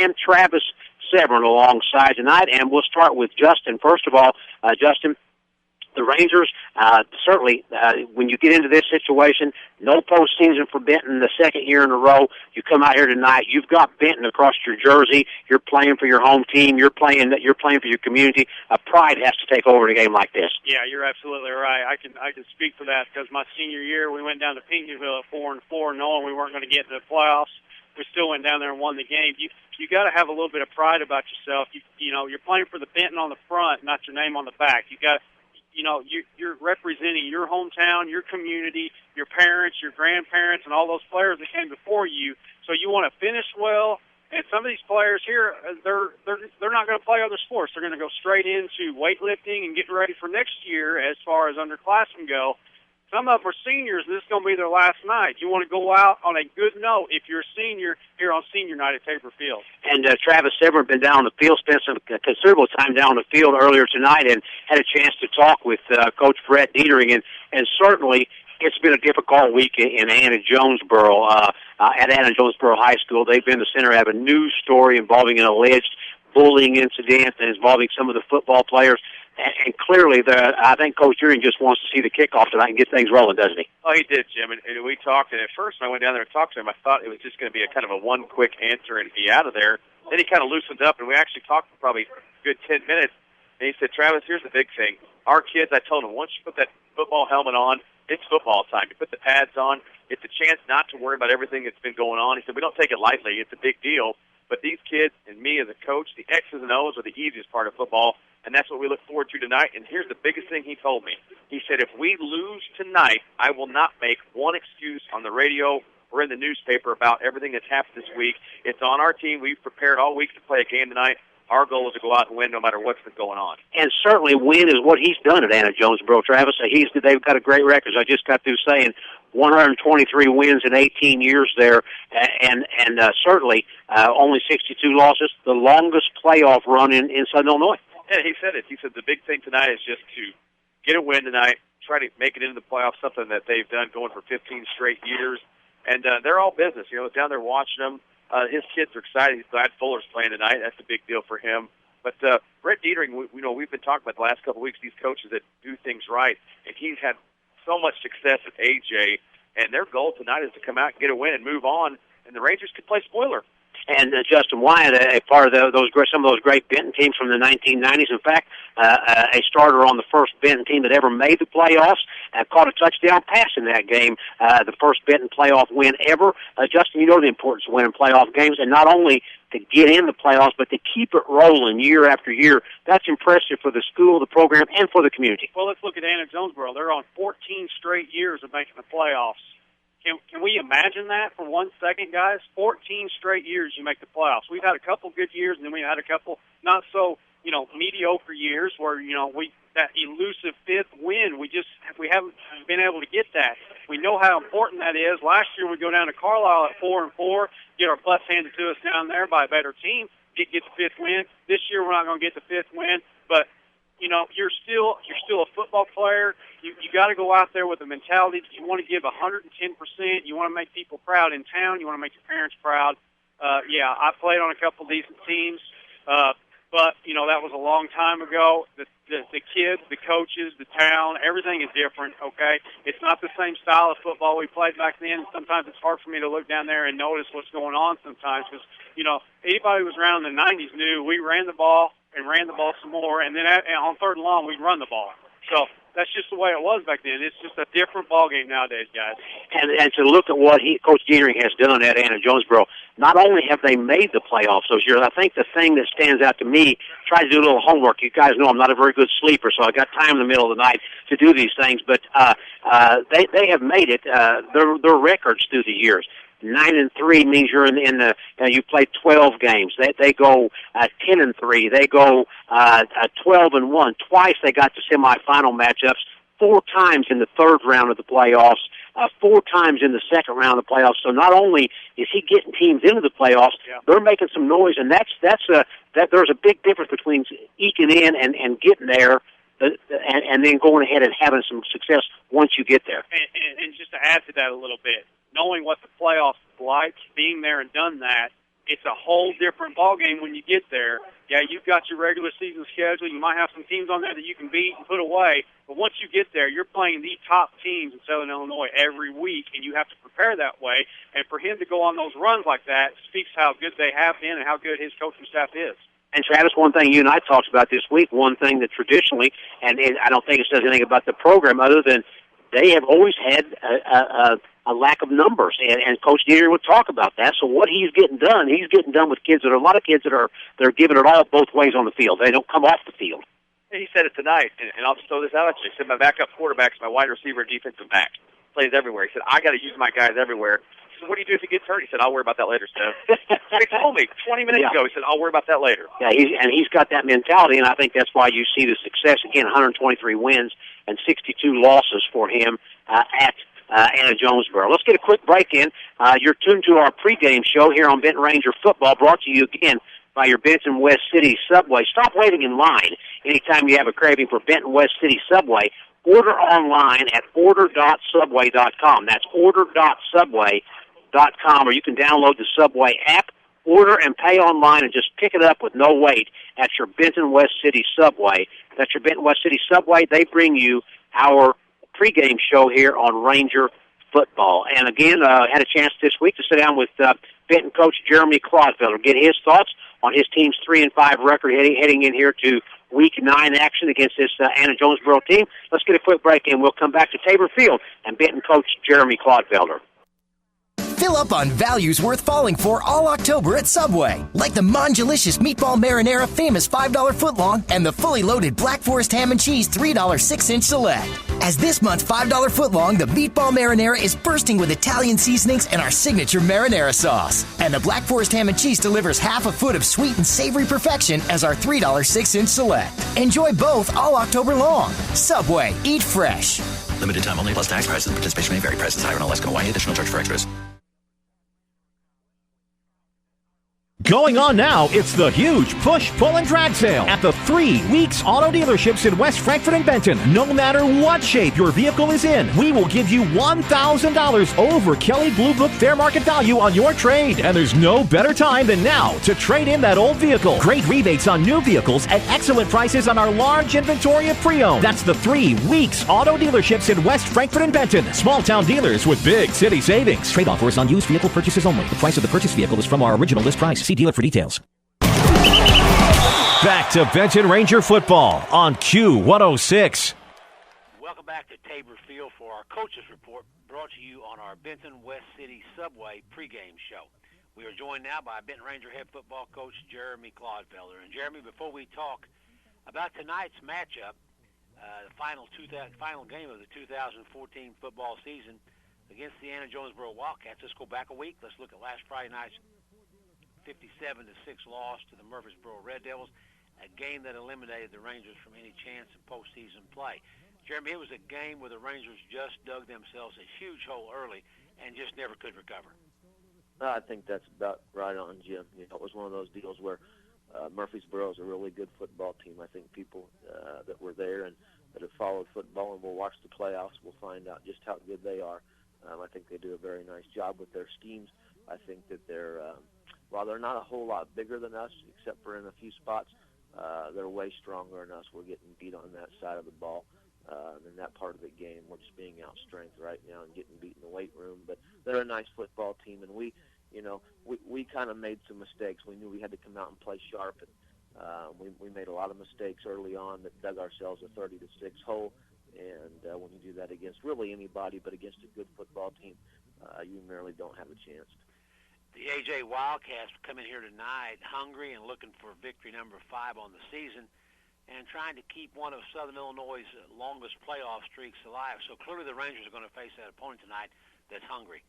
and Travis Severn alongside tonight. And we'll start with Justin. First of all, Justin, the Rangers, certainly, when you get into this situation, no postseason for Benton the second year in a row. You come out here tonight, you've got Benton across your jersey. You're playing for your home team. You're playing for your community. Pride has to take over in a game like this. Yeah, you're absolutely right. I can speak for that because my senior year, we went down to Pinckneyville at 4-4, knowing we weren't going to get into the playoffs. We still went down there and won the game. You got to have a little bit of pride about yourself. You know, you're playing for the Benton on the front, not your name on the back. You got. You know, you're representing your hometown, your community, your parents, your grandparents, and all those players that came before you. So you want to finish well. And some of these players here, they're not going to play other sports. They're going to go straight into weightlifting and getting ready for next year as far as underclassmen go. Some of them are seniors, and this is going to be their last night. You want to go out on a good note if you're a senior here on senior night at Tabor Field. And Travis Severn been down on the field, spent some considerable time down on the field earlier tonight, and had a chance to talk with Coach Brett Dietering. And certainly it's been a difficult week in Anna Jonesboro. At Anna Jonesboro High School, they've been the center of a news story involving an alleged bullying incident and involving some of the football players. And clearly, I think Coach Dietering just wants to see the kickoff tonight and get things rolling, doesn't he? Oh, he did, Jim. And we talked, and at first when I went down there and talked to him, I thought it was just going to be a kind of a one quick answer and be out of there. Then he kind of loosened up, and we actually talked for probably a good 10 minutes. And he said, Travis, here's the big thing. Our kids, I told them, once you put that football helmet on, it's football time. You put the pads on, it's a chance not to worry about everything that's been going on. He said, we don't take it lightly. It's a big deal. But these kids and me as a coach, the X's and O's are the easiest part of football, and that's what we look forward to tonight. And here's the biggest thing he told me. He said, if we lose tonight, I will not make one excuse on the radio or in the newspaper about everything that's happened this week. It's on our team. We've prepared all week to play a game tonight. Our goal is to go out and win no matter what's been going on. And certainly win is what he's done at Anna Jonesboro, Travis. They've got a great record. I just got through saying 123 wins in 18 years there, and certainly only 62 losses, the longest playoff run in Southern Illinois. Yeah, he said it. He said the big thing tonight is just to get a win tonight, try to make it into the playoffs, something that they've done going for 15 straight years. And they're all business. You know, down there watching them. His kids are excited. He's glad Fuller's playing tonight. That's a big deal for him. But Brett Dietering, we've been talking about the last couple of weeks, these coaches that do things right. And he's had so much success at AJ. And their goal tonight is to come out and get a win and move on. And the Rangers could play spoiler. And Justin Wyatt, a part of some of those great Benton teams from the 1990s. In fact, a starter on the first Benton team that ever made the playoffs, caught a touchdown pass in that game, the first Benton playoff win ever. Justin, you know the importance of winning playoff games, and not only to get in the playoffs, but to keep it rolling year after year. That's impressive for the school, the program, and for the community. Well, let's look at Anna Jonesboro. They're on 14 straight years of making the playoffs. Can we imagine that for 1 second, guys? 14 straight years you make the playoffs. We've had a couple good years, and then we've had a couple not so, mediocre years where, that elusive fifth win, we haven't been able to get that. We know how important that is. Last year we go down to Carlisle at 4-4, get our butts handed to us down there by a better team, get the fifth win. This year we're not going to get the fifth win, but you're still a football player. You got to go out there with a mentality that you want to give 110%. You want to make people proud in town. You want to make your parents proud. I played on a couple decent teams, but that was a long time ago. The kids, the coaches, the town, everything is different. Okay, it's not the same style of football we played back then. Sometimes it's hard for me to look down there and notice what's going on. Sometimes because anybody who was around in the '90s knew we ran the ball and ran the ball some more, and then on third and long we'd run the ball. So that's just the way it was back then. It's just a different ball game nowadays, guys. And to look at what Coach Dietering has done at Anna Jonesboro, not only have they made the playoffs those years, I think the thing that stands out to me, try to do a little homework. You guys know I'm not a very good sleeper, so I got time in the middle of the night to do these things. But they have made it. Their records through the years. 9-3 means you're in the you played 12 games. They go 10-3. They go 12-1. Twice they got to semifinal matchups. 4 times in the third round of the playoffs. 4 times in the second round of the playoffs. So not only is he getting teams into the playoffs, they're making some noise, and there's a big difference between eking in and getting there. And then going ahead and having some success once you get there. And just to add to that a little bit, knowing what the playoffs is like, being there and done that, it's a whole different ballgame when you get there. Yeah, you've got your regular season schedule. You might have some teams on there that you can beat and put away. But once you get there, you're playing the top teams in Southern Illinois every week, and you have to prepare that way. And for him to go on those runs like that speaks how good they have been and how good his coaching staff is. And Travis, one thing you and I talked about this week, one thing that traditionally, and I don't think it says anything about the program other than they have always had a lack of numbers, and Coach Dieter would talk about that. So what he's getting done with kids that are a lot of kids that are giving it all both ways on the field. They don't come off the field. He said it tonight, and I'll just throw this out at you. He said my backup quarterback's my wide receiver and defensive back. Plays everywhere. He said, I got to use my guys everywhere. He said, what do you do if he gets hurt? He said, I'll worry about that later, Steph. He told me 20 minutes ago. He said, I'll worry about that later. Yeah, he's got that mentality, and I think that's why you see the success. Again, 123 wins and 62 losses for him at Anna Jonesboro. Let's get a quick break in. You're tuned to our pregame show here on Benton Ranger Football, brought to you again by your Benton West City Subway. Stop waiting in line anytime you have a craving for Benton West City Subway. Order online at order.subway.com. That's order.subway.com, or you can download the Subway app, order and pay online, and just pick it up with no wait at your Benton West City Subway. That's your Benton West City Subway. They bring you our pregame show here on Ranger Football. And again, had a chance this week to sit down with Benton coach Jeremy Clodfelder, get his thoughts on his team's 3-5 record heading in here to Week 9 action against this Anna Jonesboro team. Let's get a quick break, and we'll come back to Tabor Field and Benton coach Jeremy Clodfelder. Fill up on values worth falling for all October at Subway, like the Mondelicious Meatball Marinara Famous $5 footlong and the fully loaded Black Forest Ham and Cheese $3 6-inch Select. As this month's $5 footlong, the Meatball Marinara is bursting with Italian seasonings and our signature marinara sauce. And the Black Forest Ham and Cheese delivers half a foot of sweet and savory perfection as our $3 6-inch Select. Enjoy both all October long. Subway, eat fresh. Limited time only plus tax. Prices and participation may vary. Prices higher in Alaska, Hawaii. Additional charge for extras. Going on now, it's the huge push, pull, and drag sale at the 3 Weeks Auto Dealerships in West Frankfort and Benton. No matter what shape your vehicle is in, we will give you $1,000 over Kelley Blue Book fair market value on your trade. And there's no better time than now to trade in that old vehicle. Great rebates on new vehicles at excellent prices on our large inventory of pre-owned. That's the 3 Weeks Auto Dealerships in West Frankfort and Benton. Small town dealers with big city savings. Trade offers on used vehicle purchases only. The price of the purchased vehicle is from our original list price. See dealer for details. Back to Benton Ranger football on Q106. Welcome back to Tabor Field for our coaches report, brought to you on our Benton West City Subway pregame show. We are joined now by Benton Ranger head football coach Jeremy Clodfelder. And Jeremy, before we talk about tonight's matchup, the final game of the 2014 football season against the Anna Jonesboro Wildcats, let's go back a week. Let's look at last Friday night's 57-6 loss to the Murfreesboro Red Devils, a game that eliminated the Rangers from any chance of postseason play. Jeremy, it was a game where the Rangers just dug themselves a huge hole early and just never could recover. I think that's about right on, Jim. It was one of those deals where Murfreesboro is a really good football team. I think people that were there and that have followed football and will watch the playoffs will find out just how good they are. I think they do a very nice job with their schemes. I think that they're while they're not a whole lot bigger than us, except for in a few spots, they're way stronger than us. We're getting beat on that side of the ball. In that part of the game, we're just being outstrength right now and getting beat in the weight room. But they're a nice football team, and we kind of made some mistakes. We knew we had to come out and play sharp, and we made a lot of mistakes early on that dug ourselves a 30-6 hole. And when you do that against really anybody but against a good football team, you merely don't have a chance. The A.J. Wildcats come in here tonight hungry and looking for victory number 5 on the season and trying to keep one of Southern Illinois' longest playoff streaks alive. So clearly the Rangers are going to face that opponent tonight that's hungry.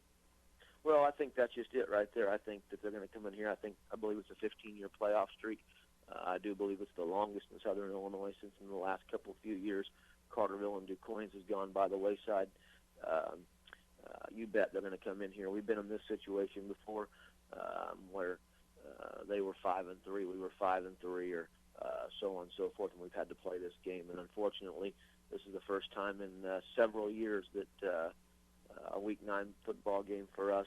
Well, I think that's just it right there. I think that they're going to come in here. I believe it's a 15-year playoff streak. I do believe it's the longest in Southern Illinois since in the last few years. Carterville and DuQuoins has gone by the wayside. You bet they're going to come in here. We've been in this situation before where they were 5-3, we were 5-3, or so on and so forth, and we've had to play this game. And unfortunately, this is the first time in several years that a Week 9 football game for us.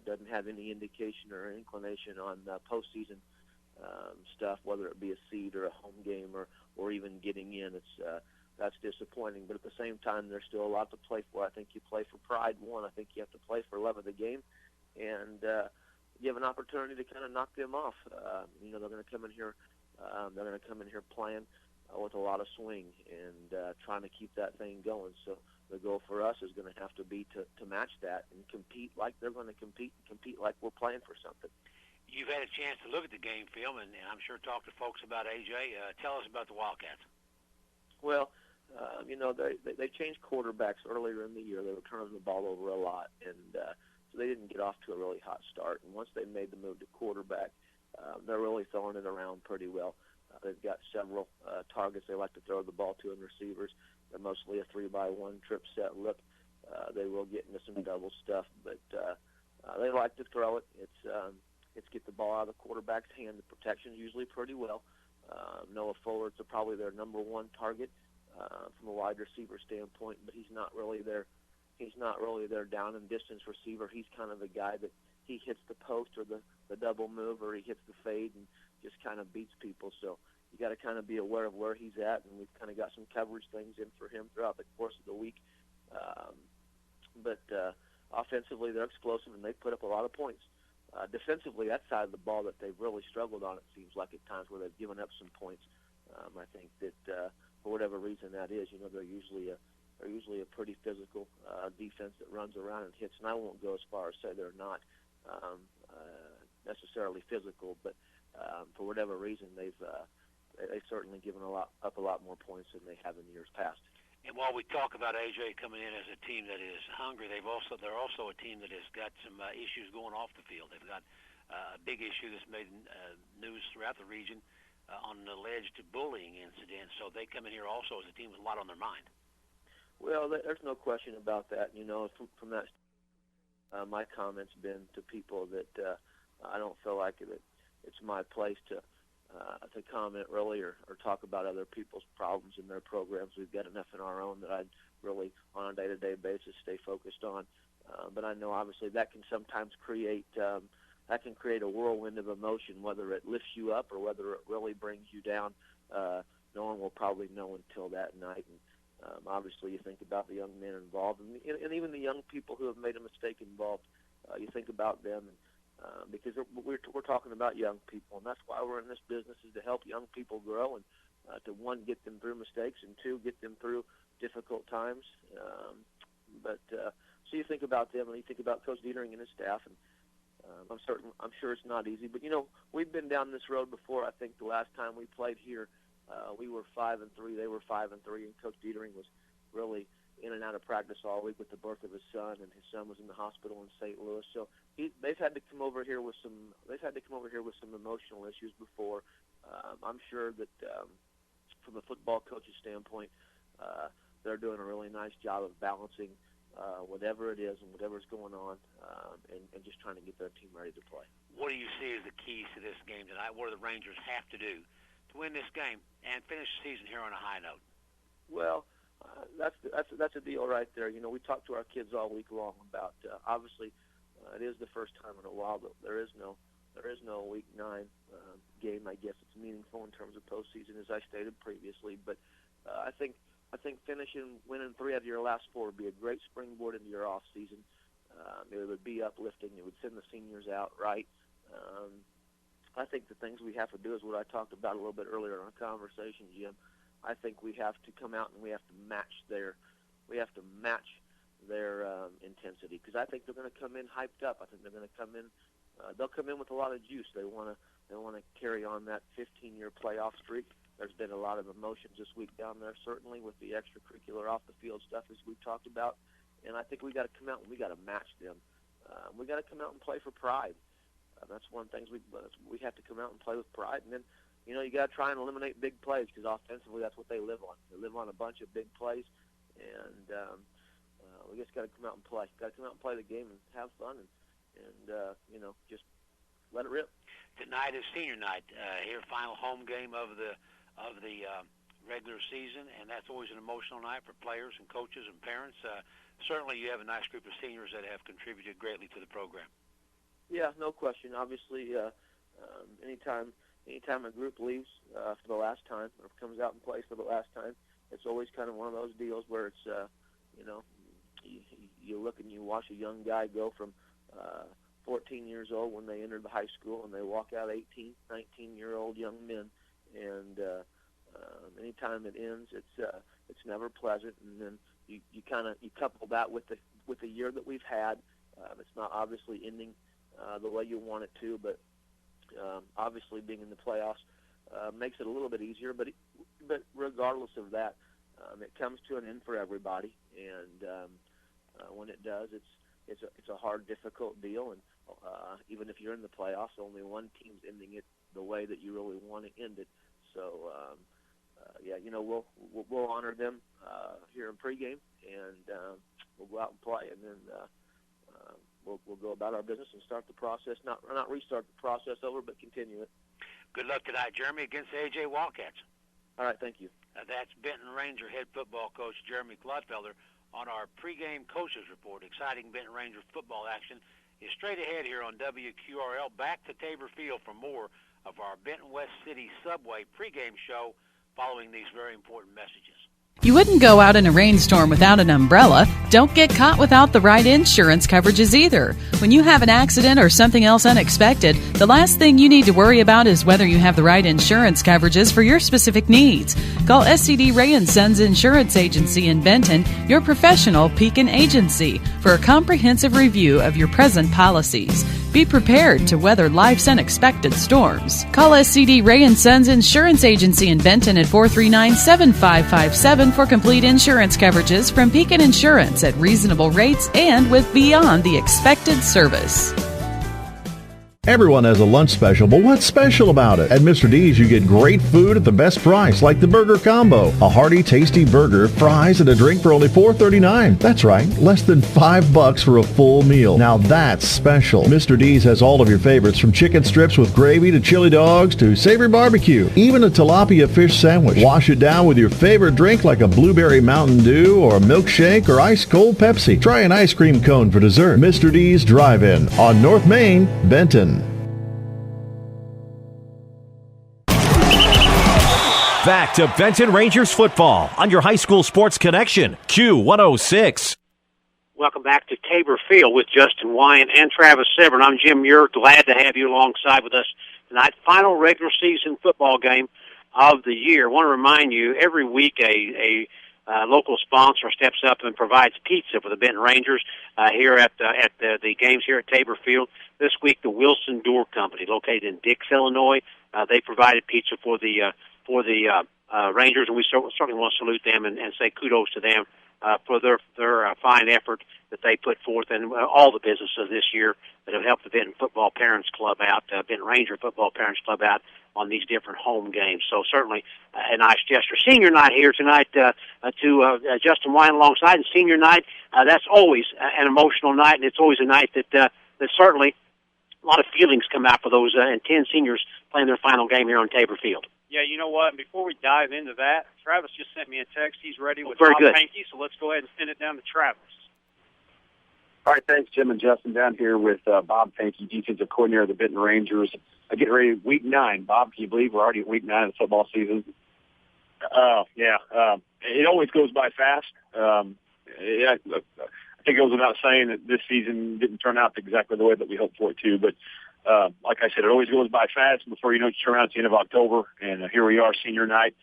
Doesn't have any indication or inclination on postseason stuff, whether it be a seed or a home game or even getting in. That's disappointing. But at the same time, there's still a lot to play for. I think you play for pride. One, I think you have to play for love of the game, and you have an opportunity to kind of knock them off. They're going to come in here. They're going to come in here playing with a lot of swing and trying to keep that thing going. So the goal for us is going to have to be to match that and compete like they're going to compete like we're playing for something. You've had a chance to look at the game film, and I'm sure talk to folks about AJ. Tell us about the Wildcats. Well, they changed quarterbacks earlier in the year. They were turning the ball over a lot, and so they didn't get off to a really hot start. And once they made the move to quarterback, they're really throwing it around pretty well. They've got several targets they like to throw the ball to, and receivers. They're mostly a 3-by-1 trip set look. They will get into some double stuff, but they like to throw it. It's get the ball out of the quarterback's hand. The protection's usually pretty well. Noah Fuller's probably their number one target from a wide receiver standpoint, but he's not really their down and distance receiver. He's kind of the guy that he hits the post or the double move, or he hits the fade and just kind of beats people. So you got to kind of be aware of where he's at, and we've kind of got some coverage things in for him throughout the course of the week. But offensively, they're explosive, and they put up a lot of points. Defensively, that side of the ball that they've really struggled on, it seems like at times where they've given up some points. I think that for whatever reason that is, they're usually a pretty physical defense that runs around and hits. And I won't go as far as say they're not necessarily physical, but for whatever reason they've certainly given up a lot more points than they have in years past. And while we talk about AJ coming in as a team that is hungry, they're also a team that has got some issues going off the field. They've got a big issue that's made news throughout the region on an alleged bullying incident. So they come in here also as a team with a lot on their mind. Well, there's no question about that. From that, my comments been to people that I don't feel like it's my place to comment really or talk about other people's problems in their programs. We've got enough in our own that I'd really, on a day-to-day basis, stay focused on. But I know, obviously, that can sometimes create a whirlwind of emotion, whether it lifts you up or whether it really brings you down. No one will probably know until that night. And obviously, you think about the young men involved, and even the young people who have made a mistake involved. You think about them, because we're talking about young people, and that's why we're in this business, is to help young people grow and to, one, get them through mistakes, and two, get them through difficult times. So you think about them, and you think about Coach Dietering and his staff, and I'm sure it's not easy. But we've been down this road before. I think the last time we played here, we were 5-3. They were 5-3, and Coach Dietering was really in and out of practice all week with the birth of his son, and his son was in the hospital in St. Louis. So they've had to come over here with some emotional issues before. I'm sure that from a football coach's standpoint, they're doing a really nice job of balancing whatever it is and whatever's going on, and just trying to get their team ready to play. What do you see as the keys to this game tonight? What do the Rangers have to do to win this game and finish the season here on a high note? Well, that's a deal right there. We talked to our kids all week long about obviously it is the first time in a while that there is no Week 9 game. I guess it's meaningful in terms of postseason, as I stated previously. But I think winning 3 out of your last 4 would be a great springboard into your off season. It would be uplifting. It would send the seniors out right. I think the things we have to do is what I talked about a little bit earlier in our conversation, Jim. I think we have to come out and we have to match their intensity, because I think they're going to come in hyped up. I think they're going to come in. They'll come in with a lot of juice. They want to carry on that 15-year playoff streak. There's been a lot of emotions this week down there, certainly with the extracurricular off-the-field stuff as we've talked about. And I think we got to come out and we got to match them. We got to come out and play for pride. That's one thing we have to come out and play with pride. And then, you got to try and eliminate big plays, because offensively that's what they live on. They live on a bunch of big plays, and we just got to come out and play. Got to come out and play the game and have fun, and just let it rip. Tonight is senior night. Here, final home game of the regular season, and that's always an emotional night for players and coaches and parents. Certainly you have a nice group of seniors that have contributed greatly to the program. Yeah, no question. Obviously, anytime a group leaves for the last time or comes out and plays for the last time, it's always kind of one of those deals where it's, you look and you watch a young guy go from 14 years old when they entered the high school, and they walk out 18, 19-year-old young men. And anytime it ends, it's never pleasant. And then you couple that with the year that we've had. It's not obviously ending the way you want it to, but obviously being in the playoffs makes it a little bit easier. But regardless of that, it comes to an end for everybody. And when it does, it's a hard, difficult deal. And even if you're in the playoffs, only one team's ending it the way that you really want to end it. So we'll honor them here in pregame, and we'll go out and play, and then we'll go about our business and start the process. Not restart the process over, but continue it. Good luck tonight, Jeremy, against the A.J. Wildcats. All right, thank you. That's Benton Ranger head football coach Jeremy Clodfelder on our pregame coaches report. Exciting Benton Ranger football action is straight ahead here on WQRL. Back to Tabor Field for more of our Benton West City Subway pregame show following these very important messages. You wouldn't go out in a rainstorm without an umbrella. Don't get caught without the right insurance coverages either. When you have an accident or something else unexpected, the last thing you need to worry about is whether you have the right insurance coverages for your specific needs. Call SCD Ray & Sons Insurance Agency in Benton, your professional Pekin agency, for a comprehensive review of your present policies. Be prepared to weather life's unexpected storms. Call SCD Ray & Sons Insurance Agency in Benton at 439-7557 for complete insurance coverages from Pekin Insurance at reasonable rates and with beyond the expected service. Everyone has a lunch special, but what's special about it? At Mr. D's, you get great food at the best price, like the burger combo. A hearty, tasty burger, fries, and a drink for only $4.39. That's right, less than $5 for a full meal. Now that's special. Mr. D's has all of your favorites, from chicken strips with gravy to chili dogs to savory barbecue. Even a tilapia fish sandwich. Wash it down with your favorite drink like a blueberry Mountain Dew or a milkshake or ice-cold Pepsi. Try an ice cream cone for dessert. Mr. D's Drive-In on North Main, Benton. Back to Benton Rangers football on your high school sports connection, Q106. Welcome back to Tabor Field with Justin Wyan and Travis Severn. I'm Jim Muir. Glad to have you alongside with us tonight. Final regular season football game of the year. I want to remind you, every week a local sponsor steps up and provides pizza for the Benton Rangers here at the games here at Tabor Field. This week, the Wilson Door Company, located in Dix, Illinois, they provided pizza for the Rangers, and we certainly want to salute them and say kudos to them for their fine effort that they put forth, and all the businesses this year that have helped the Benton Football Parents Club out, Benton Ranger Football Parents Club out on these different home games. So certainly a nice gesture. Senior night here tonight to Justin Wyan alongside, and senior night, that's always an emotional night, and it's always a night that certainly a lot of feelings come out for those and 10 seniors playing their final game here on Tabor Field. Yeah, you know what? Before we dive into that, Travis just sent me a text. He's ready with Very Bob good. Pankey, so let's go ahead and send it down to Travis. All right, thanks, Jim and Justin. Down here with Bob Pankey, defensive coordinator of the Benton Rangers. Getting ready to week 9. Bob, can you believe we're already at week 9 of the football season? It always goes by fast. I think it goes without saying that this season didn't turn out exactly the way that we hoped for it to, but like I said, it always goes by fast. Before you know it, you turn around at the end of October, and here we are, senior night.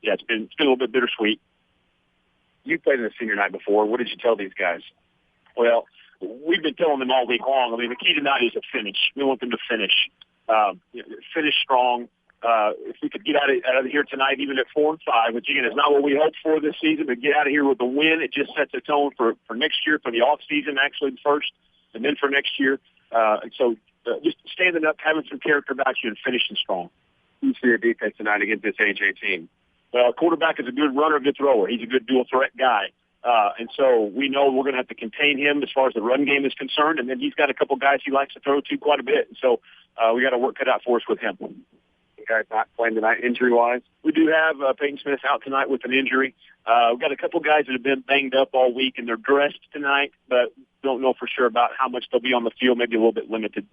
It's been a little bit bittersweet. You played in the senior night before. What did you tell these guys? Well, we've been telling them all week long. I mean, the key tonight is to finish. We want them to finish. Finish strong. If we could get out of here tonight, even at 4-5, which again is not what we hoped for this season, but get out of here with a win, it just sets a tone for next year, for the off season, actually first, and then for next year. Just standing up, having some character about you, and finishing strong. You see your defense tonight against this AJ team. Well, quarterback is a good runner, good thrower. He's a good dual threat guy. And so we know we're going to have to contain him as far as the run game is concerned. And then he's got a couple guys he likes to throw to quite a bit. And so we got a work cut out for us with him. guys not playing tonight injury-wise? We do have Peyton Smith out tonight with an injury. We've got a couple guys that have been banged up all week, and they're dressed tonight, but don't know for sure about how much they'll be on the field, maybe a little bit limited.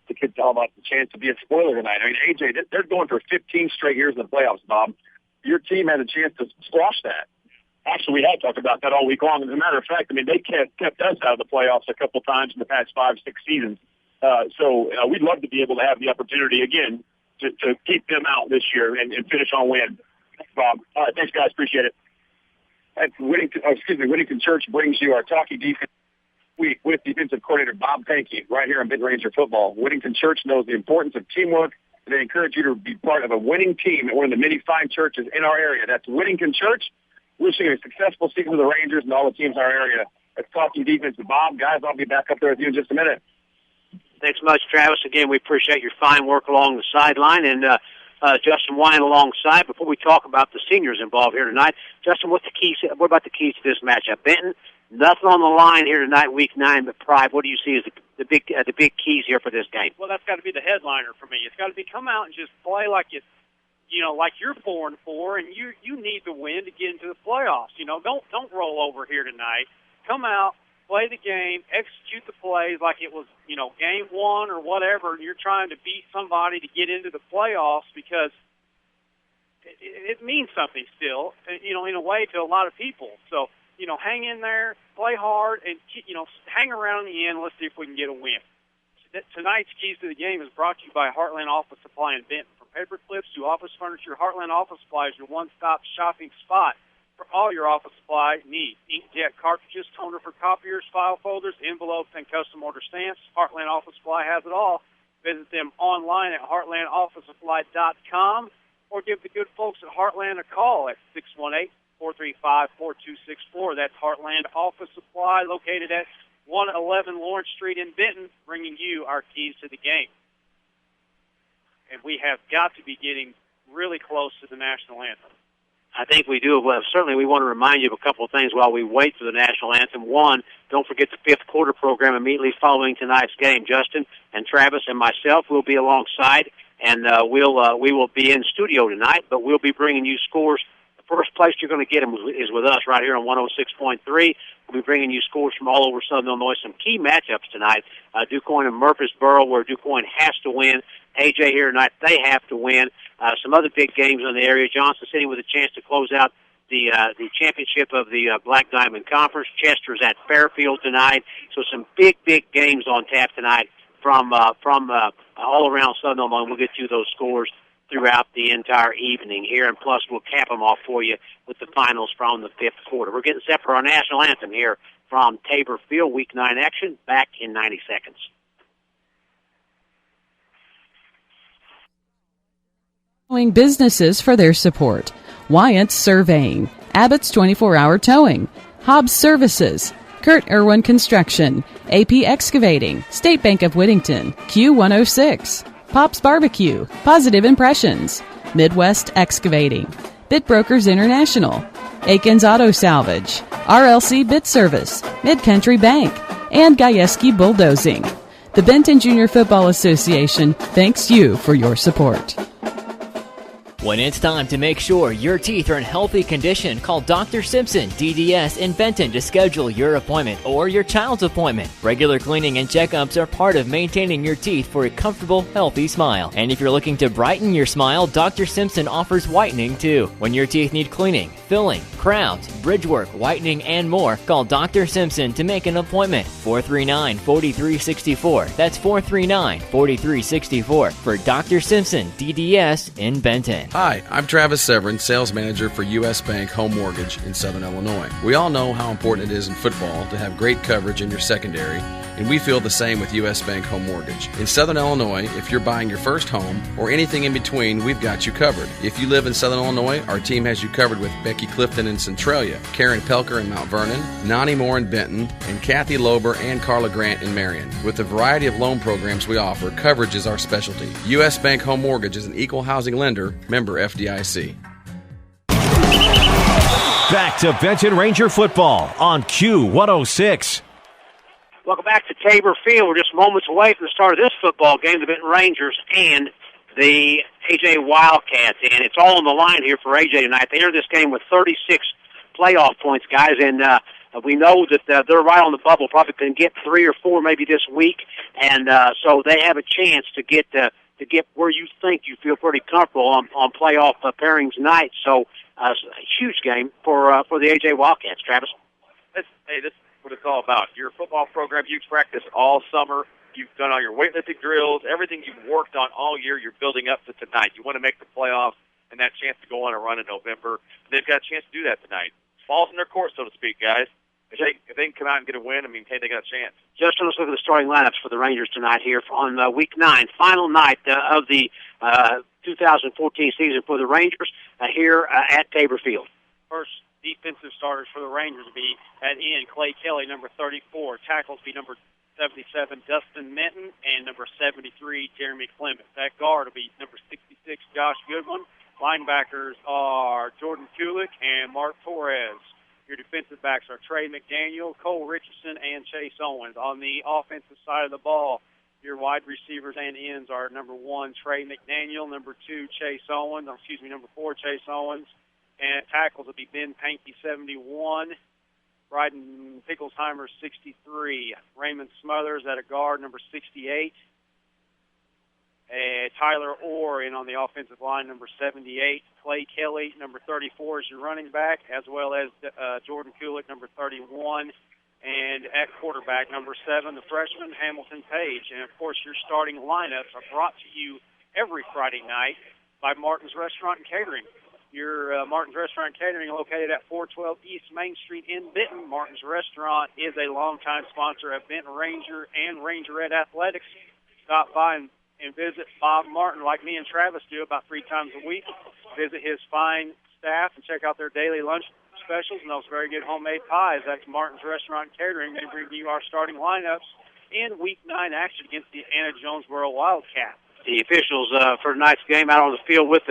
The kid's all about the chance to be a spoiler tonight. I mean, AJ, they're going for 15 straight years in the playoffs, Bob. Your team had a chance to squash that. Actually, we had talked about that all week long. As a matter of fact, I mean, they kept us out of the playoffs a couple times in the past 5-6 seasons. So we'd love to be able to have the opportunity again to keep them out this year and finish on win. Thanks, Bob. All right, thanks, guys. Appreciate it. That's Whittington Church brings you our Talkie Defense Week with defensive coordinator Bob Pankey right here on Benton Ranger Football. Whittington Church knows the importance of teamwork, and they encourage you to be part of a winning team at one of the many fine churches in our area. That's Whittington Church. Wishing a successful season to the Rangers and all the teams in our area. That's Talking Defense with Bob. Guys, I'll be back up there with you in just a minute. Thanks much, Travis. Again, we appreciate your fine work along the sideline, and Justin Wine alongside. Before we talk about the seniors involved here tonight, Justin, what about the keys to this matchup? Benton, nothing on the line here tonight, Week 9, but pride. What do you see as the big keys here for this game? Well, that's got to be the headliner for me. It's got to be come out and just play like it's, like you're 4-4, and you need to win to get into the playoffs. Don't roll over here tonight. Come out, play the game, execute the plays like it was, game 1 or whatever, and you're trying to beat somebody to get into the playoffs because it means something still, in a way to a lot of people. So, hang in there, play hard, and, hang around in the end. Let's see if we can get a win. Tonight's Keys to the Game is brought to you by Heartland Office Supply in Benton. From paper clips to office furniture, Heartland Office Supply is your one-stop shopping spot for all your office supply needs. Inkjet cartridges, toner for copiers, file folders, envelopes, and custom order stamps. Heartland Office Supply has it all. Visit them online at heartlandofficesupply.com or give the good folks at Heartland a call at 618-435-4264. That's Heartland Office Supply, located at 111 Lawrence Street in Benton, bringing you our keys to the game. And we have got to be getting really close to the national anthem. I think we do. Well, certainly we want to remind you of a couple of things while we wait for the national anthem. One, don't forget the fifth quarter program immediately following tonight's game. Justin and Travis and myself will be alongside, and we will be in studio tonight, but we'll be bringing you scores. The first place you're going to get them is with us right here on 106.3. We'll be bringing you scores from all over Southern Illinois. Some key matchups tonight. DuQuoin and Murfreesboro, where DuQuoin has to win. AJ here tonight, they have to win. Some other big games in the area. Johnson City with a chance to close out the championship of the Black Diamond Conference. Chester's at Fairfield tonight. So some big games on tap tonight from all around Southern Illinois. We'll get you those scores throughout the entire evening here, and plus we'll cap them off for you with the finals from the fifth quarter. We're getting set for our national anthem here from Tabor Field. Week 9 action back in 90 seconds. Businesses for their support: Wyatt's Surveying, Abbott's 24-Hour Towing, Hobbs Services, Kurt Irwin Construction, AP Excavating, State Bank of Whittington, Q106, Pop's Barbecue, Positive Impressions, Midwest Excavating, Bit Brokers International, Aikens Auto Salvage, RLC Bit Service, Mid-Country Bank, and Gajewski Bulldozing. The Benton Junior Football Association thanks you for your support. When it's time to make sure your teeth are in healthy condition, call Dr. Simpson, DDS in Benton to schedule your appointment or your child's appointment. Regular cleaning and checkups are part of maintaining your teeth for a comfortable, healthy smile. And if you're looking to brighten your smile, Dr. Simpson offers whitening too. When your teeth need cleaning, filling, crowns, bridge work, whitening, and more, call Dr. Simpson to make an appointment. 439-4364. That's 439-4364 for Dr. Simpson, DDS in Benton. Hi, I'm Travis Severin, sales manager for U.S. Bank Home Mortgage in Southern Illinois. We all know how important it is in football to have great coverage in your secondary, and we feel the same with U.S. Bank Home Mortgage. In Southern Illinois, if you're buying your first home or anything in between, we've got you covered. If you live in Southern Illinois, our team has you covered with Becky Clifton in Centralia, Karen Pelker in Mount Vernon, Nani Moore in Benton, and Kathy Lober and Carla Grant in Marion. With the variety of loan programs we offer, coverage is our specialty. U.S. Bank Home Mortgage is an equal housing lender, member FDIC. Back to Benton Ranger football on Q106. Welcome back to Tabor Field. We're just moments away from the start of this football game. The Benton Rangers and the A.J. Wildcats, and it's all on the line here for A.J. tonight. They enter this game with 36 playoff points, guys, and we know that they're right on the bubble, probably can get 3 or 4 maybe this week, and so they have a chance to get where you think you feel pretty comfortable on playoff pairings night. So a huge game for the A.J. Wildcats, Travis. This is what it's all about. Your football program, you've practiced all summer. You've done all your weightlifting drills. Everything you've worked on all year, you're building up to tonight. You want to make the playoffs and that chance to go on a run in November. They've got a chance to do that tonight. Ball's in their court, so to speak, guys. If they can come out and get a win, I mean, hey, they got a chance. Justin, let's look at the starting lineups for the Rangers tonight here on Week 9, final night of the 2014 season for the Rangers here at Tabor Field. First defensive starters for the Rangers will be at end, Clay Kelly, number 34. Tackles be number 77, Dustin Minton, and number 73, Jeremy Clements. That guard will be number 66, Josh Goodwin. Linebackers are Jordan Kulik and Mark Torres. Your defensive backs are Trey McDaniel, Cole Richardson, and Chase Owens. On the offensive side of the ball, your wide receivers and ends are number 1, Trey McDaniel, number 2, number 4, Chase Owens. And tackles will be Ben Pankey, 71, Bryden Picklesheimer, 63, Raymond Smothers at a guard, number 68. Tyler Orr in on the offensive line, number 78. Clay Kelly, number 34, is your running back, as well as Jordan Kulik, number 31. And at quarterback, number 7, the freshman, Hamilton Page. And, of course, your starting lineups are brought to you every Friday night by Martin's Restaurant and Catering. Your Martin's Restaurant and Catering, located at 412 East Main Street in Benton. Martin's Restaurant is a longtime sponsor of Benton Ranger and Rangerette Athletics. Stop by and visit Bob Martin, like me and Travis do, about 3 times a week. Visit his fine staff and check out their daily lunch specials and those very good homemade pies. That's Martin's Restaurant and Catering. They bring you our starting lineups in Week 9 action against the Anna Jonesboro Wildcats. The officials for tonight's game out on the field with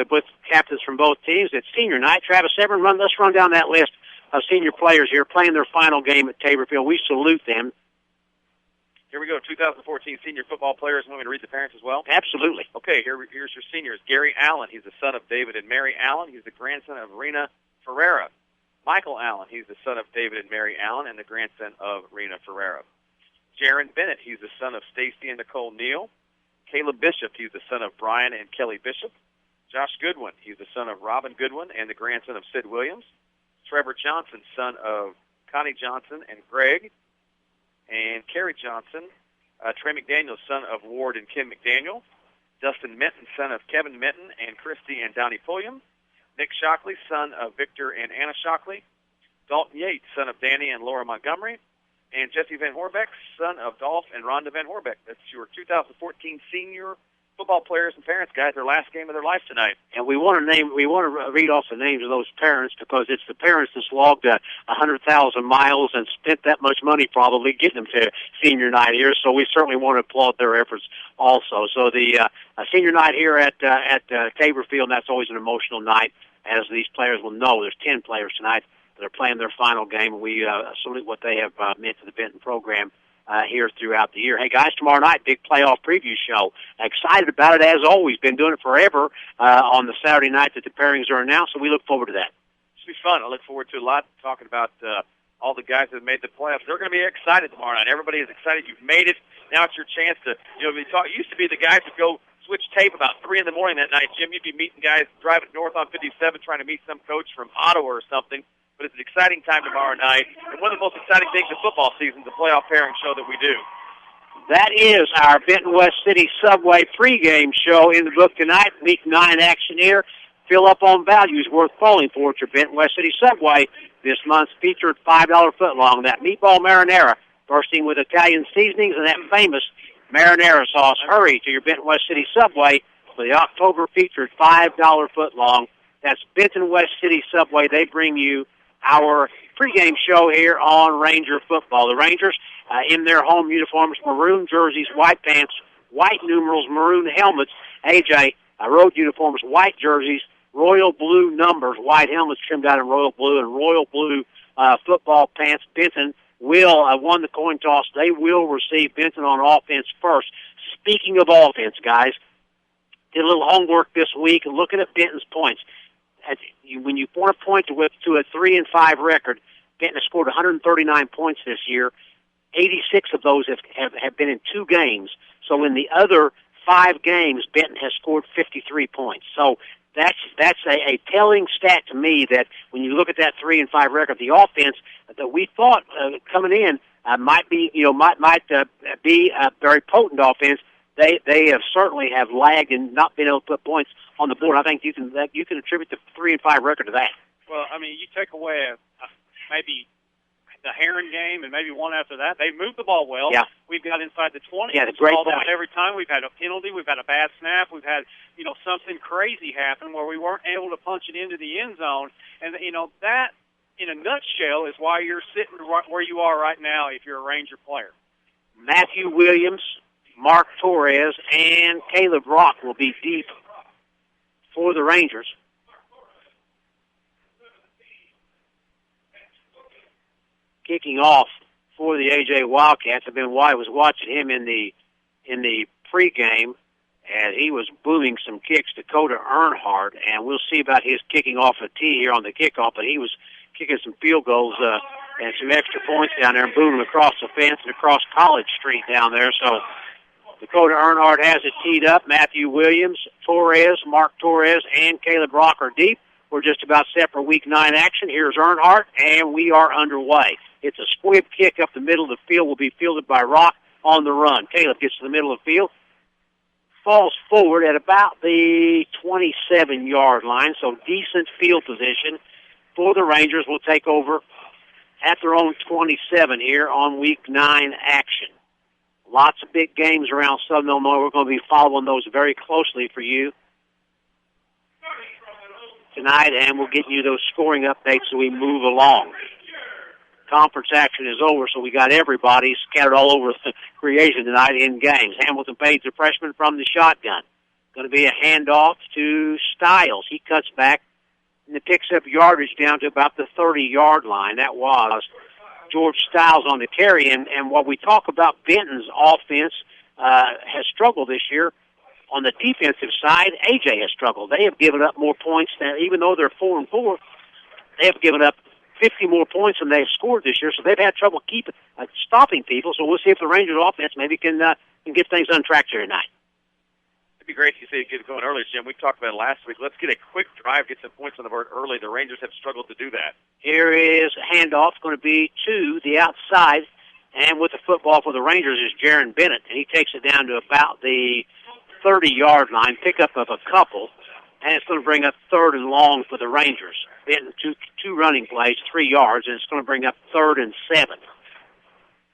captains from both teams. It's senior night. Travis Severn, let's run down that list of senior players here playing their final game at Tabor Field. We salute them. Here we go, 2014 senior football players. Want me to read the parents as well? Absolutely. Okay, here's your seniors. Gary Allen, he's the son of David and Mary Allen. He's the grandson of Rena Ferreira. Michael Allen, he's the son of David and Mary Allen and the grandson of Rena Ferreira. Jaron Bennett, he's the son of Stacy and Nicole Neal. Caleb Bishop, he's the son of Brian and Kelly Bishop. Josh Goodwin, he's the son of Robin Goodwin and the grandson of Sid Williams. Trevor Johnson, son of Connie Johnson and Greg. And Kerry Johnson, Trey McDaniel, son of Ward and Kim McDaniel. Dustin Minton, son of Kevin Minton and Christy and Donnie Pulliam. Nick Shockley, son of Victor and Anna Shockley. Dalton Yates, son of Danny and Laura Montgomery. And Jesse Van Horbeck, son of Dolph and Rhonda Van Horbeck. That's your 2014 senior football players and parents, guys. Their last game of their life tonight. And we want to read off the names of those parents because it's the parents that's logged 100,000 miles and spent that much money probably getting them to senior night here. So we certainly want to applaud their efforts also. So the senior night here at Tabor Field, that's always an emotional night, as these players will know. There's 10 players tonight that are playing their final game. We salute what they have meant to the Benton program here throughout the year. Hey, guys, tomorrow night, big playoff preview show. Excited about it, as always. Been doing it forever on the Saturday night that the pairings are announced, so we look forward to that. It should be fun. I look forward to a lot talking about all the guys that have made the playoffs. They're going to be excited tomorrow night. Everybody is excited. You've made it. Now it's your chance to, it used to be the guys that go switch tape about 3 in the morning that night. Jim, you'd be meeting guys driving north on 57 trying to meet some coach from Ottawa or something. But it's an exciting time tomorrow night. And one of the most exciting things of football season, the playoff pairing show that we do. That is our Benton West City Subway pregame show in the book tonight. Week 9 action here. Fill up on values worth falling for at your Benton West City Subway. This month's featured $5 footlong. That meatball marinara, bursting with Italian seasonings and that famous marinara sauce. Hurry to your Benton West City Subway for the October featured $5 footlong. That's Benton West City Subway. They bring you our pregame show here on Ranger football. The Rangers in their home uniforms, maroon jerseys, white pants, white numerals, maroon helmets. AJ, road uniforms, white jerseys, royal blue numbers, white helmets trimmed out in royal blue, and royal blue football pants. Benton will won the coin toss. They will receive Benton on offense first. Speaking of offense, guys, did a little homework this week and looking at Benton's points. When you want to point to a 3-5 record, Benton has scored 139 points this year. 86 of those have been in 2 games. So in the other 5 games, Benton has scored 53 points. So that's a telling stat to me that when you look at that 3-5 record, the offense that we thought coming in might be a very potent offense. They have certainly have lagged and not been able to put points on the board. I think you can attribute the 3-5 record to that. Well, I mean, you take away maybe the Heron game and maybe one after that. They moved the ball well. Yeah. We've got inside the 20. Yeah, the great called point. out every time. We've had a penalty. We've had a bad snap. We've had, something crazy happen where we weren't able to punch it into the end zone. And, that, in a nutshell, is why you're sitting right where you are right now if you're a Ranger player. Matthew Williams, Mark Torres, and Caleb Rock will be deep for the Rangers. Kicking off for the A.J. Wildcats. I was watching him in the pregame, and he was booming some kicks to Dakota Earnhardt, and we'll see about his kicking off a tee here on the kickoff, but he was kicking some field goals and some extra points down there and booming across the fence and across College Street down there. So Dakota Earnhardt has it teed up. Matthew Williams, Torres, Mark Torres, and Caleb Rock are deep. We're just about set for Week 9 action. Here's Earnhardt, and we are underway. It's a squib kick up the middle of the field. Will be fielded by Rock on the run. Caleb gets to the middle of the field, falls forward at about the 27-yard line, so decent field position for the Rangers. Will take over at their own 27 here on Week 9 action. Lots of big games around Southern Illinois. We're going to be following those very closely for you tonight, and we'll get you those scoring updates as we move along. Conference action is over, so we got everybody scattered all over the creation tonight in games. Hamilton Page, the freshman from the shotgun. Going to be a handoff to Stiles. He cuts back and it picks up yardage down to about the 30-yard line. That was George Stiles on the carry. And what we talk about Benton's offense has struggled this year. On the defensive side, A.J. has struggled. They have given up more points than, even though they're 4-4, they have given up 50 more points than they've scored this year, so they've had trouble stopping people. So we'll see if the Rangers offense maybe can get things on track here tonight. It'd be great to see it get going early, Jim. We talked about it last week. Let's get a quick drive, get some points on the board early. The Rangers have struggled to do that. Here is a handoff going to be to the outside, and with the football for the Rangers is Jaron Bennett, and he takes it down to about the 30-yard line, pickup of a couple, and it's going to bring up 3rd and long for the Rangers. Benton, two running plays, 3 yards, and it's going to bring up 3rd and 7.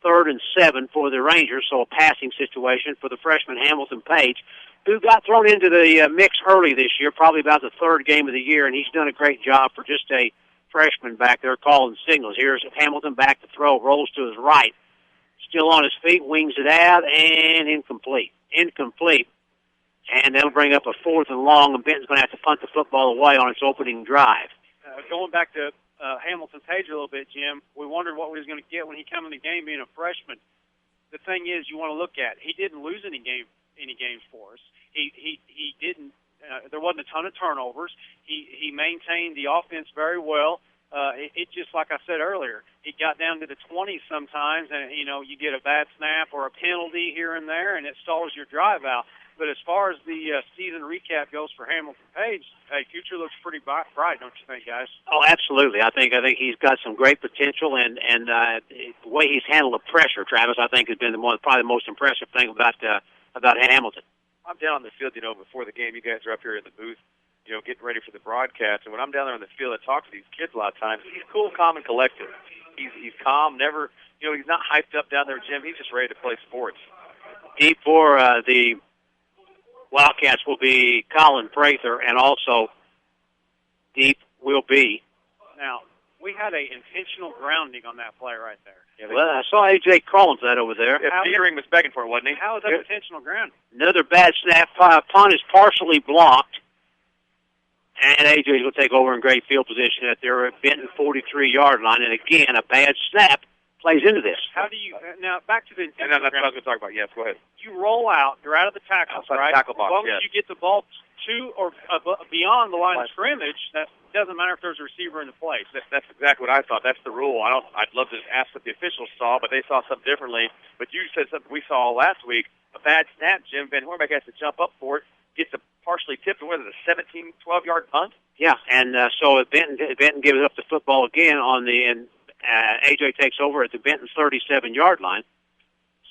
3rd and 7 for the Rangers, so a passing situation for the freshman Hamilton Page, who got thrown into the mix early this year, probably about the 3rd game of the year, and he's done a great job for just a freshman back there calling signals. Here's Hamilton back to throw, rolls to his right, still on his feet, wings it out, and incomplete. And that'll bring up a 4th and long, and Benton's going to have to punt the football away on its opening drive. Going back to Hamilton Page a little bit, Jim, we wondered what he was going to get when he came in the game being a freshman. The thing is, you want to look at, he didn't lose any games for us. He didn't. There wasn't a ton of turnovers. He maintained the offense very well. It just, like I said earlier, he got down to the 20s sometimes, and you get a bad snap or a penalty here and there, and it stalls your drive out. But as far as the season recap goes for Hamilton Page, hey, future looks pretty bright, don't you think, guys? Oh, absolutely. I think he's got some great potential, and the way he's handled the pressure, Travis, I think has been probably the most impressive thing about Hamilton. I'm down on the field, before the game. You guys are up here in the booth, getting ready for the broadcast. And when I'm down there on the field, I talk to these kids a lot of times. He's cool, calm, and collected. He's calm, never, he's not hyped up down there, Jim. He's just ready to play sports. Deep for the Wildcats will be Colin Prather, and also deep will be. Now, we had an intentional grounding on that play right there. Yeah, well, I saw A.J. Collins that over there. Yeah, Petering was begging for it, wasn't he? How is that intentional grounding? Another bad snap. Punt is partially blocked, and A.J. will take over in great field position at their Benton 43-yard line. And again, a bad snap plays into this. How do you now back to the And that's what I was going to talk about. Yes, go ahead. You roll out. You're out of the tackles, Outside right? the tackle box, as long yes. as you get the ball to or beyond the line of scrimmage, that doesn't matter if there's a receiver in the place. That's exactly what I thought. That's the rule. I'd love to ask what the officials saw, but they saw something differently. But you said something we saw last week. A bad snap, Jim. Van Hornbeck has to jump up for it, gets a partially tipped, and what is it, a 17, 12-yard punt? Yeah, and so Benton gives up the football again and AJ takes over at the Benton 37-yard line.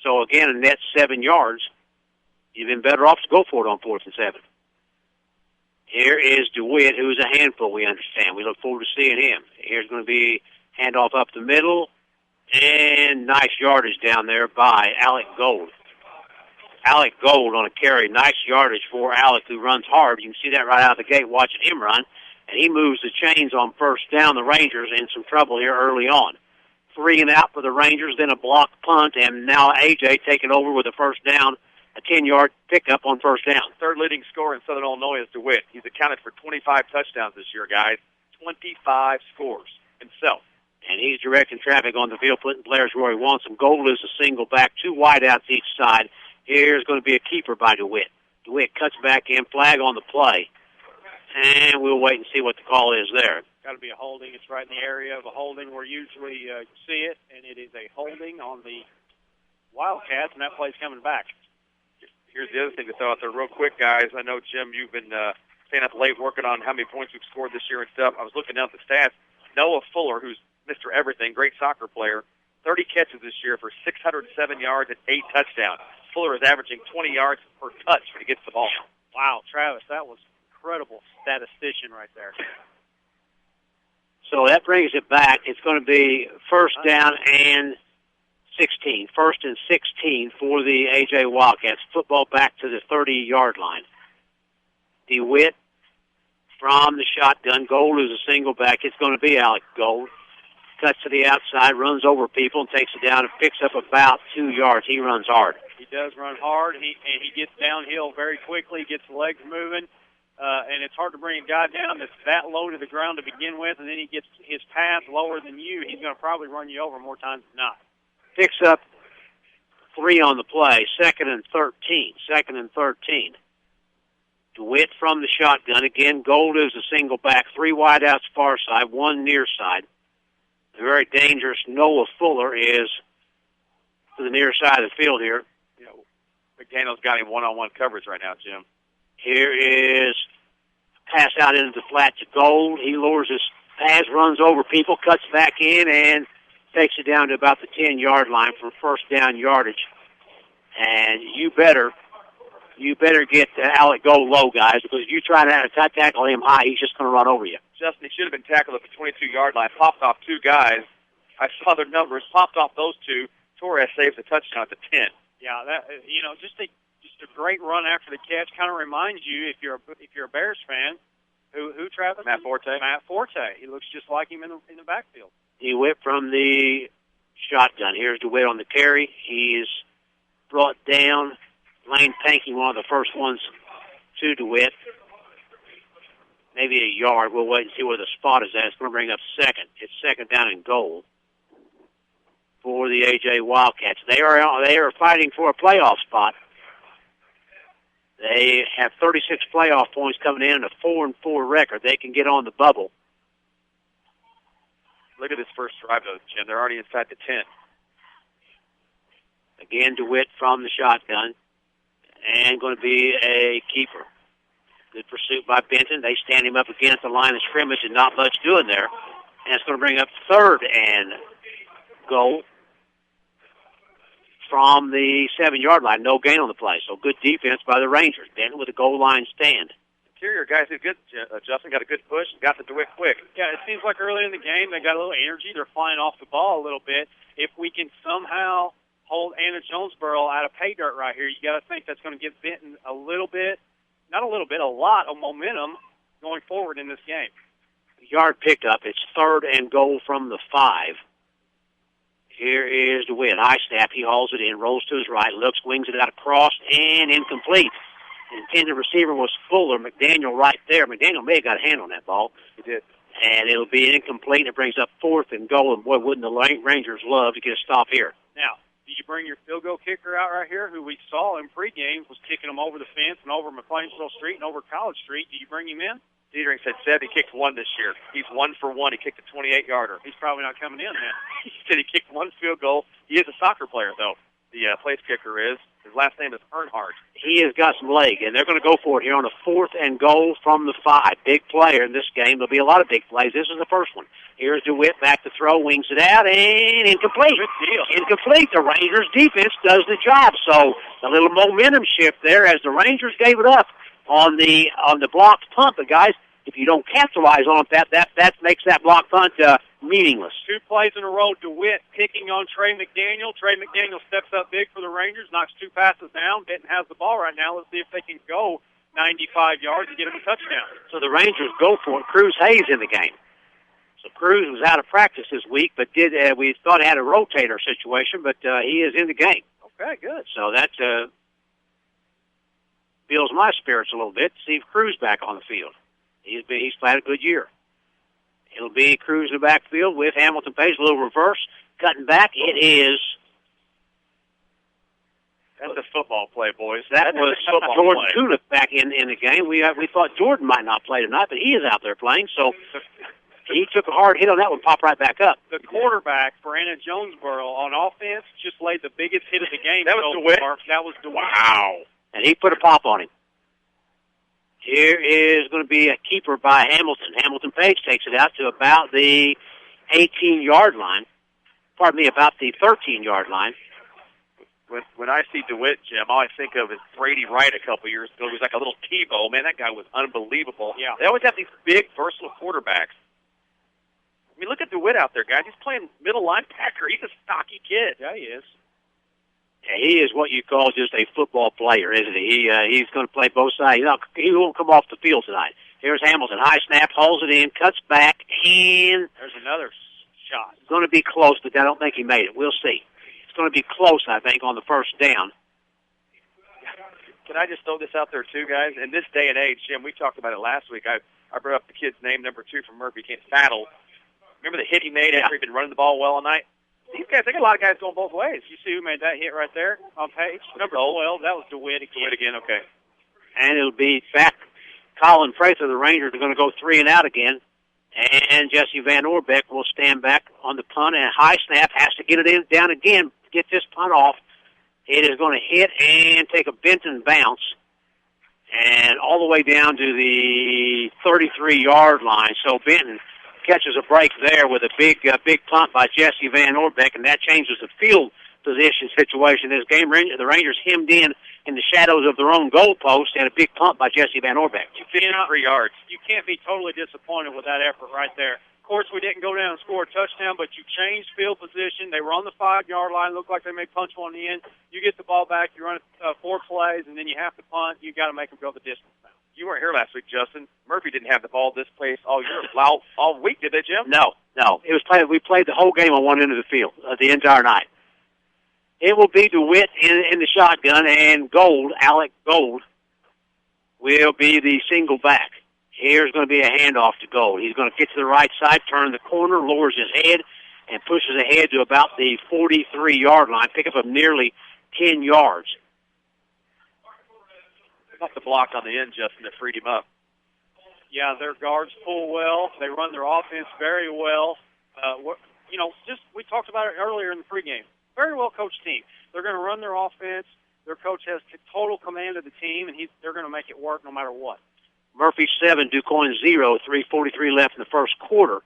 So again, a net 7 yards. You've been better off to go for it on 4th and 7. Here is DeWitt, who's a handful, we understand. We look forward to seeing him. Here's going to be handoff up the middle, and nice yardage down there by Alec Gold. Alec Gold on a carry. Nice yardage for Alec, who runs hard. You can see that right out of the gate watching him run. And he moves the chains on first down. The Rangers in some trouble here early on. 3 and out for the Rangers, then a block punt, and now AJ taking over with a first down, a 10-yard pickup on first down. Third leading scorer in Southern Illinois is DeWitt. He's accounted for 25 touchdowns this year, guys. 25 scores himself. And he's directing traffic on the field, putting players where he wants them. Gold is a single back, 2 wideouts each side. Here's going to be a keeper by DeWitt. DeWitt cuts back in, flag on the play. And we'll wait and see what the call is there. Got to be a holding. It's right in the area of a holding where usually you see it, and it is a holding on the Wildcats, and that play's coming back. Here's the other thing to throw out there real quick, guys. I know, Jim, you've been staying up late working on how many points we've scored this year and stuff. I was looking down at the stats. Noah Fuller, who's Mr. Everything, great soccer player, 30 catches this year for 607 yards and 8 touchdowns. Fuller is averaging 20 yards per touch when he gets the ball. Wow, Travis, that was incredible statistician right there. So that brings it back. It's going to be first down and 16. First and 16 for the AJ Wildcats. Football back to the 30-yard line. DeWitt from the shotgun. Gold is a single back. It's going to be Alec Gold. Cuts to the outside, runs over people, and takes it down and picks up about 2 yards. He runs hard. He does run hard. He gets downhill very quickly, gets the legs moving. And it's hard to bring a guy down that's that low to the ground to begin with, and then he gets his path lower than you. He's going to probably run you over more times than not. Picks up 3 on the play, 2nd and 13. 2nd and 13. DeWitt from the shotgun. Again, Gold is a single back. 3 wideouts far side, 1 near side. The very dangerous Noah Fuller is to the near side of the field here. You know, McDaniel's got him one-on-one coverage right now, Jim. Here is pass out into the flat to Gold. He lowers his pass, runs over people, cuts back in, and takes it down to about the 10-yard line for first down yardage. And you better get Alec Gold low, guys, because if you try to tackle him high, he's just going to run over you. Justin, he should have been tackled at the 22-yard line. Popped off 2 guys. I saw their numbers. Popped off those 2. Torres saves a touchdown at the 10. Yeah, that just a great run after the catch. Kind of reminds you, if you're a Bears fan, who Travis? Matt Forte. Matt Forte. He looks just like him in the backfield. He whipped from the shotgun. Here's DeWitt on the carry. He's brought down. Lane Pankey, one of the first ones to DeWitt. Maybe a yard. We'll wait and see where the spot is at. It's going to bring up 2nd. It's 2nd down and goal for the AJ Wildcats. They are fighting for a playoff spot. They have 36 playoff points coming in and a 4-4 record. They can get on the bubble. Look at this first drive, though, Jim. They're already inside the 10. Again, DeWitt from the shotgun. And going to be a keeper. Good pursuit by Benton. They stand him up again at the line of scrimmage and not much doing there. And it's going to bring up 3rd and goal from the 7-yard line. No gain on the play. So good defense by the Rangers. Benton with a goal line stand. Interior guys did good. Justin got a good push and got the DeWitt quick. Yeah, it seems like early in the game they got a little energy. They're flying off the ball a little bit. If we can somehow hold Anna Jonesboro out of pay dirt right here, you got to think that's going to give Benton a lot of momentum going forward in this game. Yard pickup. It's 3rd and goal from the 5. Here is DeWitt. High snap. He hauls it in, rolls to his right, looks, wings it out across, and incomplete. The intended receiver was Fuller. McDaniel right there. McDaniel may have got a hand on that ball. He did. And it'll be incomplete. It brings up 4th and goal, and boy, wouldn't the Rangers love to get a stop here. Now, do you bring your field goal kicker out right here, who we saw in pregame was kicking them over the fence and over McLeansville Street and over College Street? Do you bring him in? Dietering said Seb, he kicked one this year. He's 1 for 1. He kicked a 28-yarder. He's probably not coming in then. He said he kicked 1 field goal. He is a soccer player, though. The place kicker is. His last name is Earnhardt. He has got some leg, and they're going to go for it here on a 4th and goal from the 5. Big player in this game. There'll be a lot of big plays. This is the first one. Here's DeWitt back to throw, wings it out, and incomplete. Good deal. Incomplete. The Rangers defense does the job. So a little momentum shift there as the Rangers gave it up on the blocked punt. But guys, if you don't capitalize on it, that makes that block punt meaningless. 2 plays in a row, DeWitt picking on Trey McDaniel. Trey McDaniel steps up big for the Rangers, knocks 2 passes down. Benton has the ball right now. Let's see if they can go 95 yards and get him a touchdown. So the Rangers go for it. Cruz Hayes in the game. So Cruz was out of practice this week, but we thought he had a rotator situation, but he is in the game. Okay, good. So that builds my spirits a little bit to see if Cruz back on the field. He's had a good year. It'll be Cruz in the backfield with Hamilton Page, a little reverse, cutting back. It is. That's a football play, boys. That was Jordan Tunick back in the game. We thought Jordan might not play tonight, but he is out there playing. So he took a hard hit on that one, popped right back up. The quarterback for Anna Jonesboro on offense just laid the biggest hit of the game. That was DeWitt. That was DeWitt. Wow. And he put a pop on him. Here is going to be a keeper by Hamilton. Hamilton Page takes it out to about the 18-yard line. Pardon me, about the 13-yard line. When I see DeWitt, Jim, all I think of is Brady Wright a couple years ago. He was like a little Tebow. Man, that guy was unbelievable. Yeah. They always have these big, versatile quarterbacks. I mean, look at DeWitt out there, guys. He's playing middle linebacker. He's a stocky kid. Yeah, he is. Yeah, he is what you call just a football player, isn't he? He's going to play both sides. He won't come off the field tonight. Here's Hamilton. High snap, hauls it in, cuts back, and there's another shot. It's going to be close, but I don't think he made it. We'll see. It's going to be close, I think, on the first down. Can I just throw this out there, too, guys? In this day and age, Jim, we talked about it last week. I brought up the kid's name, number 2 from Murphy, Saddle. Remember the hit he made after he'd been running the ball well all night? These guys, they got a lot of guys going both ways. You see who made that hit right there on Page? Number 12, that was DeWitt again. DeWitt again, okay. And it'll be back. Colin Prather, the Rangers, are going to go 3 and out again. And Jesse Van Orbeck will stand back on the punt. And high snap has to get it down again, get this punt off. It is going to hit and take a Benton bounce. And all the way down to the 33-yard line. So Benton catches a break there with a big punt by Jesse Van Orbeck, and that changes the field position situation. This game, the Rangers hemmed in the shadows of their own goalpost, and a big punt by Jesse Van Orbeck. 53 yards. You can't be totally disappointed with that effort right there. Of course, we didn't go down and score a touchdown, but you changed field position. They were on the 5-yard line. Looked like they may punch one in. You get the ball back. You run 4 plays, and then you have to punt. You got to make them go the distance now. You weren't here last week, Justin. Murphy didn't have the ball this place all year, all week, did they, Jim? No. It was played. We played the whole game on one end of the field, the entire night. It will be DeWitt in the shotgun, and Alec Gold, will be the single back. Here's going to be a handoff to Gold. He's going to get to the right side, turn the corner, lowers his head, and pushes ahead to about the 43-yard line, pick up of nearly 10 yards. Not the block on the end, Justin, that freed him up. Yeah, their guards pull well. They run their offense very well. We talked about it earlier in the pregame. Very well coached team. They're going to run their offense. Their coach has total command of the team, and they're going to make it work no matter what. Murphy 7, DuQuoin 0, 3:43 left in the first quarter.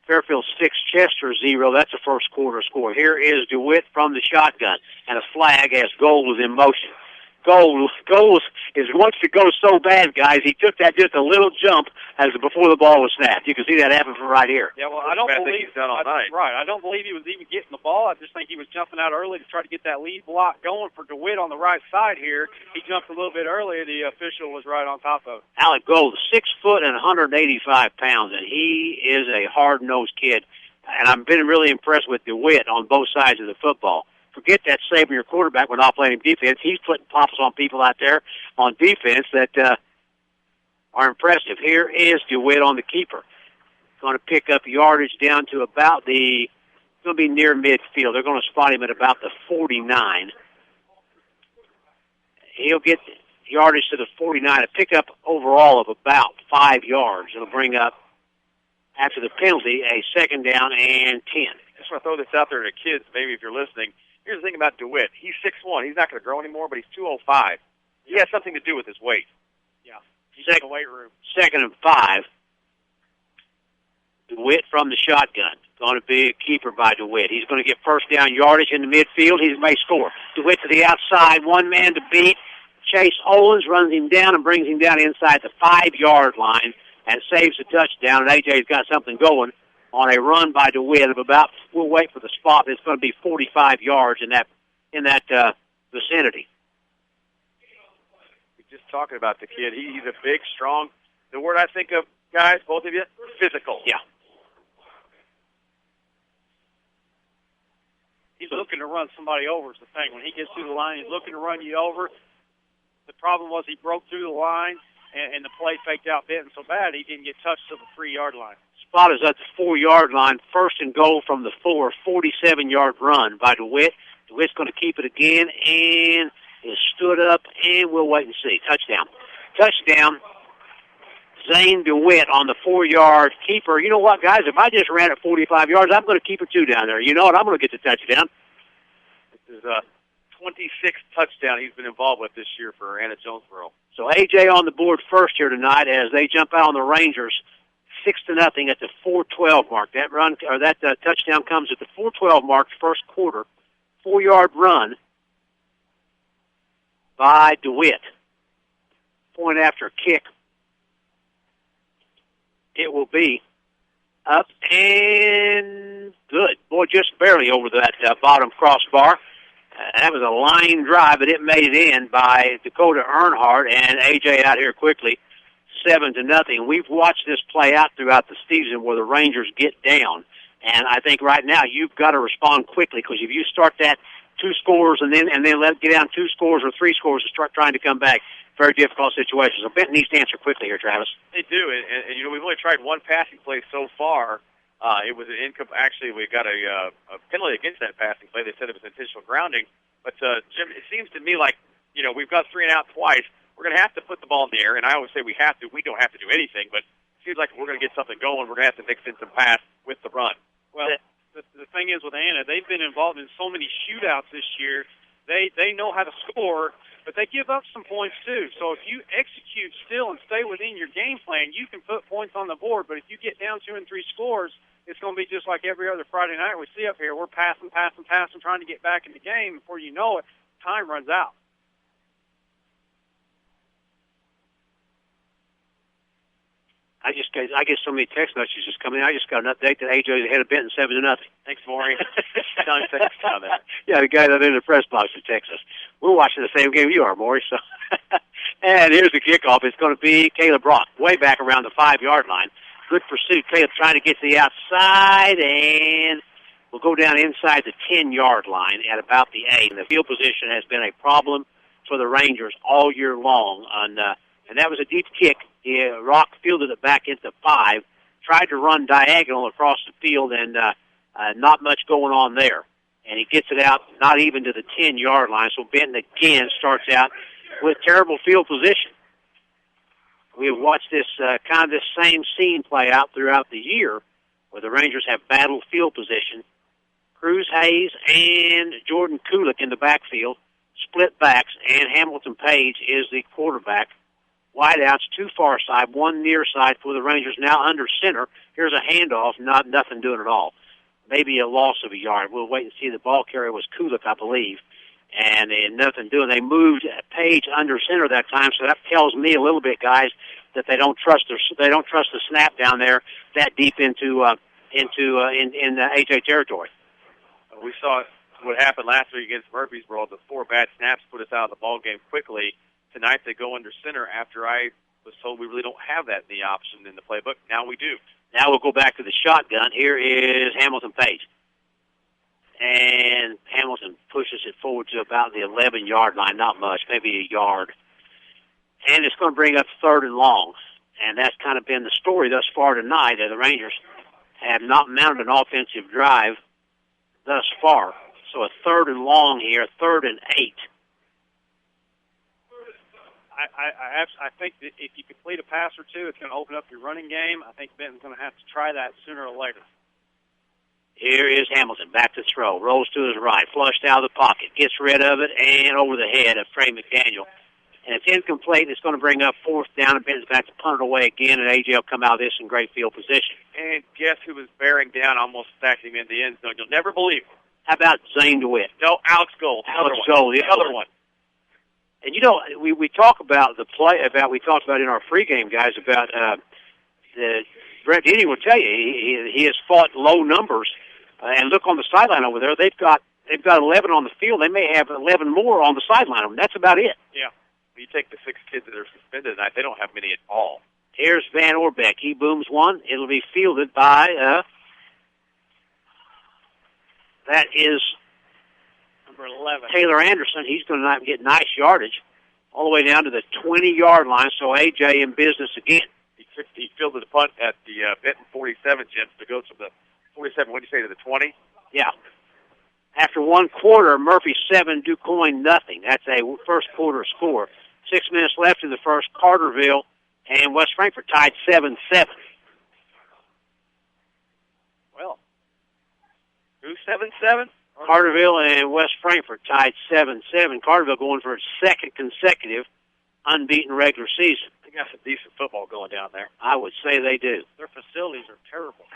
Fairfield 6, Chester 0. That's a first quarter score. Here is DeWitt from the shotgun, and a flag as Gold was in motion. Gold wants to go so bad, guys. He took that just a little jump before the ball was snapped. You can see that happen from right here. Yeah, well, I don't believe he's done all night. Right, I don't believe he was even getting the ball. I just think he was jumping out early to try to get that lead block going for DeWitt on the right side here. He jumped a little bit earlier. The official was right on top of it. Alec Gold, 6 foot and 185 pounds, and he is a hard-nosed kid. And I've been really impressed with DeWitt on both sides of the football. Forget that saving your quarterback when not playing defense. He's putting pops on people out there on defense that are impressive. Here is DeWitt on the keeper. Going to pick up yardage down to about going to be near midfield. They're going to spot him at about the 49. He'll get yardage to the 49, a pickup overall of about 5 yards. It'll bring up, after the penalty, a second down and 10. I just want to throw this out there to kids, maybe if you're listening. Here's the thing about DeWitt. He's 6'1". He's not going to grow anymore, but he's 205. He has something to do with his weight. Yeah. He's in the weight room. 2nd and 5. DeWitt from the shotgun. Going to be a keeper by DeWitt. He's going to get first down yardage in the midfield. He may score. DeWitt to the outside. One man to beat. Chase Owens runs him down and brings him down inside the 5-yard line and saves the touchdown. And A.J.'s got something going on a run by DeWitt of about, we'll wait for the spot, it's going to be 45 yards in that vicinity. We're just talking about the kid. He's a big, strong, the word I think of, guys, both of you, physical. Yeah. He's looking to run somebody over is the thing. When he gets through the line, he's looking to run you over. The problem was he broke through the line, and the play faked out Benton so bad he didn't get touched to the 3-yard line. Spot is at the 4-yard line. First and goal from the 4, 47-yard run by DeWitt. DeWitt's going to keep it again, and is stood up, and we'll wait and see. Touchdown. Touchdown. Zane DeWitt on the 4-yard keeper. You know what, guys? If I just ran it 45 yards, I'm going to keep it 2 down there. You know what? I'm going to get the touchdown. This is 26th touchdown he's been involved with this year for Anna Jonesboro. So A.J. on the board first here tonight as they jump out on the Rangers 6-0 at the 4:12 mark. That run or that touchdown comes at the 4:12 mark, first quarter. 4-yard run by DeWitt. Point after kick. It will be up and good. Boy, just barely over that bottom crossbar. That was a line drive, but it made it in by Dakota Earnhardt and A.J. out here quickly, 7-0. We've watched this play out throughout the season where the Rangers get down, and I think right now you've got to respond quickly because if you start that 2 scores and then let it get down 2 scores or 3 scores and start trying to come back, very difficult situation. So Benton needs to answer quickly here, Travis. They do, and you know we've only tried one passing play so far. It was an actually, we got a penalty against that passing play. They said it was intentional grounding. But, Jim, it seems to me like, you know, we've got 3 and out twice. We're going to have to put the ball in the air, and I always say we have to. We don't have to do anything, but it seems like we're going to get something going. We're going to have to mix in some pass with the run. Well, the thing is with Anna, they've been involved in so many shootouts this year. They know how to score, but they give up some points too. So if you execute still and stay within your game plan, you can put points on the board. But if you get down 2 and 3 scores, it's going to be just like every other Friday night we see up here. We're passing, trying to get back in the game. Before you know it, time runs out. I get so many text messages coming in. I just got an update that A.J. is ahead of Benton 7-0. Thanks, Maury. Yeah, the guy that in the press box in Texas. We're watching the same game you are, Maury. So, and here's the kickoff. It's going to be Caleb Brock, way back around the 5-yard line. Good pursuit. Caleb trying to get to the outside, and we'll go down inside the 10-yard line at about the 8. And the field position has been a problem for the Rangers all year long. And that was a deep kick. Rock fielded it back into 5, tried to run diagonal across the field, and not much going on there. And he gets it out not even to the 10-yard line. So Benton again starts out with terrible field position. We have watched this this same scene play out throughout the year where the Rangers have battled field position. Cruz Hayes and Jordan Kulik in the backfield, split backs, and Hamilton Page is the quarterback. Wideouts, 2 far side, 1 near side for the Rangers, now under center. Here's a handoff, nothing doing at all. Maybe a loss of a yard. We'll wait and see. The ball carrier was Kulik, I believe, and nothing doing. They moved Page under center that time, so that tells me a little bit, guys, that they don't trust the snap down there that deep into AJ territory. We saw what happened last week against Murfreesboro. The 4 bad snaps put us out of the ball game quickly. Tonight they go under center after I was told we really don't have that in the option in the playbook. Now we do. Now we'll go back to the shotgun. Here is Hamilton Page. And Hamilton pushes it forward to about the 11-yard line. Not much, maybe a yard. And it's going to bring up 3rd and long. And that's kind of been the story thus far tonight, that the Rangers have not mounted an offensive drive thus far. So a 3rd and long here, 3rd and 8. I think that if you complete a pass or two, it's going to open up your running game. I think Benton's going to have to try that sooner or later. Here is Hamilton, back to throw, rolls to his right, flushed out of the pocket, gets rid of it, and over the head of Trey McDaniel. And it's incomplete. It's going to bring up 4th down, and Benton's back to punt it away again, and A.J. will come out of this in great field position. And guess who was bearing down, almost stacked him in the end zone? You'll never believe it. How about Zane DeWitt? No, Alex Gold. Alex Gold, the other one. And you know, we talk about the play we talked about in our pregame, guys, about Brett Deedy will tell you he has fought low numbers, and look on the sideline over there. They've got 11 on the field. They may have 11 more on the sideline. That's about it. Yeah. You take the 6 kids that are suspended tonight, they don't have many at all. Here's Van Orbeck. He booms one. It'll be fielded by that is number 11. Taylor Anderson. He's going to get nice yardage all the way down to the 20-yard line, so A.J. in business again. He fielded the punt at the Benton 47, Jim, to go from the 47, what did you say, to the 20? Yeah. After 1 quarter, Murphy 7, DuQuoin nothing. That's a first quarter score. 6 minutes left in the first. Carterville and West Frankfort tied 7-7. Well, who's 7-7? Carterville and West Frankfort tied 7-7. Carterville going for its 2nd consecutive unbeaten regular season. They got some decent football going down there. I would say they do. Their facilities are terrible.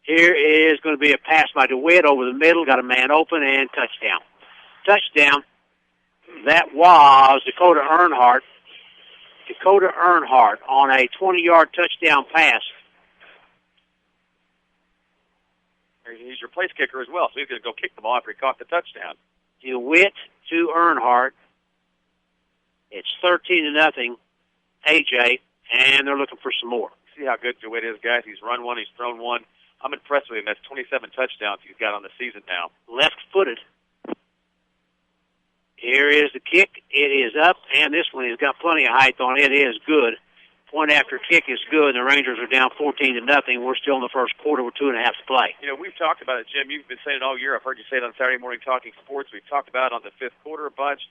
Here is going to be a pass by DeWitt over the middle, got a man open, and touchdown. Touchdown. That was Dakota Earnhardt. Dakota Earnhardt on a 20-yard touchdown pass. He's your place kicker as well, so he's going to go kick the ball after he caught the touchdown. DeWitt to Earnhardt. It's 13-0, AJ, and they're looking for some more. See how good DeWitt is, guys. He's run one, he's thrown one. I'm impressed with him. That's 27 touchdowns he's got on the season now. Left-footed. Here is the kick. It is up, and this one has got plenty of height on it. It is good. Point after kick is good. The Rangers are down 14-0. We're still in the first quarter with 2.5 to play. You know, we've talked about it, Jim. You've been saying it all year. I've heard you say it on Saturday Morning Talking Sports. We've talked about it on the 5th quarter a bunch.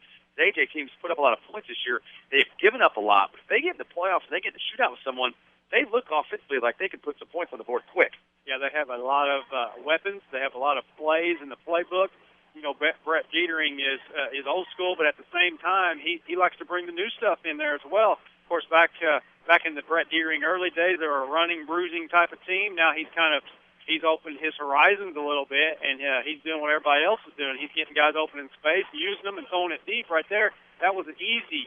The AJ team's put up a lot of points this year. They've given up a lot. But if they get in the playoffs and they get in the shootout with someone, they look offensively like they can put some points on the board quick. Yeah, they have a lot of weapons. They have a lot of plays in the playbook. You know, Brett Dietering is old school, but at the same time, he likes to bring the new stuff in there as well. Of course, back in the Brett Dietering early days, they were a running, bruising type of team. Now he's opened his horizons a little bit, and he's doing what everybody else is doing. He's getting guys open in space, using them, and throwing it deep right there. That was an easy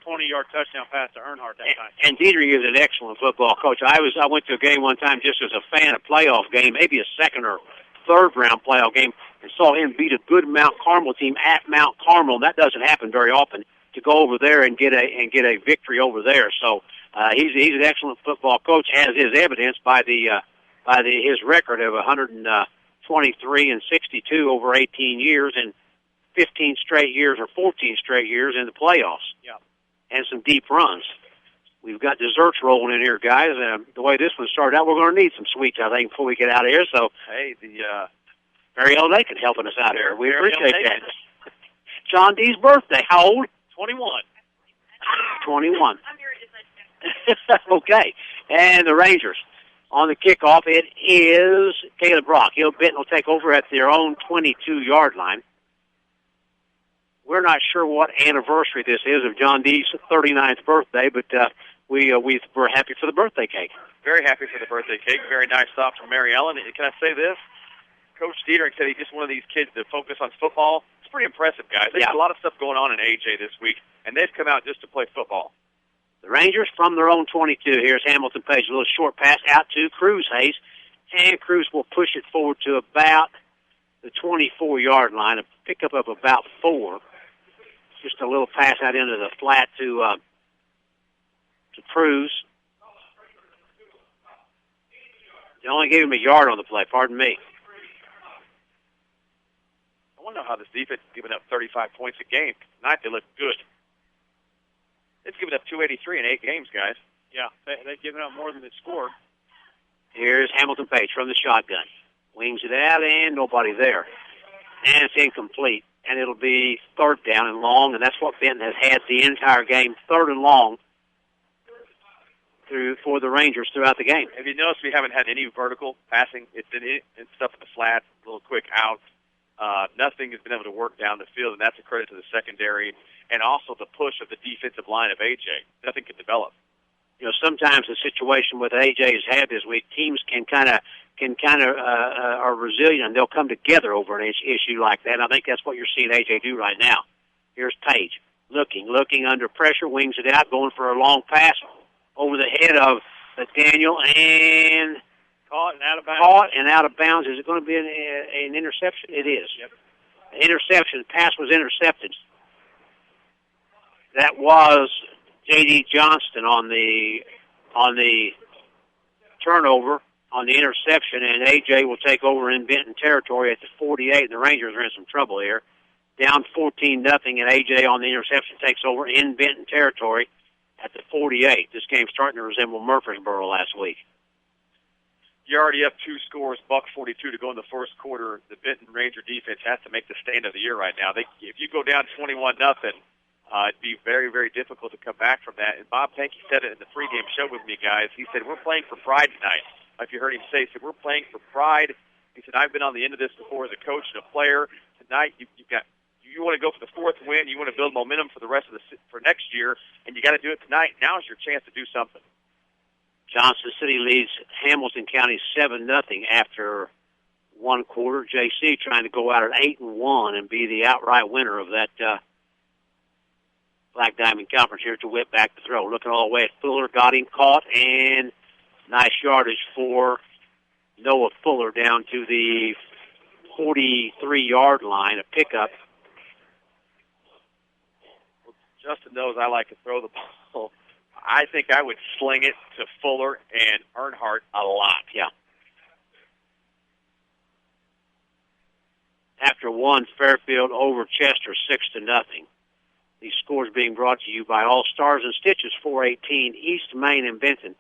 20-yard touchdown pass to Earnhardt that time. And Dietering is an excellent football coach. I went to a game one time just as a fan, a playoff game, maybe a 2nd or 3rd round playoff game, and saw him beat a good Mount Carmel team at Mount Carmel. That doesn't happen very often, to go over there and get a victory over there. So he's an excellent football coach, as is evidenced by his record of 123-62 over 18 years and 15 straight years or 14 straight years in the playoffs. Yeah. And some deep runs. We've got desserts rolling in here, guys. The way this one started out, we're going to need some sweets, I think, before we get out of here. So, hey, Mary Ellen Aiken helping us out here. We appreciate that. John D's birthday. How old? 21. 21. Okay. And the Rangers on the kickoff, it is Caleb Brock. Benton will take over at their own 22-yard line. We're not sure what anniversary this is of John D's 39th birthday, but we're happy for the birthday cake. Very happy for the birthday cake. Very nice thought from Mary Ellen. Can I say this? Coach Dietering said he's just one of these kids that focus on football. It's pretty impressive, guys. There's a lot of stuff going on in AJ this week, and they've come out just to play football. The Rangers from their own 22. Here's Hamilton Page. A little short pass out to Cruz Hayes, and Cruz will push it forward to about the 24-yard line, a pickup of about 4. Just a little pass out into the flat to Cruz. They only gave him a yard on the play, pardon me. I wonder how this defense is giving up 35 points a game. Tonight they look good. They've given up 283 in 8 games, guys. Yeah, they've given up more than they scored. Here's Hamilton Page from the shotgun. Wings it out, and nobody there. And it's incomplete. And it'll be 3rd down and long, and that's what Benton has had the entire game, 3rd and long for the Rangers throughout the game. Have you noticed we haven't had any vertical passing? It's been stuff in the flat, little quick outs. Nothing has been able to work down the field, and that's a credit to the secondary and also the push of the defensive line of A.J. Nothing can develop. You know, sometimes the situation with A.J. has had this week, teams can kind of are resilient, and they'll come together over an issue like that. And I think that's what you're seeing A.J. do right now. Here's Page, looking under pressure, wings it out, going for a long pass over the head of Daniel, and caught and out of bounds. Is it going to be an interception? It is. Yep. Interception. Pass was intercepted. That was J.D. Johnston on the turnover, on the interception, and A.J. will take over in Benton territory at the 48, and the Rangers are in some trouble here. Down 14-0, and A.J. on the interception takes over in Benton territory at the 48. This game's starting to resemble Murfreesboro last week. You're already up 2 scores, buck 42 to go in the first quarter. The Benton Ranger defense has to make the stand of the year right now. If you go down 21-0, it'd be very, very difficult to come back from that. And Bob Pankey said it in the pregame show with me, guys. He said, we're playing for pride tonight. Like you heard him say, he said, we're playing for pride. He said, I've been on the end of this before as a coach and a player. Tonight, you want to go for the 4th win. You want to build momentum for the rest of for next year, and you got to do it tonight. Now's your chance to do something. Johnson City leads Hamilton County 7-0 after one quarter. JC trying to go out at 8-1 and be the outright winner of that Black Diamond Conference here to whip back the throw. Looking all the way at Fuller, got him caught, and nice yardage for Noah Fuller down to the 43-yard line, a pickup. Well, Justin knows I like to throw the ball. I think I would sling it to Fuller and Earnhardt a lot. Yeah. After one, Fairfield over Chester 6-0. These scores being brought to you by All Stars and Stitches, 418 East Main in Benton.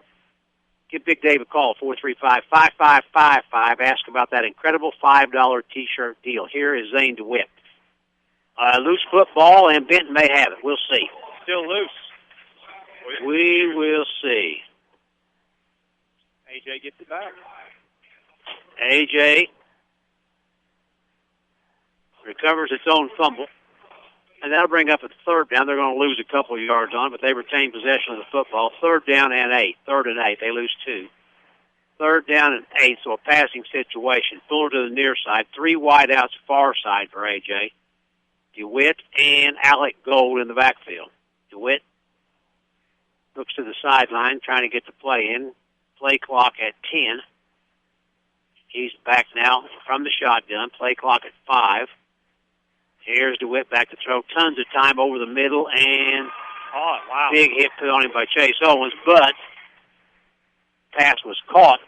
Give Big Dave a call, 435-5555. Ask about that incredible $5 T-shirt deal. Here is Zane DeWitt. Loose football, and Benton may have it. We'll see. Still loose. We will see. A.J. gets it back. A.J. recovers its own fumble. And that'll bring up a 3rd down. They're going to lose a couple of yards on it, but they retain possession of the football. 3rd down and 8. 3rd and 8. They lose 2. 3rd down and 8, so a passing situation. Fuller to the near side. 3 wide outs far side for A.J. DeWitt and Alec Gold in the backfield. DeWitt looks to the sideline, trying to get the play in. Play clock at 10. He's back now from the shotgun. Play clock at 5. Here's DeWitt back to throw. Tons of time over the middle, and big hit put on him by Chase Owens, but pass was caught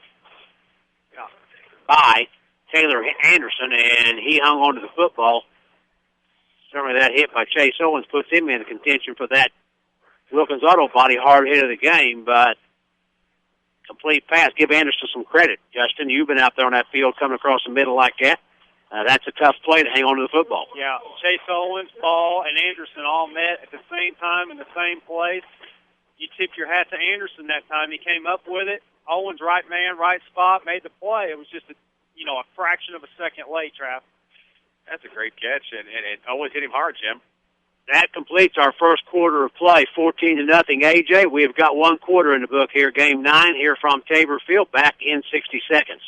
by Taylor Anderson, and he hung on to the football. Certainly that hit by Chase Owens puts him in contention for that Wilkins Auto Body hard hit of the game, but complete pass. Give Anderson some credit. Justin, you've been out there on that field coming across the middle like that. That's a tough play to hang on to the football. Yeah, Chase Owens, Ball, and Anderson all met at the same time in the same place. You tip your hat to Anderson that time. He came up with it. Owens, right man, right spot, made the play. It was just a fraction of a second late, Trav. That's a great catch, and Owens hit him hard, Jim. That completes our first quarter of play, 14-0. AJ, we have got one quarter in the book here. Game 9 here from Tabor Field, back in 60 seconds.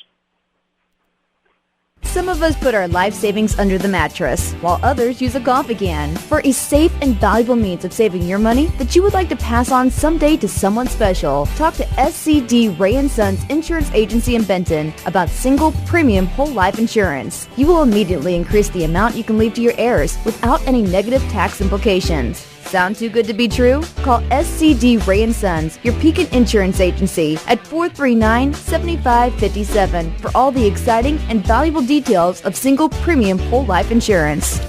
Some of us put our life savings under the mattress, while others use a Golfigan. For a safe and valuable means of saving your money that you would like to pass on someday to someone special, talk to SCD Ray & Sons Insurance Agency in Benton about single premium whole life insurance. You will immediately increase the amount you can leave to your heirs without any negative tax implications. Sound too good to be true? Call SCD Ray & Sons, your Pekin Insurance Agency, at 439-7557 for all the exciting and valuable details of single premium whole life insurance.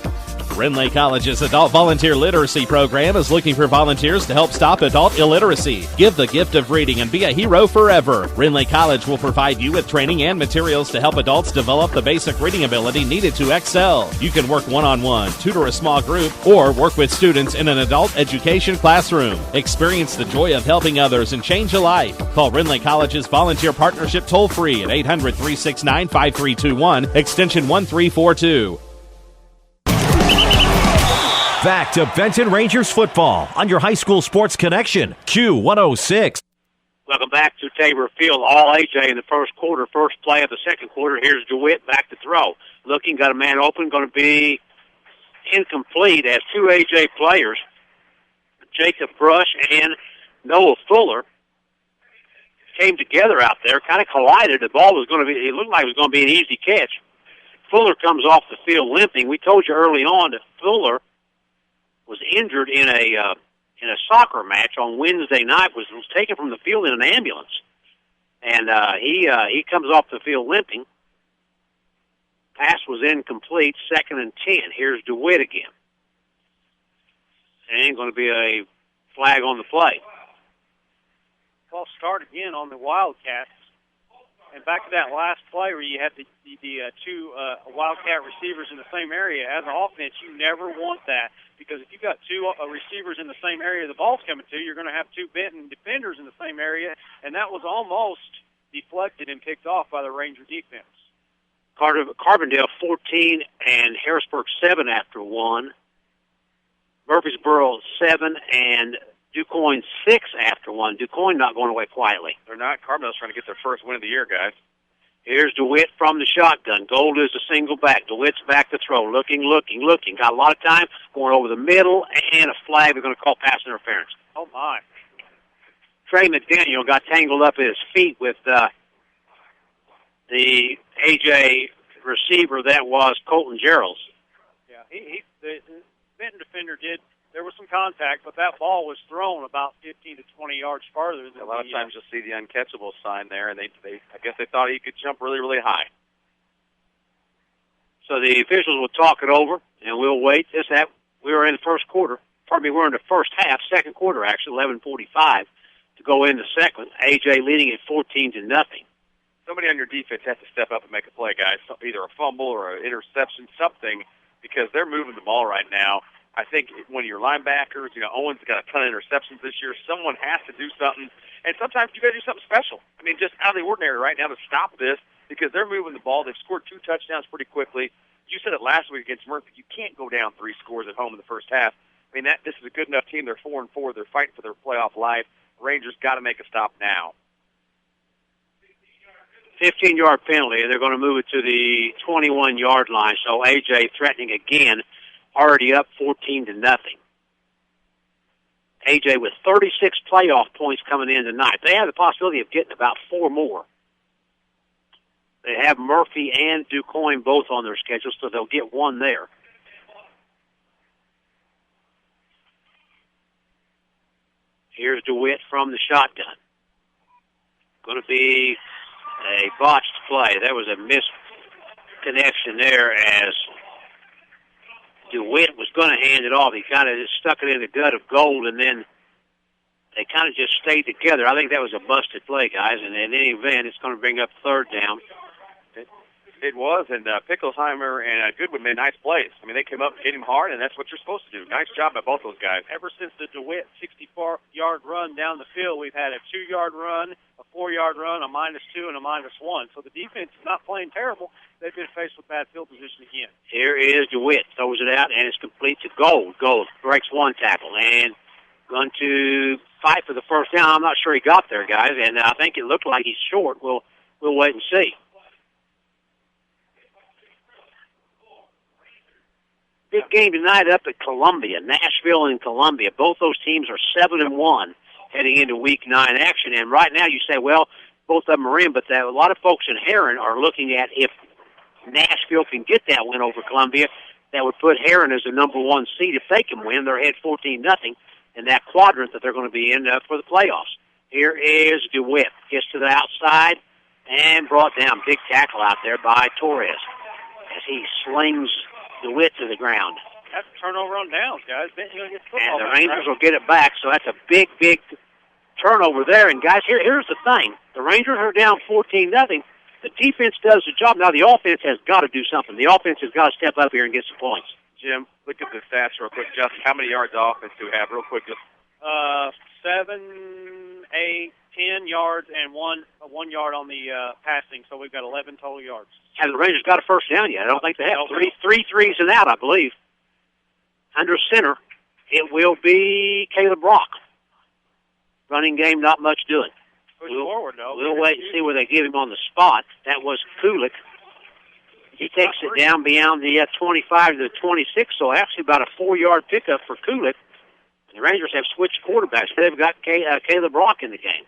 Renly College's Adult Volunteer Literacy Program is looking for volunteers to help stop adult illiteracy. Give the gift of reading and be a hero forever. Renly College will provide you with training and materials to help adults develop the basic reading ability needed to excel. You can work one-on-one, tutor a small group, or work with students in an adult education classroom. Experience the joy of helping others and change a life. Call Renly College's Volunteer Partnership toll-free at 800-369-5321, extension 1342. Back to Benton Rangers football on your high school sports connection, Q106. Welcome back to Tabor Field. All AJ in the first quarter. First play of the second quarter. Here's DeWitt back to throw. Looking, got a man open, going to be incomplete as two AJ players, Jacob Brush and Noah Fuller, came together out there, kind of collided. The ball was going to be, it looked like it was going to be an easy catch. Fuller comes off the field limping. We told you early on that Fuller was injured in a soccer match on Wednesday night, was taken from the field in an ambulance. And he comes off the field limping. Pass was incomplete, 2nd and 10. Here's DeWitt again. And going to be a flag on the play. Well, start again on the Wildcats. And back to that last play where you had the two Wildcat receivers in the same area. As an offense, you never want that, because if you've got two receivers in the same area the ball's coming to, you're going to have two Benton defenders in the same area, and that was almost deflected and picked off by the Ranger defense. Carbondale 14 and Harrisburg 7 after 1. Murfreesboro 7 and DuQuoin 6 after 1. DuQuoin not going away quietly. They're not. Carbondale's trying to get their first win of the year, guys. Here's DeWitt from the shotgun. Gold is the single back. DeWitt's back to throw. Looking. Got a lot of time. Going over the middle, and a flag. They're going to call pass interference. Oh, my. Trey McDaniel got tangled up at his feet with the AJ receiver that was Colton Geralds. Yeah, the Benton defender did. There was some contact, but that ball was thrown about 15 to 20 yards farther than a lot of times you'll see the uncatchable sign there, and they I guess they thought he could jump really, really high. So the officials will talk it over, and we'll wait. We were in the first quarter. We're in the first half, second quarter actually, 11:45 to go in the second. AJ leading at 14-0. Somebody on your defense has to step up and make a play, guys. Either a fumble or an interception, something, because they're moving the ball right now. I think when your linebackers, Owen's got a ton of interceptions this year. Someone has to do something, and sometimes you got to do something special. I mean, just out of the ordinary right now to stop this, because they're moving the ball. They've scored 2 touchdowns pretty quickly. You said it last week against Murphy. You can't go down 3 scores at home in the first half. I mean, this is a good enough team. They're 4-4. They're fighting for their playoff life. Rangers got to make a stop now. 15-yard penalty. They're going to move it to the 21-yard line. So AJ threatening again, already up 14-0. AJ with 36 playoff points coming in tonight. They have the possibility of getting about 4 more. They have Murphy and DuQuoin both on their schedule, so they'll get 1 there. Here's DeWitt from the shotgun. Going to be a botched play. There was a misconnection there as DeWitt was going to hand it off. He kind of just stuck it in the gut of Gold, and then they kind of just stayed together. I think that was a busted play, guys, and in any event, it's going to bring up 3rd down. It was, and Picklesheimer and Goodwin made nice plays. I mean, they came up and hit him hard, and that's what you're supposed to do. Nice job by both those guys. Ever since the DeWitt 64-yard run down the field, we've had a 2-yard run, a 4-yard run, a -2, and a -1. So the defense is not playing terrible. They've been faced with bad field position again. Here is DeWitt. Throws it out, and it's complete to Gold. Gold breaks 1 tackle and going to fight for the first down. I'm not sure he got there, guys, and I think it looked like he's short. We'll wait and see. Big game tonight up at Columbia, Nashville and Columbia. Both those teams are 7-1 heading into Week 9 action. And right now you say, well, both of them are in, but a lot of folks in Heron are looking at if Nashville can get that win over Columbia, that would put Heron as the number 1 seed. If they can win, they're ahead 14-0 in that quadrant that they're going to be in for the playoffs. Here is DeWitt. Gets to the outside and brought down. Big tackle out there by Torres as he slings DeWitt to the ground. That's a turnover on downs, guys. Benton's going to get the football And the back, Rangers right? will get it back, so that's a big, big turnover there. And, guys, here's the thing. The Rangers are down 14-0. The defense does the job. Now, the offense has got to do something. The offense has got to step up here and get some points. Jim, look at the stats real quick. Justin, how many yards of offense do we have real quick? 7, 8, 10 yards and one yard on the passing, so we've got 11 total yards. Have the Rangers got a first down yet? I don't think they have. Three threes and out, I believe. Under center, it will be Caleb Brock. Running game, not much doing. Push forward, though. We'll wait and see where they give him on the spot. That was Kulik. He takes it down beyond the 25 to the 26, so actually about a 4-yard pickup for Kulik. The Rangers have switched quarterbacks. They've got Caleb Rock in the game.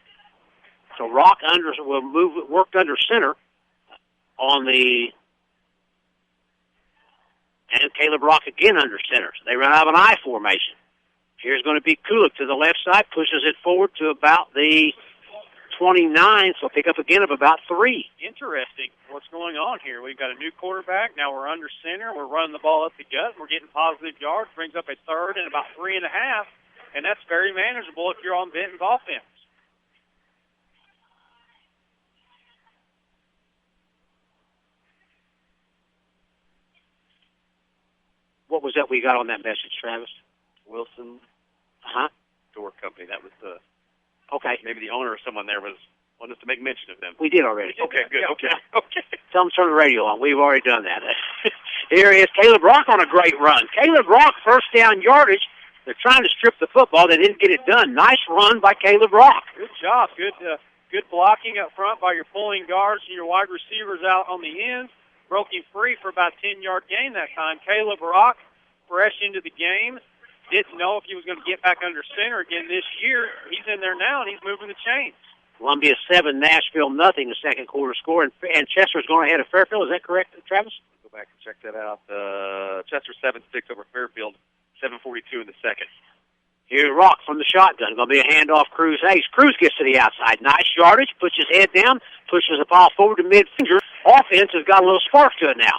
So Rock will worked under center on the, and Caleb Rock again under center. So they run out of an I formation. Here's going to be Kulik to the left side, pushes it forward to about the 29, so pick up again of about 3. Interesting what's going on here. We've got a new quarterback. Now we're under center. We're running the ball up the gut. We're getting positive yards. Brings up a third and about 3.5, and that's very manageable if you're on Benton's offense. What was that we got on that message, Travis? Wilson Door Company. That was the... Okay. Maybe the owner or someone there wanted us to make mention of them. We did already. Okay, good. Yeah. Okay. Tell them to turn the radio on. We've already done that. Here is Caleb Rock on a great run. Caleb Rock, first down yardage. They're trying to strip the football. They didn't get it done. Nice run by Caleb Rock. Good job. Good blocking up front by your pulling guards and your wide receivers out on the ends. Broke him free for about a 10-yard gain that time. Caleb Rock, fresh into the game. Didn't know if he was going to get back under center again this year. He's in there now, and he's moving the chains. Columbia 7, Nashville nothing. The second quarter score, and Chester's going ahead of Fairfield. Is that correct, Travis? Go back and check that out. Chester 7-6 over Fairfield, 7:42 in the second. Here's Rock from the shotgun. Going to be a handoff. Cruz Hayes. Cruz gets to the outside. Nice yardage. Puts his head down. Pushes the ball forward to midfield. Offense has got a little spark to it now.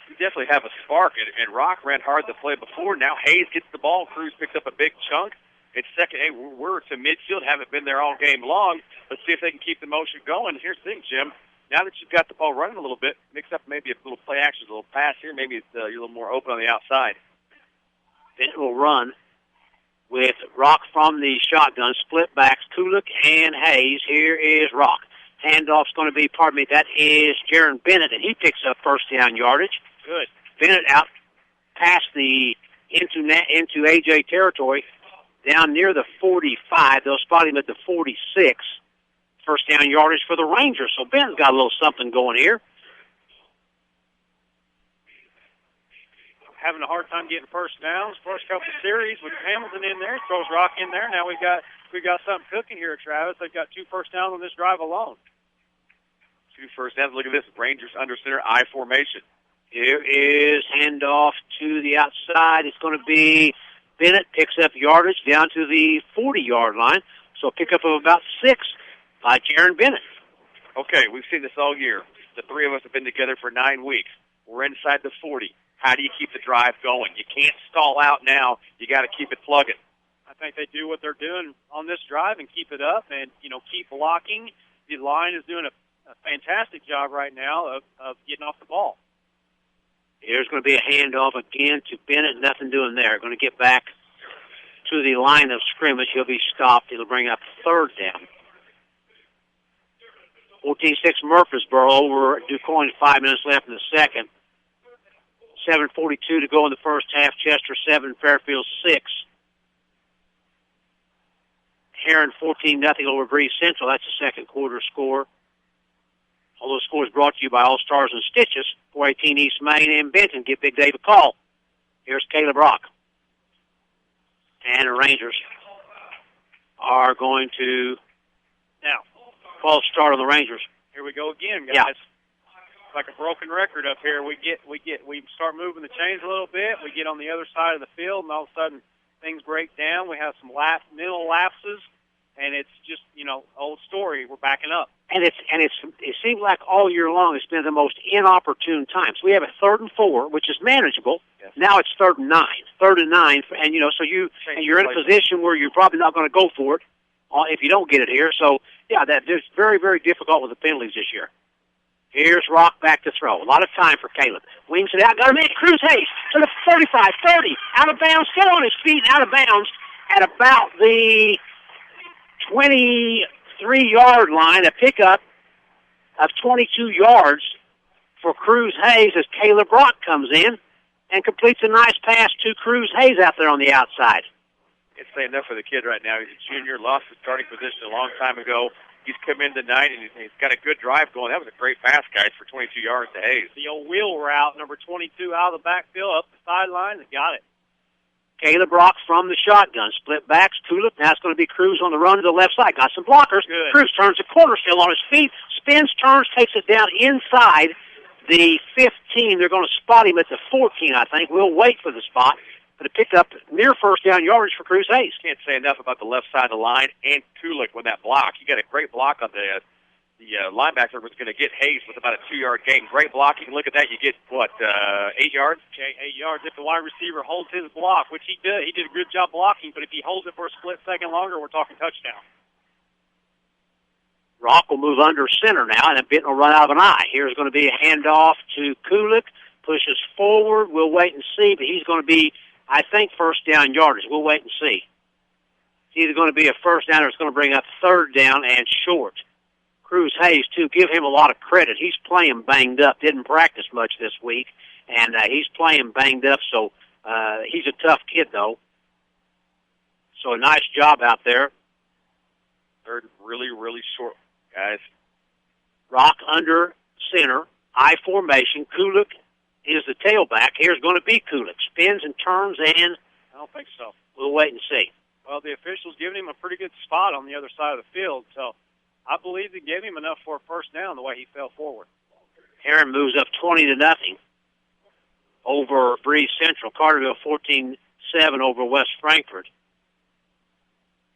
You definitely have a spark, and Rock ran hard the play before. Now Hayes gets the ball. Cruz picks up a big chunk. It's second. Hey, we're to midfield. Haven't been there all game long. Let's see if they can keep the motion going. Here's the thing, Jim. Now that you've got the ball running a little bit, mix up maybe a little play action, a little pass here. Maybe you're a little more open on the outside. Then it will run with Rock from the shotgun. Split backs, Kulik and Hayes. Here is Rock. Handoff's going to be, that is Jaron Bennett, and he picks up first down yardage. Good. Bennett out past the into AJ territory, down near the 45. They'll spot him at the 46. First down yardage for the Rangers. So Ben's got a little something going here. Having a hard time getting first downs. First couple of series with Hamilton in there, throws Rock in there. Now we got something cooking here, Travis. They've got 2 first downs on this drive alone. 2 first downs. Look at this. Rangers under center, I formation. Here is handoff to the outside. It's going to be Bennett picks up yardage down to the 40-yard line. So a pickup of about 6 by Jaron Bennett. Okay, we've seen this all year. The 3 of us have been together for 9 weeks. We're inside the 40. How do you keep the drive going? You can't stall out now. You got to keep it plugging. I think they do what they're doing on this drive and keep it up and, keep blocking. The line is doing a fantastic job right now of getting off the ball. Here's going to be a handoff again to Bennett. Nothing doing there. Going to get back to the line of scrimmage. He'll be stopped. It'll bring up third down. 14-6 Murfreesboro over DuQuoin. 5 minutes left in the second. 7:42 to go in the first half. Chester 7, Fairfield 6. Heron 14-0 over Breeze Central. That's the second quarter score. All those scores brought to you by All Stars and Stitches, 418 East Main and Benton. Give Big Dave a call. Here's Caleb Rock. And the Rangers are going to now false start on the Rangers. Here we go again, guys. Yeah. Like a broken record up here. We start moving the chains a little bit. We get on the other side of the field, and all of a sudden things break down. We have some mental lapses, and it's just old story. We're backing up. And it seems like all year long it's been the most inopportune times. We have a 3rd and 4, which is manageable. Yes. Now it's 3rd and 9. 3rd and 9, and so you're in a position where you're probably not going to go for it if you don't get it here. So yeah, that's very, very difficult with the penalties this year. Here's Rock back to throw. A lot of time for Caleb. Wings it out. Got to make Cruz Hayes to the 35, 30. Out of bounds. Still on his feet. Out of bounds at about the 23-yard line. A pickup of 22 yards for Cruz Hayes as Caleb Rock comes in and completes a nice pass to Cruz Hayes out there on the outside. Can't say enough for the kid right now. He's a junior, lost his starting position a long time ago. He's come in tonight, and he's got a good drive going. That was a great pass, guys, for 22 yards to Hayes. The old wheel route, number 22 out of the backfield, up the sideline, and got it. Caleb Rock from the shotgun. Split backs, Kulik. Now it's going to be Cruz on the run to the left side. Got some blockers. Good. Cruz turns the corner, still on his feet. Spins, turns, takes it down inside the 15. They're going to spot him at the 14, I think. We'll wait for the spot. But it picked up near first down yardage for Cruz Hayes. Can't say enough about the left side of the line and Kulik with that block. You got a great block on the linebacker was going to get Hayes with about a 2-yard gain. Great blocking. Look at that. You get, 8 yards? Okay, 8 yards. If the wide receiver holds his block, which he did. He did a good job blocking, but if he holds it for a split second longer, we're talking touchdown. Rock will move under center now, and Benton will run out of an eye. Here's going to be a handoff to Kulik. Pushes forward. We'll wait and see, but he's going to be, I think, first down yardage. We'll wait and see. It's either going to be a first down or it's going to bring up 3rd down and short. Cruz Hayes, too, give him a lot of credit. He's playing banged up. Didn't practice much this week, and he's playing banged up, so he's a tough kid, though. So a nice job out there. 3rd, really, really short, guys. Rock under center, I formation. Kulik is the tailback. Here's going to be Kulik. Spins and turns, and I don't think so. We'll wait and see. Well, the officials giving him a pretty good spot on the other side of the field, so I believe they gave him enough for a first down the way he fell forward. Heron moves up 20-0 over Breeze Central. Carterville 14-7 over West Frankfort.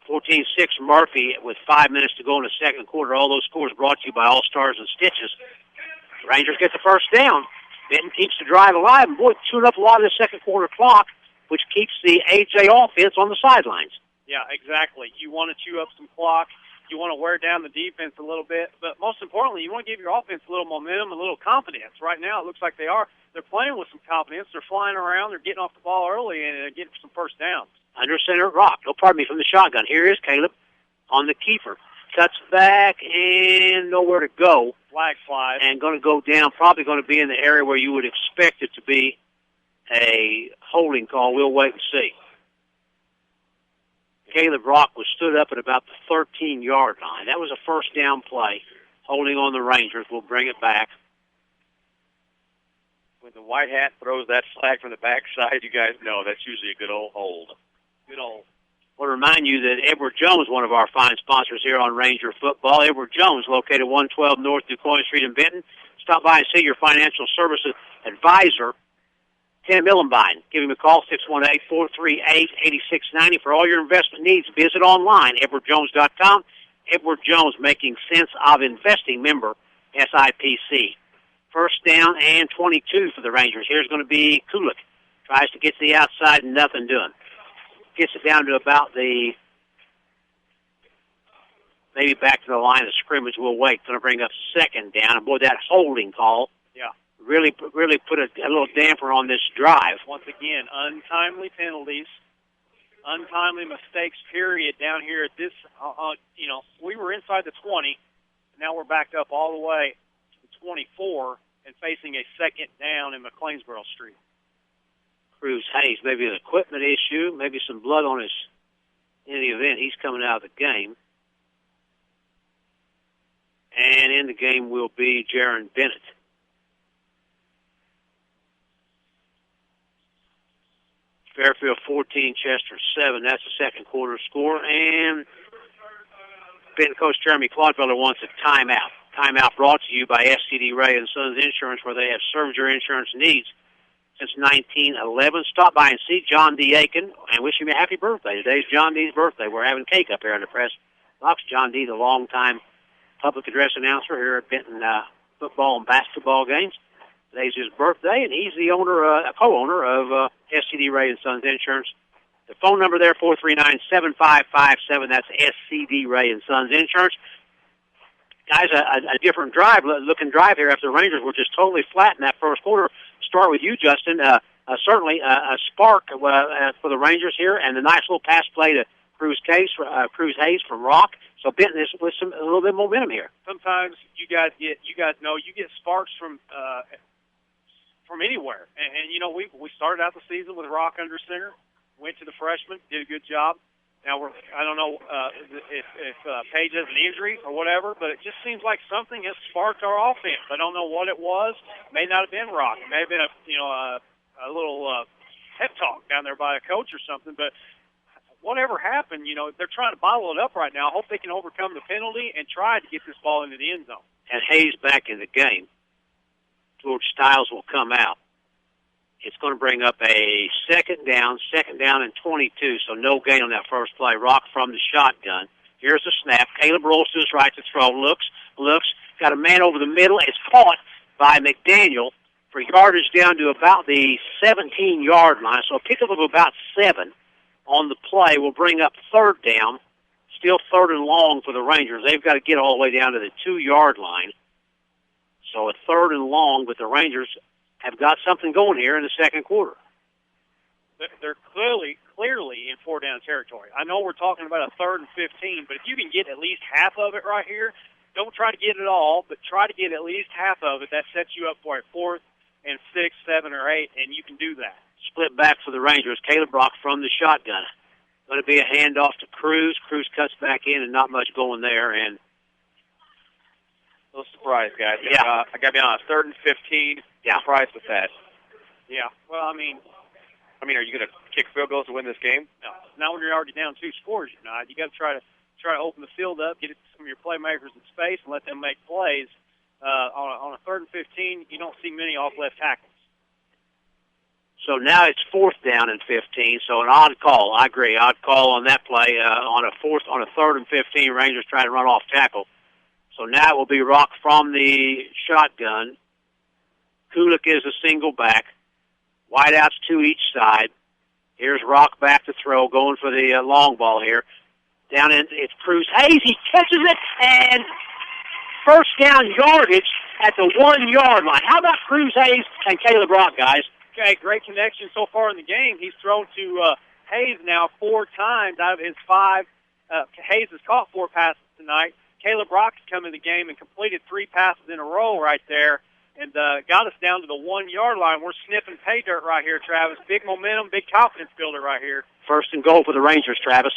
14-6 Murphy with 5 minutes to go in the second quarter. All those scores brought to you by All Stars and Stitches. The Rangers get the first down. Benton keeps the drive alive, and boy, chewing up a lot of the second quarter clock, which keeps the AJ offense on the sidelines. Yeah, exactly. You want to chew up some clock. You want to wear down the defense a little bit. But most importantly, you want to give your offense a little momentum, a little confidence. Right now, it looks like they are. They're playing with some confidence. They're flying around. They're getting off the ball early and getting some first downs. Under center, Rock. No, pardon me, from the shotgun. Here is Caleb on the keeper. Cuts back and nowhere to go. Flag flies. And going to go down, probably going to be in the area where you would expect it to be a holding call. We'll wait and see. Caleb Rock was stood up at about the 13-yard line. That was a first down play. Holding on the Rangers. We'll bring it back. When the white hat throws that flag from the backside, you guys know that's usually a good old hold. Good old. I want to remind you that Edward Jones, one of our fine sponsors here on Ranger Football. Edward Jones, located 112 North DuQuoin Street in Benton. Stop by and see your financial services advisor, Tim Millenbein. Give him a call, 618-438-8690. For all your investment needs, visit online, edwardjones.com. Edward Jones, making sense of investing, member SIPC. First down and 22 for the Rangers. Here's going to be Kulik. Tries to get to the outside and nothing doing. Gets it down to about maybe back to the line of scrimmage. We'll wait. Going to bring up second down. And boy, that holding call. Yeah. Really put a little damper on this drive. Once again, untimely penalties, untimely mistakes, period, down here at this, we were inside the 20. Now we're backed up all the way to 24 and facing a second down in McLeansboro Street. Cruz Hayes, maybe an equipment issue, maybe some blood on his, in the event, he's coming out of the game. And in the game will be Jaron Bennett. Fairfield 14, Chester 7. That's the second quarter score. And Benton coach Jeremy Claudfeller wants a timeout. Timeout brought to you by SCD Ray and Sons Insurance, where they have served your insurance needs since 1911. Stop by and see John D. Aiken and wish him a happy birthday. Today's John D.'s birthday. We're having cake up here in the press box. John D., the longtime public address announcer here at Benton football and basketball games. Today's his birthday, and he's the owner, co-owner of SCD Ray and Sons Insurance. The phone number there, 439-7557. That's SCD Ray and Sons Insurance. Guys, a different looking drive here after the Rangers were just totally flat in that first quarter. Start with you, Justin. Certainly a spark for the Rangers here, and a nice little pass play to Cruz Hayes from Rock. So Benton is with a little bit of momentum here. Sometimes you guys know you get sparks from anywhere, and you know we started out the season with Rock under center, went to the freshman, did a good job. Now I don't know if Page has an injury or whatever, but it just seems like something has sparked our offense. I don't know what it was. It may not have been Rock. It may have been a little pep talk down there by a coach or something. But whatever happened, they're trying to bottle it up right now. I hope they can overcome the penalty and try to get this ball into the end zone. And Hayes back in the game. George Stiles will come out. It's going to bring up a second down and 22, so no gain on that first play. Rock from the shotgun. Here's the snap. Caleb rolls to his right to throw. Looks, got a man over the middle. It's caught by McDaniel for yardage down to about the 17-yard line, so a pickup of about 7 on the play will bring up third down. Still third and long for the Rangers. They've got to get all the way down to the 2-yard line. So a third and long, but the Rangers have got something going here in the second quarter. They're clearly in four-down territory. I know we're talking about a 3rd and 15, but if you can get at least half of it right here, don't try to get it all, but try to get at least half of it. That sets you up for a 4th and 6, 7, or 8, and you can do that. Split back for the Rangers. Caleb Rock from the shotgun. Going to be a handoff to Cruz. Cruz cuts back in, and not much going there. And a little surprised, guys. Yeah. I got to be honest. 3rd and 15. Yeah. Surprised with that. Yeah. Well, I mean, are you going to kick field goals to win this game? No. Not when you're already down 2 scores. You got to try to open the field up, get it to some of your playmakers in space, and let them make plays. On a 3rd and 15, you don't see many off left tackles. So now it's 4th down and 15. So an odd call. I agree. Odd call on that play. On a 3rd and 15, Rangers trying to run off tackle. So now it will be Rock from the shotgun. Kulik is a single back. Wideouts to each side. Here's Rock back to throw, going for the long ball here. Down in, it's Cruz Hayes. He catches it, and first down yardage at the 1-yard line. How about Cruz Hayes and Caleb Rock, guys? Okay, great connection so far in the game. He's thrown to Hayes now 4 times out of his 5. Hayes has caught 4 passes tonight. Caleb Rock has come in the game and completed 3 passes in a row right there and got us down to the 1-yard line. We're sniffing pay dirt right here, Travis. Big momentum, big confidence builder right here. 1st and goal for the Rangers, Travis.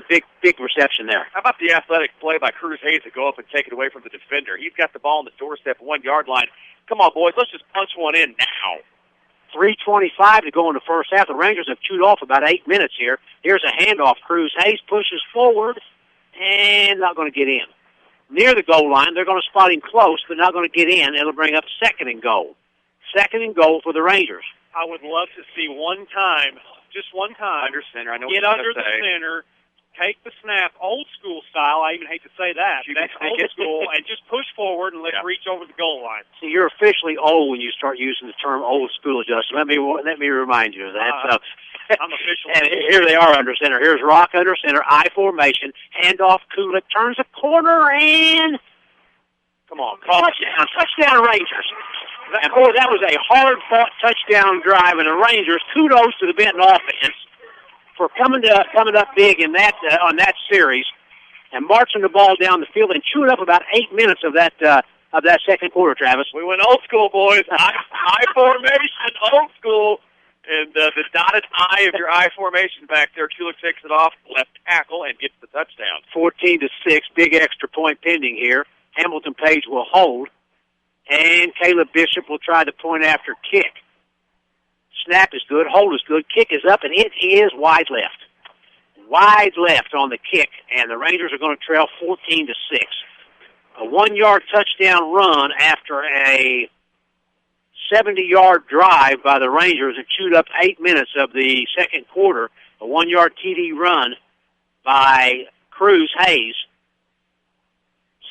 Big reception there. How about the athletic play by Cruz Hayes to go up and take it away from the defender? He's got the ball on the doorstep, 1-yard line. Come on, boys, let's just punch one in now. 3:25 to go in the first half. The Rangers have chewed off about 8 minutes here. Here's a handoff. Cruz Hayes pushes forward and not going to get in. Near the goal line, they're going to spot him close, but not going to get in. It'll bring up 2nd and goal. 2nd and goal for the Rangers. I would love to see just one time, under center. I know get under the center, take the snap, old school style. I even hate to say that. That's old school, and just push forward and let's reach over the goal line. See, you're officially old when you start using the term old school, Justin. Let me remind you of that. I'm official. And here they are under center. Here's Rock under center, I formation, handoff. Kulik turns a corner and come on, touchdown Rangers. And boy, that was a hard-fought touchdown drive, and the Rangers, kudos to the Benton offense for coming up big in that on that series and marching the ball down the field and chewing up about 8 minutes of that second quarter, Travis. We went old school, boys. I formation, old school. And the dotted I of your I formation back there, Kulik takes it off, left tackle, and gets the touchdown. 14-6, big extra point pending here. Hamilton Page will hold, and Caleb Bishop will try the point after kick. Snap is good, hold is good, kick is up, and it is wide left. Wide left on the kick, and the Rangers are going to trail 14-6. A 1-yard touchdown run after a 70-yard drive by the Rangers that chewed up 8 minutes of the second quarter. A 1-yard TD run by Cruz Hayes,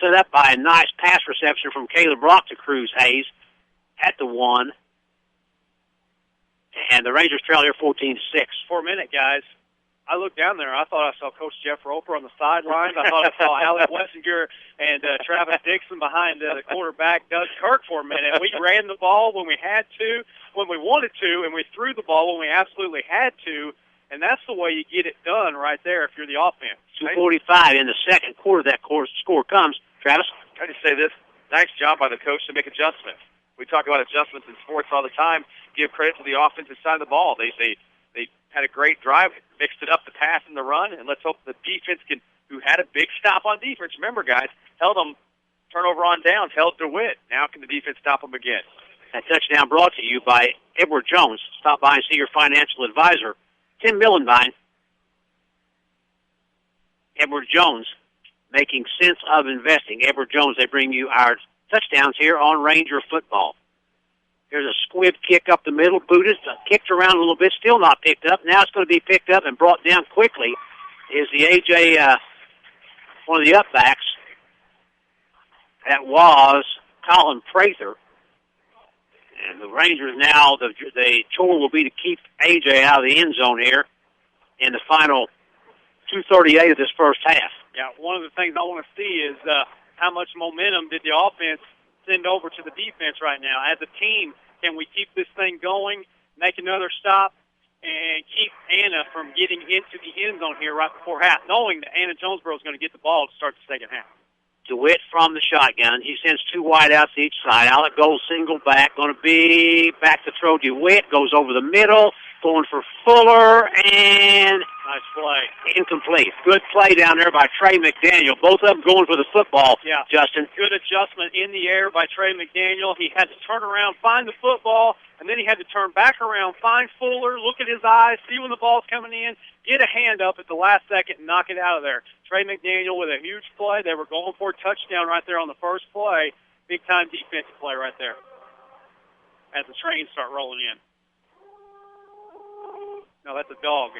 set up by a nice pass reception from Caleb Rock to Cruz Hayes. at the 1. And the Rangers trail here 14-6. For a minute, guys, I looked down there. I thought I saw Coach Jeff Roper on the sidelines. I thought I saw Alec Wessinger and Travis Dixon behind the quarterback, Doug Kirk, for a minute. We ran the ball when we had to, when we wanted to, and we threw the ball when we absolutely had to. And that's the way you get it done right there if you're the offense. 2:45 in the second quarter. That score comes. Travis? I just say this. Nice job by the coach to make adjustments. We talk about adjustments in sports all the time. Give credit to the offensive side of the ball. They had a great drive, mixed it up, the pass and the run, and let's hope the defense who had a big stop on defense. Remember, guys, held them turnover on downs, held DeWitt. Now can the defense stop them again? That touchdown brought to you by Edward Jones. Stop by and see your financial advisor, Tim Millenbein. Edward Jones, making sense of investing. Edward Jones, they bring you our touchdowns here on Ranger football. Here's a squib kick up the middle, booted, kicked around a little bit, still not picked up. Now it's going to be picked up and brought down quickly. Is the A.J., one of the upbacks. That was Colin Prather. And the Rangers now, the chore will be to keep A.J. out of the end zone here in the final 2:38 of this first half. Yeah, one of the things I want to see is how much momentum did the offense send over to the defense right now. As a team, can we keep this thing going, make another stop, and keep Anna from getting into the end zone here right before half, knowing that Anna Jonesboro is going to get the ball to start the second half. DeWitt from the shotgun. He sends two wide outs each side. Alec Gold single back. Going to be back to throw. DeWitt goes over the middle. Going for Fuller, and nice play. Incomplete. Good play down there by Trey McDaniel. Both of them going for the football, yeah. Justin. Good adjustment in the air by Trey McDaniel. He had to turn around, find the football, and then he had to turn back around, find Fuller, look at his eyes, see when the ball's coming in, get a hand up at the last second, and knock it out of there. Trey McDaniel with a huge play. They were going for a touchdown right there on the first play. Big-time defensive play right there as the trains start rolling in. No, that's a dog.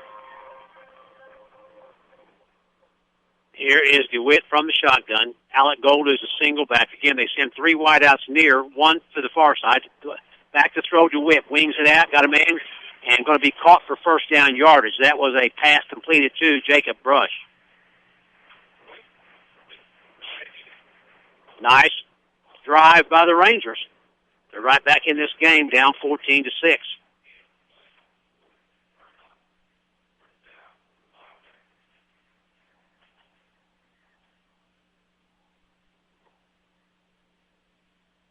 Here is DeWitt from the shotgun. Alec Gold is a single back. Again, they send three wideouts near, one to the far side. Back to throw. DeWitt wings it out, got a man, and going to be caught for first down yardage. That was a pass completed to Jacob Brush. Nice drive by the Rangers. They're right back in this game, down 14-6.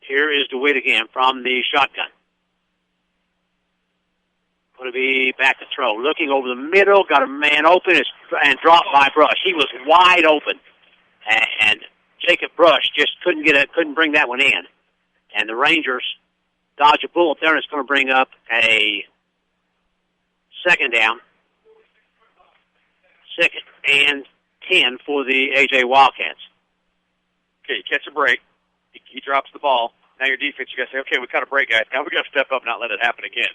Here is DeWitt again from the shotgun. Going to be back to throw. Looking over the middle, got a man open and dropped by Brush. He was wide open, and Jacob Brush just couldn't bring that one in. And the Rangers dodge a bullet there, and it's going to bring up a second down. 2nd and 10 for the A.J. Wildcats. Okay, you catch a break. He drops the ball. Now your defense, you got to say, okay, we caught a break, guys. Now we got to step up and not let it happen again.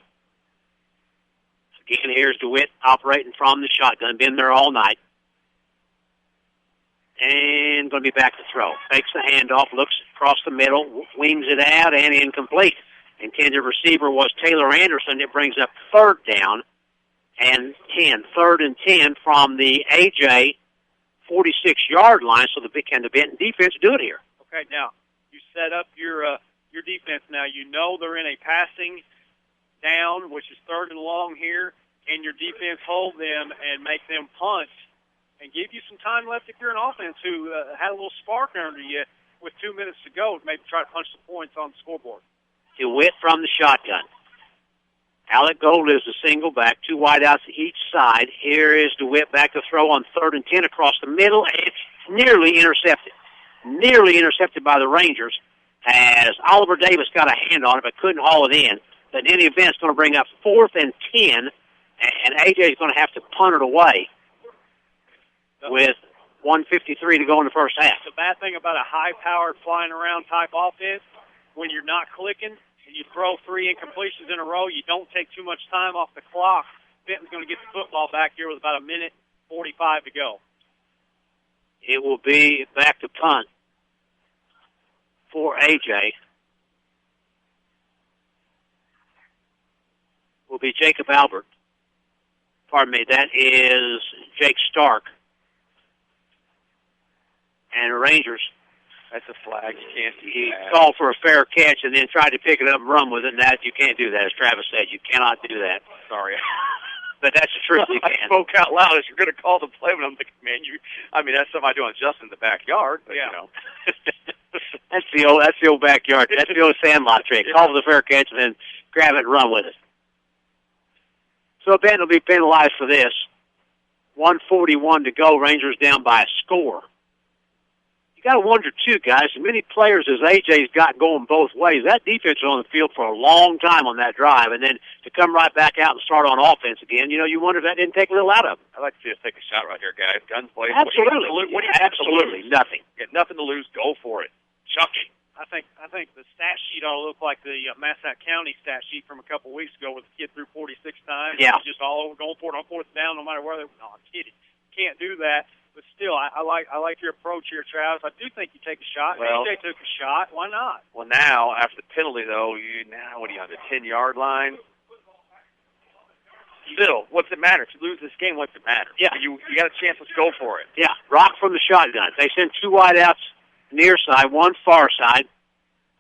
Again, here's DeWitt operating from the shotgun. Been there all night. And going to be back to throw. Fakes the handoff, looks across the middle, wings it out, and incomplete. Intended receiver was Taylor Anderson. It brings up 3rd down and 10. 3rd and 10 from the A.J. 46-yard line. So can the Benton defense do it here? Okay, now you set up your defense. Now you know they're in a passing down, which is 3rd and long here, and your defense hold them and make them punt and give you some time left if you're an offense who had a little spark under you with 2 minutes to go, maybe try to punch some points on the scoreboard. DeWitt from the shotgun. Alec Gold is the single back, 2 wideouts each side. Here is DeWitt back to throw on 3rd and 10 across the middle, and it's nearly intercepted. Nearly intercepted by the Rangers as Oliver Davis got a hand on it but couldn't haul it in. But in any event, it's going to bring up 4th and 10, and A.J. is going to have to punt it away with 1:53 to go in the first half. The bad thing about a high-powered, flying-around type offense, when you're not clicking and you throw 3 incompletions in a row, you don't take too much time off the clock. Benton's going to get the football back here with about 1:45 to go. It will be back to punt for A.J. will be Jacob Albert. Pardon me, that is Jake Stark. And the Rangers. That's a flag. You can't do He that. called for a fair catch and then tried to pick it up and run with it, and that you can't do that. As Travis said, you cannot do that. Sorry. But that's the truth. You I can. spoke out loud as you're going to call the play, but I'm thinking, man, that's something I do on Justin in the backyard, but, Yeah. That's the old backyard. That's the old Sandlot trick. Call for the fair catch and then grab it and run with it. So Benton will be penalized for this. 1:41 to go. Rangers down by a score. You got to wonder, too, guys, as many players as AJ's got going both ways, that defense was on the field for a long time on that drive, and then to come right back out and start on offense again, you wonder if that didn't take a little out of them. I'd like to see us take a shot right here, guys. Guns blazing. Absolutely. What do you have to Absolutely lose? nothing. You got nothing to lose. Go for it. Chuck it. I think the stat sheet ought to look like the Massac County stat sheet from a couple weeks ago where the kid threw 46 times. Yeah. He's just all over going for it on fourth down no matter where they – no, I'm kidding. Can't do that. But still, I like your approach here, Travis. I do think you take a shot. Well, AJ took a shot. Why not? Well, now, after the penalty, though, what are you on the 10-yard line? Still, what's it matter? If you lose this game, what's it matter? Yeah. You got a chance. Let's go for it. Yeah, Rock from the shotgun. They send two wideouts near side, one far side.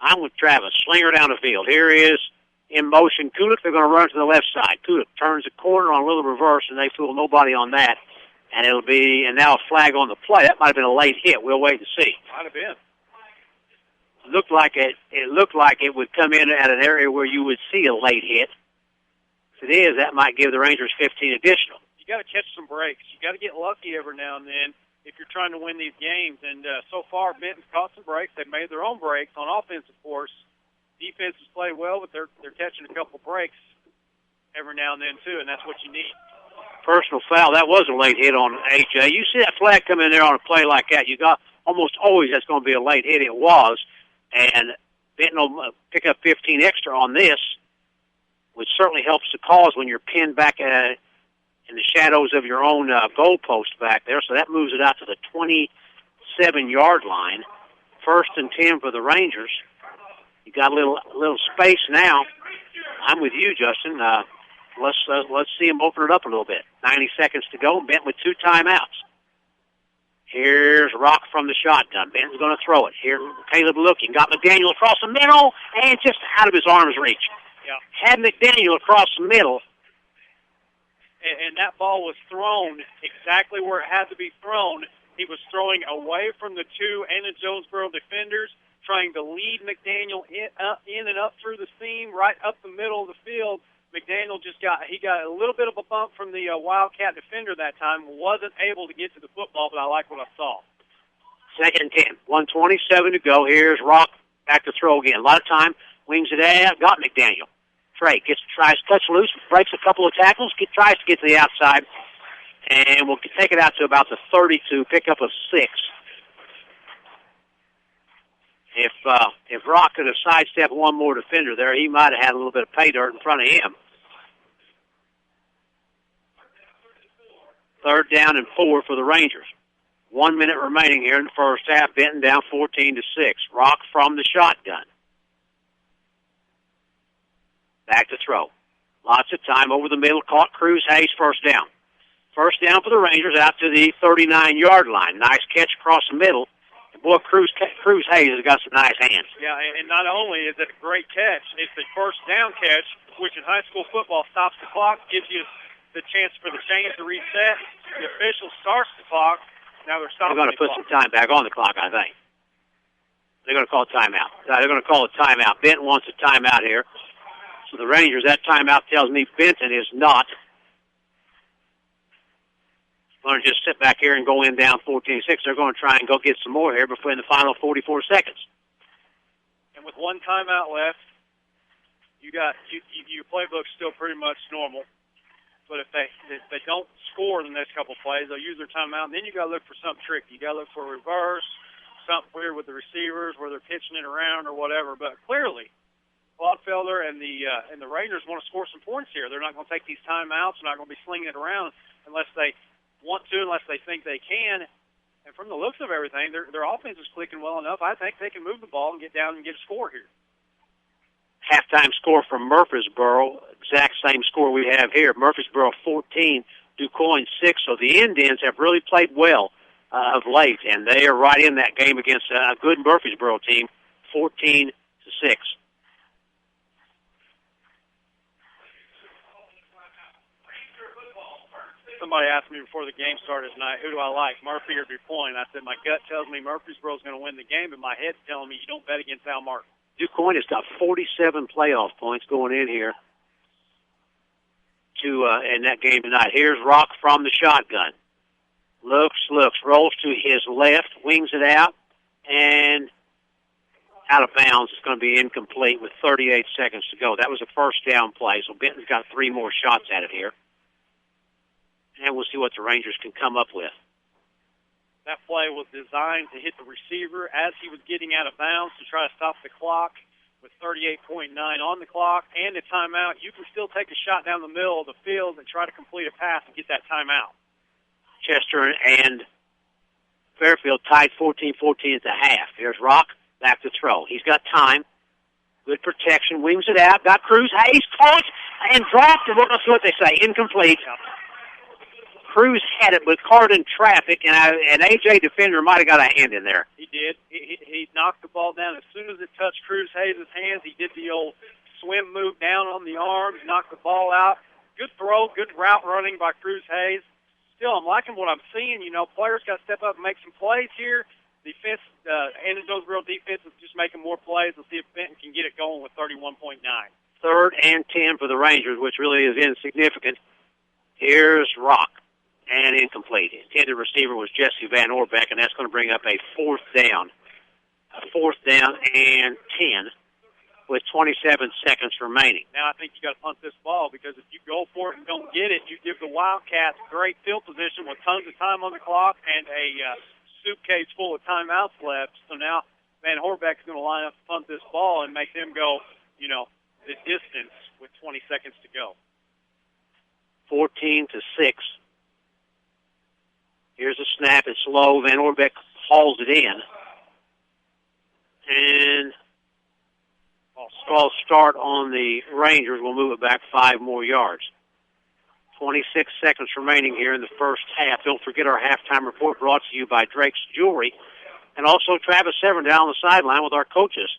I'm with Travis. Slinger down the field. Here is in motion Kulik. They're going to run to the left side. Kulik turns the corner on a little reverse, and they fool nobody on that. And it'll be, and now a flag on the play. That might have been a late hit. We'll wait and see. Might have been. It looked like it would come in at an area where you would see a late hit. If it is, that might give the Rangers 15 additional. You got to catch some breaks. You got to get lucky every now and then if you're trying to win these games. And so far, Benton's caught some breaks. They've made their own breaks on offense, of course. Defense has played well, but they're catching a couple breaks every now and then too, and that's what you need. Personal foul. That was a late hit on AJ. You see that flag come in there on a play like that, you got almost always that's going to be a late hit. It was, and Benton will pick up 15 extra on this, which certainly helps the cause when you're pinned back in the shadows of your own goal post back there. So that moves it out to the 27-yard line. 1st and 10 for the Rangers. You got a little space now. I'm with you, Justin. Let's see him open it up a little bit. 90 seconds to go. Benton with 2 timeouts. Here's Rock from the shotgun. Benton's going to throw it. Here, Caleb looking. Got McDaniel across the middle and just out of his arm's reach. Yeah. Had McDaniel across the middle. And that ball was thrown exactly where it had to be thrown. He was throwing away from the 2 Anna Jonesboro defenders, trying to lead McDaniel in and up through the seam, right up the middle of the field. McDaniel got a little bit of a bump from the Wildcat defender that time. Wasn't able to get to the football, but I like what I saw. 2nd and 10. 1:27 to go. Here's Rock back to throw again. A lot of time. Wings it out. Got McDaniel. Trey tries to touch loose, breaks a couple of tackles, tries to get to the outside, and we'll take it out to about the 32, pick up a 6. If Rock could have sidestepped one more defender there, he might have had a little bit of pay dirt in front of him. 3rd down and 4 for the Rangers. 1 minute remaining here in the first half. Benton down 14-6. Rock from the shotgun. Back to throw. Lots of time over the middle. Caught Cruz Hayes, 1st down. 1st down for the Rangers out to the 39-yard line. Nice catch across the middle. Boy, Cruz Hayes has got some nice hands. Yeah, and not only is it a great catch, it's a 1st down catch, which in high school football stops the clock, gives you the chance for the chains to reset. The official starts the clock. Now they're stopping the clock. They're going to put some time back on the clock, I think. They're going to call a timeout. They're going to call a timeout. Benton wants a timeout here. So the Rangers, that timeout tells me Benton is not going to just sit back here and go in down 14-6. They're going to try and go get some more here before in the final 44 seconds. And with 1 timeout left, your playbook's still pretty much normal. But if they don't score the next couple plays, they'll use their timeout. And then you got to look for something tricky. You got to look for a reverse, something weird with the receivers where they're pitching it around or whatever. But clearly, Claudfelder and the Rangers want to score some points here. They're not going to take these timeouts. They're not going to be slinging it around unless they want to, unless they think they can. And from the looks of everything, their offense is clicking well enough. I think they can move the ball and get down and get a score here. halftime score from Murfreesboro, exact same score we have here. Murfreesboro 14, DuQuoin 6. So the Indians have really played well of late, and they are right in that game against a good Murfreesboro team, 14-6. Somebody asked me before the game started tonight, who do I like, Murphy or DuQuoin? I said my gut tells me Murfreesboro's going to win the game, but my head's telling me you don't bet against Al Martin. DuQuoin has got 47 playoff points going in here to in that game tonight. Here's Rock from the shotgun. Looks, rolls to his left, wings it out, and out of bounds. It's going to be incomplete with 38 seconds to go. That was a first down play, so Benton's got 3 more shots at it here. And we'll see what the Rangers can come up with. That play was designed to hit the receiver as he was getting out of bounds to try to stop the clock with 38.9 on the clock and a timeout. You can still take a shot down the middle of the field and try to complete a pass and get that timeout. Chester and Fairfield tied 14-14 at the half. Here's Rock, back to throw. He's got time. Good protection, wings it out, got Cruz Hayes, caught, and dropped, and let's see what they say, incomplete. Cruz had it, but caught in traffic, and an A.J. defender might have got a hand in there. He did. He knocked the ball down. As soon as it touched Cruz Hayes' hands, he did the old swim move down on the arms, knocked the ball out. Good throw, good route running by Cruz Hayes. Still, I'm liking what I'm seeing. You know, players got to step up and make some plays here. Defense, Hannah-Jonesboro defense is just making more plays. Let's see if Benton can get it going with 31.9. 3rd and 10 for the Rangers, which really is insignificant. Here's Rock, and incomplete. Intended receiver was Jesse Van Orbeck, and that's going to bring up a 4th down. A 4th down and 10 with 27 seconds remaining. Now I think you got to punt this ball, because if you go for it and don't get it, you give the Wildcats great field position with tons of time on the clock and a suitcase full of timeouts left. So now Van Horbeck's going to line up to punt this ball and make them go, the distance with 20 seconds to go. 14-6. Here's a snap. It's low. Van Orbeck hauls it in. And false start on the Rangers. We'll move it back 5 more yards. 26 seconds remaining here in the first half. Don't forget our halftime report brought to you by Drake's Jewelry. And also Travis Severn down on the sideline with our coaches.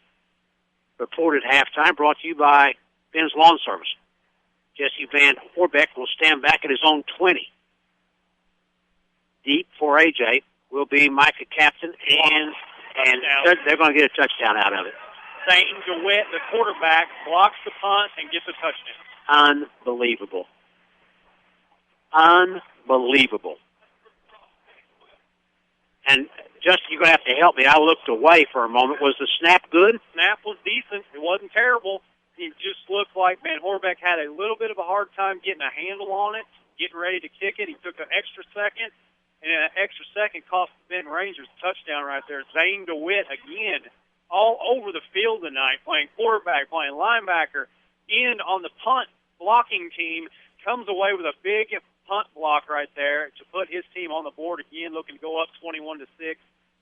Reported halftime brought to you by Ben's Lawn Service. Jesse Van Horbeck will stand back at his own 20. Deep for A.J. will be Micah Captain, and they're going to get a touchdown out of it. St. DeWitt, the quarterback, blocks the punt and gets a touchdown. Unbelievable. Unbelievable. And Justin, you're going to have to help me. I looked away for a moment. Was the snap good? Snap was decent. It wasn't terrible. It just looked like Van Horbeck had a little bit of a hard time getting a handle on it, getting ready to kick it. He took an extra second, and an extra second cost the Benton Rangers a touchdown right there. Zane DeWitt again all over the field tonight, playing quarterback, playing linebacker, in on the punt blocking team, comes away with a big punt block right there to put his team on the board again, looking to go up 21-6,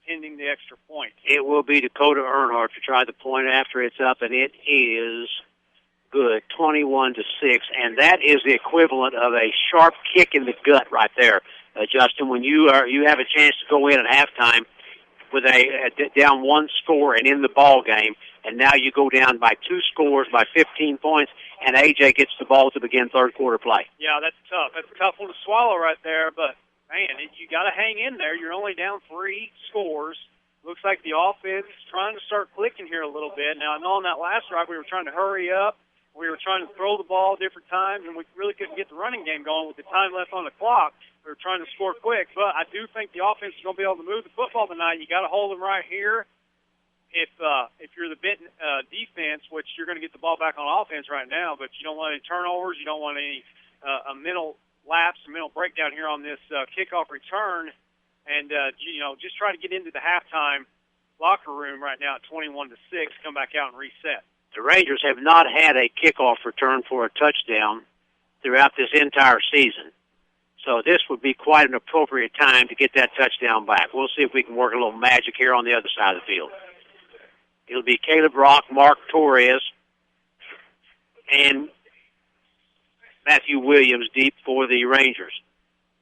pending the extra point. It will be Dakota Earnhardt to try the point after it's up, and it is good, 21-6, and that is the equivalent of a sharp kick in the gut right there, Justin. When you have a chance to go in at halftime with a down 1 score and in the ball game, and now you go down by 2 scores by 15 points, and A.J. gets the ball to begin third quarter play. Yeah, that's tough. That's a tough one to swallow right there, but, man, you got to hang in there. You're only down 3 scores. Looks like the offense is trying to start clicking here a little bit. Now, I know on that last drive we were trying to hurry up. We were trying to throw the ball different times, and we really couldn't get the running game going with the time left on the clock. We were trying to score quick, but I do think the offense is going to be able to move the football tonight. You got to hold them right here. If you're the Benton defense, which you're going to get the ball back on offense right now, but you don't want any turnovers, you don't want any a mental lapse, a mental breakdown here on this kickoff return, and just try to get into the halftime locker room right now at 21-6. Come back out and reset. The Rangers have not had a kickoff return for a touchdown throughout this entire season. So this would be quite an appropriate time to get that touchdown back. We'll see if we can work a little magic here on the other side of the field. It'll be Caleb Rock, Mark Torres, and Matthew Williams deep for the Rangers.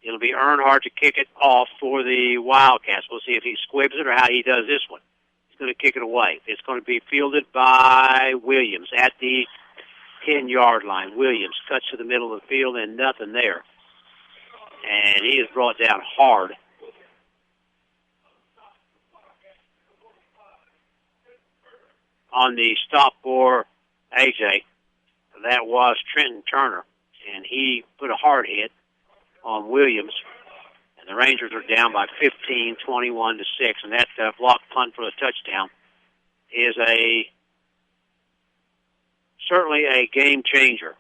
It'll be Earnhardt to kick it off for the Wildcats. We'll see if he squibs it or how he does this one. He's going to kick it away. It's going to be fielded by Williams at the 10-yard line. Williams cuts to the middle of the field and nothing there. And he is brought down hard. On the stop for AJ, that was Trenton Turner, and he put a hard hit on Williams. And the Rangers are down by 15, 21-6, and that block punt for the touchdown is certainly a game changer.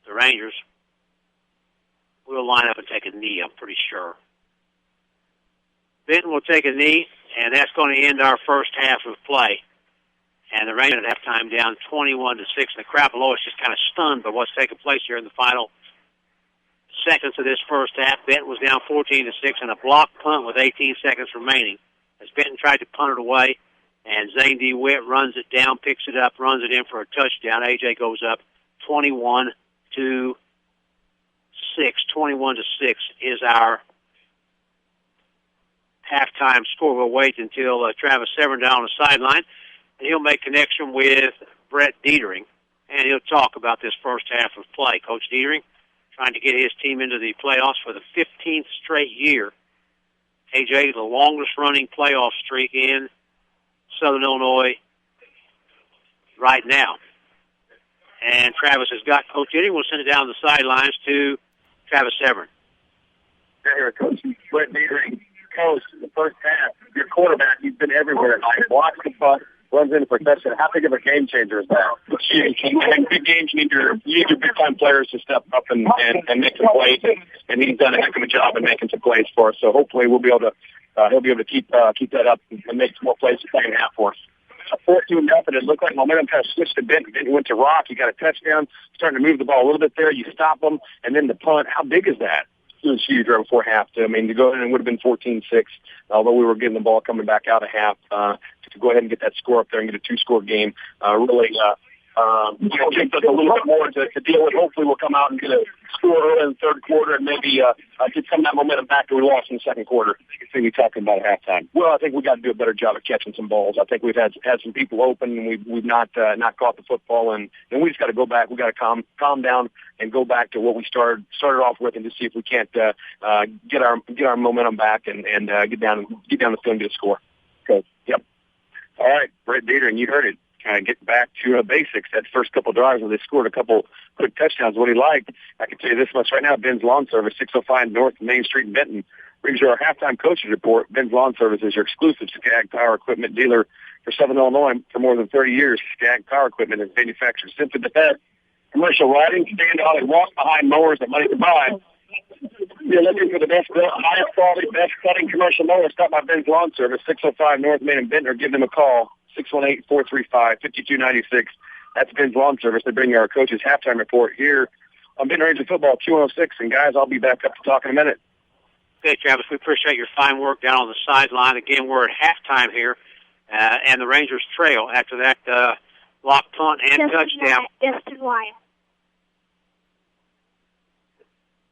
The Rangers will line up and take a knee, I'm pretty sure. Benton will take a knee, and that's going to end our first half of play. And the Rangers at halftime down 21-6. And the crowd below is just kind of stunned by what's taking place here in the final seconds of this first half. Benton was down 14-6 and a block punt with 18 seconds remaining as Benton tried to punt it away. And Zane DeWitt runs it down, picks it up, runs it in for a touchdown. AJ goes up 21-6. 21-6 is our halftime score. We'll wait until Travis Severn down on the sideline, and he'll make connection with Brett Dietering, and he'll talk about this first half of play. Coach Dietering trying to get his team into the playoffs for the 15th straight year. AJ, the longest-running playoff streak in Southern Illinois right now. And Travis has got Coach Dietering. We'll send it down the sidelines to Travis Severn. Here, Coach Brett Dietering. Coach, the first half, your quarterback, he's been everywhere. He blocks the punt, runs in for a touchdown. How big of a game changer is that? Huge. Big games, you need your big-time players to step up and make some plays, and he's done a heck of a job in making some plays for us. So hopefully we'll be able to he'll be able to keep that up and make some more plays in the second half for us. 4-2 nothing. It looked like momentum kind of switched to Benton. Benton went to Rock. He got a touchdown, starting to move the ball a little bit there. You stop him, and then the punt. How big is that? It was huge right before half. I mean, to go in, it would have been 14-6, although we were getting the ball coming back out of half. To go ahead and get that score up there and get a two-score game really gives us a little bit more to deal with. Hopefully we'll come out and get a score early in the third quarter and maybe get some of that momentum back that we lost in the second quarter. So you're talking about at halftime. Well, I think we got to do a better job of catching some balls. I think we've had some people open and we've not caught the football, and we just got to go back. We got to calm down and go back to what we started off with, and to see if we can't get our momentum back and get down the field and get a score. Okay. Yep. All right, Brett Dietering, you heard it. Kind of get back to basics. That first couple drives where they scored a couple quick touchdowns, what he liked. I can tell you this much right now, Ben's Lawn Service, 605 North Main Street in Benton, brings you our halftime coaches report. Ben's Lawn Service is your exclusive Skag Power Equipment dealer for Southern Illinois for more than 30 years. Skag Power Equipment is manufactured simply the best. Commercial riding, stand out and walk behind mowers that money to buy. You're looking for the best, highest quality, best cutting commercial mowers. Stop by Ben's Lawn Service, 605 North Main in Benton, or give them a call. 618-435-5296. That's Ben's Lawn Service. They bring you our coach's halftime report here on Benton Ranger Football 206. And, guys, I'll be back up to talk in a minute. Okay, Travis, we appreciate your fine work down on the sideline. Again, we're at halftime here, and the Rangers trail after that block punt and touchdown. Justin Wyatt.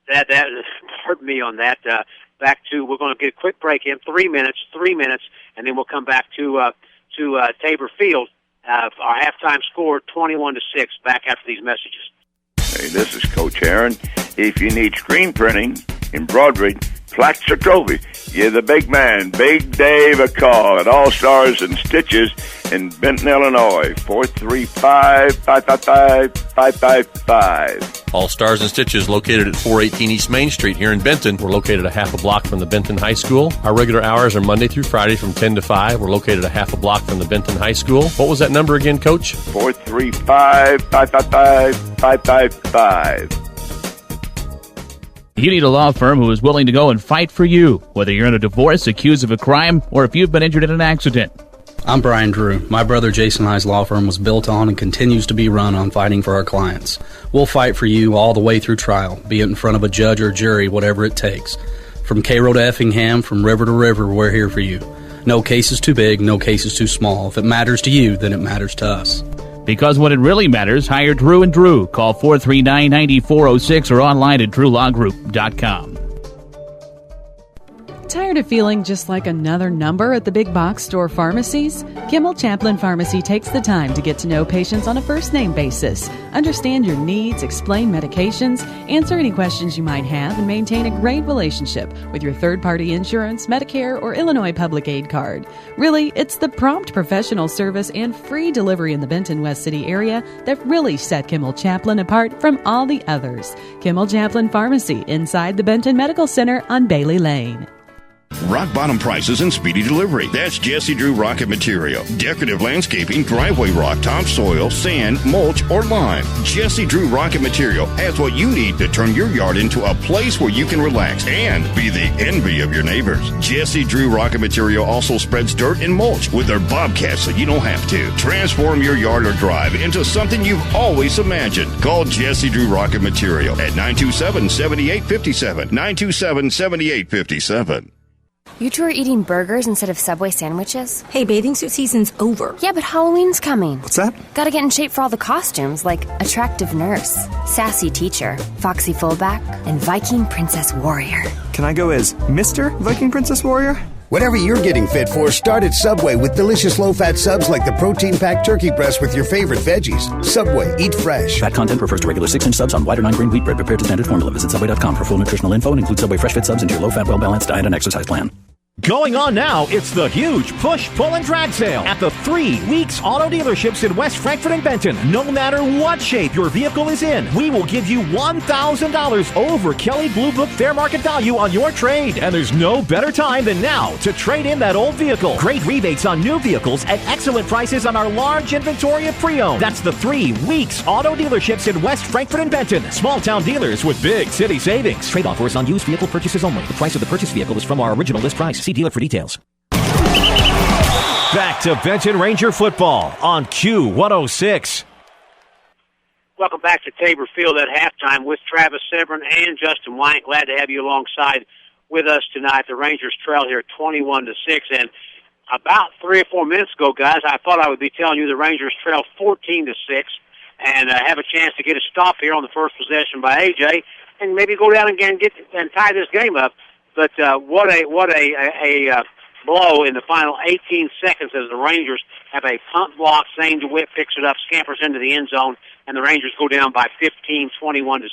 That pardon me on that. Back to, we're going to get a quick break in, 3 minutes, and then we'll come back to Tabor Field. Our halftime score 21-6. Back after these messages. Hey, this is Coach Aaron. If you need screen printing, embroidery, plaques, or trophies, give the big man, Big Dave, a call at All Stars and Stitches in Benton, Illinois. 435-555-555. All Stars and Stitches, located at 418 East Main Street here in Benton. We're located a half a block from the Benton High School. Our regular hours are Monday through Friday from 10 to 5. We're located a half a block from the Benton High School. What was that number again, Coach? 435-555-555. You need a law firm who is willing to go and fight for you, whether you're in a divorce, accused of a crime, or if you've been injured in an accident. I'm Brian Drew. My brother Jason and I's law firm was built on and continues to be run on fighting for our clients. We'll fight for you all the way through trial, be it in front of a judge or jury, whatever it takes. From Cairo to Effingham, from river to river, we're here for you. No case is too big, no case is too small. If it matters to you, then it matters to us. Because when it really matters, hire Drew and Drew. Call 439-9406 or online at drewlawgroup.com. Tired of feeling just like another number at the big box store pharmacies? Kimmel Chaplin Pharmacy takes the time to get to know patients on a first-name basis, understand your needs, explain medications, answer any questions you might have, and maintain a great relationship with your third-party insurance, Medicare, or Illinois Public Aid card. Really, it's the prompt professional service and free delivery in the Benton West City area that really set Kimmel Chaplin apart from all the others. Kimmel Chaplin Pharmacy, inside the Benton Medical Center on Bailey Lane. Rock bottom prices and speedy delivery. That's Jesse Drew Rocket Material. Decorative landscaping, driveway rock, topsoil, sand, mulch, or lime. Jesse Drew Rocket Material has what you need to turn your yard into a place where you can relax and be the envy of your neighbors. Jesse Drew Rocket Material also spreads dirt and mulch with their Bobcats so you don't have to. Transform your yard or drive into something you've always imagined. Call Jesse Drew Rocket Material at 927-7857. 927-7857. You two are eating burgers instead of Subway sandwiches? Hey, bathing suit season's over. Yeah, but Halloween's coming. What's that? Gotta get in shape for all the costumes, like Attractive Nurse, Sassy Teacher, Foxy Fullback, and Viking Princess Warrior. Can I go as Mr. Viking Princess Warrior? Whatever you're getting fit for, start at Subway with delicious low-fat subs like the protein-packed turkey breast with your favorite veggies. Subway, eat fresh. Fat content refers to regular 6-inch subs on white or non-grain wheat bread prepared to standard formula. Visit Subway.com for full nutritional info and include Subway Fresh Fit subs into your low-fat, well-balanced diet and exercise plan. Going on now, it's the huge push, pull, and drag sale at the 3 Weeks Auto dealerships in West Frankfort and Benton. No matter what shape your vehicle is in, we will give you $1,000 over Kelley Blue Book fair market value on your trade. And there's no better time than now to trade in that old vehicle. Great rebates on new vehicles at excellent prices on our large inventory of pre-owned. That's the 3 Weeks Auto dealerships in West Frankfort and Benton. Small town dealers with big city savings. Trade offers on used vehicle purchases only. The price of the purchased vehicle is from our original list price. See dealer for details. Back to Benton Ranger football on Q106. Welcome back to Tabor Field at halftime with Travis Severin and Justin White. Glad to have you alongside with us tonight. The Rangers trail here 21-6. And about 3 or 4 minutes ago, guys, I thought I would be telling you the Rangers trail 14-6 and have a chance to get a stop here on the first possession by AJ and maybe go down again and tie this game up. But what a blow in the final 18 seconds as the Rangers have a punt block. Zane DeWitt picks it up, scampers into the end zone, and the Rangers go down by 15, 21-6.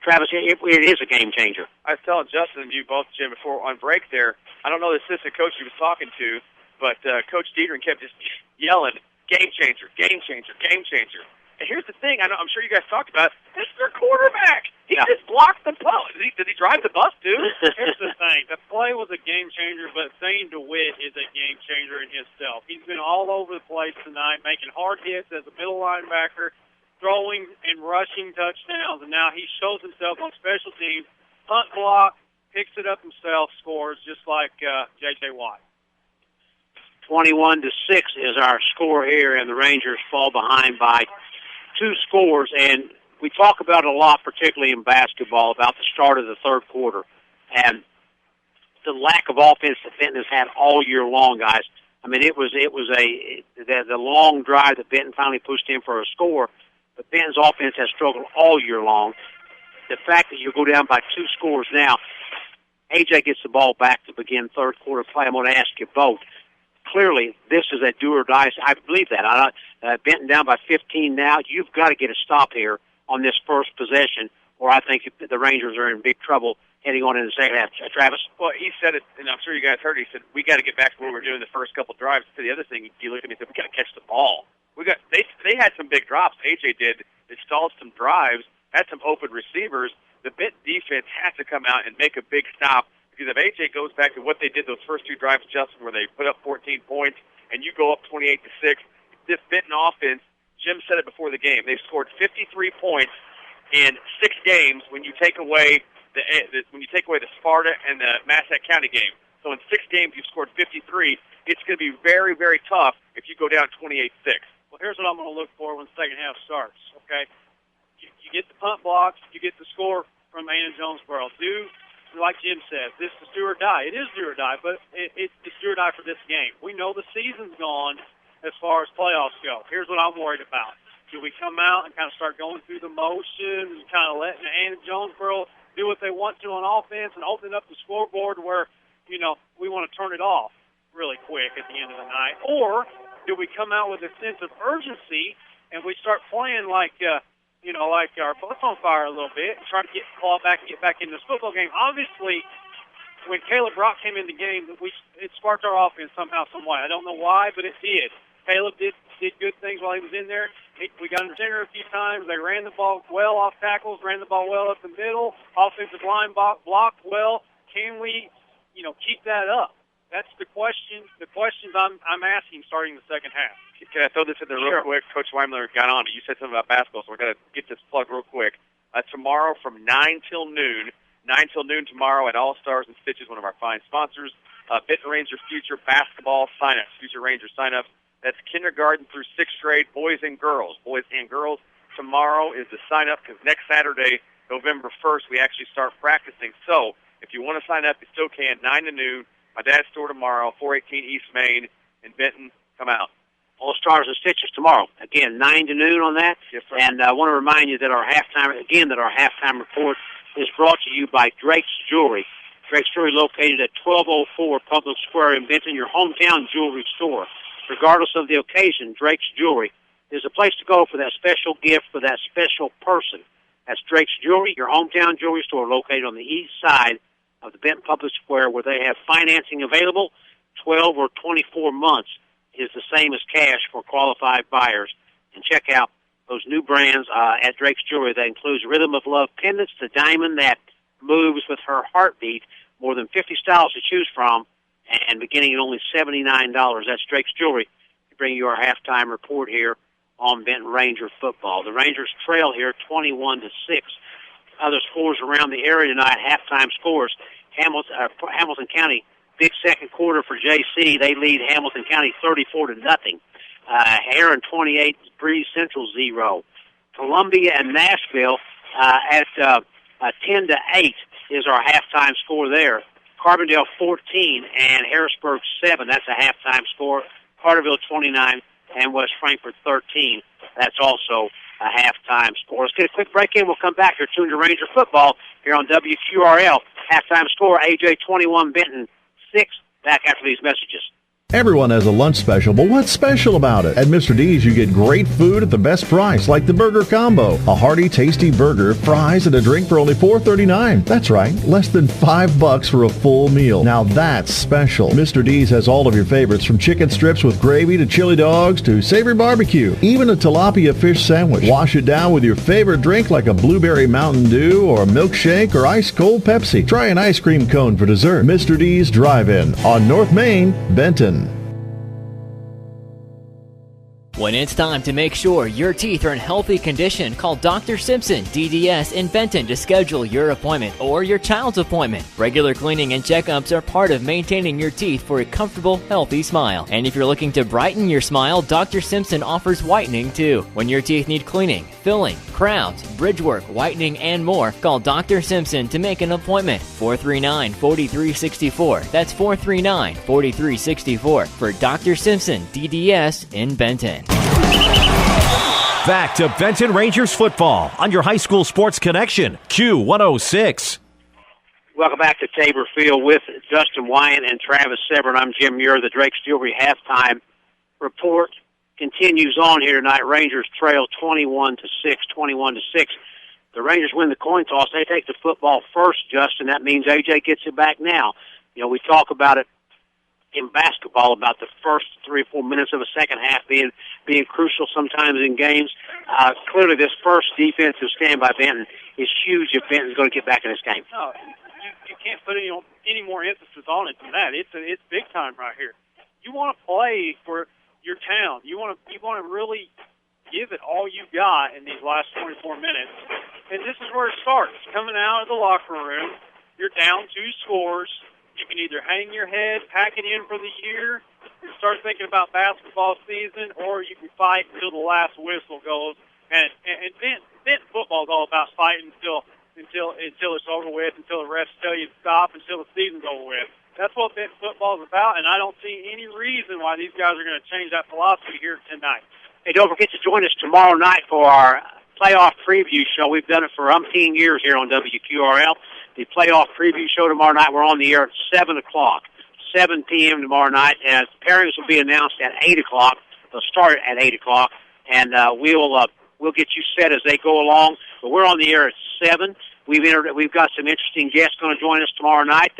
Travis, it is a game changer. I was telling Justin and you both, Jim, before on break there, I don't know the assistant coach he was talking to, but Coach Diedering kept just yelling, game changer, game changer, game changer. And here's the thing, I'm sure you guys talked about, this is their quarterback. He just blocked the punt. Did he drive the bus, dude? Here's the thing. The play was a game changer, but Zane DeWitt is a game changer in himself. He's been all over the place tonight, making hard hits as a middle linebacker, throwing and rushing touchdowns, and now he shows himself on special teams, punt block, picks it up himself, scores just like J.J. Watt. 21-6 is our score here, and the Rangers fall behind by 2 scores, and we talk about it a lot, particularly in basketball, about the start of the third quarter and the lack of offense that Benton has had all year long, guys. I mean, it was the long drive that Benton finally pushed in for a score, but Benton's offense has struggled all year long. The fact that you go down by 2 scores now, AJ gets the ball back to begin third quarter play. I'm going to ask you both. Clearly, this is a do or die. I believe that. Benton down by 15 now. You've got to get a stop here on this first possession, or I think the Rangers are in big trouble heading on in the second half. Travis? Well, he said it, and I'm sure you guys heard it. He said, we got to get back to what we were doing the first couple drives. So the other thing, he looked at me and said, we got to catch the ball. They had some big drops. AJ did. It stalled some drives, had some open receivers. The Benton defense has to come out and make a big stop. Because if AJ goes back to what they did those first 2 drives, Justin, where they put up 14 points and you go up 28-6, this Benton offense, Jim said it before the game, they've scored 53 points in 6 games when you take away the Sparta and the Massac County game. So in 6 games you've scored 53. It's going to be very, very tough if you go down 28-6. Well, here's what I'm going to look for when the second half starts. Okay, you get the punt blocks, you get the score from Anna Jonesboro. Do like Jim says, this is do or die. It is do or die, but it's do or die for this game. We know the season's gone as far as playoffs go. Here's what I'm worried about. Do we come out and kind of start going through the motions, kind of letting Anna Jonesboro do what they want to on offense and open up the scoreboard where, we want to turn it off really quick at the end of the night? Or do we come out with a sense of urgency and we start playing like our butts on fire a little bit and try to get back in this football game? Obviously, when Caleb Brock came in the game, it sparked our offense somehow, some way. I don't know why, but it did. Caleb did good things while he was in there. We got under center a few times. They ran the ball well off tackles, ran the ball well up the middle. Offensive line blocked well. Can we, keep that up? That's the question. The questions I'm asking starting the second half. Can I throw this in there real quick? Coach Weimler got on. You said something about basketball, so we're going to get this plug real quick. Tomorrow from 9 till noon tomorrow at All Stars and Stitches, one of our fine sponsors. Benton Ranger Future Basketball signups, Future Ranger signups. That's kindergarten through 6th grade, boys and girls. Boys and girls. Tomorrow is the sign-up because next Saturday, November 1st, we actually start practicing. So if you want to sign up, you still can, 9 to noon. My dad's store tomorrow, 418 East Main in Benton. Come out. All Stars and Stitches tomorrow. Again, 9 to noon on that. Yes, sir. And I want to remind you that our halftime report is brought to you by Drake's Jewelry. Drake's Jewelry located at 1204 Public Square in Benton, your hometown jewelry store. Regardless of the occasion, Drake's Jewelry is a place to go for that special gift for that special person. That's Drake's Jewelry, your hometown jewelry store located on the east side of the Benton Public Square, where they have financing available. 12 or 24 months is the same as cash for qualified buyers. And check out those new brands at Drake's Jewelry. That includes Rhythm of Love pendants, the diamond that moves with her heartbeat, more than 50 styles to choose from, and beginning at only $79. That's Drake's Jewelry to bring you our halftime report here on Benton Ranger football. The Rangers trail here 21-6. Other scores around the area tonight, halftime scores. Hamilton County, big second quarter for JC. They lead Hamilton County 34-0. Heron 28, Breeze Central 0. Columbia and Nashville at 10-8 is our halftime score there. Carbondale 14 and Harrisburg 7. That's a halftime score. Carterville 29 and West Frankfort 13. That's also a halftime score. Let's get a quick break in. We'll come back. You're tuned to Ranger football here on WQRL. Halftime score, AJ 21, Benton 6. Back after these messages. Everyone has a lunch special, but what's special about it? At Mr. D's, you get great food at the best price, like the burger combo. A hearty, tasty burger, fries, and a drink for only $4.39. That's right, less than $5 for a full meal. Now that's special. Mr. D's has all of your favorites, from chicken strips with gravy to chili dogs to savory barbecue, even a tilapia fish sandwich. Wash it down with your favorite drink like a blueberry Mountain Dew or a milkshake or ice-cold Pepsi. Try an ice cream cone for dessert. Mr. D's Drive-In on North Main, Benton. When it's time to make sure your teeth are in healthy condition, call Dr. Simpson, DDS in Benton to schedule your appointment or your child's appointment. Regular cleaning and checkups are part of maintaining your teeth for a comfortable, healthy smile. And if you're looking to brighten your smile, Dr. Simpson offers whitening too. When your teeth need cleaning, filling, crowns, bridge work, whitening, and more, call Dr. Simpson to make an appointment. 439-4364. That's 439-4364 for Dr. Simpson, DDS in Benton. Back to Benton Rangers football on your high school sports connection, Q106. Welcome back to Tabor Field with Justin Wyatt and Travis Severn. I'm Jim Muir. The Drake's Jewelry halftime report continues on here tonight. Rangers trail 21-6. The Rangers win the coin toss. They take the football first, Justin. That means AJ gets it back now. You know, we talk about it in basketball about the first 3 or 4 minutes of a second half being crucial sometimes in games. Clearly, this first defensive stand by Benton is huge if Benton's going to get back in this game. No, you can't put any more emphasis on it than that. It's big time right here. You want to play for your town. You want to really give it all you got in these last 24 minutes. And this is where it starts. Coming out of the locker room, you're down 2 scores. You can either hang your head, pack it in for the year, and start thinking about basketball season, or you can fight until the last whistle goes. And Benton football is all about fighting until until it's over with, until the refs tell you to stop, until the season's over with. That's what Benton football is about, and I don't see any reason why these guys are going to change that philosophy here tonight. Hey, don't forget to join us tomorrow night for our playoff preview show. We've done it for umpteen years here on WQRL. The playoff preview show tomorrow night, we're on the air at 7 o'clock, 7 p.m. tomorrow night, and pairings will be announced at 8 o'clock. They'll start at 8 o'clock, and we'll get you set as they go along. But we're on the air at 7. We've got some interesting guests going to join us tomorrow night.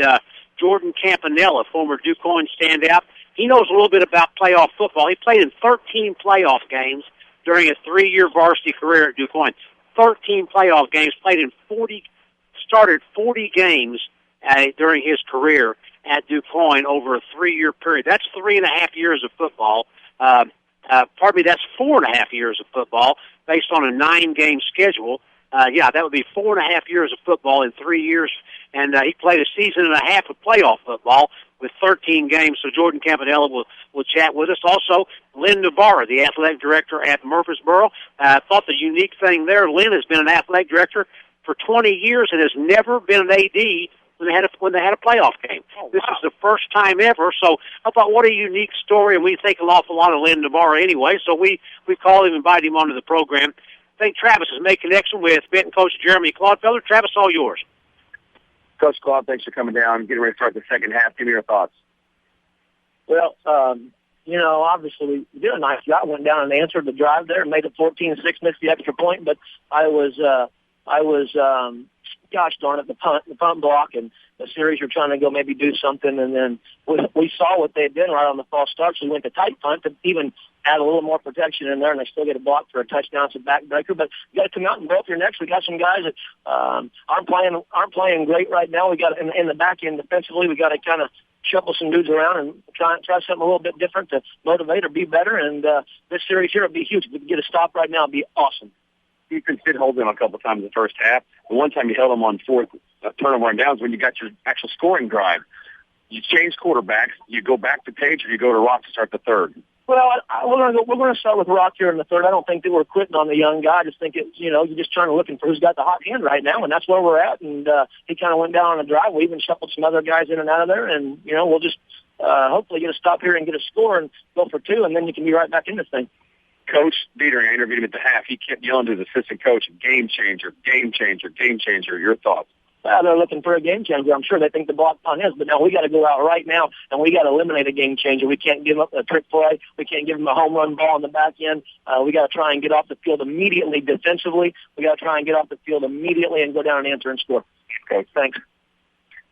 Jordan Campanella, former DuQuoin standout. He knows a little bit about playoff football. He played in 13 playoff games during his 3-year varsity career at DuQuoin. 13 playoff games, started 40 games during his career at DuQuoin over a 3-year period. That's 3.5 years of football. That's 4.5 years of football based on a 9-game schedule. That would be 4.5 years of football in 3 years. And he played a season and a half of playoff football with 13 games. So Jordan Campanella will chat with us. Also, Lynn Navarra, the athletic director at Murfreesboro. I thought the unique thing there, Lynn has been an athletic director for 20 years and has never been an AD when they had a playoff game. Oh, wow. This is the first time ever. So I thought, what a unique story, and we think an awful lot of Lynn Navarra anyway. So we called him and invited him onto the program. I think Travis has made connection with Benton coach Jeremy Claudefelder. Travis, all yours. Coach Claude, thanks for coming down. Getting ready to start the second half. Give me your thoughts. Well, obviously we did a nice job. Went down and answered the drive there and made it 14-6, missed the extra point. But I was gosh darn it, the punt block and the series were trying to go maybe do something. And then we saw what they had done right on the false start. So we went to tight punt to even add a little more protection in there, and they still get a block for a touchdown. It's a backbreaker, but you got to come out and both your necks. We got some guys that aren't playing great right now. We got in the back end defensively. We got to kind of shuffle some dudes around and try something a little bit different to motivate or be better. And this series here would be huge. If we could get a stop right now, it'd be awesome. Defense did hold them a couple of times in the first half. The one time you held them on fourth turnover and downs when you got your actual scoring drive. You change quarterbacks. You go back to Page or you go to Rock to start the third. Well, we're going to start with Rock here in the third. I don't think that we're quitting on the young guy. I just think you're just trying to looking for who's got the hot hand right now, and that's where we're at. And he kind of went down on the drive. We even shuffled some other guys in and out of there, and we'll just hopefully get a stop here and get a score and go for two, and then you can be right back in this thing. Coach Dietering, I interviewed him at the half. He kept yelling to his assistant coach, game changer, game changer, game changer. Your thoughts? Well, they're looking for a game changer. I'm sure they think the block punt is, but now we got to go out right now and we got to eliminate a game changer. We can't give up a trick play. We can't give them a home run ball on the back end. We got to try and get off the field immediately defensively. We got to try and get off the field immediately and go down and answer and score. Coach, thanks.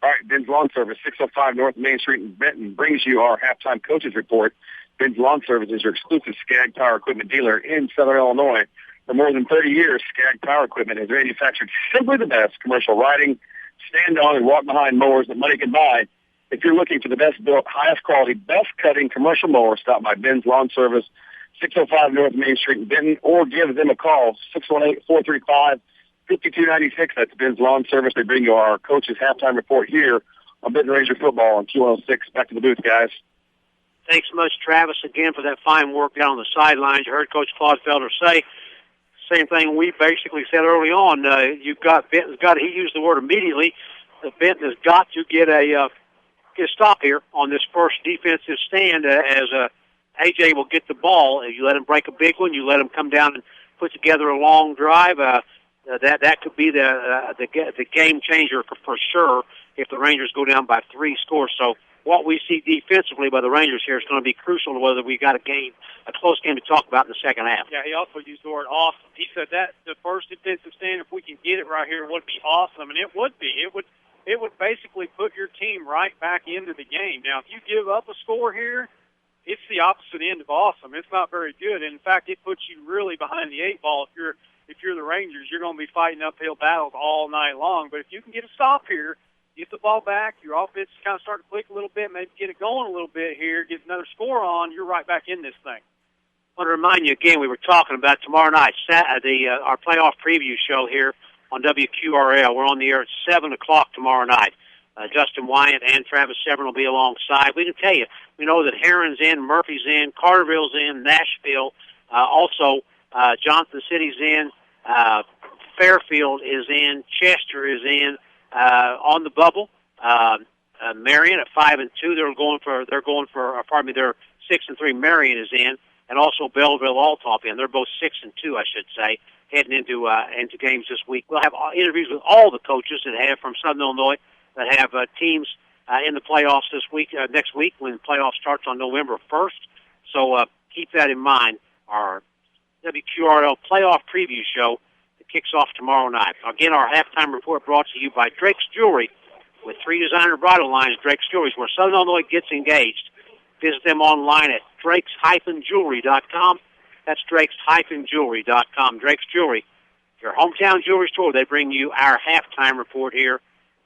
All right, Ben's Lawn Service, 605 North Main Street in Benton, brings you our halftime coaches report. Ben's Lawn Service is your exclusive Skag Power Equipment dealer in Southern Illinois. For more than 30 years, Skag Power Equipment has manufactured simply the best commercial riding, stand-on, and walk-behind mowers that money can buy. If you're looking for the best built, highest quality, best cutting commercial mower, stop by Ben's Lawn Service, 605 North Main Street in Benton, or give them a call, 618-435-5296. That's Ben's Lawn Service. They bring you our coaches' halftime report here on Benton Ranger Football on Q106. Back to the booth, guys. Thanks so much, Travis, again for that fine work down on the sidelines. You heard Coach Claudefelder say same thing we basically said early on. Benton's got. He used the word immediately. Benton has got to get a stop here on this first defensive stand. As AJ will get the ball, you let him break a big one. You let him come down and put together a long drive. That could be the game changer for sure if the Rangers go down by 3 scores. So what we see defensively by the Rangers here is going to be crucial to whether we got a close game to talk about in the second half. Yeah, he also used the word awesome. He said that the first defensive stand, if we can get it right here, would be awesome, and it would be. It would basically put your team right back into the game. Now, if you give up a score here, it's the opposite end of awesome. It's not very good. And in fact, it puts you really behind the 8 ball. If you're the Rangers, you're going to be fighting uphill battles all night long. But if you can get a stop here, get the ball back, your offense kind of start to click a little bit, maybe get it going a little bit here, get another score on, you're right back in this thing. I want to remind you again, we were talking about tomorrow night, our playoff preview show here on WQRL. We're on the air at 7 o'clock tomorrow night. Justin Wyatt and Travis Severn will be alongside. We can tell you, we know that Heron's in, Murphy's in, Carterville's in, Nashville, also Johnson City's in, Fairfield is in. Chester is in on the bubble. Marion at 5-2. They're 6-3. Marion is in, and also Belleville Altop in. They're both 6-2, I should say, heading into games this week. We'll have interviews with all the coaches that have from Southern Illinois that have teams in the playoffs this week, next week, when the playoff starts on November 1st. So keep that in mind. Our WQRL playoff preview show that kicks off tomorrow night. Again, our halftime report brought to you by Drake's Jewelry. With 3 designer bridal lines, Drake's Jewelry is where Southern Illinois gets engaged. Visit them online at drakes-jewelry.com. That's drakes-jewelry.com. Drake's Jewelry, your hometown jewelry store. They bring you our halftime report here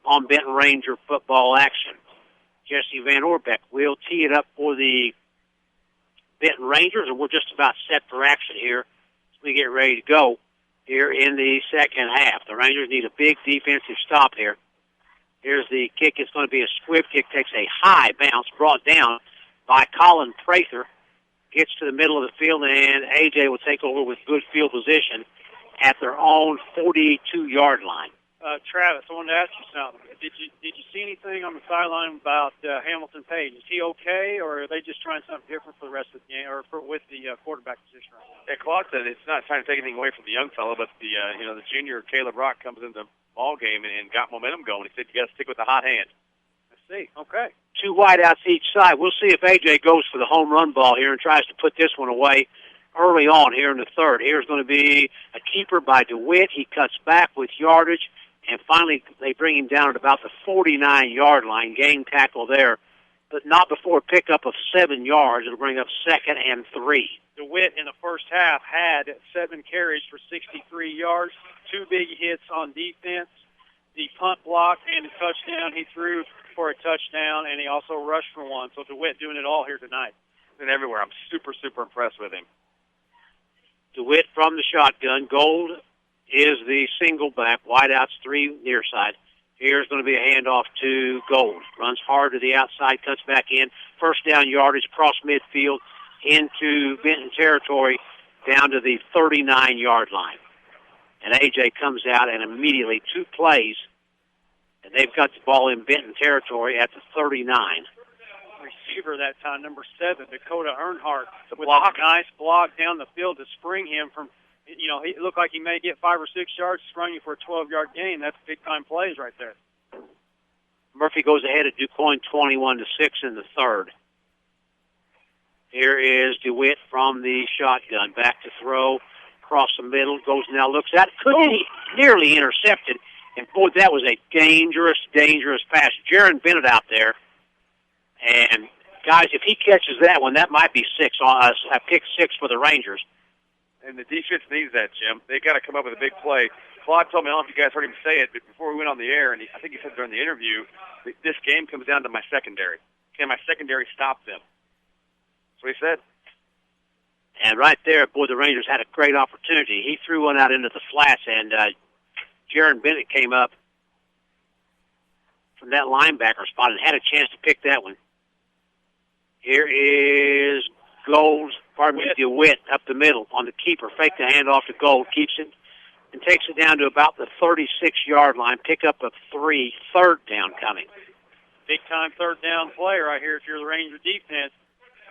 on Benton Ranger football action. Jesse Van Orbeck will tee it up for the Benton Rangers, and we're just about set for action here as we get ready to go here in the second half. The Rangers need a big defensive stop here. Here's the kick. It's going to be a squib kick. Takes a high bounce, brought down by Colin Prather. Gets to the middle of the field, and A.J. will take over with good field position at their own 42-yard line. Travis, I wanted to ask you something. Did you see anything on the sideline about Hamilton Page? Is he okay, or are they just trying something different for the rest of the game, or with the quarterback position right now? Yeah, Claude said it's not trying to take anything away from the young fellow, but the junior Caleb Rock comes into the ball game and got momentum going. He said you got to stick with the hot hand. I see. Okay. 2 wideouts each side. We'll see if A.J. goes for the home run ball here and tries to put this one away early on here in the third. Here's going to be a keeper by DeWitt. He cuts back with yardage, and finally they bring him down at about the 49-yard line. Game tackle there, but not before a pickup of 7 yards. It'll bring up 2nd and 3. DeWitt in the first half had 7 carries for 63 yards, 2 big hits on defense, the punt block, and a touchdown. He threw for a touchdown, and he also rushed for one. So DeWitt doing it all here tonight. And everywhere. I'm super, super impressed with him. DeWitt from the shotgun. Gold is the single back. Wideouts 3 near side. Here's going to be a handoff to Gold. Runs hard to the outside, cuts back in. First down yardage across midfield into Benton territory down to the 39-yard line. And A.J. comes out and immediately 2 plays, and they've got the ball in Benton territory at the 39. Receiver that time, number 7, Dakota Earnhardt, with a nice block down the field to spring him from, he looked like he may get 5 or 6 yards, sprung you for a 12-yard gain. That's big-time plays right there. Murphy goes ahead at DuQuoin 21-6 in the third. Here is DeWitt from the shotgun. Back to throw. Across the middle. Goes now, looks at it. Could be nearly intercepted. And, boy, that was a dangerous, dangerous pass. Jaron Bennett out there. And, guys, if he catches that one, that might be a pick 6 for the Rangers. And the defense needs that, Jim. They got to come up with a big play. Claude told me, I don't know if you guys heard him say it, but before we went on the air, and I think he said during the interview, this game comes down to my secondary. Can my secondary stop them? That's what he said. And right there, boy, the Rangers had a great opportunity. He threw one out into the flats, and Jaron Bennett came up from that linebacker spot and had a chance to pick that one. Here is DeWitt up the middle on the keeper. Fake the handoff to Gold, keeps it, and takes it down to about the 36-yard line. Pick up of 3, third down coming. Big-time third down play right here if you're the Ranger defense.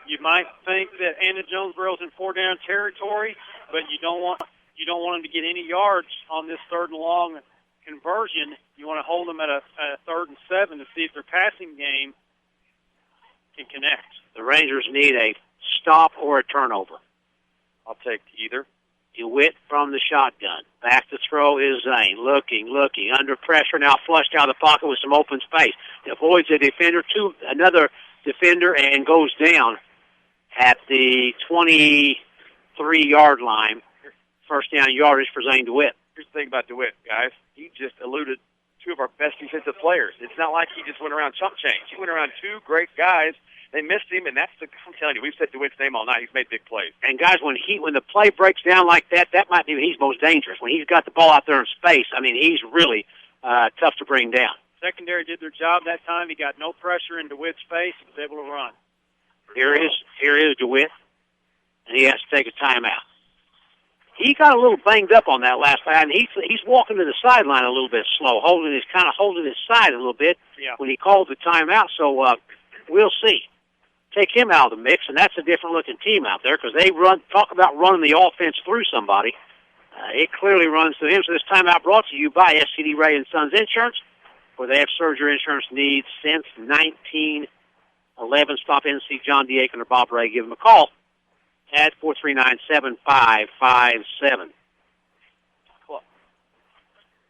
You might think that Anna Jonesboro's in 4-down territory, but you don't want them to get any yards on this 3rd and long conversion. You want to hold them at a 3rd and 7 to see if their passing game can connect. The Rangers need a stop or a turnover. I'll take either. DeWitt from the shotgun. Back to throw is Zane. Looking, under pressure now, flushed out of the pocket with some open space. Avoids a defender, another defender, and goes down at the 23-yard line. First down yardage for Zane DeWitt. Here's the thing about DeWitt, guys. He just eluded 2 of our best defensive players. It's not like he just went around chump change. He went around 2 great guys. They missed him, and I'm telling you, we've said DeWitt's name all night. He's made big plays. And, guys, when the play breaks down like that, that might be when he's most dangerous. When he's got the ball out there in space, I mean, he's really tough to bring down. Secondary did their job that time. He got no pressure in DeWitt's face. He was able to run. Here is DeWitt, and he has to take a timeout. he got a little banged up on that last play, and he's walking to the sideline a little bit slow, holding his side a little bit when he called the timeout. So we'll see. Take him out of the mix, and that's a different looking team out there because they talk about running the offense through somebody. It clearly runs through him. So this timeout brought to you by SCD Ray and Sons Insurance, where they have served your insurance needs since 1911. Stop in and see John D. Aiken or Bob Ray. Give them a call at 439-7557.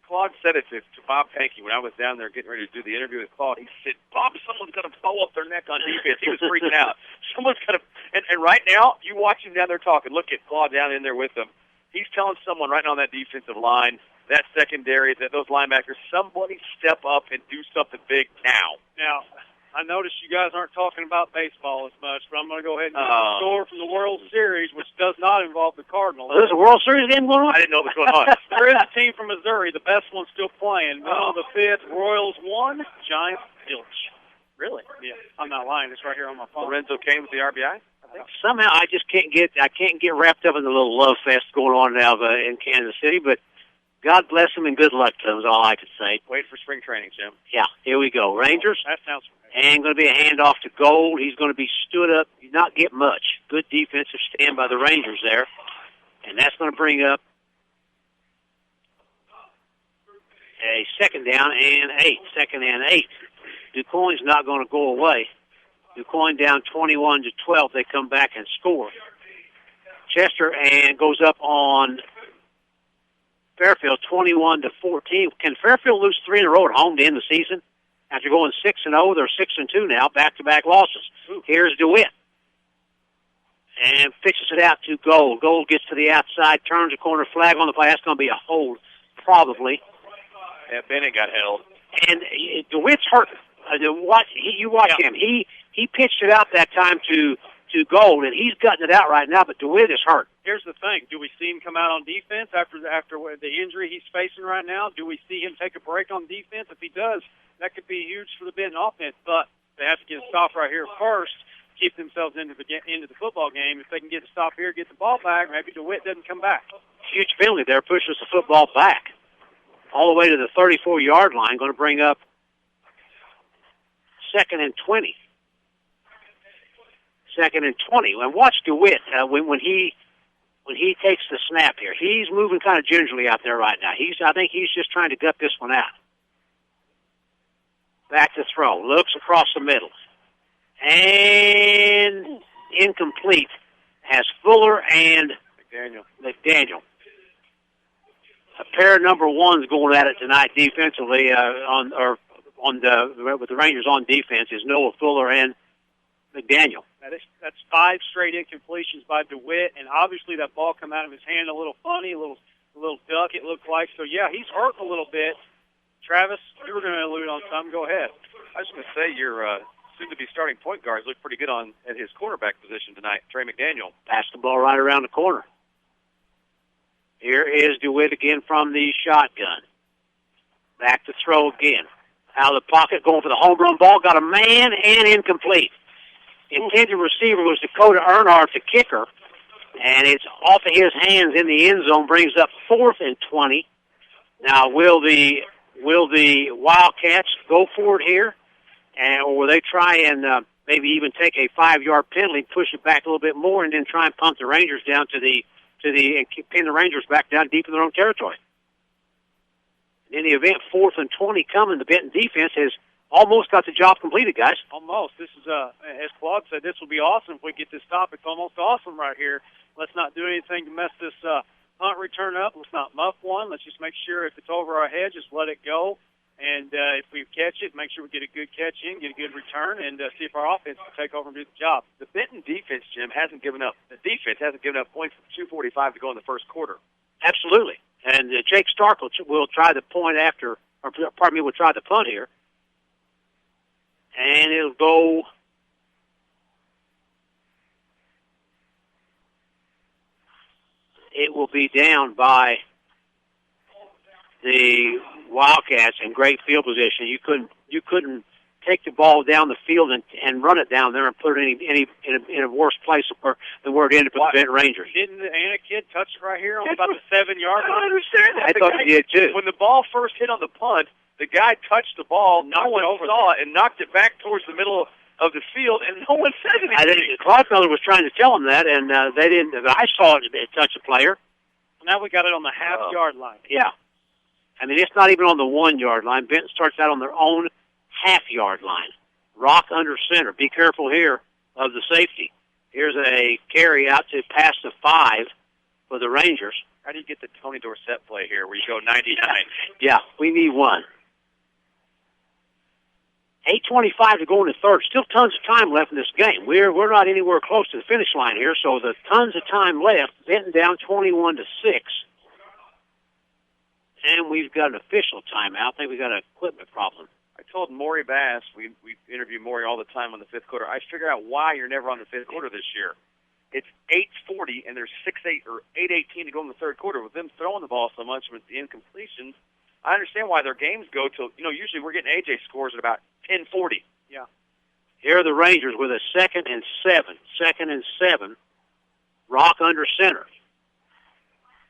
Claude said it to Bob Pankey when I was down there getting ready to do the interview with Claude. He said, Bob, someone's going to blow up their neck on defense. He was freaking out. Someone's going to – and right now, you watch him down there talking. Look at Claude down in there with them. He's telling someone right now on that defensive line, that secondary, those linebackers, somebody step up and do something big now. Now, I noticed you guys aren't talking about baseball as much, but I'm going to go ahead and get the score from the World Series, which does not involve the Cardinals. There's a World Series game going on? I didn't know what was going on. There is a team from Missouri, the best one still playing. On the 5th, Royals 1, Giants 0. Really? Yeah, I'm not lying. It's right here on my phone. Lorenzo Cain with the RBI? Somehow I just can't get wrapped up in the little love fest going on now in Kansas City, but God bless them and good luck to them is all I could say. Wait for spring training, Jim. Yeah, here we go. Rangers. That sounds great. And going to be a handoff to Gold. He's going to be stood up, not get much. Good defensive stand by the Rangers there. And that's going to bring up a second down and 8. Second and 8. DuQuoin's not going to go away. DuQuoin down 21-12. They come back and score. Chester and goes up on Fairfield 21-14. Can Fairfield lose 3 in a row at home to end the season? After going 6-0, they're 6-2 now, back-to-back losses. Here's DeWitt. And fixes it out to Gold. Gold gets to the outside, turns a corner, flag on the play. That's going to be a hold, probably. Yeah, Bennett got held. And DeWitt's hurt. You watch him. He pitched it out that time to Gold, and he's gutting it out right now, but DeWitt is hurt. Here's the thing. Do we see him come out on defense after the injury he's facing right now? Do we see him take a break on defense? If he does, that could be huge for the Benton offense, but they have to get a stop right here first, keep themselves into the football game. If they can get a stop here, get the ball back, maybe DeWitt doesn't come back. Huge penalty there, pushes the football back all the way to the 34-yard line, going to bring up 2nd and 20. 2nd and 20. And watch DeWitt when he takes the snap here. He's moving kind of gingerly out there right now. I think he's just trying to gut this one out. Back to throw. Looks across the middle. And incomplete. Has Fuller and McDaniel. A pair of number ones going at it tonight defensively with the Rangers on defense is Noah Fuller and McDaniel. That's 5 straight incompletions by DeWitt, and obviously that ball come out of his hand a little funny, a little duck it looked like. So, yeah, he's hurting a little bit. Travis, you were going to allude on something. Go ahead. I was going to say your soon-to-be starting point guards look pretty good at his quarterback position tonight, Trey McDaniel. Pass the ball right around the corner. Here is DeWitt again from the shotgun. Back to throw again. Out of the pocket, going for the home run ball. Got a man and incomplete. Intended receiver was Dakota Earnhardt, the kicker, and it's off of his hands in the end zone. Brings up 4th and 20. Now, will the Wildcats go for it here, or will they try and maybe even take a 5-yard penalty, push it back a little bit more, and then try and punt the Rangers down and pin the Rangers back down deep in their own territory? In the event, 4th and 20 coming, the Benton defense has almost got the job completed, guys. Almost. This is, as Claude said, this will be awesome if we get this stop. It's almost awesome right here. Let's not do anything to mess this punt return up. Let's not muff one. Let's just make sure if it's over our head, just let it go. And if we catch it, make sure we get a good catch in, get a good return, and see if our offense can take over and do the job. The Benton defense, Jim, hasn't given up. The defense hasn't given up points from 2:45 to go in the first quarter. Absolutely. And Jake Stark will try the point will try the punt here. And it'll go it will be down by the Wildcats in great field position. You couldn't take the ball down the field and run it down there and put it in a worse place than where it ended up with the Benton Rangers. Didn't the Anna kid touch it right here on about the 7-yard line? I don't understand that. I thought he did too. When the ball first hit on the punt, the guy touched the ball, no one saw it, and knocked it back towards the middle of the field, and no one said anything. I think Clodfeller was trying to tell him that, and they didn't. I saw it touch a player. Now we got it on the half-yard line. Yeah. I mean, it's not even on the 1-yard line. Benton starts out on their own half-yard line. Rock under center. Be careful here of the safety. Here's a carry out to pass the 5 for the Rangers. How do you get the Tony Dorsett play here where you go 99? Yeah, we need one. 8:25 to go in the third. Still tons of time left in this game. We're not anywhere close to the finish line here, so there's tons of time left. Benton down 21-6. And we've got an official timeout. I think we've got an equipment problem. I told Maury Bass, we interview Maury all the time on the fifth quarter, I figure out why you're never on the fifth quarter this year. It's 8:40, and there's 8:18 to go in the third quarter. With them throwing the ball so much with the incompletions, I understand why their games go till, usually we're getting AJ scores at about 10:40. Yeah. Here are the Rangers with a 2nd and 7. 2nd and 7. Rock under center.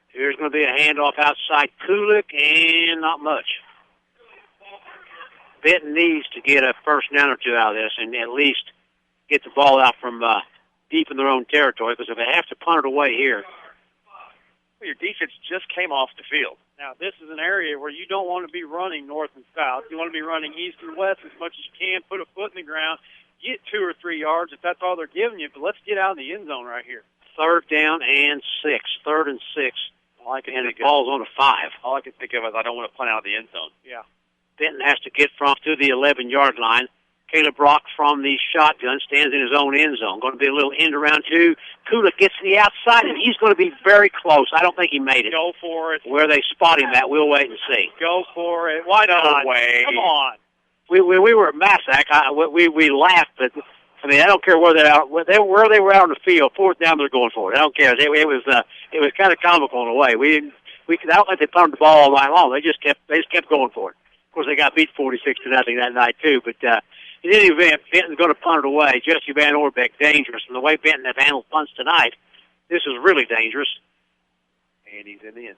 Here's going to be a handoff outside Kulik, and not much. Benton needs to get a first down or two out of this and at least get the ball out from deep in their own territory, because if they have to punt it away here. Well, your defense just came off the field. Now, this is an area where you don't want to be running north and south. You want to be running east and west as much as you can, put a foot in the ground, get 2 or 3 yards if that's all they're giving you, but let's get out in the end zone right here. 3rd down and 6. 3rd and 6. And the ball's on a 5. All I can think of is I don't want to punt out of the end zone. Yeah. Benton has to get to the 11-yard line. Caleb Rock from the shotgun stands in his own end zone. Going to be a little end around 2. Kulik gets to the outside, and he's going to be very close. I don't think he made it. Go for it. Where they spot him at, we'll wait and see. Go for it. Why not? No way. Come on. We were at Massac. We laughed, but I mean, I don't care where they were out on the field. 4th down, they're going for it. I don't care. It was kind of comical in a way. I don't think they punted the ball all night long. They just kept going for it. Of course, they got beat 46-0 that night too. But in any event, Benton's going to punt it away. Jesse Van Orbeck, dangerous. And the way Benton have handled punts tonight, this is really dangerous. And he's in the end.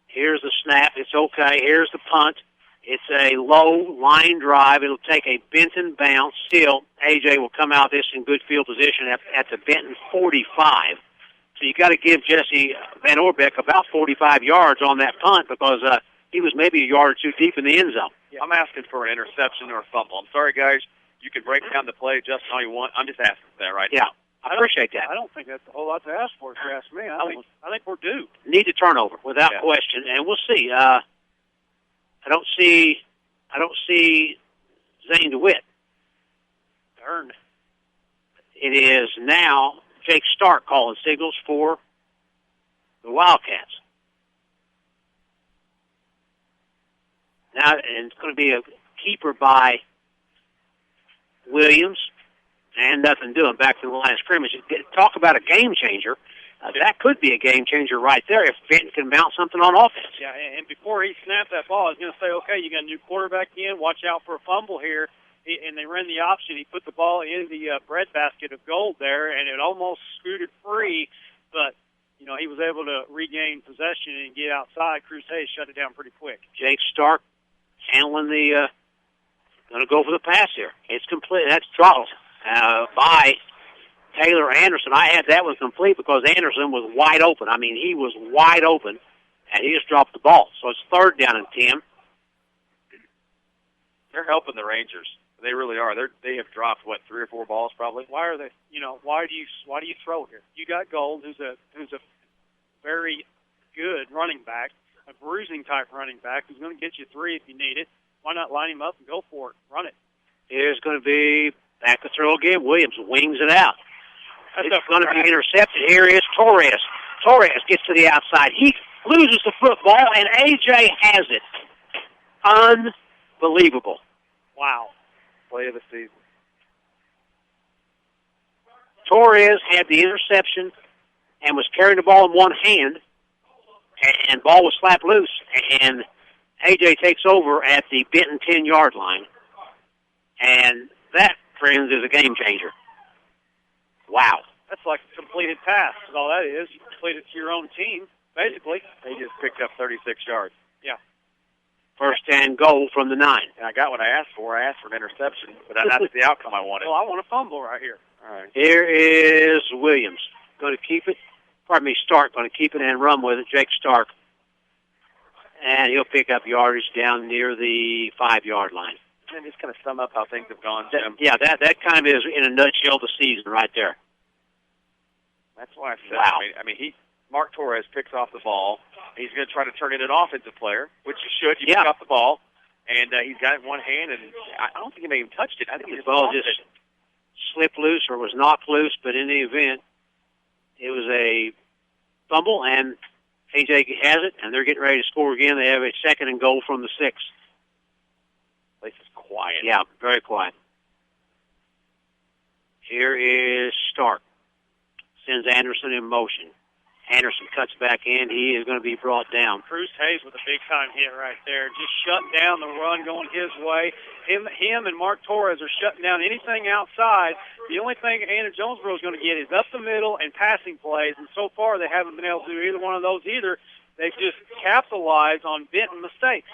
Here's the snap. It's okay. Here's the punt. It's a low line drive. It'll take a Benton bounce. Still, AJ will come out this in good field position at the Benton 45. So you got to give Jesse Van Orbeck about 45 yards on that punt, because he was maybe a yard or two deep in the end zone. Yeah, I'm asking for an interception or a fumble. I'm sorry, guys. You can break down the play just how you want. I'm just asking for that right now. I appreciate that. I don't think that's a whole lot to ask for, if you ask me. I think we're due. Need a turnover without question, and we'll see. I don't see Zane DeWitt. Darn. It is now Jake Stark calling signals for the Wildcats. Now, and it's going to be a keeper by Williams, and nothing doing. Back to the line of scrimmage. Talk about a game changer. That could be a game changer right there if Benton can mount something on offense. Yeah, and before he snapped that ball, I was going to say, okay, you got a new quarterback in. Watch out for a fumble here. And they ran the option. He put the ball in the breadbasket of gold there, and it almost scooted free, but he was able to regain possession and get outside. Cruz Hayes shut it down pretty quick. Jake Stark handling the going to go for the pass here. It's complete. That's dropped by Taylor Anderson. I had that one complete because Anderson was wide open. I mean, he was wide open, and he just dropped the ball. So it's 3rd down and 10. They're helping the Rangers. They really are. They have dropped 3 or 4 balls probably. Why are they? Why do you throw here? You got Gold, who's a very good running back, a bruising type running back who's going to get you 3 if you need it. Why not line him up and go for it? Run it. Here's going to be back to throw again. Williams wings it out. It's going to be intercepted. Here is Torres. Torres gets to the outside. He loses the football, and AJ has it. Unbelievable. Wow. Play of the season. Torres had the interception and was carrying the ball in one hand, and ball was slapped loose, and AJ takes over at the Benton 10-yard line. And that, friends, is a game changer. Wow. That's like a completed pass is all that is. You complete it to your own team, basically. He just picked up 36 yards. Yeah. First and goal from the 9. And I got what I asked for. I asked for an interception, but that's the outcome I wanted. Well, I want a fumble right here. All right. Here is Williams. Going to keep it. Stark going to keep it and run with it. Jake Stark. And he'll pick up yardage down near the 5-yard line. And just kind of sum up how things have gone, Jim. That kind of is, in a nutshell, the season right there. That's why I said, wow. Mark Torres picks off the ball. He's going to try to turn it an offensive player, which you should. You pick off the ball, and he's got it in one hand, and I don't think he may have touched it. I think he the ball just slipped loose or was knocked loose, but in the event, it was a fumble, and AJ has it, and they're getting ready to score again. They have a 2nd and goal from the 6. Place is quiet. Yeah, very quiet. Here is Stark. Sends Anderson in motion. Anderson cuts back in. He is going to be brought down. Cruz Hayes with a big-time hit right there. Just shutting down the run going his way. Him and Mark Torres are shutting down anything outside. The only thing Anna Jonesboro is going to get is up the middle and passing plays, and so far they haven't been able to do either one of those either. They've just capitalized on Benton mistakes.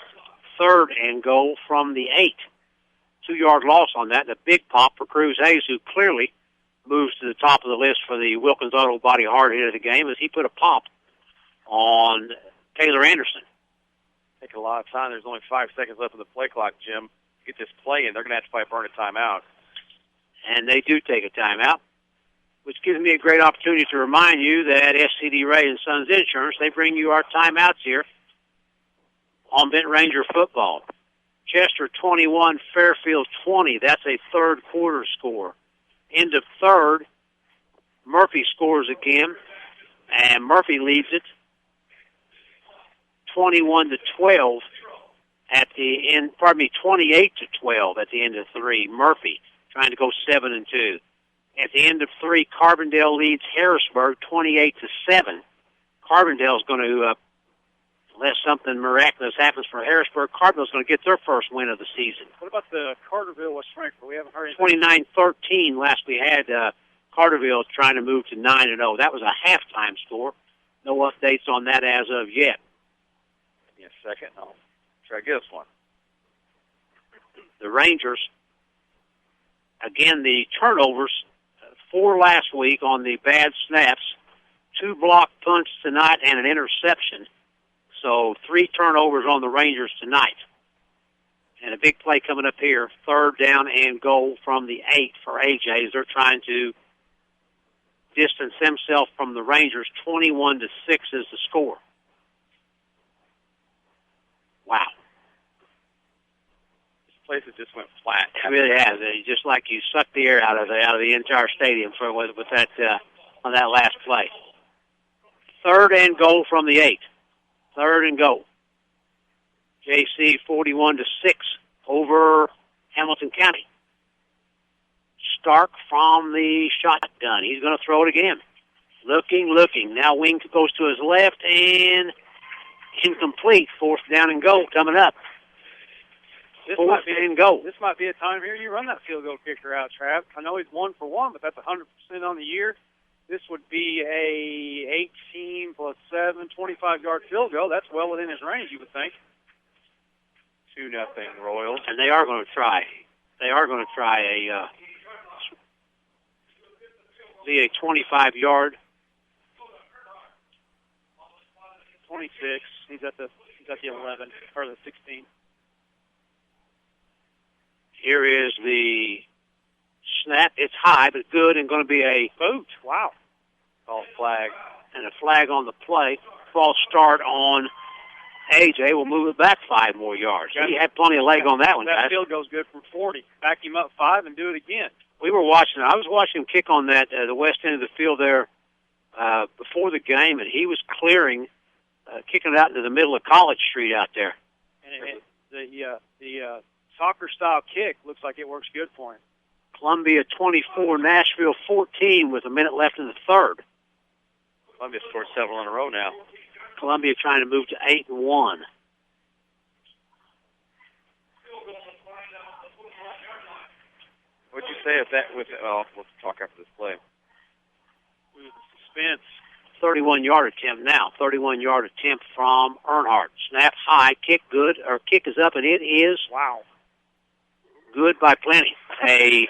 3rd and goal from the 8. 2-yard loss on that, and a big pop for Cruz Hayes, who clearly moves to the top of the list for the Wilkins Auto Body hard hit of the game, as he put a pop on Taylor Anderson. Take a lot of time. There's only 5 seconds left of the play clock, Jim. Get this play in. They're going to have to probably burn a timeout. And they do take a timeout, which gives me a great opportunity to remind you that SCD Ray and Sons Insurance, they bring you our timeouts here on Benton Ranger football. Chester 21, Fairfield 20. That's a third quarter score. End of third, Murphy scores again, and Murphy leads it 21-12 at the end. 28-12 at the end of 3. Murphy trying to go 7-2. At the end of 3, Carbondale leads Harrisburg 28-7. Carbondale's going to, unless something miraculous happens for Harrisburg, Carbondale's going to get their first win of the season. What about the Carterville West Frankfort? We haven't heard anything. 29-13. Last we had Carterville trying to move to 9-0. That was a halftime score. No updates on that as of yet. Give me a second. I'll try to get us one. The Rangers, again, the turnovers, 4 last week on the bad snaps, 2 block punts tonight, and an interception. So 3 turnovers on the Rangers tonight. And a big play coming up here, 3rd down and goal from the 8 for AJ's. They're trying to distance themselves from the Rangers. 21-6 is the score. Wow. This place has just went flat. It really has. Just like you sucked the air out of the entire stadium with that on that last play. 3rd and goal from the 8. 3rd and goal. JC 41-6 over Hamilton County. Stark from the shotgun. He's going to throw it again. Looking. Now Wing goes to his left and incomplete. 4th down and goal coming up. This 4th and goal. This might be a time here you run that field goal kicker out, Trav. I know he's 1 for 1, but that's 100% on the year. This would be a 18 plus 7, 25-yard field goal. That's well within his range, you would think. 2-0 Royals. And they are going to try. They are going to try a 25-yard. 26. He's at the 11 or the 16. Here is the snap. It's high, but good, and going to be a boot. Wow. False flag. And a flag on the play. False start on AJ. Will move it back 5 more yards. He had plenty of leg on that one, guys. That field goes good from 40. Back him up 5 and do it again. I was watching him kick on that the west end of the field there before the game, and he was clearing, kicking it out into the middle of College Street out there. And the soccer-style kick looks like it works good for him. Columbia 24, Nashville 14 with a minute left in the 3rd. Columbia scored several in a row now. Columbia trying to move to 8-1. What'd you say if that with? Well, we'll talk after this play. Suspense. 31-yard attempt now. 31-yard attempt from Earnhardt. Snap high, kick good, or kick is up, and it is good by plenty. A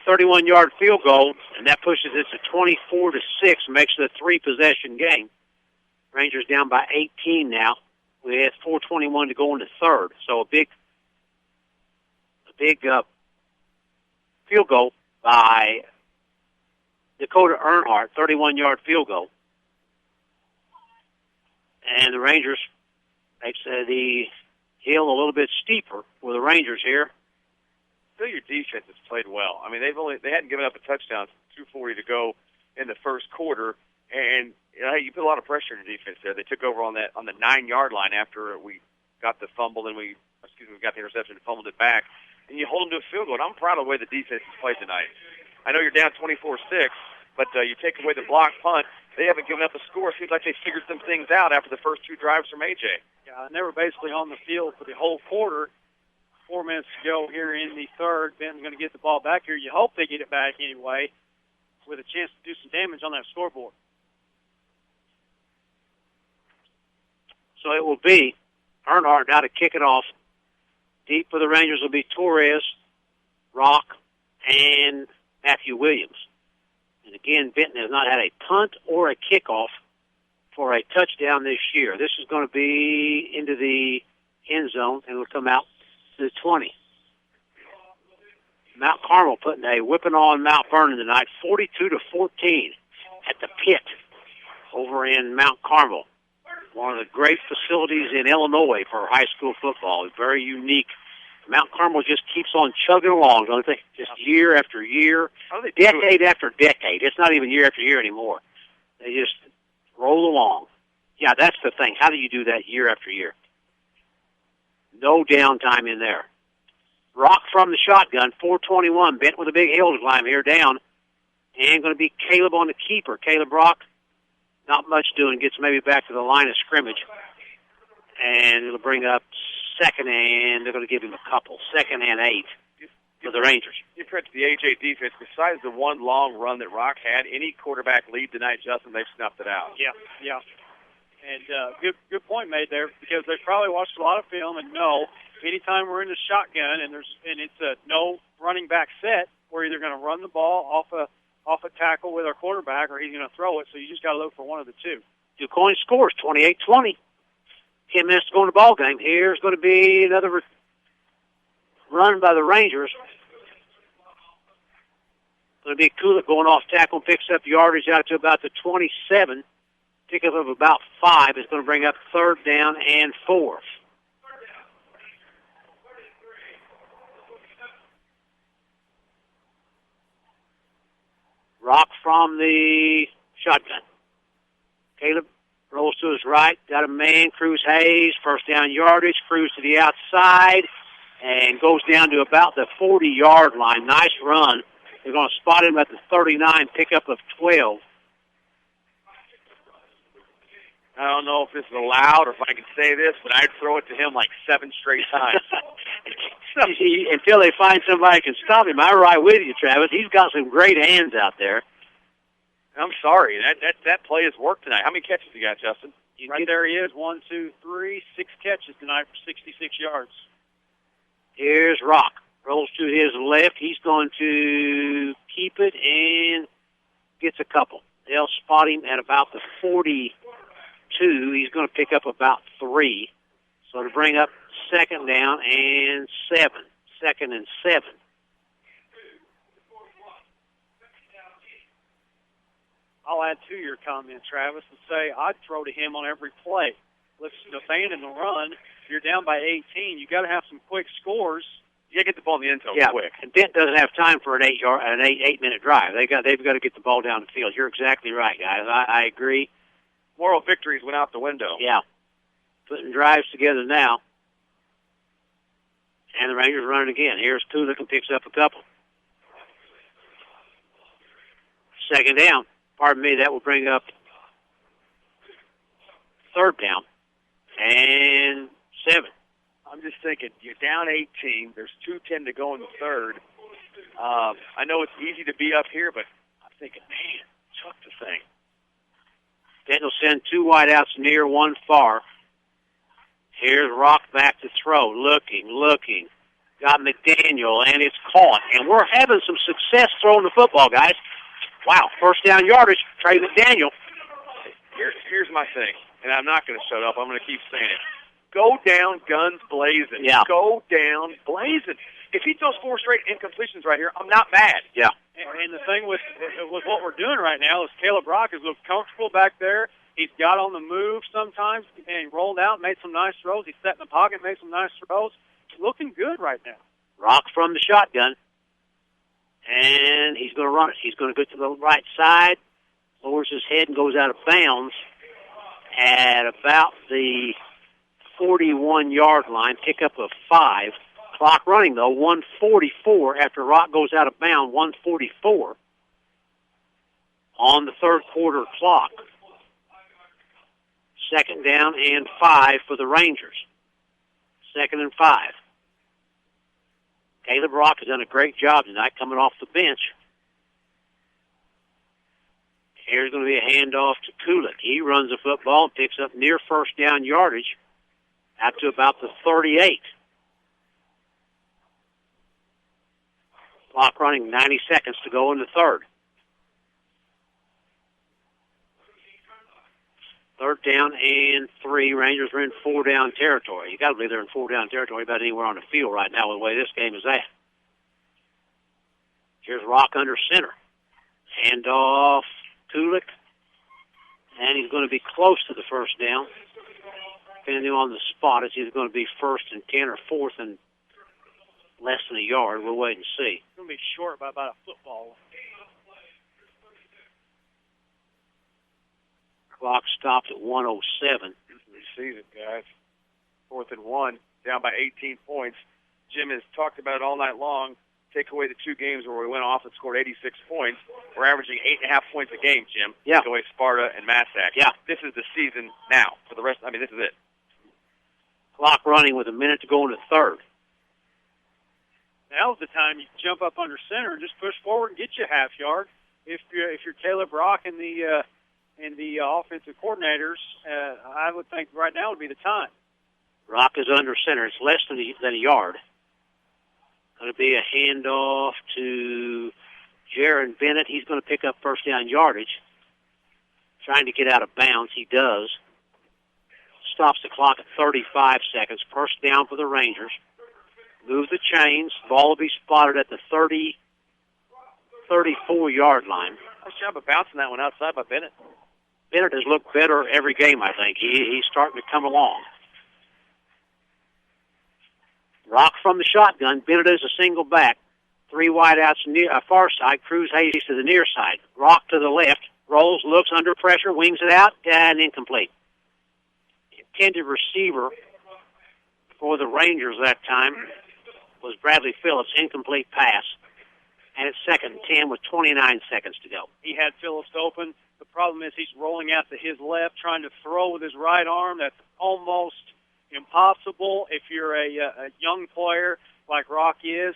31-yard field goal, and that pushes it to 24-6, makes it a 3-possession game. Rangers down by 18 now, with 4:21 to go in the third. So a big field goal by Dakota Earnhardt, 31-yard field goal. And the Rangers makes the hill a little bit steeper for the Rangers here. I feel your defense has played well. I mean, they hadn't given up a touchdown, 2:40 to go in the first quarter, and you put a lot of pressure on the defense there. They took over on the 9-yard line after we got the fumble and we got the interception and fumbled it back, and you hold them to a field goal. And I'm proud of the way the defense has played tonight. I know you're down 24-6, but you take away the block punt. They haven't given up a score. It seems like they figured some things out after the first 2 drives from AJ. Yeah, and they were basically on the field for the whole quarter. 4 minutes to go here in the third. Ben's going to get the ball back here. You hope they get it back anyway, with a chance to do some damage on that scoreboard. So it will be Earnhardt now to kick it off. Deep for the Rangers will be Torres, Rock, and Matthew Williams. And again, Benton has not had a punt or a kickoff for a touchdown this year. This is going to be into the end zone, and it'll come out to the 20. Mount Carmel putting a whipping on Mount Vernon tonight, 42-14 at the Pit over in Mount Carmel. One of the great facilities in Illinois for high school football. It's very unique. Mount Carmel just keeps on chugging along, don't they? Just year after year, decade after decade. It's not even year after year anymore. They just roll along. Yeah, that's the thing. How do you do that year after year? No downtime in there. Rock from the shotgun, 4:21. Bent with a big hill to climb here down. And going to be Caleb on the keeper. Caleb Rock, not much doing. Gets maybe back to the line of scrimmage. And it'll bring up second, and they're going to give him a couple. 2nd and 8 for the Rangers. You credit to the AJ defense. Besides the one long run that Rock had, any quarterback lead tonight, Justin, they've snuffed it out. Yeah. And good point made there, because they've probably watched a lot of film and know anytime we're in the shotgun and it's a no running back set, we're either going to run the ball off a tackle with our quarterback or he's going to throw it. So you just got to look for one of the two. DuQuoin scores 28-20. 10 minutes to go in the ball game. Here's going to be another run by the Rangers. Going to be Kulik going off tackle, picks up yardage out to about the 27. Pickup of about 5 is going to bring up 3rd down and 4. Rock from the shotgun. Caleb rolls to his right, got a man, Cruz Hayes, 1st down yardage, Cruz to the outside, and goes down to about the 40-yard line. Nice run. They're going to spot him at the 39, pickup of 12. I don't know if this is allowed or if I can say this, but I'd throw it to him like 7 straight times. Until they find somebody who can stop him. I'm right with you, Travis. He's got some great hands out there. I'm sorry. That play has worked tonight. How many catches you got, Justin? Right there he is. 1, 2, 3, 6 catches tonight for 66 yards. Here's Rock. Rolls to his left. He's going to keep it and gets a couple. They'll spot him at about the 42. He's going to pick up about 3. So to bring up 2nd down and 7. 2nd and 7. I'll add to your comment, Travis, and say I'd throw to him on every play. Let's abandon the run. If you're down by 18, you got to have some quick scores. You got to get the ball in the end zone quick. And Dent doesn't have time for an 8-minute drive. They've got to get the ball down the field. You're exactly right, guys. I agree. Moral victories went out the window. Yeah. Putting drives together now. And the Rangers running again. Here's Kulik and picks up a couple. 2nd down. Pardon me, that will bring up 3rd down and 7. I'm just thinking, you're down 18. There's 2:10 to go in the third. I know it's easy to be up here, but I'm thinking, man, chuck the thing. Then will send 2 wideouts near, 1 far. Here's Rock back to throw. Looking. Got McDaniel, and it's caught. And we're having some success throwing the football, guys. Wow, first down yardage, Trey McDaniel. Here's my thing, and I'm not going to shut up. I'm going to keep saying it. Go down, guns blazing. Yeah. Go down, blazing. If he throws 4 straight incompletions right here, I'm not mad. Yeah. And the thing with what we're doing right now is Caleb Rock has looked comfortable back there. He's got on the move sometimes and rolled out, made some nice throws. He sat in the pocket, made some nice throws. Looking good right now. Rock from the shotgun. And he's going to run it. He's going to go to the right side, lowers his head and goes out of bounds at about the 41-yard line, pickup of 5. Clock running, though, 1:44 after Rock goes out of bounds, 1:44 on the third quarter clock. 2nd down and 5 for the Rangers. 2nd and 5. Caleb Rock has done a great job tonight coming off the bench. Here's going to be a handoff to Kulik. He runs the football and picks up near first down yardage out to about the 38. Clock running, 90 seconds to go in the third. 3rd down and 3. Rangers are in 4-down territory. You got to believe they're in 4-down territory about anywhere on the field right now with the way this game is at. Here's Rock under center. Handoff, Kulik. And he's going to be close to the first down. Depending on the spot, it's either going to be 1st and 10 or 4th and less than a yard. We'll wait and see. It's going to be short by about a football. Clock stopped at 1:07. We see it, guys. 4th and 1, down by 18 points. Jim has talked about it all night long. Take away the 2 games where we went off and scored 86 points. We're averaging 8.5 points a game, Jim. Yeah. Take away Sparta and Massac. Yeah. This is the season now. For the rest, this is it. Clock running with a minute to go in the third. Now's the time you jump up under center and just push forward and get you a half yard. If you're Caleb Rock and the offensive coordinators, I would think right now would be the time. Rock is under center. It's less than a yard. Going to be a handoff to Jaron Bennett. He's going to pick up first down yardage. Trying to get out of bounds. He does. Stops the clock at 35 seconds. First down for the Rangers. Move the chains. Ball will be spotted at the 34-yard line. Nice job of bouncing that one outside by Bennett. Bennett has looked better every game, I think. He's starting to come along. Rock from the shotgun. Bennett is a single back. 3 wideouts near far side. Cruz Hayes to the near side. Rock to the left. Rolls, looks under pressure, wings it out, and incomplete. Intended receiver for the Rangers that time was Bradley Phillips. Incomplete pass. And it's 2nd and 10 with 29 seconds to go. He had Phillips open. The problem is he's rolling out to his left, trying to throw with his right arm. That's almost impossible if you're a young player like Rock is.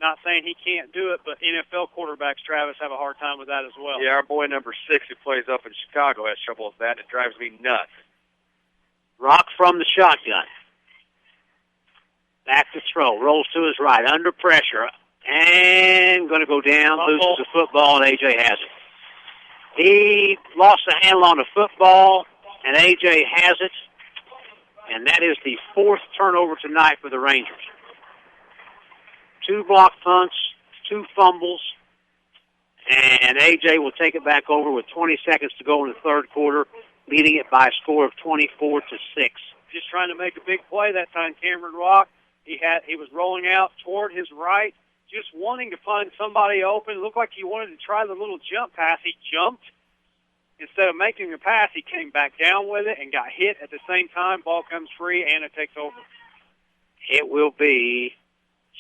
Not saying he can't do it, but NFL quarterbacks, Travis, have a hard time with that as well. Yeah, our boy number 6 who plays up in Chicago has trouble with that. It drives me nuts. Rock from the shotgun. Back to throw. Rolls to his right. Under pressure. And going to go down. Loses the football, and A.J. has it. He lost the handle on the football, and A.J. has it. And that is the 4th turnover tonight for the Rangers. 2 block punts, 2 fumbles, and A.J. will take it back over with 20 seconds to go in the third quarter, leading it by a score of 24-6. Just trying to make a big play that time, Cameron Rock. He was rolling out toward his right, just wanting to find somebody open. It looked like he wanted to try the little jump pass. He jumped. Instead of making a pass, he came back down with it and got hit at the same time. Ball comes free, and it takes over. It will be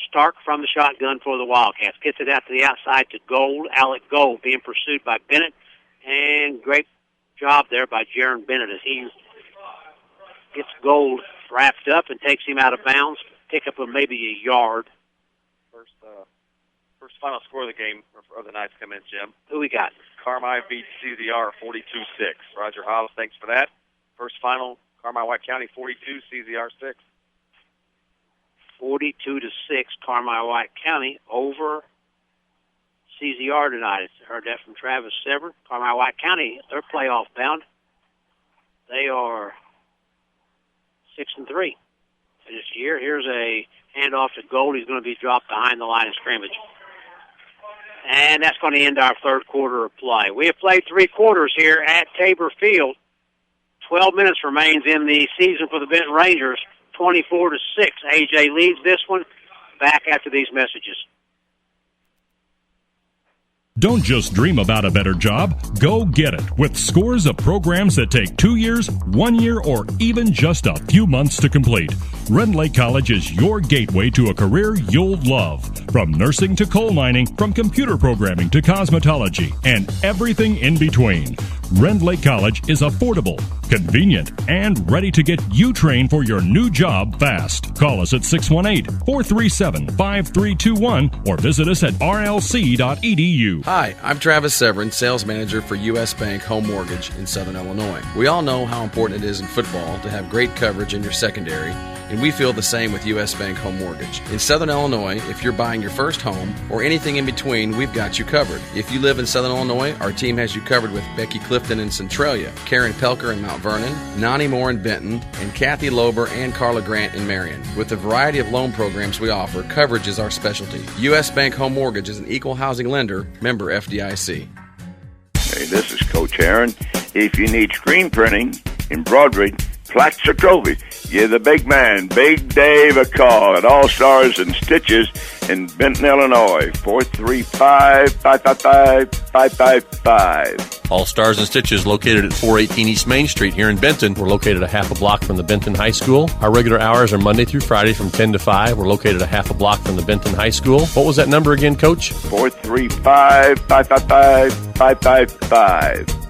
Stark from the shotgun for the Wildcats. Gets it out to the outside to Gold. Alec Gold being pursued by Bennett. And great job there by Jaron Bennett as he gets Gold wrapped up and takes him out of bounds. Pick up of maybe a yard. First final score of the game of the night's come in, Jim. Who we got? Carmi beats CZR 42-6. Roger Hobbs, thanks for that. First final, Carmi-White County 42, CZR 6. 42-6, Carmi-White County over CZR tonight. I heard that from Travis Severn. Carmi-White County, they're playoff bound. They are 6-3 this year. Here's a handoff to Gold. He's going to be dropped behind the line of scrimmage. And that's going to end our third quarter of play. We have played 3 quarters here at Tabor Field. 12 minutes remains in the season for the Benton Rangers. 24-6. AJ leads this one. Back after these messages. Don't just dream about a better job. Go get it with scores of programs that take 2 years, 1 year, or even just a few months to complete. Rend Lake College is your gateway to a career you'll love. From nursing to coal mining, from computer programming to cosmetology, and everything in between. Rend Lake College is affordable, convenient, and ready to get you trained for your new job fast. Call us at 618-437-5321 or visit us at rlc.edu. Hi, I'm Travis Severn, Sales Manager for U.S. Bank Home Mortgage in Southern Illinois. We all know how important it is in football to have great coverage in your secondary, and we feel the same with U.S. Bank Home Mortgage. In Southern Illinois, if you're buying your first home or anything in between, we've got you covered. If you live in Southern Illinois, our team has you covered with Becky Clifton in Centralia, Karen Pelker in Mount Vernon, Nani Moore in Benton, and Kathy Lober and Carla Grant in Marion. With the variety of loan programs we offer, coverage is our specialty. U.S. Bank Home Mortgage is an equal housing lender, member FDIC. Hey, this is Coach Aaron. If you need screen printing, embroidery, plaques or trophies, give the big man, Big Dave, a call at All Stars and Stitches in Benton, Illinois, 435-555-555. All Stars and Stitches located at 418 East Main Street here in Benton. We're located a half a block from the Benton High School. Our regular hours are Monday through Friday from 10 to 5. We're located a half a block from the Benton High School. What was that number again, Coach? 435-555-555.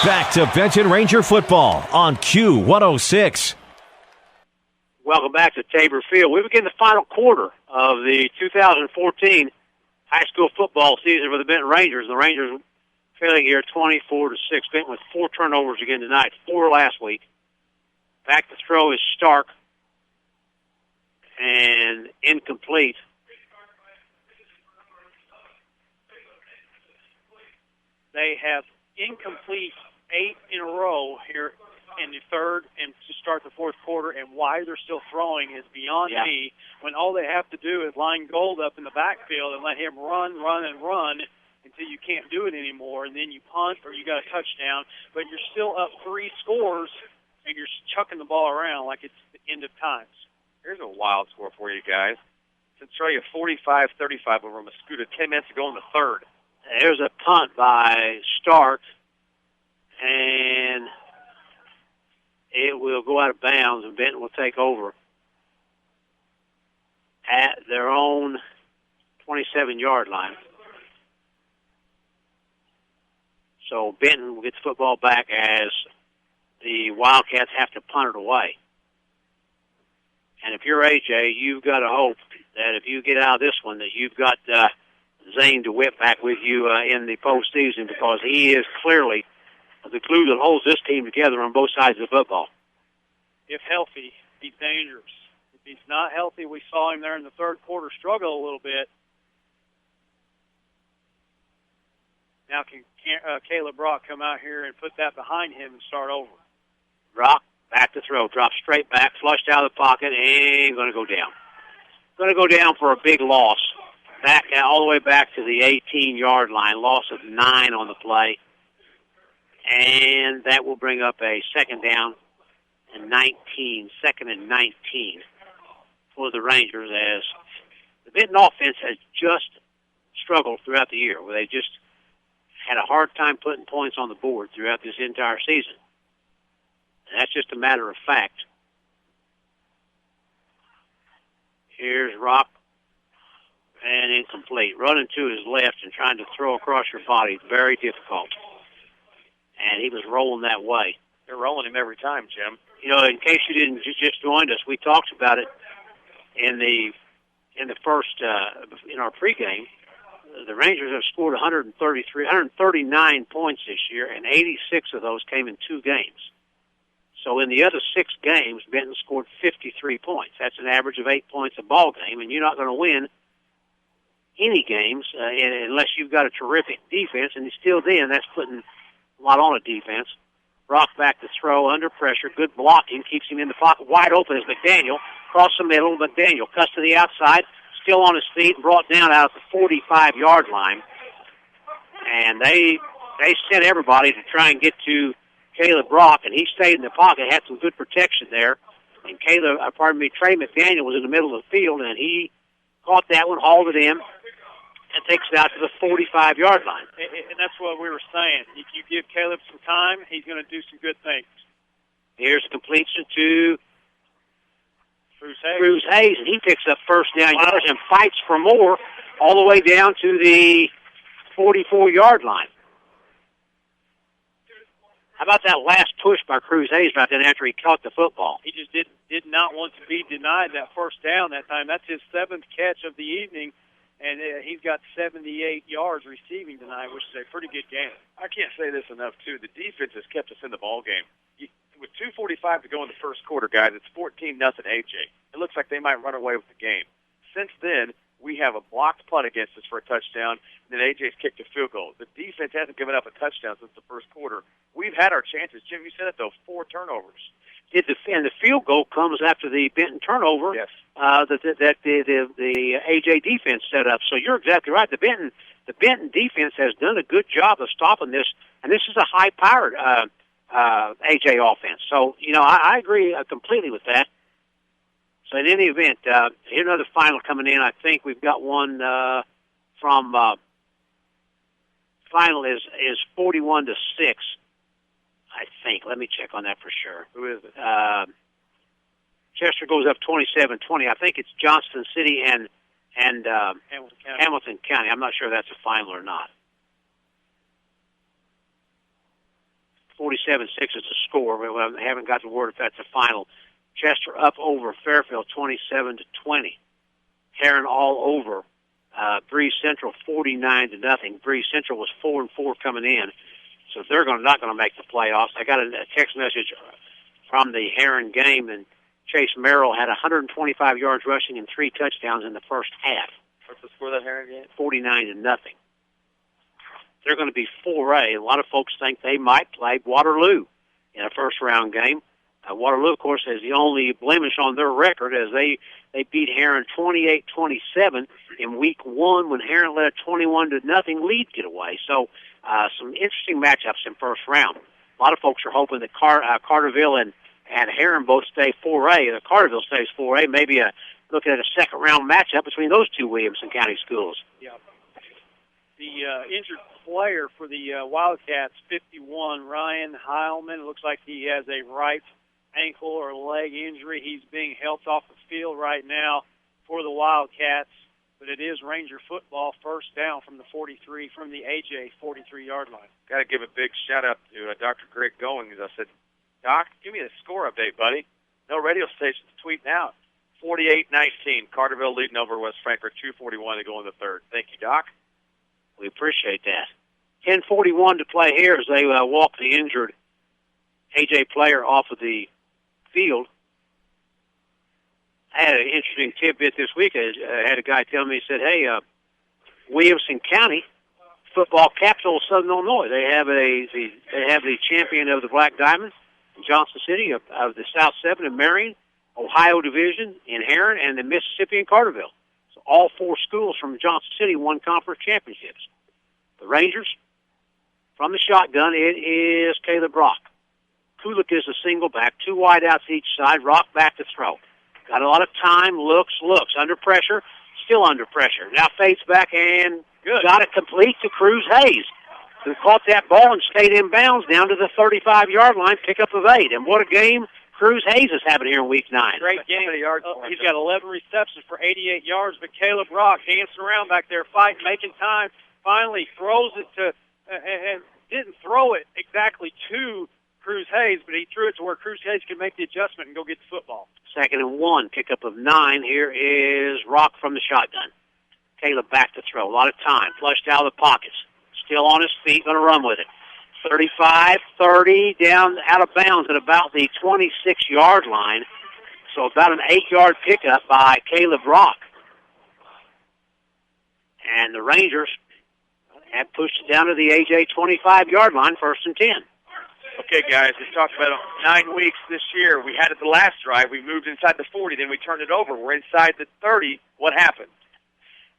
Back to Benton Ranger football on Q106. Welcome back to Tabor Field. We begin the final quarter of the 2014 high school football season for the Benton Rangers. The Rangers trailing here 24-6. Benton with 4 turnovers again tonight, 4 last week. Back to throw is Stark and incomplete. They have incomplete 8 in a row here in the third and to start the fourth quarter, and why they're still throwing is beyond me, when all they have to do is line Gold up in the backfield and let him run until you can't do it anymore, and then you punt or you got a touchdown, but you're still up 3 scores and you're chucking the ball around like it's the end of times. Here's a wild score for you guys. Centralia 45-35 over Mascoutah 10 minutes ago in the third. There's a punt by Stark, and it will go out of bounds, and Benton will take over at their own 27-yard line. So Benton will get the football back as the Wildcats have to punt it away. And if you're AJ, you've got to hope that if you get out of this one, that you've got Zane DeWitt back with you in the postseason, because he is clearly the glue that holds this team together on both sides of the football. If healthy, he's dangerous. If he's not healthy, we saw him there in the third quarter struggle a little bit. Now can Caleb Brock come out here and put that behind him and start over? Brock, back to throw, drops straight back, flushed out of the pocket, and going to go down. Going to go down for a big loss. Back all the way back to the 18-yard line, loss of 9 on the play. And that will bring up a second and 19 for the Rangers, as the Benton offense has just struggled throughout the year, where they just had a hard time putting points on the board throughout this entire season. And that's just a matter of fact. Here's Rock, and incomplete. Running to his left and trying to throw across your body, very difficult. And he was rolling that way. They're rolling him every time, Jim. You know, in case you didn't just join us, we talked about it in the in the first in our pregame. The Rangers have scored 139 points this year, and 86 of those came in 2 games. So in the other 6 games, Benton scored 53 points. That's an average of 8 points a ball game, and you're not going to win any games unless you've got a terrific defense, and still then, that's putting a lot on a defense. Brock back to throw, under pressure, good blocking, keeps him in the pocket, wide open as McDaniel, across the middle, McDaniel cuts to the outside, still on his feet, and brought down out at the 45-yard line. And they sent everybody to try and get to Caleb Brock, and he stayed in the pocket, had some good protection there. And Trey McDaniel was in the middle of the field, and he caught that one, hauled it in, and takes it out to the 45-yard line. And that's what we were saying. If you give Caleb some time, he's going to do some good things. Here's completion to Cruz Hayes, and he picks up first down yards and fights for more all the way down to the 44-yard line. How about that last push by Cruz Hayes right then after he caught the football? He just did not want to be denied that first down that time. That's his 7th catch of the evening, and he's got 78 yards receiving tonight, which is a pretty good game. I can't say this enough, too. The defense has kept us in the ball game. With 2:45 to go in the first quarter, guys, it's 14-0 AJ. It looks like they might run away with the game. Since then, we have a blocked punt against us for a touchdown, and then AJ's kicked a field goal. The defense hasn't given up a touchdown since the first quarter. We've had our chances. Jim, you said it, though, 4 turnovers. And the field goal comes after the Benton turnover that the AJ defense set up. So you're exactly right. The Benton defense has done a good job of stopping this, and this is a high-powered AJ offense. So, I agree completely with that. So in any event, here's another final coming in. I think we've got one from final is 41-6. I think. Let me check on that for sure. Who is it? Chester goes up 27-20. I think it's Johnston City and Hamilton County. I'm not sure if that's a final or not. 47-6 is the score. We haven't got the word if that's a final. Chester up over Fairfield 27-20. Heron all over Breeze Central 49-0. Breeze Central was 4-4 coming in, so they're not going to make the playoffs. I got a text message from the Heron game, and Chase Merrill had 125 yards rushing and 3 touchdowns in the first half. What's the score of that Heron game? 49-0. They're going to be 4A. A lot of folks think they might play Waterloo in a first-round game. Waterloo, of course, is the only blemish on their record as they beat Heron 28-27 in Week 1 when Heron let a 21-0 lead get away. So some interesting matchups in first round. A lot of folks are hoping that Carterville and Heron both stay 4A. If Carterville stays 4A, maybe looking at a second-round matchup between those two Williamson County schools. Yeah. The injured player for the Wildcats, 51, Ryan Heilman. It looks like he has a right ankle or leg injury. He's being helped off the field right now for the Wildcats, but it is Ranger football, first down from the 43, from the AJ 43-yard line. Got to give a big shout-out to Dr. Greg Goings. I said, Doc, give me the score update, buddy. No radio stations tweeting out. 48-19, Carterville leading over West Frankfort, 2:41 to go in the third. Thank you, Doc. We appreciate that. 10:41 to play here as they walk the injured AJ player off of the field. I had an interesting tidbit this week. I had a guy tell me, he said, hey, Williamson County, football capital of Southern Illinois. They have the champion of the Black Diamond in Johnston City, of the South 7 in Marion, Ohio Division in Heron, and the Mississippi in Carterville. So all 4 schools from Johnston City won conference championships. The Rangers, from the shotgun, it is Caleb Brock. Kulik is a single back, 2 wideouts each side, Rock back to throw. Got a lot of time, looks, under pressure, still under pressure. Now fades back and got it complete to Cruz Hayes, who caught that ball and stayed in bounds down to the 35-yard line, pickup of 8. And what a game Cruz Hayes is having here in Week 9. Great game. He's got 11 receptions for 88 yards, but Caleb Brock dancing around back there, fighting, making time, finally throws it to and didn't throw it exactly to Cruz Hayes, but he threw it to where Cruz Hayes could make the adjustment and go get the football. 2nd and 1, pickup of 9. Here is Rock from the shotgun. Caleb back to throw. A lot of time. Flushed out of the pockets. Still on his feet, going to run with it. 35, 30, down out of bounds at about the 26-yard line. So about an 8-yard pickup by Caleb Rock. And the Rangers have pushed it down to the AJ 25-yard line, 1st and 10. Okay, guys, we talked about 9 weeks this year. We had it the last drive. We moved inside the 40, then we turned it over. We're inside the 30. What happened?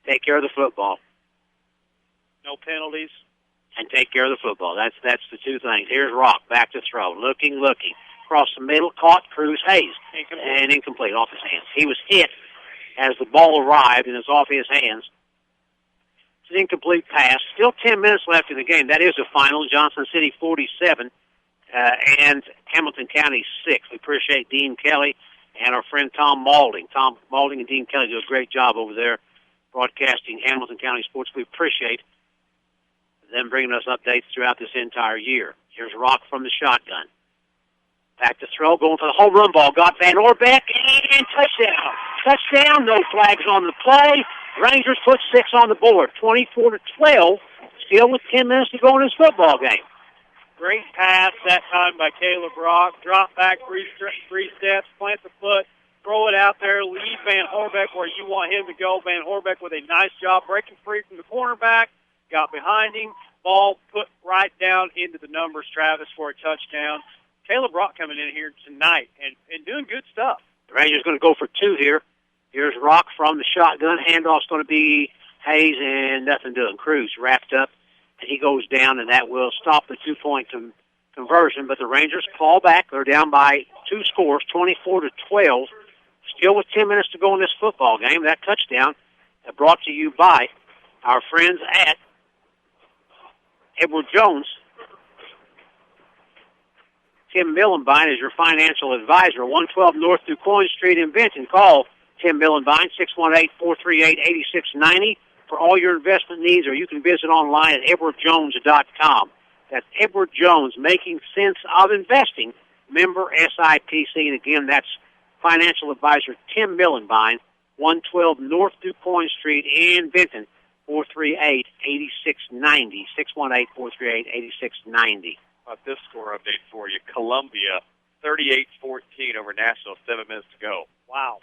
Take care of the football. No penalties. And take care of the football. That's the two things. Here's Rock, back to throw. Looking. Across the middle, caught Cruz Hayes. And incomplete, off his hands. He was hit as the ball arrived and it's off his hands. It's an incomplete pass. Still 10 minutes left in the game. That is the final. Johnson City 47 and Hamilton County 6. We appreciate Dean Kelly and our friend Tom Maulding. Tom Maulding and Dean Kelly do a great job over there broadcasting Hamilton County sports. We appreciate them bringing us updates throughout this entire year. Here's Rock from the shotgun. Back to throw, going for the home run ball. Got Van Orbeck, and touchdown. Touchdown, no flags on the play. Rangers put 6 on the board, 24-12, still with 10 minutes to go in this football game. Great pass that time by Caleb Rock. Drop back 3 steps, plant the foot, throw it out there, lead Van Orbeck where you want him to go. Van Orbeck with a nice job breaking free from the cornerback, got behind him, ball put right down into the numbers, Travis, for a touchdown. Caleb Rock coming in here tonight and doing good stuff. The Rangers going to go for 2 here. Here's Rock from the shotgun. Handoff's going to be Hayes, and nothing doing. Cruz wrapped up, and he goes down, and that will stop the 2-point conversion. But the Rangers fall back. They're down by 2 scores, 24-12. Still with 10 minutes to go in this football game. That touchdown brought to you by our friends at Edward Jones. Tim Millenbein is your financial advisor. 112 North DuQuoin Street in Benton. Call Tim Millenbein, 618-438-8690 for all your investment needs, or you can visit online at edwardjones.com. That's Edward Jones, making sense of investing. Member SIPC, and again, that's financial advisor Tim Millenbein, 112 North DuQuoin Street in Benton, 438-8690, 618-438-8690. About this score update for you. Columbia, 38-14 over Nashville, 7 minutes to go. Wow.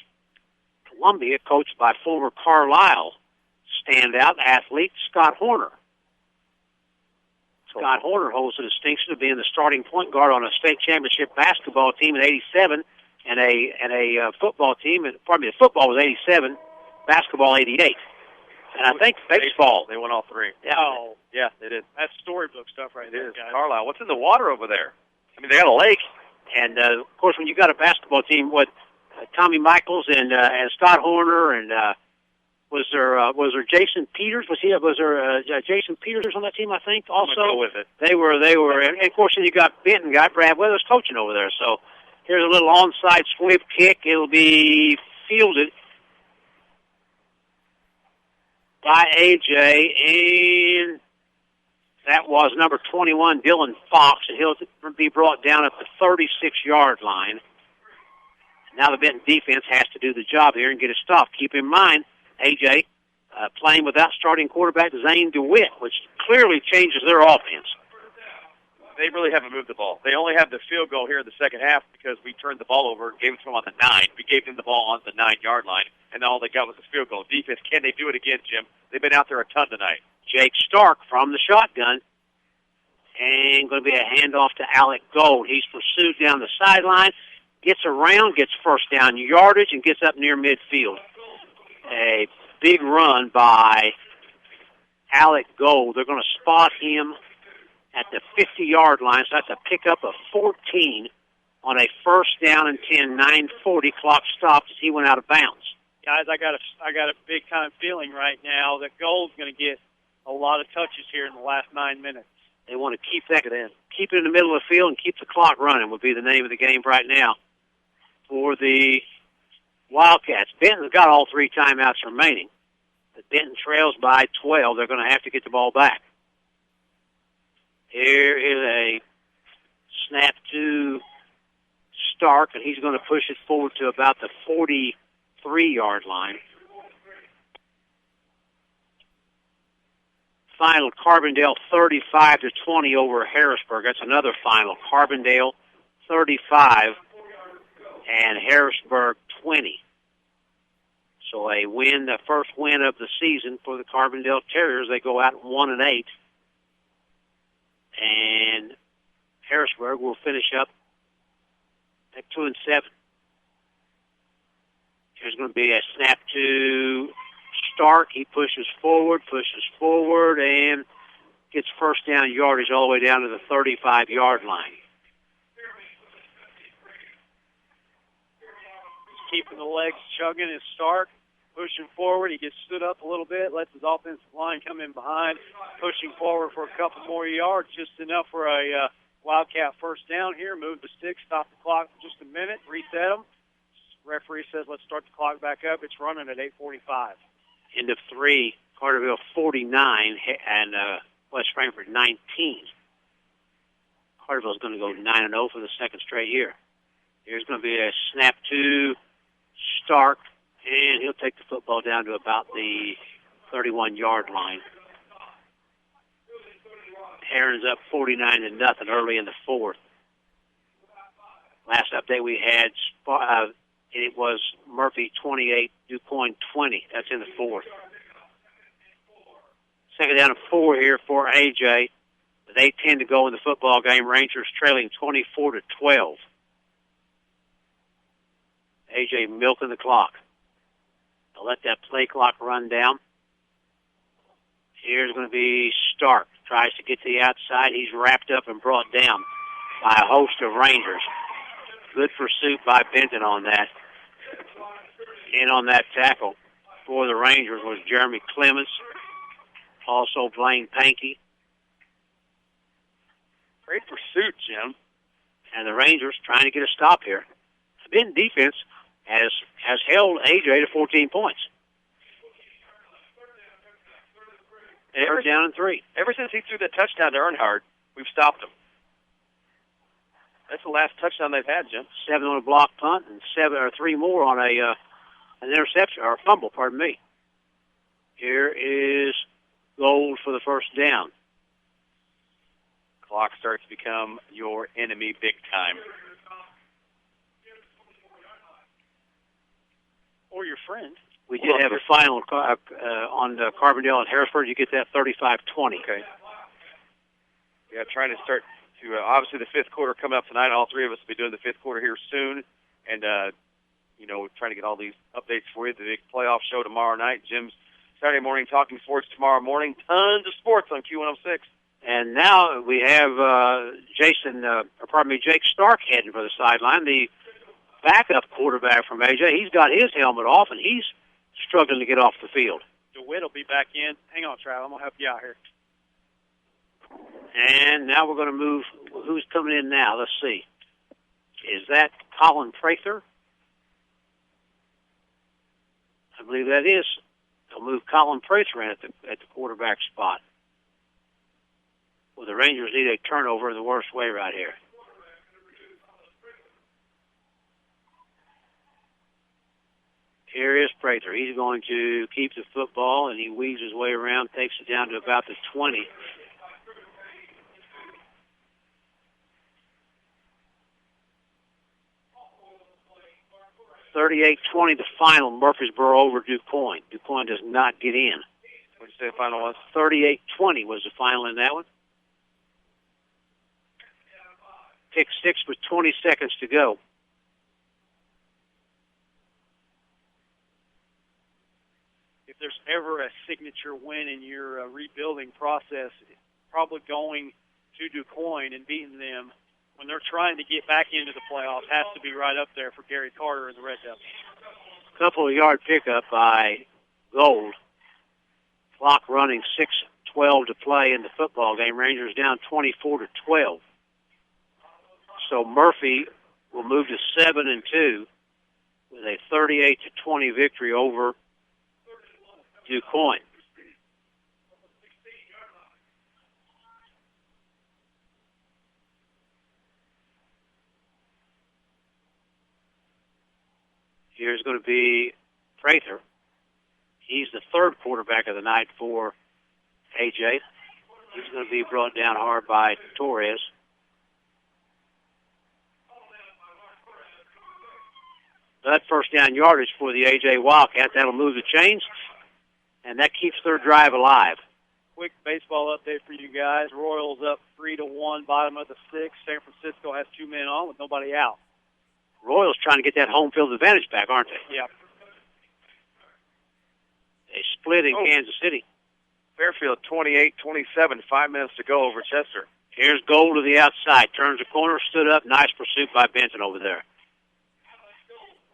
Columbia, coached by former Carlisle standout athlete Scott Horner. Scott Horner holds the distinction of being the starting point guard on a state championship basketball team in '87 and a football team. The football was '87, basketball '88, and I think baseball. They won all 3. Yeah. Oh, yeah, they did. That's storybook stuff right there, guys. Carlisle. What's in the water over there? I mean, they got a lake. And of course, when you got a basketball team, Tommy Michaels and Scott Horner and was there Jason Peters? Was there Jason Peters on that team? I think also. I'm gonna go with it. They were, and of course, then you got Benton guy Brad Weathers coaching over there. So here's a little onside sweep kick. It'll be fielded by AJ, and that was number 21, Dylan Fox, and he'll be brought down at the 36-yard line. Now the Benton defense has to do the job here and get it stopped. Keep in mind, AJ playing without starting quarterback Zane DeWitt, which clearly changes their offense. They really haven't moved the ball. They only have the field goal here in the second half because we turned the ball over and gave it to them on the 9. We gave them the ball on the 9-yard line, and all they got was the field goal. Defense, can they do it again, Jim? They've been out there a ton tonight. Jake Stark from the shotgun, and going to be a handoff to Alec Gold. He's pursued down the sideline, gets around, gets first down yardage, and gets up near midfield. A big run by Alec Gold. They're going to spot him at the 50-yard line, so that's a pickup of 14 on a first down and 10, 9:40 clock stopped as he went out of bounds. Guys, I got a big time feeling right now that Gold's going to get a lot of touches here in the last 9 minutes. They want to keep it in the middle of the field and keep the clock running would be the name of the game right now for the Wildcats. Benton's got all 3 timeouts remaining. But Benton trails by 12. They're going to have to get the ball back. Here is a snap to Stark, and he's going to push it forward to about the 43-yard line. Final, Carbondale 35-20 over Harrisburg. That's another final. Carbondale 35 and Harrisburg 20. So a win, the first win of the season for the Carbondale Terriers. They go out 1-8. And Harrisburg will finish up at 2-7. There's going to be a snap to Stark. He pushes forward, and gets first down yardage all the way down to the 35-yard line. Keeping the legs chugging is Stark. Pushing forward, he gets stood up a little bit, lets his offensive line come in behind, pushing forward for a couple more yards, just enough for a Wildcat first down here. Move the sticks, stop the clock for just a minute, reset them. Referee says let's start the clock back up. It's running at 8:45. End of 3, Carterville 49 and West Frankfort 19. Carterville's going to go 9-0 for the second straight year. Here's going to be a snap to Stark, and he'll take the football down to about the 31-yard line. Herons up 49-0 early in the fourth. Last update we had, it was Murphy 28, DuQuoin 20. That's in the fourth. Second down and 4 here for AJ. With 8:10 to go in the football game, Rangers trailing 24-12. AJ milking the clock. They'll let that play clock run down. Here's going to be Stark. Tries to get to the outside. He's wrapped up and brought down by a host of Rangers. Good pursuit by Benton on that. In on that tackle for the Rangers was Jeremy Clemens. Also Blaine Pankey. Great pursuit, Jim. And the Rangers trying to get a stop here. The Benton defense has held AJ to 14 points. Third down and 3. Ever since he threw that touchdown to Earnhardt, we've stopped him. That's the last touchdown they've had, Jim. 7 on a block punt and 3 more on an interception or a fumble. Pardon me. Here is Gold for the first down. Clock starts to become your enemy big time. Or your friend. We did have a final on Carbondale and Harrisburg. You get that 35-20. Okay. Yeah, trying to start to obviously the fifth quarter coming up tonight. All three of us will be doing the fifth quarter here soon, and trying to get all these updates for you. The big playoff show tomorrow night. Jim's Saturday morning talking sports tomorrow morning. Tons of sports on Q106. And now we have Jake Stark heading for the sideline. The backup quarterback from AJ. He's got his helmet off, and he's struggling to get off the field. DeWitt will be back in. Hang on, Trav. I'm going to help you out here. And now we're going to move. Who's coming in now? Let's see. Is that Colin Prather? I believe that is. They'll move Colin Prather in at the quarterback spot. Well, the Rangers need a turnover in the worst way right here. Here is Prather. He's going to keep the football, and he weaves his way around, takes it down to about the 20. (38-20) the final. Murfreesboro over DuQuoin. DuQuoin does not get in. What did you say the final was? 38-20 was the final in that one. Pick 6 with 20 seconds to go. If there's ever a signature win in your rebuilding process, probably going to DuQuoin and beating them when they're trying to get back into the playoffs has to be right up there for Gary Carter and the Red Devils. Couple of yard pickup by Gold. Clock running, 6:12 to play in the football game. Rangers down 24-12. So Murphy will move to 7-2 with a 38-20 victory over DuQuoin. Here's going to be Prather. He's the third quarterback of the night for A.J. He's going to be brought down hard by Torres. That first down yardage for the A.J. Wildcats. That'll move the chains, and that keeps their drive alive. Quick baseball update for you guys. Royals up 3-1, bottom of the sixth. San Francisco has 2 men on with nobody out. Royals trying to get that home field advantage back, aren't they? Yep. They split in Kansas City. Fairfield 28-27, 5 minutes to go over Chester. Here's Gold to the outside. Turns the corner, stood up. Nice pursuit by Benton over there.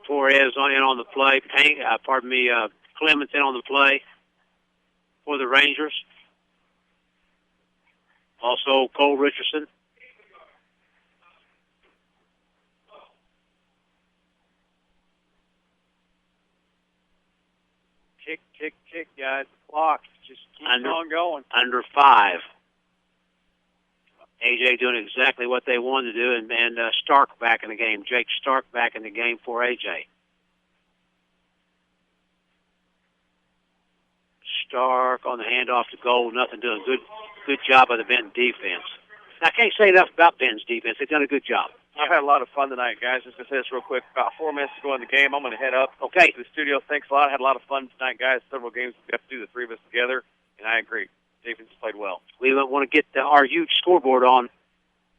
Torres in on the play. Clements in on the play for the Rangers. Also, Cole Richardson. Kick, guys. Clock just keeps on going. Under 5. A.J. doing exactly what they wanted to do, and Stark back in the game. Jake Stark back in the game for A.J. Stark on the handoff to Gold. Nothing doing. Good job by the Benton defense. Now, I can't say enough about Benton's defense. They've done a good job. I've had a lot of fun tonight, guys. Just going to say this real quick. About 4 minutes to go in the game. I'm going to head up to the studio. Thanks a lot. I had a lot of fun tonight, guys. Several games we got to do, the three of us together, and I agree. Defense played well. We want to get our huge scoreboard on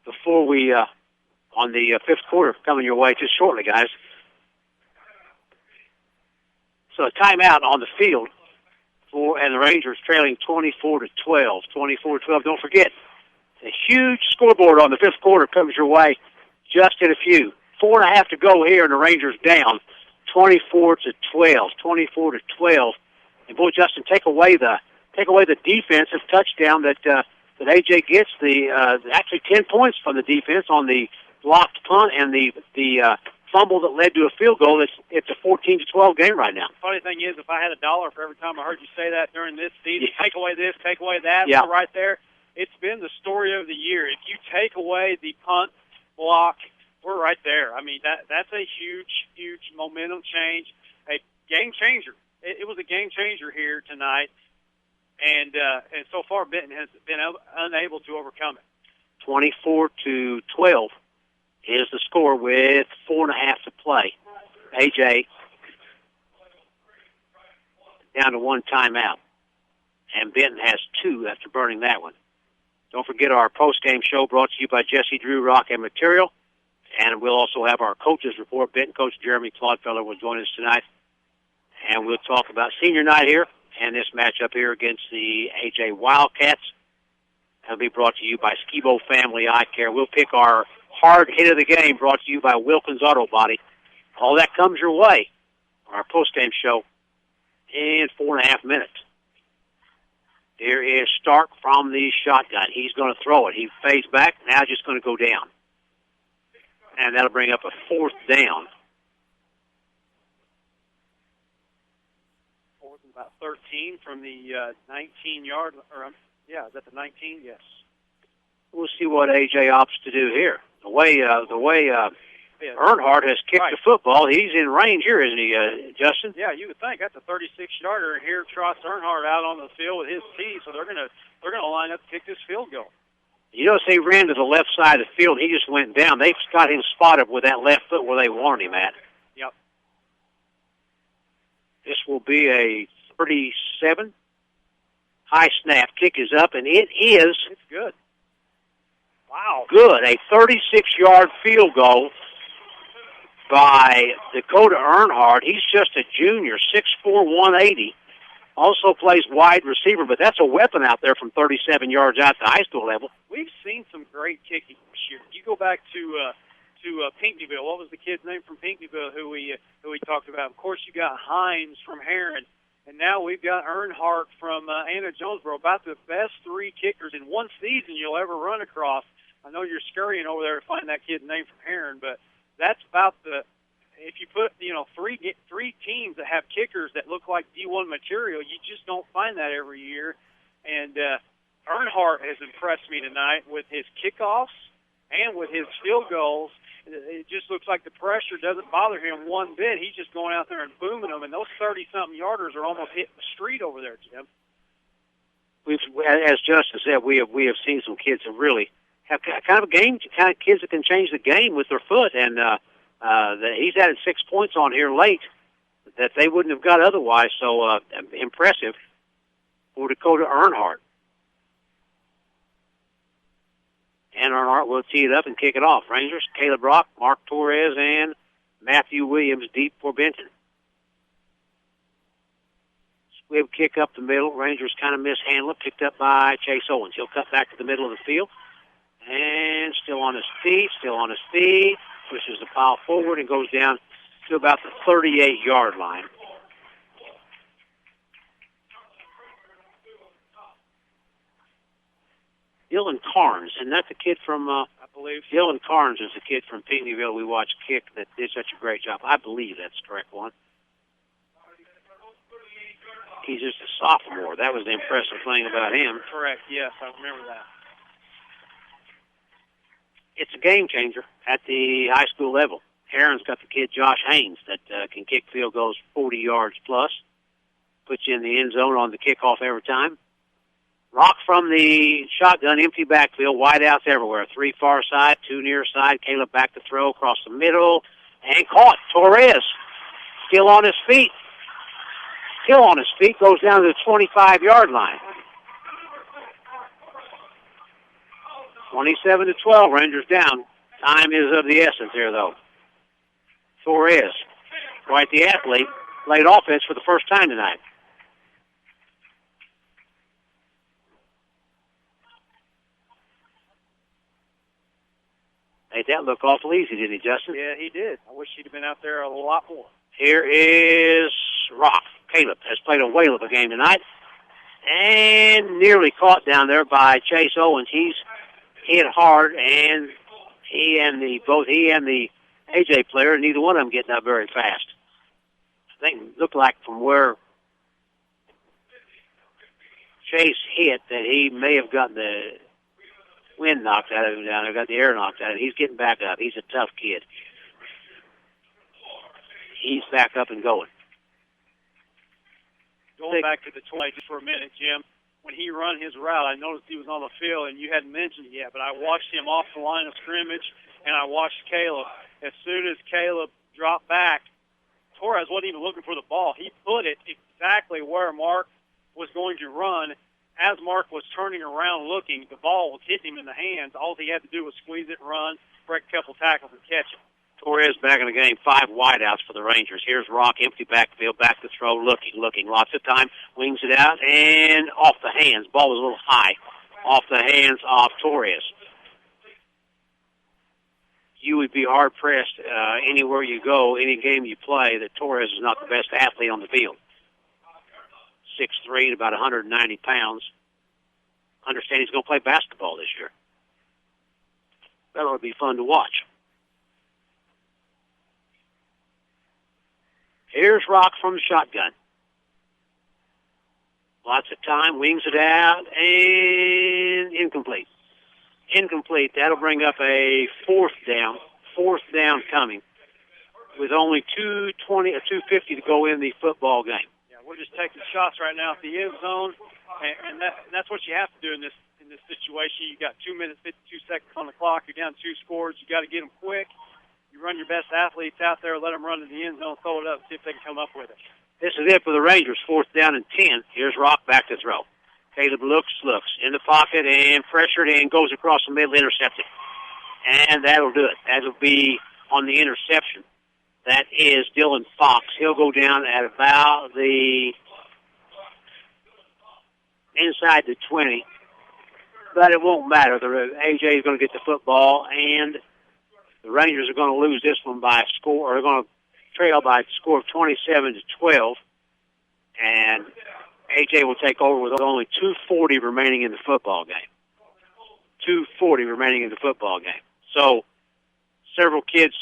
before we, on the fifth quarter coming your way just shortly, guys. So a timeout on the field and the Rangers trailing 24-12. 24-12. Don't forget, a huge scoreboard on the fifth quarter comes your way just in a few. 4.5 to go here, and the Rangers down 24-12. 24-12. And boy, Justin, take away the defensive touchdown that A.J. gets. Actually 10 points from the defense on the blocked punt and the fumble that led to a field goal. It's a 14-12 game right now. Funny thing is, if I had $1 for every time I heard you say that during this season, take away this, take away that, right there, it's been the story of the year. If you take away the punt block, we're right there. I mean, that's a huge momentum change, a game changer. It was a game changer here tonight, and so far Benton has been unable to overcome it. 24-12 is the score with 4.5 to play. A.J. down to 1 timeout, and Benton has 2 after burning that one. Don't forget our post-game show brought to you by Jesse Drew Rock and Material. And we'll also have our coaches report. Benton coach Jeremy Claudfeller will join us tonight. And we'll talk about senior night here and this matchup here against the A.J. Wildcats. That'll be brought to you by Skibo Family Eye Care. We'll pick our hard hit of the game brought to you by Wilkins Auto Body. All that comes your way. Our post-game show in 4.5 minutes. Here is Stark from the shotgun. He's going to throw it. He fades back. Now just going to go down. And that'll bring up a 4th down. 4th and about 13 from the 19-yard. Is that the 19? Yes. We'll see what A.J. opts to do here. The way Earnhardt has kicked the football, he's in range here, isn't he, Justin? Yeah, you would think that's a 36-yarder, and here trots Earnhardt out on the field with his tee, so they're gonna line up to kick this field goal. You notice he ran to the left side of the field. He just went down. They've got him spotted with that left foot where they wanted him at. Yep. This will be a 37. High snap. Kick is up, and it is. It's good. Wow. Good. A 36-yard field goal by Dakota Earnhardt. He's just a junior, 6'4", 180. Also plays wide receiver, but that's a weapon out there from 37 yards out to high school level. We've seen some great kicking this year. You go back to Pinckneyville. What was the kid's name from Pinckneyville who we talked about? Of course, you got Hines from Heron, and now we've got Earnhardt from Anna Jonesboro. About the best 3 kickers in one season you'll ever run across. I know you're scurrying over there to find that kid's name from Heron, but that's about the. If you put, three teams that have kickers that look like D1 material, you just don't find that every year. And Earnhardt has impressed me tonight with his kickoffs and with his field goals. it just looks like the pressure doesn't bother him one bit. He's just going out there and booming them, and those 30-something yarders are almost hitting the street over there, Jim. As Justin said, we have seen some kids that really have kind of kids that can change the game with their foot, and he's added 6 points on here late that they wouldn't have got otherwise. So impressive for Dakota Earnhardt. And Earnhardt will tee it up and kick it off. Rangers, Caleb Rock, Mark Torres, and Matthew Williams deep for Benton. Squibb kick up the middle. Rangers kind of mishandle it. Picked up by Chase Owens. He'll cut back to the middle of the field. And still on his feet. Pushes the pile forward and goes down to about the 38-yard line. Dylan Carnes, and that's a kid from, I believe. Dylan Carnes is a kid from Pinckneyville we watched kick that did such a great job. I believe that's the correct one. He's just a sophomore. That was the impressive thing about him. Correct, yes, I remember that. It's a game changer at the high school level. Heron's got the kid Josh Haynes that can kick field goals 40 yards plus. Puts you in the end zone on the kickoff every time. Rock from the shotgun, empty backfield, wide outs everywhere. 3 far side, 2 near side. Caleb back to throw across the middle. And caught. Torres still on his feet. Goes down to the 25-yard line. 27-12, Rangers down. Time is of the essence here, though. Torres, quite the athlete, played offense for the first time tonight. Made that look awful easy, didn't he, Justin? Yeah, he did. I wish he'd have been out there a lot more. Here is Rock. Caleb has played a whale of a game tonight. And nearly caught down there by Chase Owens. He's hit hard, and both he and the AJ player, neither one of them getting up very fast. I think it looked like from where Chase hit that he may have gotten the wind knocked out of him down there, got the air knocked out of him. He's getting back up. He's a tough kid. He's back up and going. Going back to the 20 just for a minute, Jim, when he run his route, I noticed he was on the field, and you hadn't mentioned it yet, but I watched him off the line of scrimmage, and I watched Caleb. As soon as Caleb dropped back, Torres wasn't even looking for the ball. He put it exactly where Mark was going to run. As Mark was turning around looking, the ball was hitting him in the hands. All he had to do was squeeze it, run, break a couple tackles, and catch it. Torres back in the game, 5 wideouts for the Rangers. Here's Rock, empty backfield, back to throw, looking. Lots of time, wings it out, and off the hands. Ball was a little high. Off the hands of Torres. You would be hard-pressed anywhere you go, any game you play, that Torres is not the best athlete on the field. 6'3", about 190 pounds. Understand he's going to play basketball this year. That ought to be fun to watch. Here's Rock from the shotgun. Lots of time, wings it out, and incomplete. That'll bring up a 4th down. 4th down coming with only 2:20 or 2:50 to go in the football game. Yeah, we're just taking shots right now at the end zone, and that's what you have to do in this situation. You got 2 minutes, 52 seconds on the clock. You're down 2 scores. You got to get them quick. You run your best athletes out there, let them run to the end zone, throw it up, see if they can come up with it. This is it for the Rangers, 4th down and 10. Here's Rock back to throw. Caleb looks in the pocket and pressured and goes across the middle, intercepted. And that'll do it. That'll be on the interception. That is Dylan Fox. He'll go down at about the inside the 20. But it won't matter. AJ is going to get the football, and the Rangers are going to lose this one by a score, or they're going to trail by a score of 27-12. And AJ will take over with only 2:40 remaining in the football game. 2:40 remaining in the football game. So several kids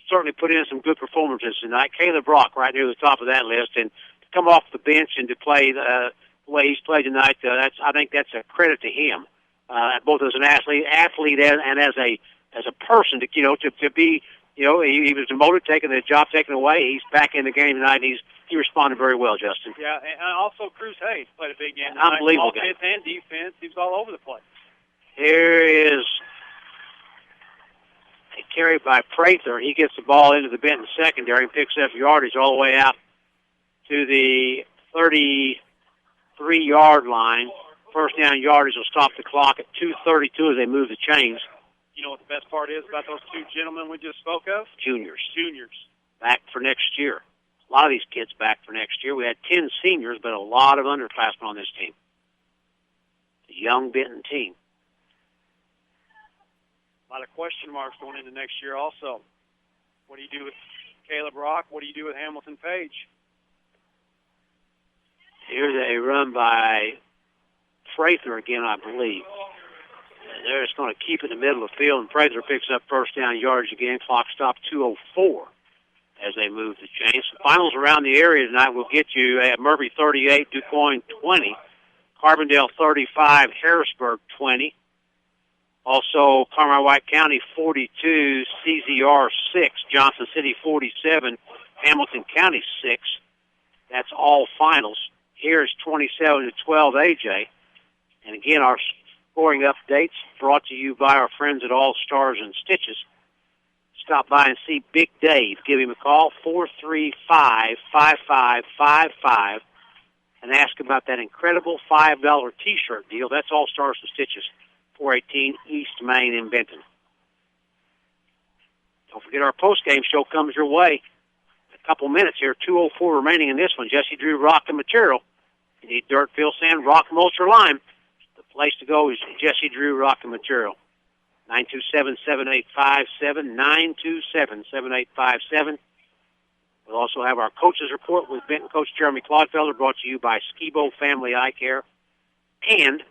certainly put in some good performances tonight. Caleb Rock right near the top of that list, and to come off the bench and to play the way he's played tonight, I think that's a credit to him, both as an athlete and as a as a person to be, he was demoted, taking the job taken away. He's back in the game tonight, and he responded very well, Justin. Yeah, and also Cruz Hayes played a big game. Unbelievable game. Offense and defense, he was all over the place. Here is a carry by Prather. He gets the ball into the Benton secondary and picks up yardage all the way out to the 33-yard line. First down yardage will stop the clock at 2:32 as they move the chains. You know what the best part is about those two gentlemen we just spoke of? Juniors. Juniors. Back for next year. A lot of these kids back for next year. We had 10 seniors, but a lot of underclassmen on this team. The young Benton team. A lot of question marks going into next year also. What do you do with Caleb Rock? What do you do with Hamilton Page? Here's a run by Prather again, I believe. They're just going to keep it in the middle of the field, and Prather picks up first down yardage again. Clock stop 2:04 as they move the chains. The finals around the area tonight will get you at Murphy 38, DuQuoin 20, Carbondale 35, Harrisburg 20. Also, Carmi-White County 42, CZR 6, Johnson City 47, Hamilton County 6. That's all finals. Here's 27-12 AJ. And again, our scoring updates brought to you by our friends at All Stars and Stitches. Stop by and see Big Dave. Give him a call, 435-5555, and ask about that incredible $5 T-shirt deal. That's All Stars and Stitches, 418 East Main in Benton. Don't forget our post-game show comes your way. A couple minutes here, 2:04 remaining in this one. Jesse Drew Rock and Material. You need dirt, fill, sand, rock, mulch, or lime. The place to go is Jesse Drew Rock and Material. 927-7857, 927-7857. We'll also have our coaches report with Benton coach Jeremy Claudfelder, brought to you by Skibo Family Eye Care. And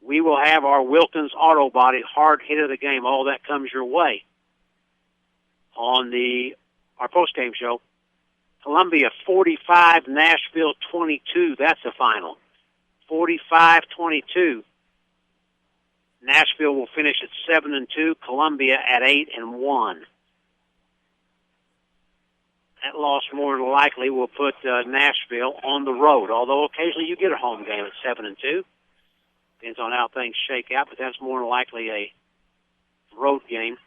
we will have our Wilkins Auto Body hard hit of the game. All that comes your way on our post-game show. Columbia 45, Nashville 22. That's the final. 45-22. Nashville will finish at 7-2. Columbia at 8-1. That loss more than likely will put Nashville on the road. Although occasionally you get a home game at 7-2. Depends on how things shake out, but that's more than likely a road game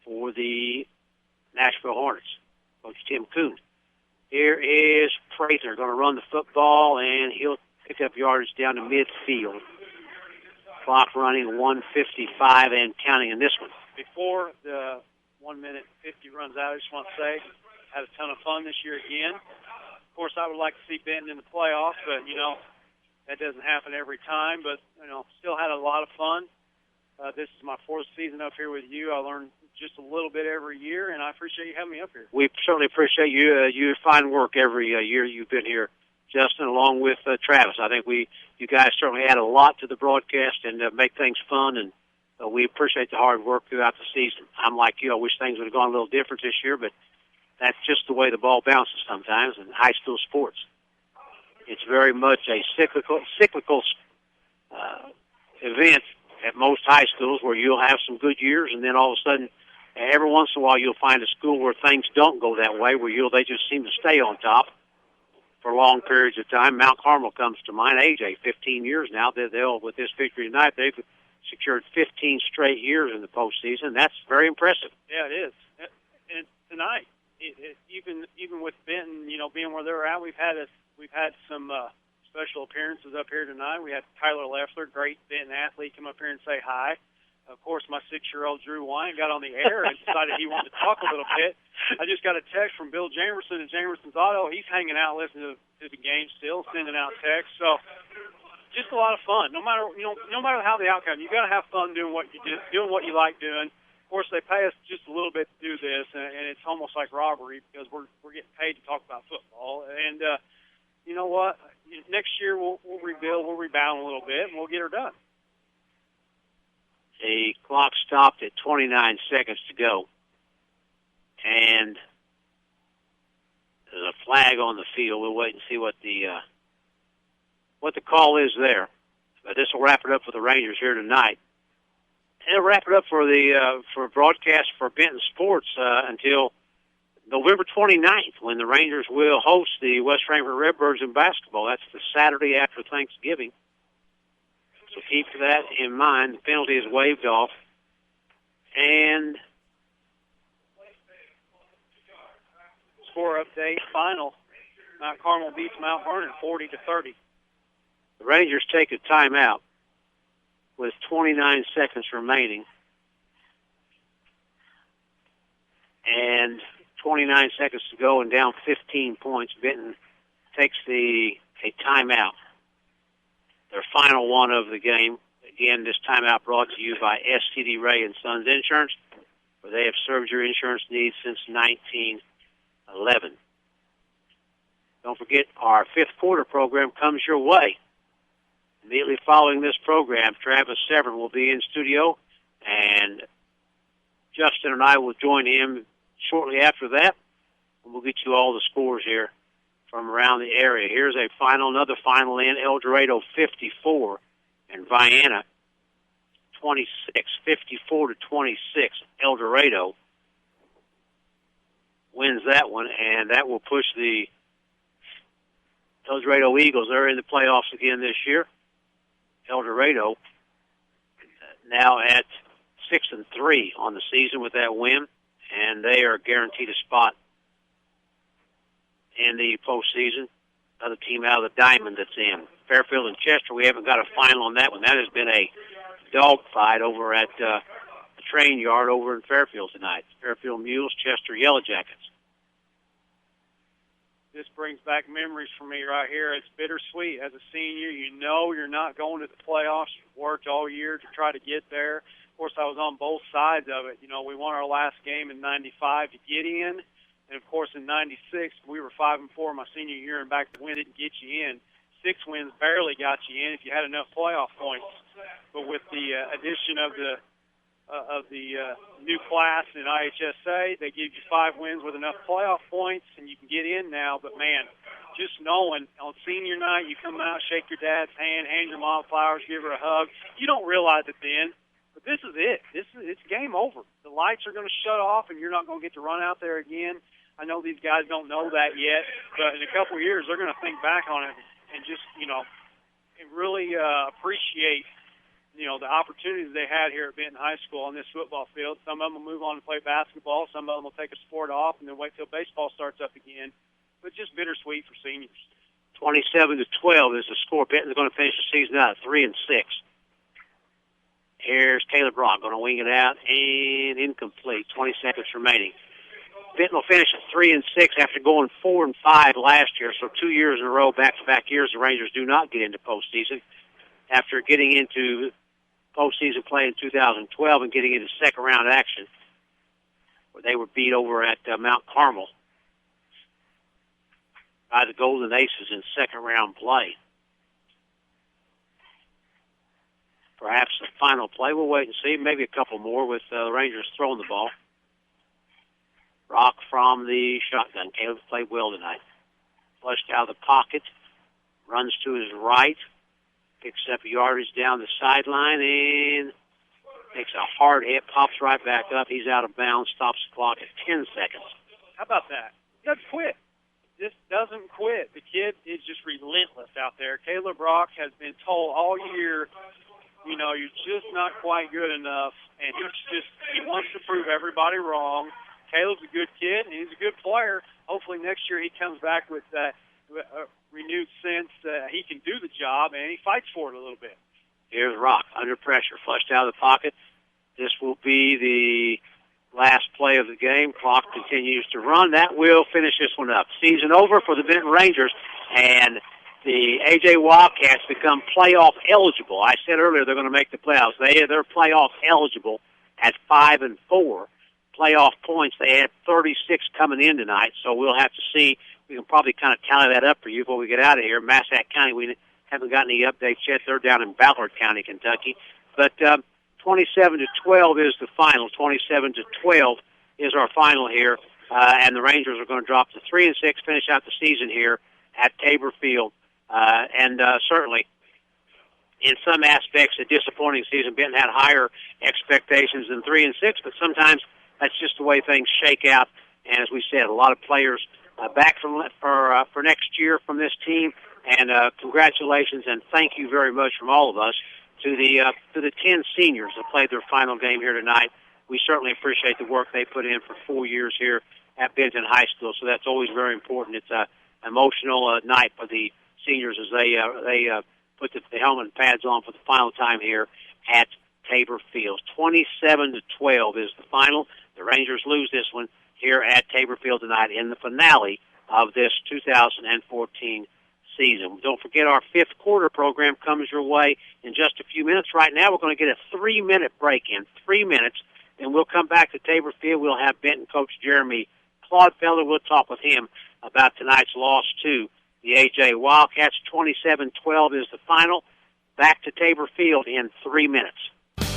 for the Nashville Hornets. Coach Tim Kuhn. Here is Prather going to run the football, and he'll pick up yardage down to midfield. Clock running 1:55 and counting in this one. Before the 1 minute 50 runs out, I just want to say, had a ton of fun this year again. Of course, I would like to see Benton in the playoffs, but, that doesn't happen every time. But, still had a lot of fun. This is my fourth season up here with you. I learned just a little bit every year, and I appreciate you having me up here. We certainly appreciate you. You fine work every year you've been here, Justin, along with Travis. I think you guys certainly add a lot to the broadcast and make things fun, and we appreciate the hard work throughout the season. I'm like you. I wish things would have gone a little different this year, but that's just the way the ball bounces sometimes in high school sports. It's very much a cyclical event at most high schools where you'll have some good years, and then all of a sudden, every once in a while, you'll find a school where things don't go that way, where they just seem to stay on top for long periods of time. Mount Carmel comes to mind. AJ, 15 years now. They'll with this victory tonight, they've secured 15 straight years in the postseason. That's very impressive. Yeah, it is. And tonight, even with Benton, being where they're at, we've had some special appearances up here tonight. We had Tyler Leffler, great Benton athlete, come up here and say hi. Of course, my 6-year-old Drew Wine got on the air and decided he wanted to talk a little bit. I just got a text from Bill Jamerson at Jamerson's Auto. He's hanging out listening to the game still, sending out texts. So just a lot of fun. No matter how the outcome, you got to have fun doing what you do, doing what you like doing. Of course, they pay us just a little bit to do this, and it's almost like robbery because we're getting paid to talk about football. And you know what? Next year we'll rebuild, we'll rebound a little bit, and we'll get her done. The clock stopped at 29 seconds to go. And there's a flag on the field. We'll wait and see what the call is there. But this will wrap it up for the Rangers here tonight. it'll wrap it up for the for broadcast for Benton Sports until November 29th, when the Rangers will host the West Frankfort Redbirds in basketball. That's the Saturday after Thanksgiving. So keep that in mind. The penalty is waived off. And score update, final. Mount Carmel beats Mount Vernon 40-30. The Rangers take a timeout with 29 seconds remaining. And 29 seconds to go and down 15 points. Benton takes a timeout. Their final one of the game. Again, this timeout brought to you by STD Ray and Sons Insurance, where they have served your insurance needs since 1911. Don't forget, our fifth quarter program comes your way. Immediately following this program, Travis Severn will be in studio, and Justin and I will join him shortly after that. We'll get you all the scores here from around the area. Here's another final in El Dorado 54 and Vienna 26, 54-26. El Dorado wins that one, and that will push the El Dorado Eagles. They're in the playoffs again this year. El Dorado now at 6-3 on the season with that win, and they are guaranteed a spot in the postseason. Another team out of the diamond that's in. Fairfield and Chester, we haven't got a final on that one. That has been a dogfight over at the train yard over in Fairfield tonight. Fairfield Mules, Chester Yellow Jackets. This brings back memories for me right here. It's bittersweet. As a senior, you know you're not going to the playoffs. You've worked all year to try to get there. Of course, I was on both sides of it. You know, we won our last game in 95 to get in. And, of course, in 96, we were 5-4 my senior year, and back to win didn't get you in. 6 wins barely got you in if you had enough playoff points. But with the addition of the new class in IHSA, they give you 5 wins with enough playoff points, and you can get in now. But, man, just knowing on senior night, you come out, shake your dad's hand, hand your mom flowers, give her a hug. You don't realize it then. But this is it. It's game over. The lights are going to shut off, and you're not going to get to run out there again. I know these guys don't know that yet, but in a couple of years, they're going to think back on it and just, and really appreciate, the opportunities they had here at Benton High School on this football field. Some of them will move on to play basketball. Some of them will take a sport off and then wait till baseball starts up again. But just bittersweet for seniors. 27-12 is the score. Benton's going to finish the season out at 3-6. Here's Caleb Brock going to wing it out and incomplete. 20 seconds remaining. Benton will finish at 3-6 after going 4-5 last year. So 2 years in a row, back-to-back years, the Rangers do not get into postseason. After getting into postseason play in 2012 and getting into second-round action, where they were beat over at Mount Carmel by the Golden Aces in second-round play. Perhaps the final play. We'll wait and see. Maybe a couple more with the Rangers throwing the ball. Rock from the shotgun. Caleb played well tonight. Flushed out of the pocket. Runs to his right. Picks up yardage down the sideline and takes a hard hit. Pops right back up. He's out of bounds. Stops the clock at 10 seconds. How about that? He doesn't quit. Just doesn't quit. The kid is just relentless out there. Caleb Rock has been told all year, you're just not quite good enough. And he wants to prove everybody wrong. Caleb's a good kid, and he's a good player. Hopefully next year he comes back with a renewed sense that he can do the job, and he fights for it a little bit. Here's Rock under pressure, flushed out of the pocket. This will be the last play of the game. Clock continues to run. That will finish this one up. Season over for the Benton Rangers, and the A.J. Wildcats become playoff eligible. I said earlier they're going to make the playoffs. They're playoff eligible at 5-4. Playoff points, they had 36 coming in tonight, so we'll have to see. We can probably kind of tally that up for you before we get out of here. Massac County, we haven't gotten any updates yet. They're down in Ballard County, Kentucky. But 27-12 is the final. 27-12 is our final here, and the Rangers are going to drop to 3-6, finish out the season here at Tabor Field. And certainly in some aspects, a disappointing season. Benton had higher expectations than 3-6, but sometimes that's just the way things shake out. And as we said, a lot of players back for next year from this team. And congratulations and thank you very much from all of us to the 10 seniors that played their final game here tonight. We certainly appreciate the work they put in for 4 years here at Benton High School. So that's always very important. It's an emotional night for the seniors as they put the helmet and pads on for the final time here at Tabor Field. 27-12 is the final. The Rangers lose this one here at Tabor Field tonight in the finale of this 2014 season. Don't forget our fifth quarter program comes your way in just a few minutes. Right now we're going to get a 3-minute break in, 3 minutes, and we'll come back to Tabor Field. We'll have Benton coach Jeremy Claudefelder. We'll talk with him about tonight's loss to the A.J. Wildcats. 27-12 is the final. Back to Tabor Field in 3 minutes.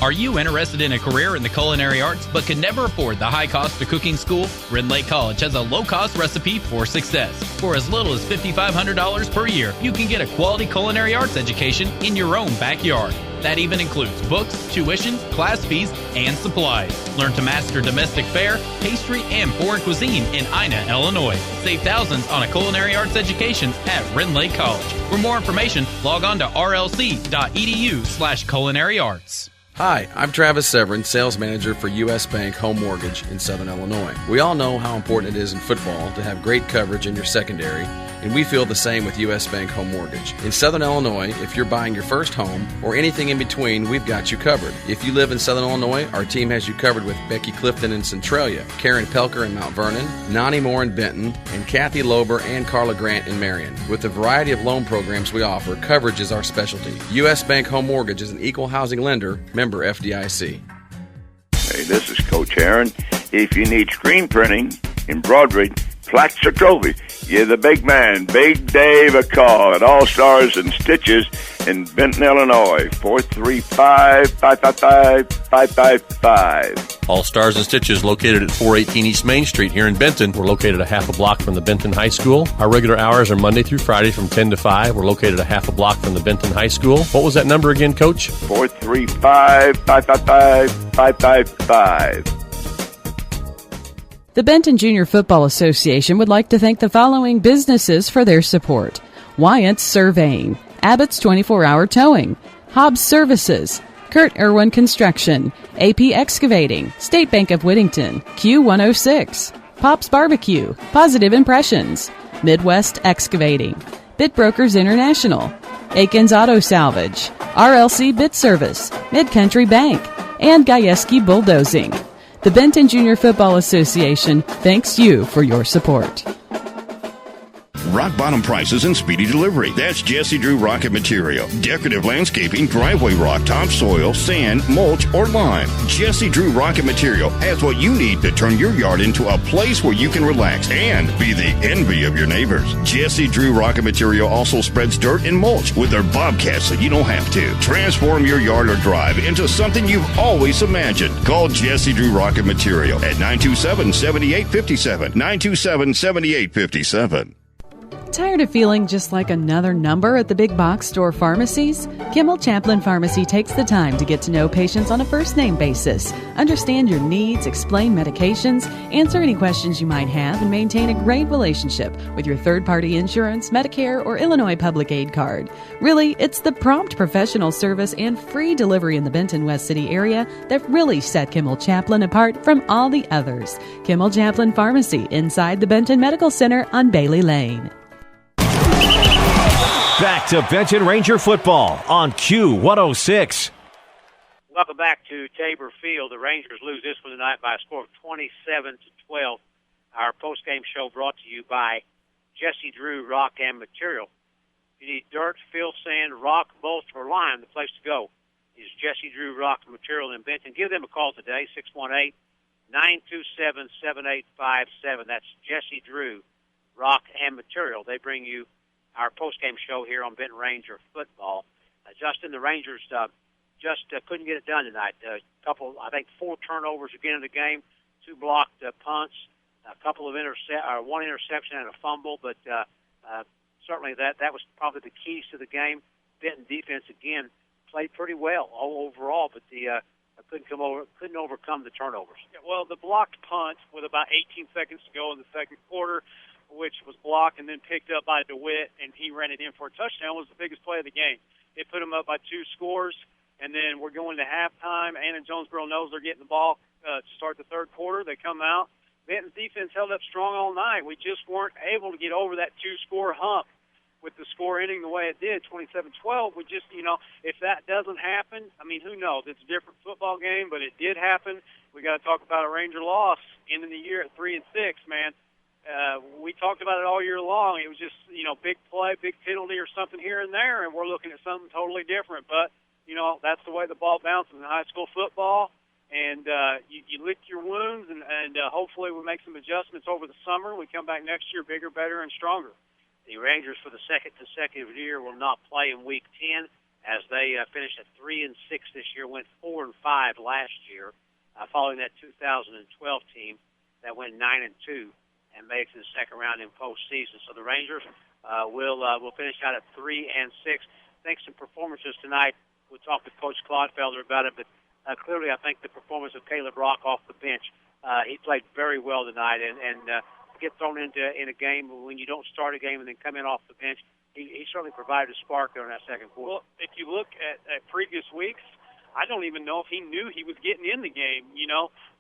Are you interested in a career in the culinary arts but can never afford the high cost of cooking school? Rend Lake College has a low-cost recipe for success. For as little as $5,500 per year, you can get a quality culinary arts education in your own backyard. That even includes books, tuition, class fees, and supplies. Learn to master domestic fare, pastry, and foreign cuisine in Ina, Illinois. Save thousands on a culinary arts education at Rend Lake College. For more information, log on to rlc.edu/culinary-arts. Hi, I'm Travis Severin, sales manager for U.S. Bank Home Mortgage in Southern Illinois. We all know how important it is in football to have great coverage in your secondary, and we feel the same with U.S. Bank Home Mortgage. In Southern Illinois, if you're buying your first home or anything in between, we've got you covered. If you live in Southern Illinois, our team has you covered with Becky Clifton in Centralia, Karen Pelker in Mount Vernon, Nani Moore in Benton, and Kathy Lober and Carla Grant in Marion. With the variety of loan programs we offer, coverage is our specialty. U.S. Bank Home Mortgage is an equal housing lender, member FDIC. Hey, this is Coach Aaron. If you need screen printing, embroidery, plaques or trophy, give the big man, Big Dave, a call at All Stars and Stitches in Benton, Illinois, 435-555-555. All Stars and Stitches located at 418 East Main Street here in Benton. We're located a half a block from the Benton High School. Our regular hours are Monday through Friday from 10 to 5. We're located a half a block from the Benton High School. What was that number again, Coach? 435-555-555. The Benton Junior Football Association would like to thank the following businesses for their support: Wyatt's Surveying, Abbott's 24-Hour Towing, Hobbs Services, Kurt Irwin Construction, AP Excavating, State Bank of Whittington, Q106, Pop's Barbecue, Positive Impressions, Midwest Excavating, Bit Brokers International, Aikens Auto Salvage, RLC Bit Service, Mid-Country Bank, and Gajewski Bulldozing. The Benton Junior Football Association thanks you for your support. Rock bottom prices and speedy delivery. That's Jesse Drew Rocket Material. Decorative landscaping, driveway rock, topsoil, sand, mulch, or lime. Jesse Drew Rocket Material has what you need to turn your yard into a place where you can relax and be the envy of your neighbors. Jesse Drew Rocket Material also spreads dirt and mulch with their Bobcats so you don't have to. Transform your yard or drive into something you've always imagined. Call Jesse Drew Rocket Material at 927-7857. 927-7857. Tired of feeling just like another number at the big box store pharmacies? Kimmel Chaplin Pharmacy takes the time to get to know patients on a first-name basis, understand your needs, explain medications, answer any questions you might have, and maintain a great relationship with your third-party insurance, Medicare, or Illinois Public Aid card. Really, it's the prompt professional service and free delivery in the Benton West City area that really set Kimmel Chaplin apart from all the others. Kimmel Chaplin Pharmacy inside the Benton Medical Center on Bailey Lane. Back to Benton Ranger football on Q106. Welcome back to Tabor Field. The Rangers lose this one tonight by a score of 27-12. Our post-game show brought to you by Jesse Drew Rock and Material. If you need dirt, fill, sand, rock, mulch, or lime, the place to go is Jesse Drew Rock and Material in Benton. Give them a call today, 618-927-7857. That's Jesse Drew Rock and Material. They bring you our post-game show here on Benton Ranger football. Justin, the Rangers just couldn't get it done tonight. Four turnovers again in the game, 2 blocked punts, a couple of one interception and a fumble, but certainly that was probably the keys to the game. Benton defense again played pretty well overall, but couldn't overcome the turnovers. Yeah, well, the blocked punt with about 18 seconds to go in the second quarter, which was blocked and then picked up by DeWitt, and he ran it in for a touchdown, was the biggest play of the game. It put them up by 2 scores, and then we're going to halftime. Anna Jonesboro knows they're getting the ball to start the third quarter. They come out. Benton's defense held up strong all night. We just weren't able to get over that 2-score hump with the score ending the way it did, 27-12. We just, if that doesn't happen, I mean, who knows? It's a different football game, but it did happen. We got to talk about a Ranger loss ending the year at 3-6, man. We talked about it all year long. It was just, big play, big penalty or something here and there, and we're looking at something totally different. But, that's the way the ball bounces in high school football. And you lick your wounds, and hopefully we make some adjustments over the summer. We come back next year bigger, better, and stronger. The Rangers, for the second consecutive year, will not play in Week 10 as they finished at 3-6 this year, went 4-5 last year, following that 2012 team that went 9-2 and made it to the second round in postseason. So the Rangers will finish out at 3-6. Thanks to performances tonight. We'll talk with Coach Clodfelder about it, but clearly I think the performance of Caleb Rock off the bench, he played very well tonight, and get thrown in a game when you don't start a game and then come in off the bench, he certainly provided a spark there in that second quarter. Well, if you look at previous weeks, I don't even know if he knew he was getting in the game,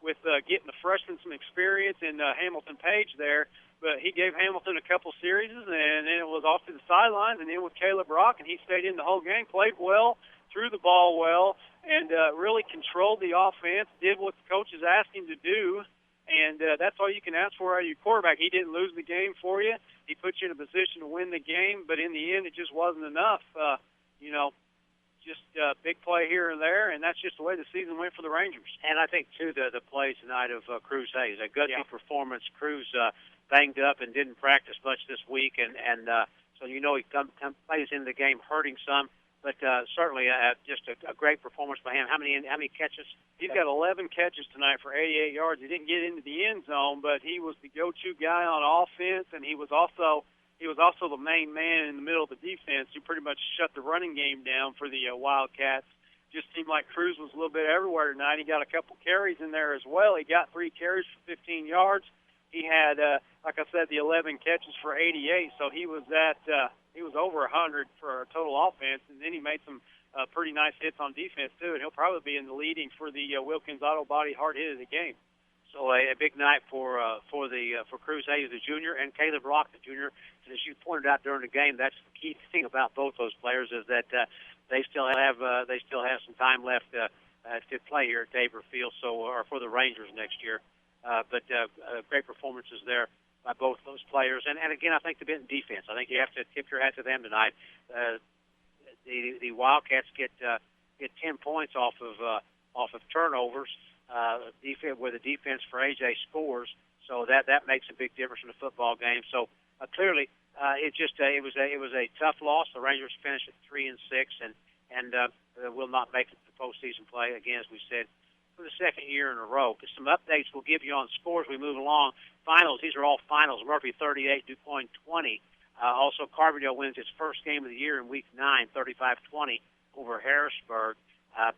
with getting the freshman some experience and Hamilton Page there. But he gave Hamilton a couple series, and then it was off to the sidelines, and then with Caleb Rock, and he stayed in the whole game, played well, threw the ball well, and really controlled the offense, did what the coaches asked him to do. And that's all you can ask for out of your quarterback. He didn't lose the game for you. He put you in a position to win the game, but in the end, it just wasn't enough. Just big play here and there, and that's just the way the season went for the Rangers. And I think, too, the play tonight of Cruz Hayes, a good performance. Cruz banged up and didn't practice much this week, and so he plays into the game hurting some. But certainly just a great performance by him. How many catches? He's got 11 catches tonight for 88 yards. He didn't get into the end zone, but he was the go-to guy on offense, and he was also the main man in the middle of the defense who pretty much shut the running game down for the Wildcats. Just seemed like Cruz was a little bit everywhere tonight. He got a couple carries in there as well. He got 3 carries for 15 yards. He had, like I said, the 11 catches for 88, so he was over 100 for a total offense, and then he made some pretty nice hits on defense too, and he'll probably be in the leading for the Wilkins Auto Body hard hit of the game. So a big night for Cruz Hayes, the junior, and Caleb Rock, the junior. And as you pointed out during the game, that's the key thing about both those players is that they still have some time left to play here at Tabor Field, or for the Rangers next year. But great performances there by both those players, and again, I think the Benton defense. I think you have to tip your hat to them tonight. The Wildcats get 10 points off of turnovers. Where the defense for AJ scores, so that makes a big difference in the football game. So clearly, it was a tough loss. The Rangers finished at 3-6, and will not make it to postseason play again, as we said, for the second year in a row. Some updates we'll give you on scores we move along. Finals, these are all finals. Murphy 38, DuPoint 20. Also, Carbondale wins its first game of the year in Week 9, 35-20 over Harrisburg.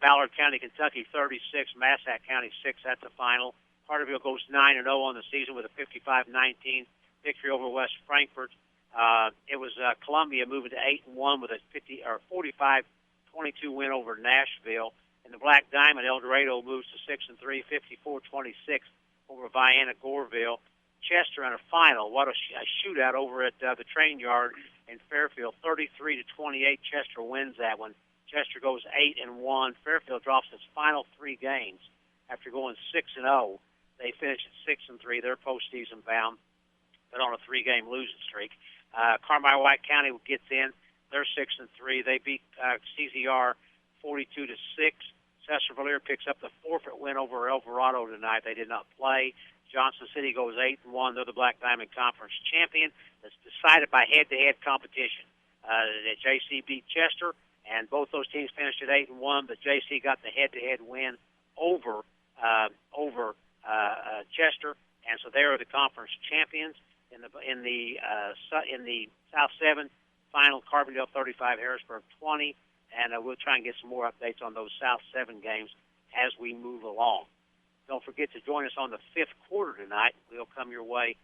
Ballard County, Kentucky 36, Massac County 6 at the final. Carterville goes 9-0 on the season with a 55-19 victory over West Frankfort. It was Columbia moving to 8-1 with a 45-22 win over Nashville. And the Black Diamond, El Dorado, moves to 6-3, 54-26 over Vienna Goreville. Chester in a final. What a shootout over at the train yard in Fairfield. 33-28. Chester wins that one. Chester goes 8-1. Fairfield drops its final 3 games after going 6-0. They finish at 6-3. They're postseason bound, but on a 3-game losing streak. Carmine White County gets in. They're 6-3. They beat CZR 42-6. Cesar Valier picks up the forfeit win over Alvarado tonight. They did not play. Johnson City goes 8-1. They're the Black Diamond Conference champion. That's decided by head-to-head competition. The JC beat Chester, and both those teams finished at 8-1. But JC got the head-to-head win over Chester, and so they are the conference champions. In the South 7 final, Carbondale 35, Harrisburg 20. and we'll try and get some more updates on those South 7 games as we move along. Don't forget to join us on the 5th quarter tonight. We'll come your way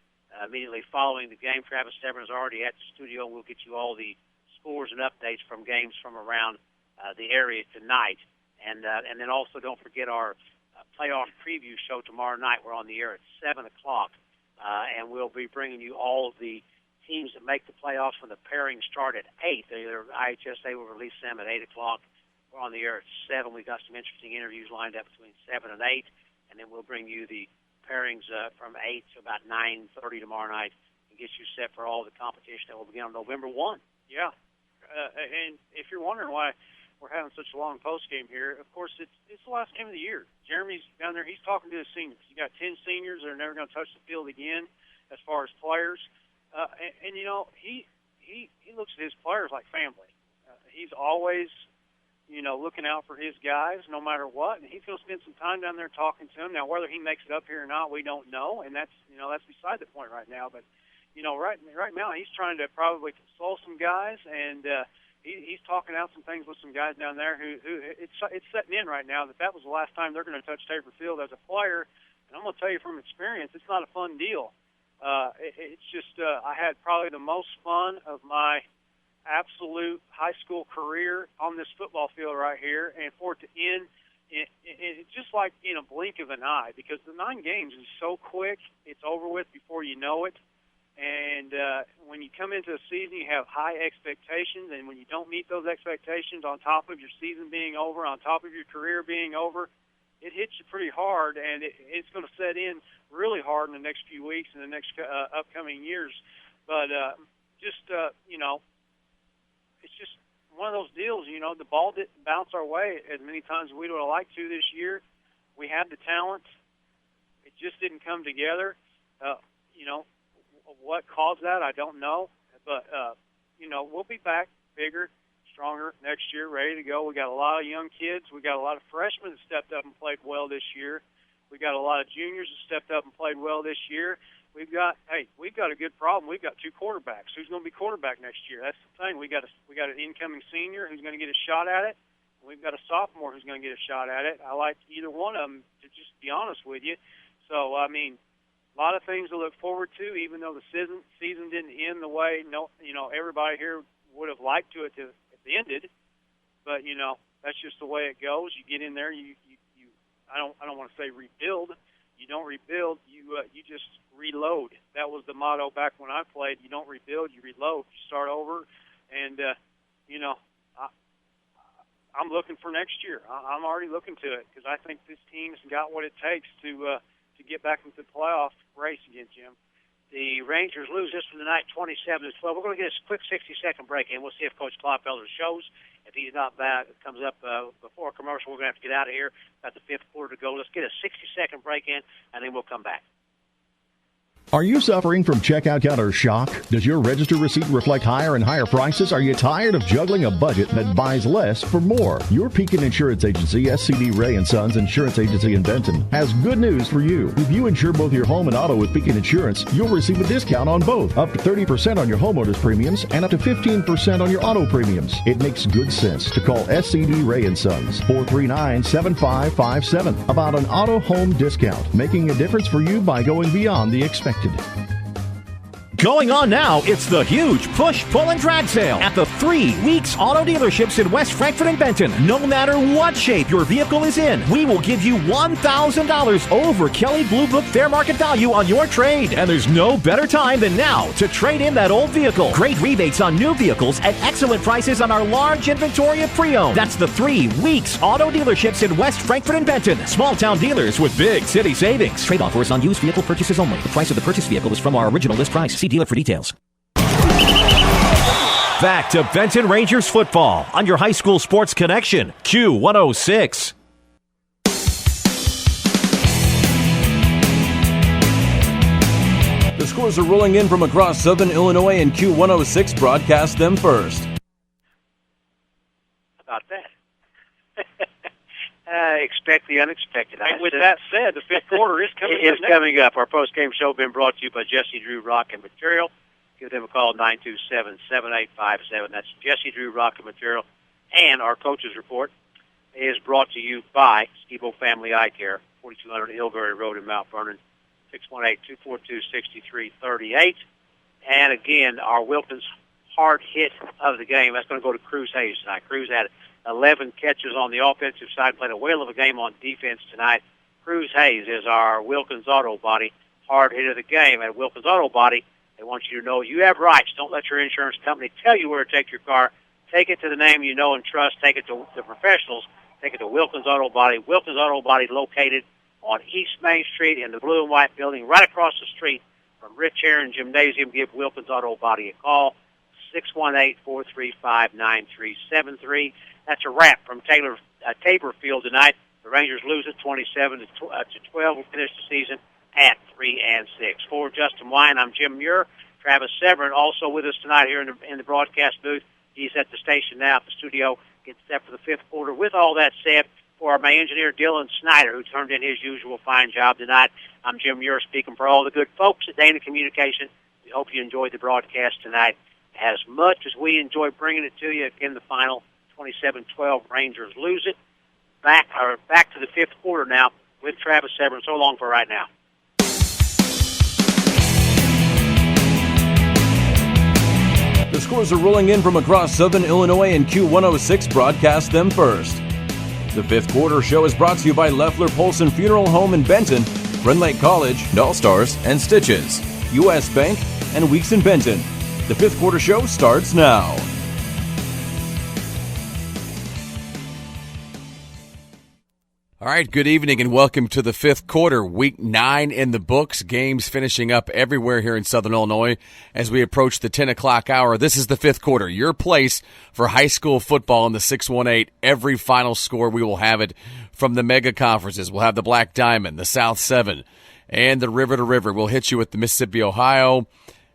immediately following the game. Travis Severn is already at the studio. We'll get you all the scores and updates from games from around the area tonight. And then also don't forget our playoff preview show tomorrow night. We're on the air at 7 o'clock, and we'll be bringing you all of the teams that make the playoffs when the pairings start at 8. IHSA will release them at 8 o'clock. We're on the air at 7. We've got some interesting interviews lined up between 7 and 8, and then we'll bring you the pairings from 8 to about 9:30 tomorrow night and get you set for all the competition that will begin on November 1. Yeah, and if you're wondering why we're having such a long post game here, of course, it's the last game of the year. Jeremy's down there. He's talking to the seniors. You got 10 seniors that are never going to touch the field again as far as players. And you know, he looks at his players like family. He's always, you know, looking out for his guys no matter what, and he's going to spend some time down there talking to them. Now, whether he makes it up here or not, we don't know, and that's beside the point right now. But you know, right now he's trying to probably console some guys, and he's talking out some things with some guys down there who it's setting in right now that was the last time they're going to touch Tabor Field as a player. And I'm going to tell you from experience, it's not a fun deal. It's just I had probably the most fun of my absolute high school career on this football field right here, and for it to end it's just like in a blink of an eye, because the 9 games is so quick, it's over with before you know it. And when you come into a season, you have high expectations, and when you don't meet those expectations, on top of your season being over, on top of your career being over, it hits you pretty hard, and it's going to set in really hard in the next few weeks and the next upcoming years. But you know, it's just one of those deals. You know, the ball didn't bounce our way as many times as we would have liked to this year. We had the talent. It just didn't come together. You know, what caused that, I don't know. But, you know, we'll be back bigger, stronger next year, ready to go. We got a lot of young kids. We got a lot of freshmen that stepped up and played well this year. We got a lot of juniors that stepped up and played well this year. We've got a good problem. We've got 2 quarterbacks. Who's going to be quarterback next year? That's the thing. We got an incoming senior who's going to get a shot at it. We've got a sophomore who's going to get a shot at it. I like either one of them, to just be honest with you. So, I mean, a lot of things to look forward to, even though the season didn't end the way everybody here would have liked to it to have ended. But you know, that's just the way it goes. You get in there, you I don't want to say rebuild. You don't rebuild. You just reload. That was the motto back when I played. You don't rebuild, you reload. You start over, and you know, I'm looking for next year. I'm already looking to it, because I think this team's got what it takes to get back into the playoff race again, Jim. The Rangers lose this one tonight, 27-12. We're going to get a quick 60-second break, and we'll see if Coach Klopfelder shows. If he's not back, it comes up before a commercial. We're going to have to get out of here. Got the 5th quarter to go. Let's get a 60-second break in, and then we'll come back. Are you suffering from checkout counter shock? Does your register receipt reflect higher and higher prices? Are you tired of juggling a budget that buys less for more? Your Pekin Insurance Agency, SCD Ray & Sons Insurance Agency in Benton, has good news for you. If you insure both your home and auto with Pekin Insurance, you'll receive a discount on both, up to 30% on your homeowner's premiums and up to 15% on your auto premiums. It makes good sense to call SCD Ray & Sons, 439-7557, about an auto home discount, making a difference for you by going beyond the expected. Going on now, it's the huge push, pull, and drag sale at the 3 Weeks Auto Dealerships in West Frankfort and Benton. No matter what shape your vehicle is in, we will give you $1,000 over Kelley Blue Book fair market value on your trade. And there's no better time than now to trade in that old vehicle. Great rebates on new vehicles at excellent prices on our large inventory of pre-owned. That's the 3 Weeks Auto Dealerships in West Frankfort and Benton. Small town dealers with big city savings. Trade offers on used vehicle purchases only. The price of the purchased vehicle is from our original list price. See dealer for details. Back to Benton Rangers football on your high school sports connection, Q106. The scores are rolling in from across Southern Illinois, and Q106 broadcast them first. About that. Expect the unexpected. And with that said, the 5th quarter is coming up. It's coming up. Our post-game show has been brought to you by Jesse Drew Rock and Material. Give them a call, 927-7857. That's Jesse Drew Rock and Material, And our coaches report is brought to you by Skibo Family Eye Care, 4200 Hillberry Road in Mount Vernon, 618-242-6338. And again, our Wilkins hard hit of the game, that's going to go to Cruz Hayes tonight. Cruz had 11 catches on the offensive side, played a whale of a game on defense tonight. Cruz Hayes is our Wilkins Auto Body hard hit of the game. At Wilkins Auto Body, they want you to know you have rights. Don't let your insurance company tell you where to take your car. Take it to the name you know and trust. Take it to the professionals. Take it to Wilkins Auto Body. Wilkins Auto Body located on East Main Street in the blue and white building right across the street from Rich Aaron Gymnasium. Give Wilkins Auto Body a call, 618-435-9373. That's a wrap from Tabor Field tonight. The Rangers lose it 27-12. We'll finish the season at 3-6. For Justin Wine, I'm Jim Muir. Travis Severin also with us tonight here in the broadcast booth. He's at the station now at the studio, gets set for the fifth quarter. With all that said, for my engineer, Dylan Snyder, who turned in his usual fine job tonight, I'm Jim Muir speaking for all the good folks at Dana Communication. We hope you enjoyed the broadcast tonight as much as we enjoy bringing it to you. In the final, 27-12, Rangers lose it. Back to the fifth quarter now with Travis Severin. So long for right now. The scores are rolling in from across Southern Illinois, and Q106 broadcast them first. The fifth quarter show is brought to you by Leffler Polson Funeral Home in Benton, Friend Lake College, All Stars, and Stitches, U.S. Bank, and Weeks in Benton. The fifth quarter show starts now. All right, good evening and welcome to the fifth quarter. Week 9 in the books. Games finishing up everywhere here in Southern Illinois as we approach the 10 o'clock hour. This is the fifth quarter, your place for high school football in the 618. Every final score, we will have it from the mega conferences. We'll have the Black Diamond, the South 7, and the River to River. We'll hit you with the Mississippi, Ohio,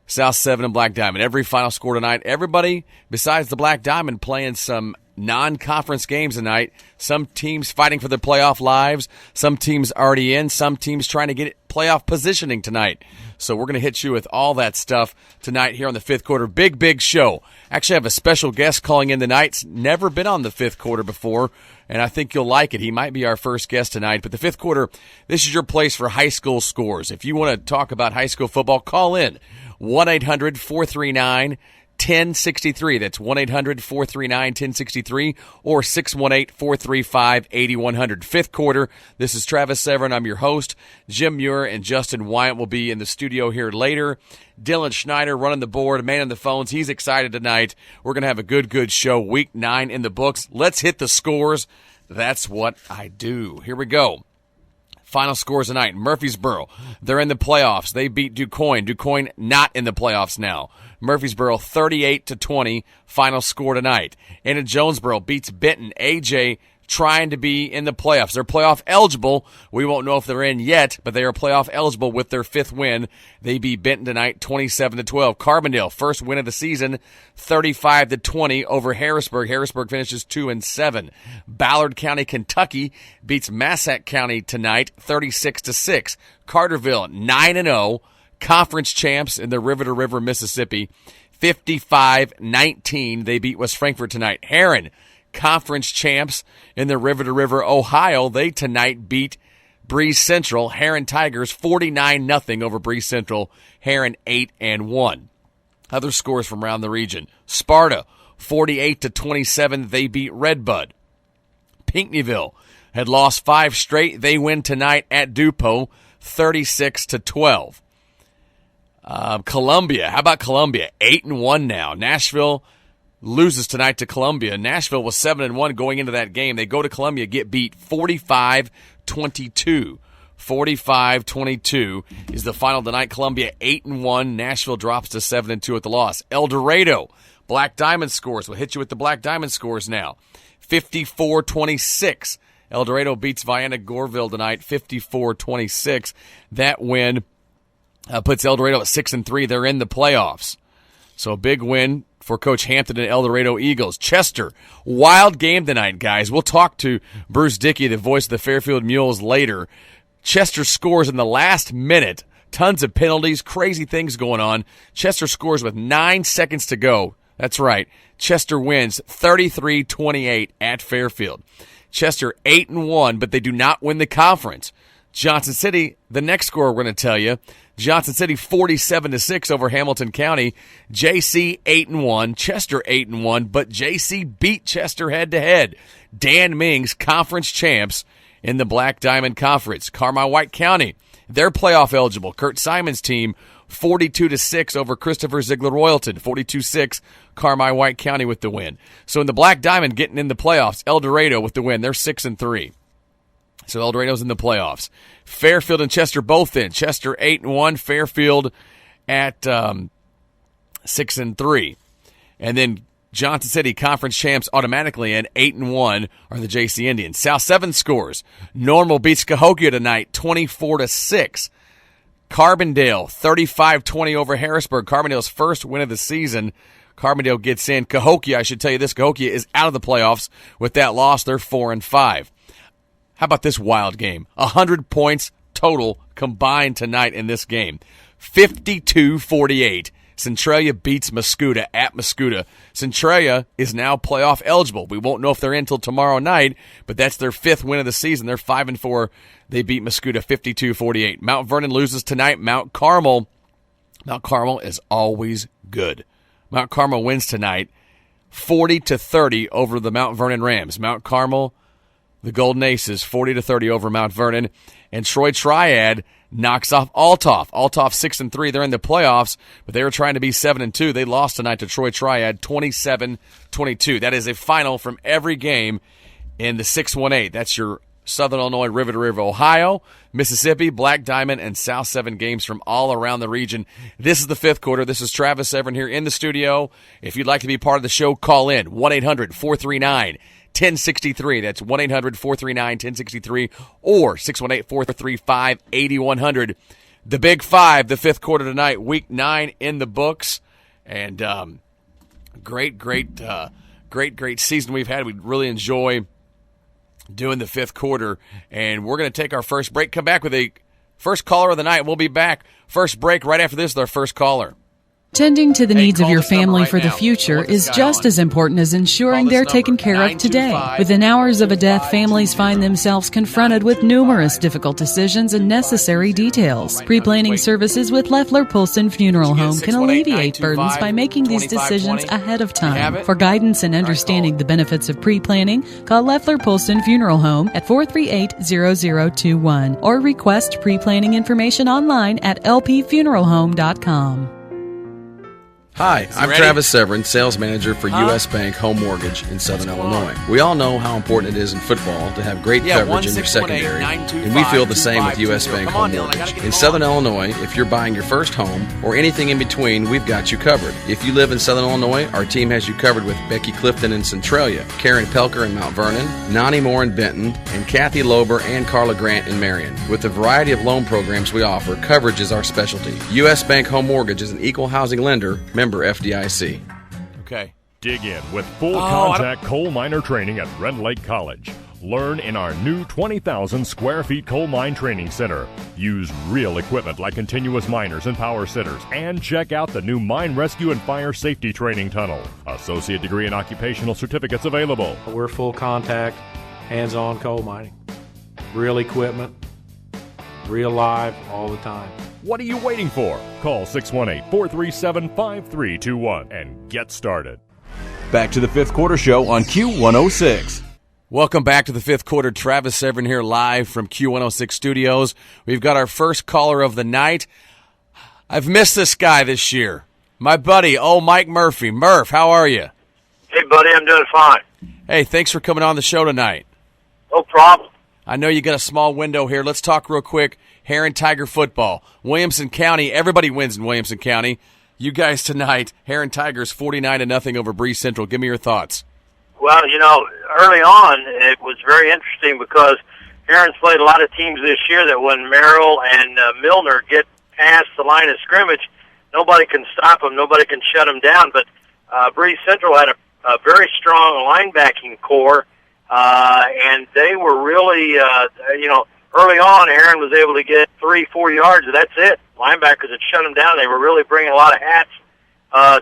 South 7, and Black Diamond. Every final score tonight. Everybody besides the Black Diamond playing some non-conference games tonight. Some teams fighting for their playoff lives. Some teams already in. Some teams trying to get playoff positioning tonight. So we're going to hit you with all that stuff tonight here on the fifth quarter. Big show. Actually, I have a special guest calling in tonight. Never been on the fifth quarter before, and I think you'll like it. He might be our first guest tonight. But the fifth quarter, this is your place for high school scores. If you want to talk about high school football, call in 1-800-439-1063. That's 1-800-439-1063 or 618-435-8100. Fifth quarter. This is Travis Severin. I'm your host. Jim Muir and Justin Wyatt will be in the studio here later. Dylan Schneider running the board, man on the phones. He's excited tonight. We're going to have a good show. Week 9 in the books. Let's hit the scores. That's what I do. Here we go. Final scores tonight. Murfreesboro, they're in the playoffs. They beat DuQuoin. DuQuoin not in the playoffs now. Murfreesboro 38-20. Final score tonight. And in Jonesboro beats Benton. AJ trying to be in the playoffs. They're playoff eligible. We won't know if they're in yet, but they are playoff eligible with their fifth win. They beat Benton tonight 27-12. Carbondale, first win of the season, 35-20 over Harrisburg. Harrisburg finishes 2-7. Ballard County, Kentucky beats Massac County tonight 36-6. Carterville 9-0. Conference champs in the River to River, Mississippi, 55-19. They beat West Frankfort tonight. Herrin, conference champs in the River to River, Ohio. They tonight beat Breeze Central. Herrin Tigers 49-0 over Breeze Central. Herrin 8-1. Other scores from around the region. Sparta 48-27. They beat Redbud. Pinckneyville had lost 5 straight. They win tonight at Dupo 36-12. Columbia, how about Columbia? 8-1 now. Nashville loses tonight to Columbia. Nashville was 7-1 going into that game. They go to Columbia, get beat 45-22. 45-22 is the final tonight. Columbia 8-1. Nashville drops to 7-2 at the loss. El Dorado, Black Diamond scores. We'll hit you with the Black Diamond scores now. 54-26. El Dorado beats Vienna Goreville tonight 54-26. That win puts El Dorado at 6-3. They're in the playoffs. So a big win for Coach Hampton and El Dorado Eagles. Chester, wild game tonight, guys. We'll talk to Bruce Dickey, the voice of the Fairfield Mules, later. Chester scores in the last minute. Tons of penalties, crazy things going on. Chester scores with 9 seconds to go. That's right. Chester wins 33-28 at Fairfield. Chester 8-1, but they do not win the conference. Johnson City, the next score we're going to tell you, Johnson City 47-6 over Hamilton County. JC 8-1, Chester 8-1, but JC beat Chester head-to-head. Dan Ming's conference champs in the Black Diamond Conference. Carmi-White County, they're playoff eligible. Kurt Simon's team 42-6 over Christopher Ziegler-Royalton. 42-6, Carmi-White County with the win. So in the Black Diamond getting in the playoffs, El Dorado with the win. They're 6-3. So El Dorado's in the playoffs. Fairfield and Chester both in. Chester 8-1, Fairfield at 6-3. And then Johnson City conference champs automatically in 8-1 are the JC Indians. South 7 scores. Normal beats Cahokia tonight 24-6. Carbondale 35-20 over Harrisburg. Carbondale's first win of the season. Carbondale gets in. Cahokia, I should tell you this, Cahokia is out of the playoffs with that loss. They're 4-5. How about this wild game? 100 points total combined tonight in this game. 52-48. Centralia beats Mascoutah at Mascoutah. Centralia is now playoff eligible. We won't know if they're in until tomorrow night, but that's their 5th win of the season. They're 5-4. They beat Mascoutah 52-48. Mount Vernon loses tonight. Mount Carmel is always good. Mount Carmel wins tonight 40-30 over the Mount Vernon Rams. Mount Carmel, the Golden Aces, 40-30 over Mount Vernon. And Troy Triad knocks off Althoff. Althoff 6-3. They're in the playoffs, but they were trying to be 7-2. They lost tonight to Troy Triad 27-22. That is a final from every game in the 6-1-8. That's your Southern Illinois, River to River, Ohio, Mississippi, Black Diamond, and South 7 games from all around the region. This is the 5th quarter. This is Travis Severn here in the studio. If you'd like to be part of the show, call in 1-800-439-1063. That's 1-800-439-1063 or 618-435-8100. The Big Five, the 5th quarter tonight, week 9 in the books. And great season we've had. We really enjoy doing the 5th quarter. And we're going to take our first break, come back with a first caller of the night. We'll be back. First break right after this with our first caller. Tending to the needs of your family for the future is just as important as ensuring they're taken care of today. Within hours of a death, families find themselves confronted with numerous difficult decisions and necessary details. Pre-planning services with Leffler Polson Funeral Home can alleviate burdens by making these decisions ahead of time. For guidance and understanding the benefits of pre-planning, call Leffler Polson Funeral Home at 438-0021 or request pre-planning information online at lpfuneralhome.com. Hi, I'm Travis Severn, sales manager for U.S. Bank Home Mortgage in Southern Illinois. We all know how important it is in football to have great coverage in your secondary, and we feel the same with U.S. Bank Home Mortgage. In Southern Illinois, if you're buying your first home or anything in between, we've got you covered. If you live in Southern Illinois, our team has you covered with Becky Clifton in Centralia, Karen Pelker in Mount Vernon, Nani Moore in Benton, and Kathy Lober and Carla Grant in Marion. With the variety of loan programs we offer, coverage is our specialty. U.S. Bank Home Mortgage is an equal housing lender, member FDIC. Okay. Dig in with full contact coal miner training at Red Lake College. Learn in our new 20,000 square feet coal mine training center. Use real equipment like continuous miners and power sitters. And check out the new mine rescue and fire safety training tunnel. Associate degree and occupational certificates available. We're full contact, hands-on coal mining. Real equipment, real live, all the time. What are you waiting for? Call 618-437-5321 and get started. Back to the 5th quarter show on Q106. Welcome back to the 5th quarter. Travis Severn here live from Q106 Studios. We've got our first caller of the night. I've missed this guy this year. My buddy, Mike Murphy. Murph, how are you? Hey, buddy, I'm doing fine. Hey, thanks for coming on the show tonight. No problem. I know you got a small window here. Let's talk real quick. Heron Tiger football. Williamson County, everybody wins in Williamson County. You guys tonight, Heron Tigers 49-0 over Breese Central. Give me your thoughts. Well, early on, it was very interesting because Heron's played a lot of teams this year that when Merrill and Milner get past the line of scrimmage, nobody can stop them, nobody can shut them down. But Breese Central had a very strong linebacking core, and they were really, early on, Heron was able to get 3-4 yards, and that's it. Linebackers had shut them down. They were really bringing a lot of hats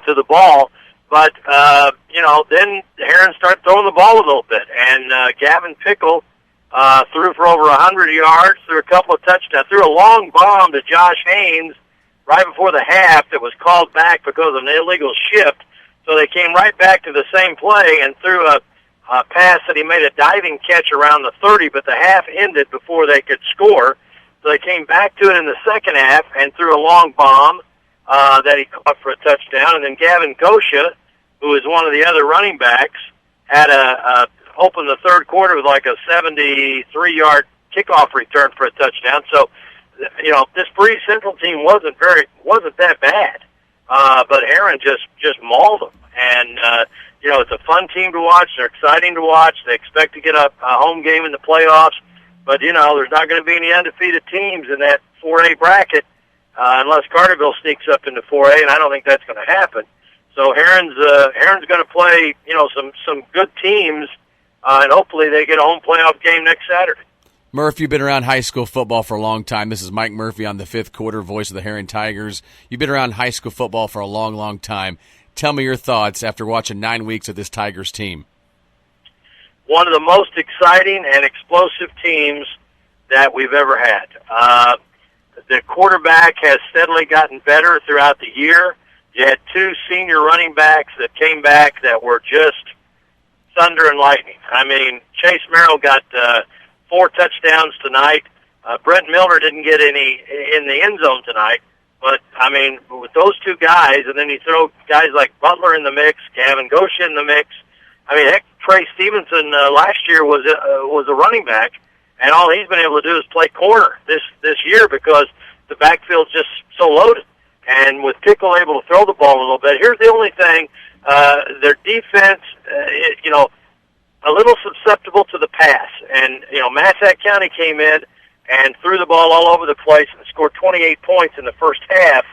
to the ball. But, then Herrin started throwing the ball a little bit. And Gavin Pickle threw for over 100 yards, threw a couple of touchdowns, threw a long bomb to Josh Haynes right before the half that was called back because of an illegal shift. So they came right back to the same play and threw a pass that he made a diving catch around the 30, but the half ended before they could score. So they came back to it in the second half and threw a long bomb that he caught for a touchdown. And then Gavin Gosha, who is one of the other running backs, had opened the third quarter with like a 73-yard kickoff return for a touchdown. So, this Breeze Central team wasn't that bad, but Herrin just mauled them. And it's a fun team to watch. They're exciting to watch. They expect to get a home game in the playoffs. But, there's not going to be any undefeated teams in that 4A bracket unless Carterville sneaks up into 4A, and I don't think that's going to happen. So Herrin's going to play, some good teams, and hopefully they get a home playoff game next Saturday. Murph, you've been around high school football for a long time. This is Mike Murphy on the Fifth Quarter, voice of the Herrin Tigers. You've been around high school football for a long, long time. Tell me your thoughts after watching 9 weeks of this Tigers team. One of the most exciting and explosive teams that we've ever had. The quarterback has steadily gotten better throughout the year. You had 2 senior running backs that came back that were just thunder and lightning. I mean, Chase Merrill got 4 touchdowns tonight. Brent Milner didn't get any in the end zone tonight. But, I mean, with those 2 guys, and then you throw guys like Butler in the mix, Gavin Gosha in the mix. I mean, heck, Trey Stevenson last year was a running back, and all he's been able to do is play corner this year because the backfield's just so loaded. And with Pickle able to throw the ball a little bit, here's the only thing: their defense, a little susceptible to the pass. And Massac County came in and threw the ball all over the place and scored 28 points in the first half.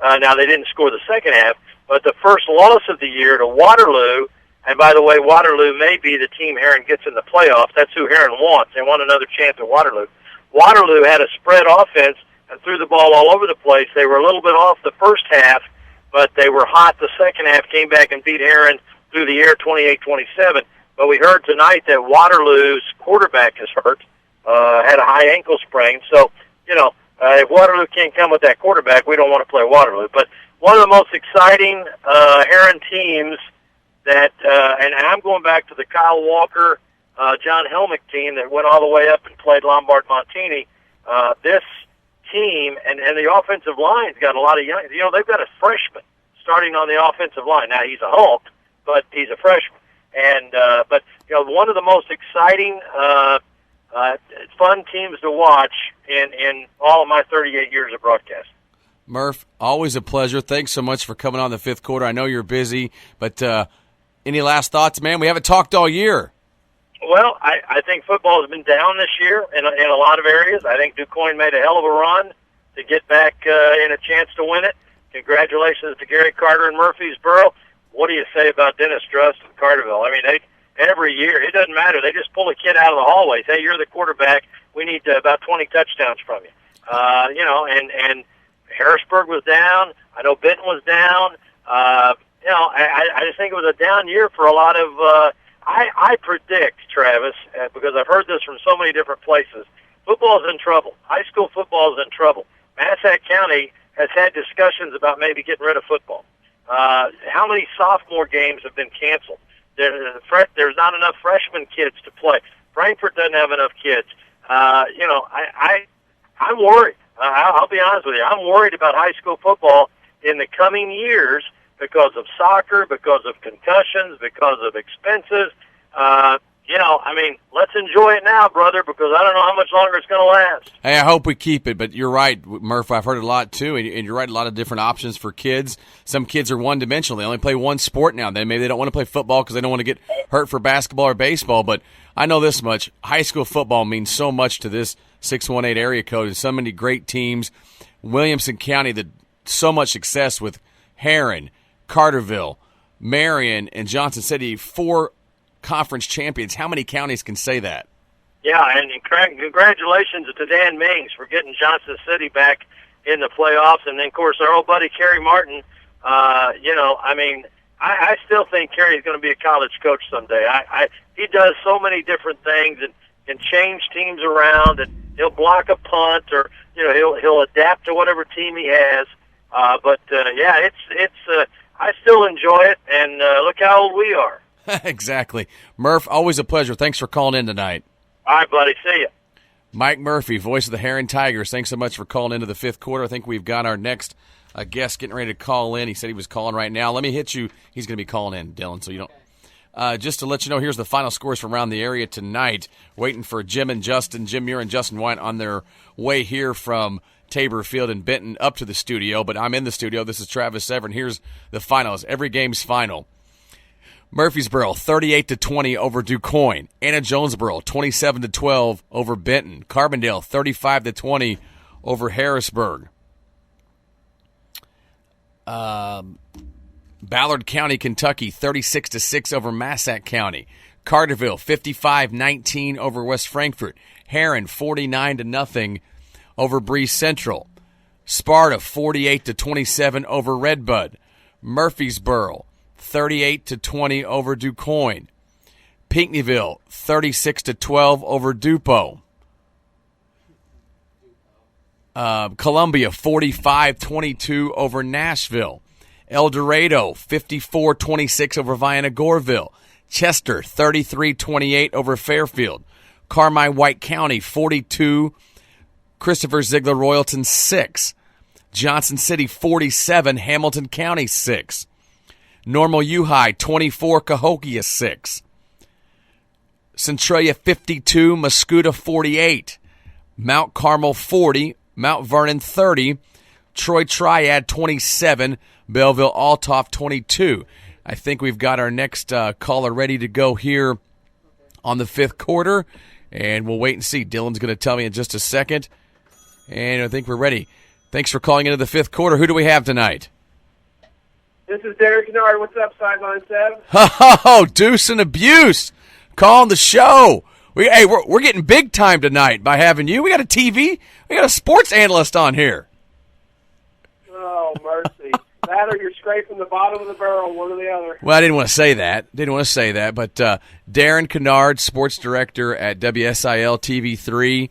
Now they didn't score the second half, but the first loss of the year to Waterloo. And by the way, Waterloo may be the team Herrin gets in the playoffs. That's who Herrin wants. They want another chance at Waterloo. Waterloo had a spread offense and threw the ball all over the place. They were a little bit off the first half, but they were hot the second half, came back and beat Herrin through the air 28-27. But we heard tonight that Waterloo's quarterback is hurt, had a high ankle sprain. So, if Waterloo can't come with that quarterback, we don't want to play Waterloo. But one of the most exciting Herrin teams that, and I'm going back to the Kyle Walker, John Helmick team that went all the way up and played Lombard Montini. This team and the offensive line's got a lot of young. They've got a freshman starting on the offensive line. Now he's a Hulk, but he's a freshman. And but one of the most exciting, fun teams to watch in all of my 38 years of broadcast. Murph, always a pleasure. Thanks so much for coming on the Fifth Quarter. I know you're busy, but any last thoughts, man? We haven't talked all year. Well, I think football has been down this year in a lot of areas. I think DuQuoin made a hell of a run to get back in a chance to win it. Congratulations to Gary Carter and Murfreesboro. What do you say about Dennis Drust and Carterville? I mean, every year, it doesn't matter. They just pull a kid out of the hallways. Hey, you're the quarterback. We need about 20 touchdowns from you. And Harrisburg was down. I know Benton was down. I just think it was a down year for a lot of I predict, Travis, because I've heard this from so many different places, football's in trouble. High school football is in trouble. Massac County has had discussions about maybe getting rid of football. How many sophomore games have been canceled? There's not enough freshman kids to play. Frankfort doesn't have enough kids. I'm worried. I'll be honest with you. I'm worried about high school football in the coming years because of soccer, because of concussions, because of expenses. Let's enjoy it now, brother, because I don't know how much longer it's going to last. Hey, I hope we keep it, but you're right, Murph. I've heard a lot, too, and you're right, a lot of different options for kids. Some kids are one-dimensional. They only play one sport now. Maybe they don't want to play football because they don't want to get hurt for basketball or baseball, but I know this much. High school football means so much to this 618 area code and so many great teams. Williamson County, so much success with Herrin, Carterville, Marion, and Johnson City, 4 conference champions. How many counties can say that? Yeah, and congratulations to Dan Mings for getting Johnson City back in the playoffs. And then, of course, our old buddy Kerry Martin, I still think Kerry's going to be a college coach someday. He does so many different things and can change teams around, and he'll block a punt, or he'll adapt to whatever team he has. But I still enjoy it, and look how old we are. Exactly. Murph, always a pleasure. Thanks for calling in tonight. All right, buddy. See ya. Mike Murphy, voice of the Heron Tigers. Thanks so much for calling into the fifth quarter. I think we've got our next guest getting ready to call in. He said he was calling right now. Let me hit you. He's going to be calling in, Dylan, so you don't. Just to let you know, here's the final scores from around the area tonight. Waiting for Jim Muir and Justin White on their way here from Tabor Field and Benton up to the studio. But I'm in the studio. This is Travis Severn. Here's the finals. Every game's final. Murfreesboro 38-20 over DuQuoin. Anna Jonesboro 27-12 over Benton. Carbondale 35-20 over Harrisburg. Ballard County, Kentucky 36-6 over Massac County. Carterville 55-19 over West Frankfort. Heron 49-0 over Breeze Central. Sparta 48-27 over Redbud. Murfreesboro 38-20 over DuQuoin. Pinckneyville 36-12 over Dupo. Columbia 45-22 over Nashville. El Dorado 54-26 over Vienna Goreville. Chester 33-28 over Fairfield. Carmine White County 42. Christopher Ziegler Royalton 6. Johnson City 47. Hamilton County 6. Normal U-High 24. Cahokia 6. Centralia 52. Mascoutah 48. Mount Carmel 40. Mount Vernon 30. Troy Triad 27. Belleville Althoff 22. I think we've got our next caller ready to go here on the fifth quarter, and we'll wait and see. Dylan's going to tell me in just a second, and I think we're ready. Thanks for calling into the fifth quarter. Who do we have tonight? This is Derek Kennard. What's up, Sideline Sev? Oh, Deuce and Abuse. Calling the show. We're getting big time tonight by having you. We got a TV. We got a sports analyst on here. Oh, mercy. That or you're scraping the bottom of the barrel, one or the other. Well, I didn't want to say that. But Darren Kennard, sports director at WSIL TV3.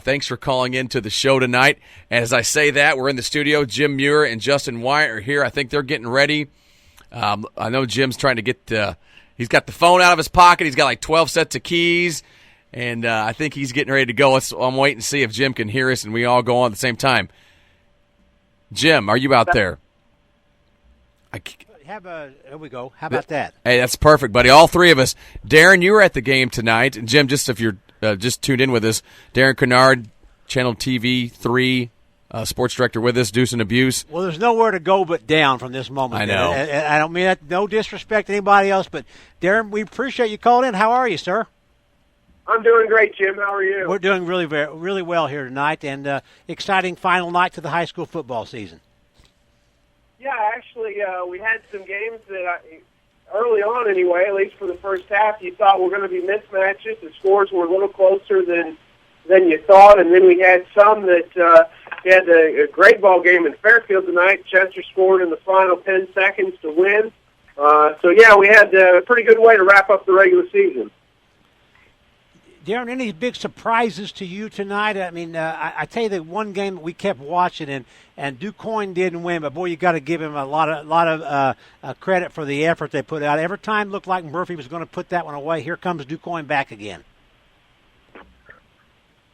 Thanks for calling into the show tonight. And as I say that, we're in the studio. Jim Muir and Justin Wyatt are here. I think they're getting ready. I know Jim's trying to get he's got the phone out of his pocket. He's got like 12 sets of keys. And I think he's getting ready to go. I'm waiting to see if Jim can hear us and we all go on at the same time. Jim, are you out there? Here we go. How about that? Hey, that's perfect, buddy. All three of us. Darren, you were at the game tonight. And Jim, just if you're just tuned in with us, Darren Kennard, Channel TV 3, sports director with us, Deuce and Abuse. Well, there's nowhere to go but down from this moment. I know. I don't mean that, no disrespect to anybody else, but Darren, we appreciate you calling in. How are you, sir? I'm doing great, Jim. How are you? We're doing really well here tonight, and exciting final night to the high school football season. Yeah, actually, we had some games that early on anyway, at least for the first half, you thought were going to be mismatches. The scores were a little closer than you thought, and then we had some that we had a great ball game in Fairfield tonight. Chester scored in the final 10 seconds to win. We had a pretty good way to wrap up the regular season. Darren, any big surprises to you tonight? I mean, I tell you the one game that we kept watching, and DuQuoin didn't win, but boy, you got to give him a lot of credit for the effort they put out. Every time looked like Murphy was going to put that one away. Here comes DuQuoin back again.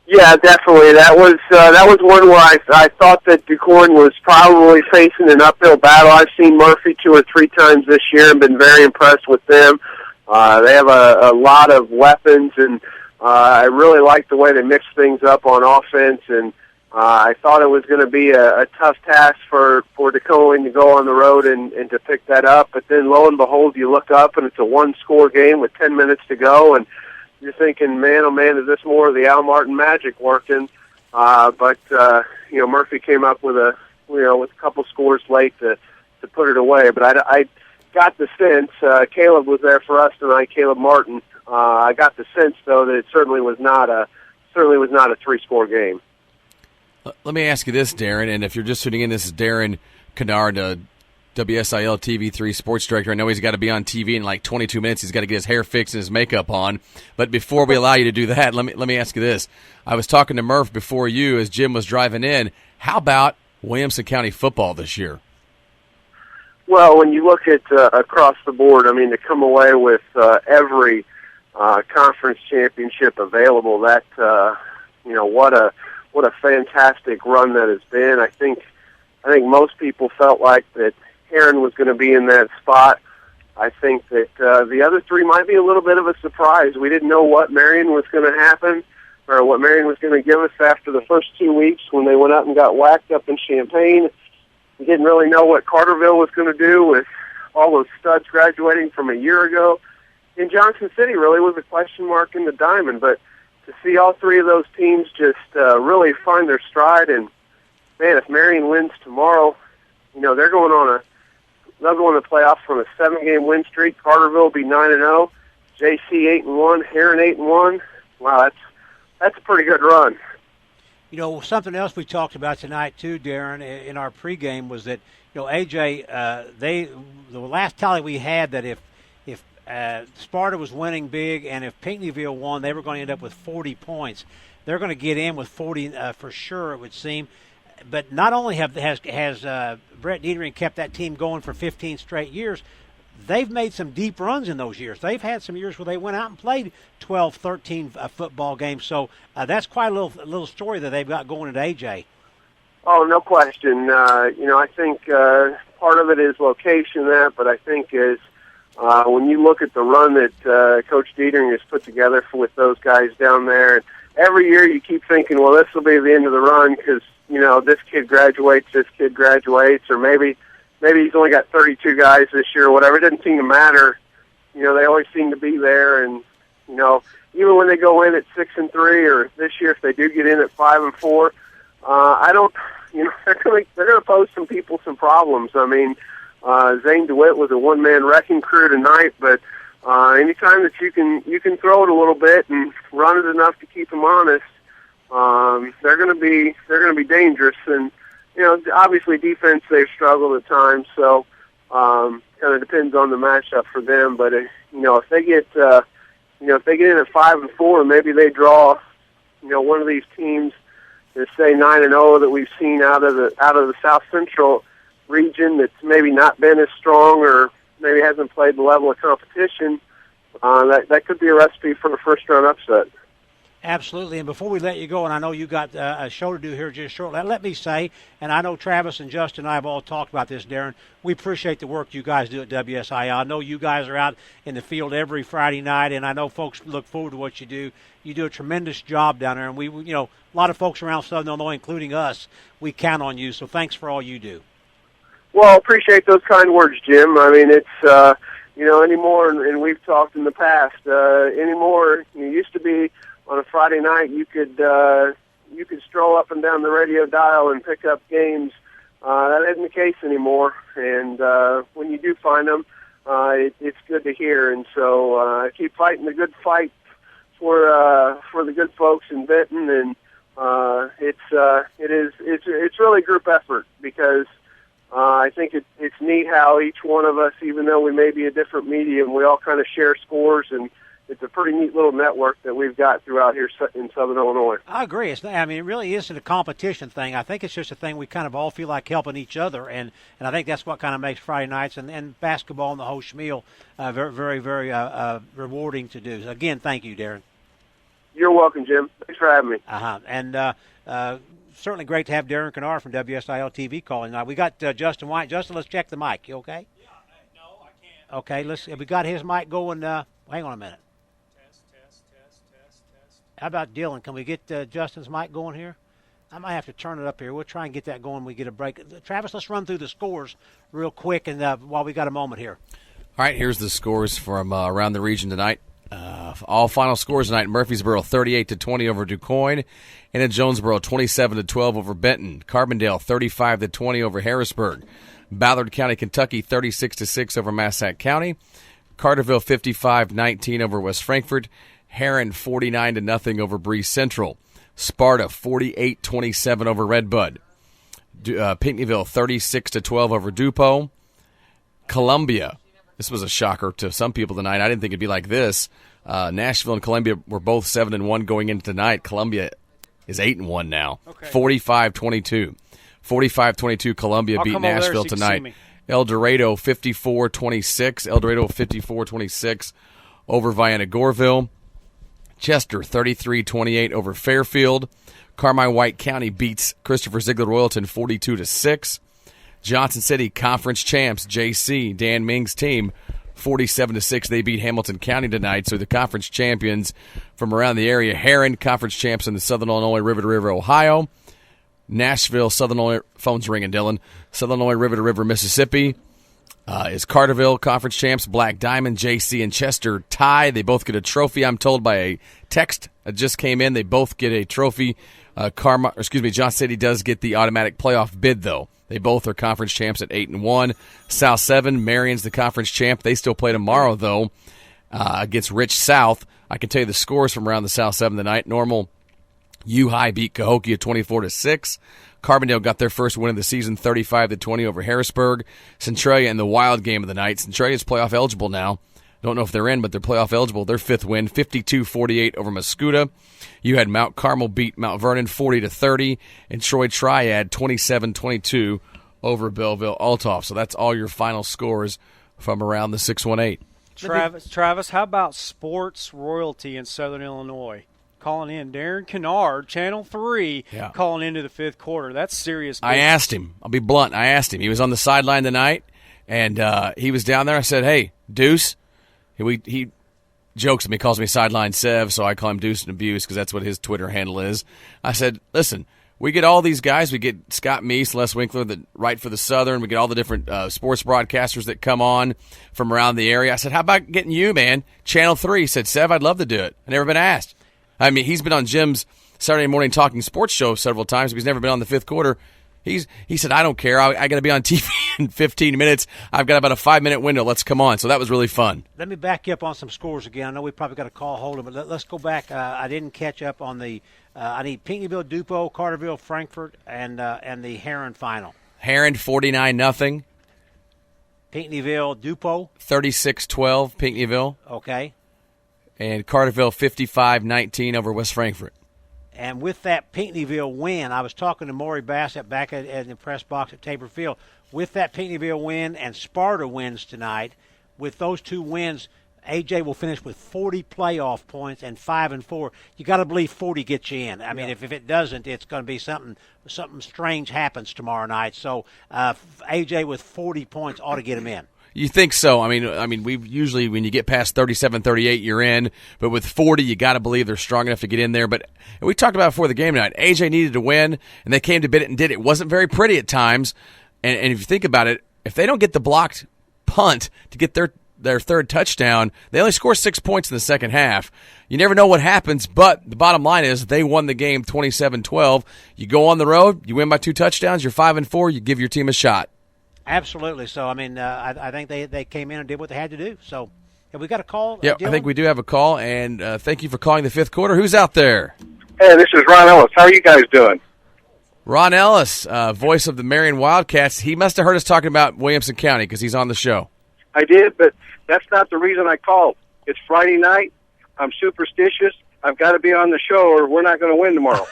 Yeah, definitely. That was one where I thought that DuQuoin was probably facing an uphill battle. I've seen Murphy 2 or 3 times this year and been very impressed with them. They have a lot of weapons, and I really like the way they mix things up on offense, and I thought it was going to be a tough task for DuQuoin to go on the road and to pick that up. But then, lo and behold, you look up, and it's a one-score game with 10 minutes to go, and you're thinking, man, oh, man, is this more of the Al Martin magic working? But Murphy came up with a couple scores late to put it away. But I got the sense, Caleb was there for us tonight, Caleb Martin. I got the sense, though, that it certainly was not a 3-score game. Let me ask you this, Darren, and if you're just tuning in, this is Darren Kennard, WSIL TV3 sports director. I know he's got to be on TV in like 22 minutes. He's got to get his hair fixed and his makeup on. But before we allow you to do that, let me ask you this. I was talking to Murph before you as Jim was driving in. How about Williamson County football this year? Well, when you look at across the board, I mean, to come away with every conference championship available, that what a fantastic run that has been. I think most people felt like that Heron was going to be in that spot. I think that the other three might be a little bit of a surprise. We didn't know what Marion was going to happen or what Marion was going to give us after the first 2 weeks when they went out and got whacked up in Champaign. We didn't really know what Carterville was going to do with all those studs graduating from a year ago. And Johnson City really was a question mark in the diamond. But to see all three of those teams just really find their stride, and, man, if Marion wins tomorrow, they'll go in the playoffs from a 7-game win streak. Carterville will be 9-0, JC 8-1, Heron 8-1. Wow, that's a pretty good run. Something else we talked about tonight too, Darren, in our pregame was that AJ, the last tally we had that if Sparta was winning big and if Pinckneyville won, they were going to end up with 40 points. They're going to get in with 40 for sure, it would seem. But not only has Brett Dietering kept that team going for 15 straight years, they've made some deep runs in those years. They've had some years where they went out and played 12, 13 football games. So that's quite a little story that they've got going at AJ. Oh, no question. I think part of it is location, but I think is when you look at the run that Coach Dietering has put together with those guys down there, every year you keep thinking, well, this will be the end of the run because, this kid graduates, or maybe he's only got 32 guys this year or whatever. It doesn't seem to matter. They always seem to be there. And, even when they go in at 6-3, or this year if they do get in at 5-4, they're going to pose some people some problems. I mean, Zane DeWitt was a one-man wrecking crew tonight, but anytime that you can throw it a little bit and run it enough to keep them honest, they're going to be dangerous. And obviously defense they've struggled at times, so kind of depends on the matchup for them. But if they get if they get in at 5-4, maybe they draw one of these teams that say 9-0 that we've seen out of the South Central region that's maybe not been as strong or maybe hasn't played the level of competition. That could be a recipe for a first-round upset. Absolutely. And before we let you go, and I know you got a show to do here just shortly, let me say, and I know Travis and Justin and I have all talked about this, Darren, we appreciate the work you guys do at WSIL. I know you guys are out in the field every Friday night, and I know folks look forward to what you do. You do a tremendous job down there, and we a lot of folks around Southern Illinois, including us, we count on you, so thanks for all you do. Well, appreciate those kind words, Jim. I mean, it's, anymore, and we've talked in the past, anymore, it used to be on a Friday night, you could stroll up and down the radio dial and pick up games. That isn't the case anymore. And when you do find them, it's good to hear. And so keep fighting the good fight for the good folks in Benton. And it's really a group effort because I think it's neat how each one of us, even though we may be a different medium, we all kind of share scores, and it's a pretty neat little network that we've got throughout here in Southern Illinois. I agree. It really isn't a competition thing. I think it's just a thing we kind of all feel like helping each other, and I think that's what kind of makes Friday nights and basketball and the whole schmeal very, very, very rewarding to do. So again, thank you, Darren. You're welcome, Jim. Thanks for having me. And certainly great to have Darren Kennard from WSIL TV calling. Now we got Justin White. Justin, let's check the mic. You okay? Yeah. No, I can't. Okay. We got his mic going. Hang on a minute. Test. How about Dylan? Can we get Justin's mic going here? I might have to turn it up here. We'll try and get that going when we get a break. Travis, let's run through the scores real quick and while we got a moment here. All right, here's the scores from around the region tonight. All final scores tonight: Murfreesboro 38-20 over DuQuoin, and in Jonesboro 27-12 over Benton. Carbondale 35-20 over Harrisburg. Ballard County, Kentucky 36-6 over Massac County. Carterville 55-19 over West Frankfort. Heron 49-0 over Breese Central. Sparta 48-27 over Redbud. Pinckneyville 36-12 over DuPo. Columbia. This was a shocker to some people tonight. I didn't think it'd be like this. Nashville and Columbia were both 7-1 going into tonight. Columbia is 8-1 now. 45-22. 45-22. Columbia beat Nashville tonight. El Dorado 54-26. El Dorado 54-26 over Vienna Goreville. Chester 33-28 over Fairfield. Carmine White County beats Christopher Ziegler Royalton 42-6. Johnson City Conference champs JC Dan Ming's team 47-6. They beat Hamilton County tonight. So the conference champions from around the area. Heron conference champs in the Southern Illinois River to River, Ohio. Nashville, Southern Illinois, phone's ringing, Dylan. Southern Illinois River to River, Mississippi. Is Carterville conference champs. Black Diamond, JC, and Chester tie. They both get a trophy. I'm told by a text that just came in. They both get a trophy. Johnson City does get the automatic playoff bid, though. They both are conference champs at 8-1. South 7, Marion's the conference champ. They still play tomorrow, though, against Rich South. I can tell you the scores from around the South 7 tonight. Normal U-High beat Cahokia 24-6. Carbondale got their first win of the season, 35-20 over Harrisburg. Centralia in the wild game of the night. Centralia's playoff eligible now. Don't know if they're in, but they're playoff eligible. Their fifth win, 52-48 over Mascoutah. You had Mount Carmel beat Mount Vernon 40-30, and Troy Triad 27-22 over Belleville Altoff. So that's all your final scores from around the 618. Travis, how about sports royalty in Southern Illinois? Calling in Darren Kennard, Channel 3, calling into the fifth quarter. That's serious business. I asked him. I'll be blunt. I asked him. He was on the sideline tonight, and he was down there. I said, hey, Deuce. He jokes at me, calls me Sideline Sev, so I call him Deuce and Abuse because that's what his Twitter handle is. I said, listen, we get all these guys. We get Scott Meese, Les Winkler that write for the Southern. We get all the different sports broadcasters that come on from around the area. I said, how about getting you, man? Channel 3. He said, Sev, I'd love to do it. I've never been asked. I mean, he's been on Jim's Saturday morning talking sports show several times, but he's never been on the fifth quarter. He said, I don't care. I got to be on TV in 15 minutes. I've got about a 5-minute window. Let's come on. So that was really fun. Let me back you up on some scores again. I know we probably got a call holder, but let's go back. I didn't catch up on the I need Pinckneyville, Dupo, Carterville, Frankfort, and the Heron final. Heron 49-0. Pinckneyville, Dupo 36-12. Pinckneyville. Okay. And Carterville 55-19 over West Frankfort. And with that Pinckneyville win, I was talking to Maury Bassett back at the press box at Tabor Field. With that Pinckneyville win and Sparta wins tonight, with those two wins, AJ will finish with 40 playoff points and 5-4. You got to believe 40 gets you in. I mean, if it doesn't, it's going to be something strange happens tomorrow night. So AJ with 40 points ought to get him in. You think so? I mean, we usually when you get past 37, 38, you're in. But with 40, you got to believe they're strong enough to get in there. But we talked about it before the game tonight. AJ needed to win, and they came to bid it and did it. It wasn't very pretty at times. And if you think about it, if they don't get the blocked punt to get their third touchdown, they only score 6 points in the second half. You never know what happens, but the bottom line is they won the game 27-12. You go on the road, you win by 2 touchdowns, you're 5-4, you give your team a shot. Absolutely. So, I mean, I think they came in and did what they had to do. So, have we got a call? Yeah, I think we do have a call, and thank you for calling the fifth quarter. Who's out there? Hey, this is Ron Ellis. How are you guys doing? Ron Ellis, voice of the Marion Wildcats. He must have heard us talking about Williamson County because he's on the show. I did, but that's not the reason I called. It's Friday night. I'm superstitious. I've got to be on the show or we're not going to win tomorrow.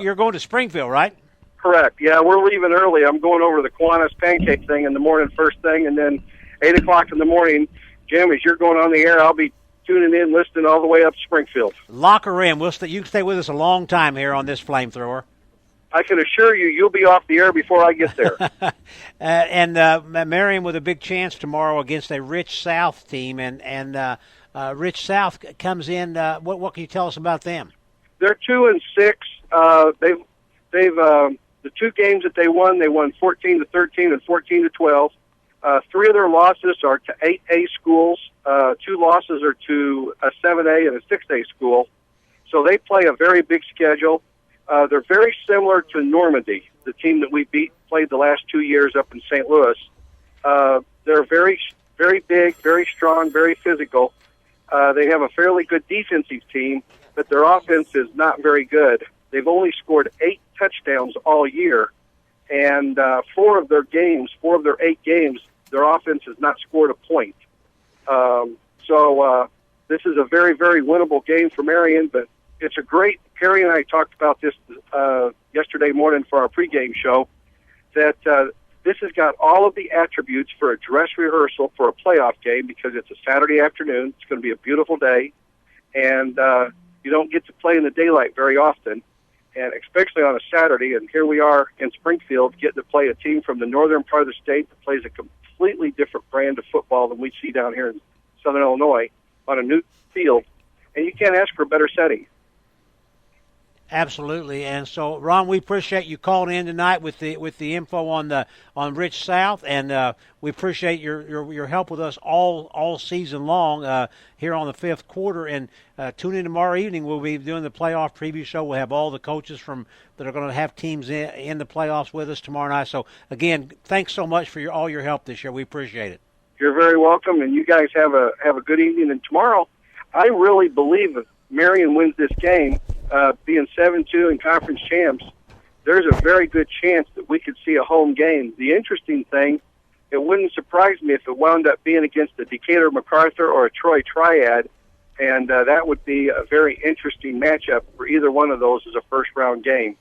You're going to Springfield, right? Correct. Yeah, we're leaving early. I'm going over to the Kiwanis pancake thing in the morning first thing, and then 8 o'clock in the morning, Jim, as you're going on the air, I'll be tuning in, listening all the way up to Springfield. Lock her in. You can stay with us a long time here on this flamethrower. I can assure you, you'll be off the air before I get there. And Marion with a big chance tomorrow against a Rich South team, and Rich South comes in. What can you tell us about them? They're 2-6. They've the 2 games that they won 14-13 and 14-12. 3 of their losses are to 8A schools. 2 losses are to a 7A and a 6A school. So they play a very big schedule. They're very similar to Normandy, the team that we played the last 2 years up in St. Louis. They're very, very big, very strong, very physical. They have a fairly good defensive team, but their offense is not very good. They've only scored 8 touchdowns all year. and 4 of their 8 games, their offense has not scored a point. So this is a very, very winnable game for Marion, but it's a great – Perry and I talked about this yesterday morning for our pregame show, that this has got all of the attributes for a dress rehearsal for a playoff game because it's a Saturday afternoon. It's going to be a beautiful day, and you don't get to play in the daylight very often, and especially on a Saturday. And here we are in Springfield getting to play a team from the northern part of the state that plays a completely different brand of football than we see down here in Southern Illinois on a new field, and you can't ask for a better setting. Absolutely, and so Ron, we appreciate you calling in tonight with the info on Rich South, and we appreciate your help with us all season long here on the fifth quarter. And tune in tomorrow evening. We'll be doing the playoff preview show. We'll have all the coaches that are going to have teams in the playoffs with us tomorrow night. So again, thanks so much for all your help this year. We appreciate it. You're very welcome, and you guys have a good evening. And tomorrow, I really believe if Marion wins this game, being 7-2 and conference champs, there's a very good chance that we could see a home game. The interesting thing, it wouldn't surprise me if it wound up being against a Decatur MacArthur or a Troy Triad, and that would be a very interesting matchup for either one of those as a first-round game.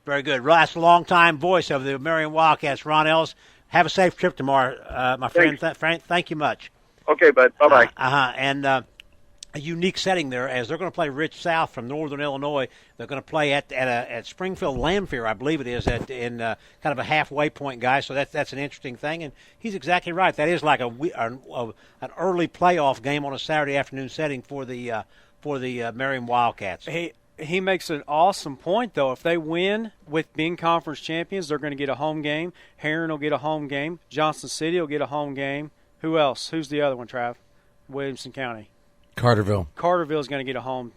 Very good. That's the longtime voice of the Marion Wildcats, Ron Ellis. Have a safe trip tomorrow, my friend. Thank you much. Okay, bud. Bye-bye. And a unique setting there, as they're going to play Rich South from Northern Illinois. They're going to play at Springfield Lamphere, I believe it is, in kind of a halfway point, guys. So that's an interesting thing, and he's exactly right. That is like an early playoff game on a Saturday afternoon setting for the Marion Wildcats. He makes an awesome point, though. If they win with being conference champions, they're going to get a home game. Heron will get a home game. Johnson City will get a home game. Who else? Who's the other one, Trav? Williamson County. Carterville. Carterville's going to get a home.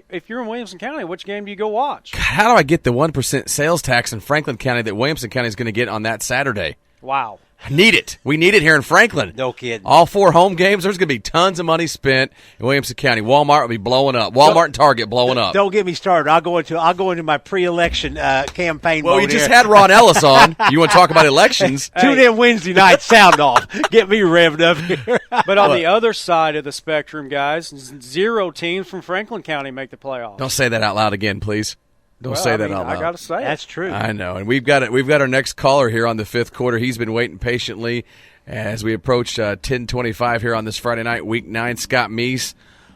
If you're in Williamson County, which game do you go watch? How do I get the 1% sales tax in Franklin County that Williamson County is going to get on that Saturday? Wow. Need it. We need it here in Franklin. No kidding. All 4 home games, there's going to be tons of money spent in Williamson County. Walmart will be blowing up. Walmart and Target blowing up. Don't get me started. I'll go into my pre-election campaign. Well, mode we just here. had Ron Ellis on. You want to talk about elections? Tune in Wednesday night. Sound off. Get me revved up here. But on the other side of the spectrum, guys, 0 teams from Franklin County make the playoffs. Don't say that out loud again, please. Don't say that out loud. I got to say that's true. I know, and we've got our next caller here on the fifth quarter. He's been waiting patiently as we approach 10:25 here on this Friday night, Week 9. Scott Meese,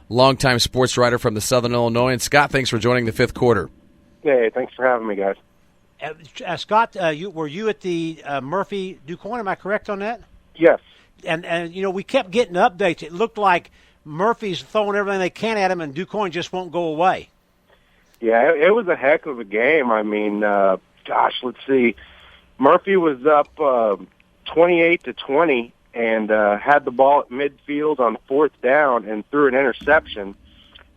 longtime sports writer from the Southern Illinois. And Scott, thanks for joining the fifth quarter. Hey, thanks for having me, guys. Scott, were you at the Murphy DuQuoin? Am I correct on that? Yes. And we kept getting updates. It looked like Murphy's throwing everything they can at him, and DuQuoin just won't go away. Yeah, it was a heck of a game. I mean, let's see. Murphy was up 28-20 and had the ball at midfield on 4th down and threw an interception.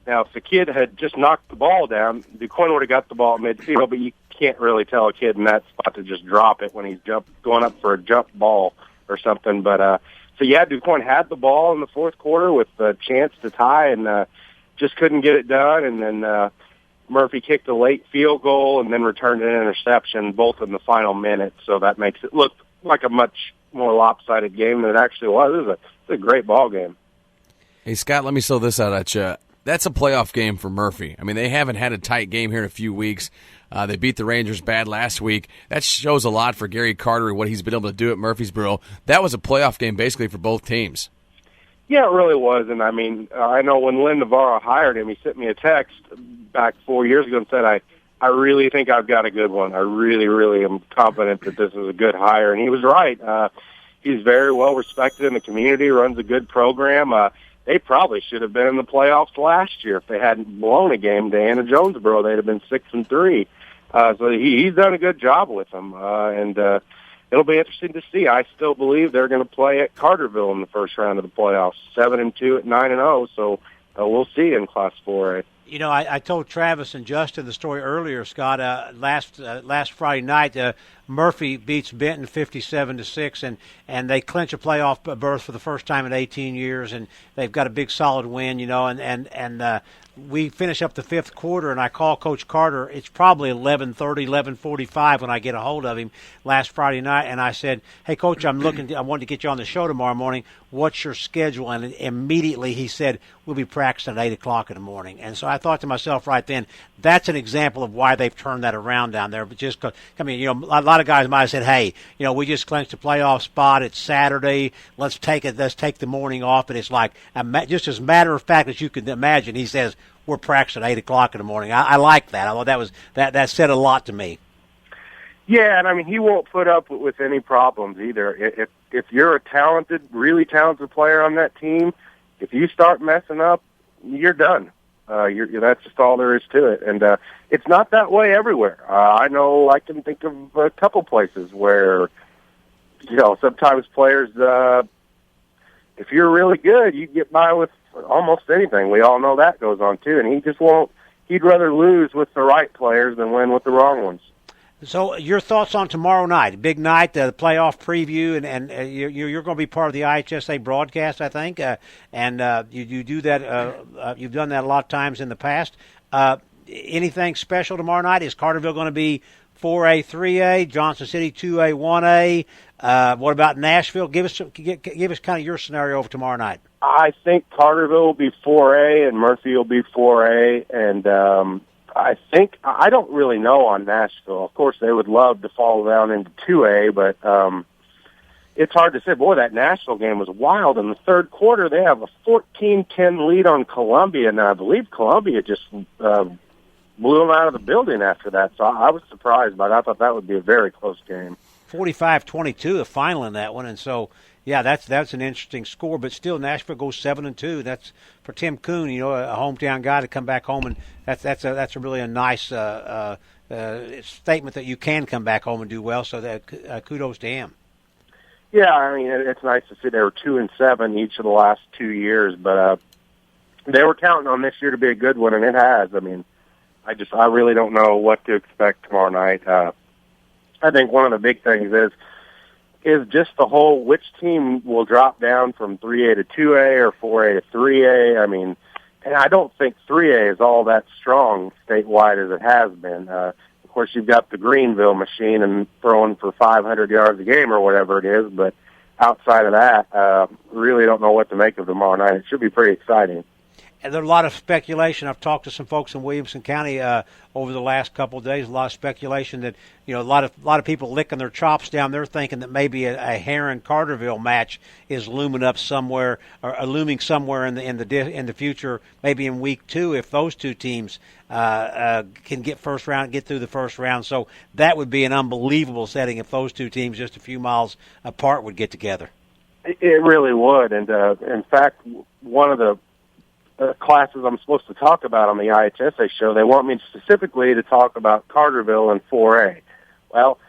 Now, if the kid had just knocked the ball down, DuQuoin would have got the ball at midfield, but you can't really tell a kid in that spot to just drop it when he's going up for a jump ball or something. But DuQuoin had the ball in the fourth quarter with a chance to tie and just couldn't get it done. And then Murphy kicked a late field goal and then returned an interception, both in the final minute. So that makes it look like a much more lopsided game than it actually was. It was a great ball game. Hey, Scott, let me throw this out at you. That's a playoff game for Murphy. I mean, they haven't had a tight game here in a few weeks. They beat the Rangers bad last week. That shows a lot for Gary Carter and what he's been able to do at Murfreesboro. That was a playoff game basically for both teams. Yeah, it really was. And, I mean, I know when Lynn Navarro hired him, he sent me a text back 4 years ago and said, I really think I've got a good one. I really, really am confident that this is a good hire. And he was right. He's very well respected in the community, runs a good program. They probably should have been in the playoffs last year if they hadn't blown a game to Anna Jonesboro. They'd have been 6-3. So he's done a good job with them. And it'll be interesting to see. I still believe they're going to play at Carterville in the first round of the playoffs, 7-2 at 9-0. So we'll see in Class 4A. You know, I told Travis and Justin the story earlier, Scott. Last Friday night, Murphy beats Benton 57-6, and they clinch a playoff berth for the first time in 18 years, and they've got a big solid win, and we finish up the fifth quarter, and I call Coach Carter. It's probably 11:30, 11:45 when I get a hold of him last Friday night, and I said, "Hey, Coach, I wanted to get you on the show tomorrow morning. What's your schedule?" And immediately he said, "We'll be practicing at 8 o'clock in the morning." And so I thought to myself right then, that's an example of why they've turned that around down there. But just, a lot of guys might have said, "Hey, we just clinched a playoff spot. It's Saturday. Let's take the morning off." But it's like, just as matter of fact as you can imagine, he says, "We're practicing at 8 o'clock in the morning." I like that. I thought that said a lot to me. Yeah, and I mean, he won't put up with any problems either. If you're a really talented player on that team, if you start messing up, you're done. That's just all there is to it. And it's not that way everywhere. I can think of a couple places where, sometimes players, if you're really good, you get by with almost anything. We all know that goes on too. And he just won't. He'd rather lose with the right players than win with the wrong ones. So your thoughts on tomorrow night, big night, the playoff preview, and you're going to be part of the IHSA broadcast, I think, and you do that. You've done that a lot of times in the past. Anything special tomorrow night? Is Carterville going to be 4A, 3A, Johnson City 2A, 1A? What about Nashville? Give us kind of your scenario for tomorrow night. I think Carterville will be 4A and Murphy will be 4A, and I don't really know on Nashville. Of course, they would love to fall down into 2A, but it's hard to say. Boy, that Nashville game was wild. In the third quarter, they have a 14-10 lead on Columbia, and I believe Columbia just blew them out of the building after that. So I was surprised by that. I thought that would be a very close game. 45-22, the final in that one, and so. Yeah, that's an interesting score, but still Nashville goes 7-2. That's for Tim Kuhn, a hometown guy to come back home, and that's a really nice statement that you can come back home and do well. So that kudos to him. Yeah, I mean it's nice to see they were 2-7 each of the last 2 years, but they were counting on this year to be a good one, and it has. I mean, I really don't know what to expect tomorrow night. I think one of the big things is just the whole which team will drop down from 3A to 2A or 4A to 3A. I mean, and I don't think 3A is all that strong statewide as it has been. Of course, you've got the Greenville machine and throwing for 500 yards a game or whatever it is, but outside of that, really don't know what to make of tomorrow night. It should be pretty exciting. And there's a lot of speculation. I've talked to some folks in Williamson County over the last couple of days. A lot of speculation that a lot of people licking their chops down there, thinking that maybe a Heron-Carterville match is looming up somewhere or looming somewhere in the future, maybe in week 2, if those two teams can get through the first round. So that would be an unbelievable setting if those two teams just a few miles apart would get together. It really would, and in fact, one of the classes I'm supposed to talk about on the IHSA show, they want me specifically to talk about Carterville and 4A. Well,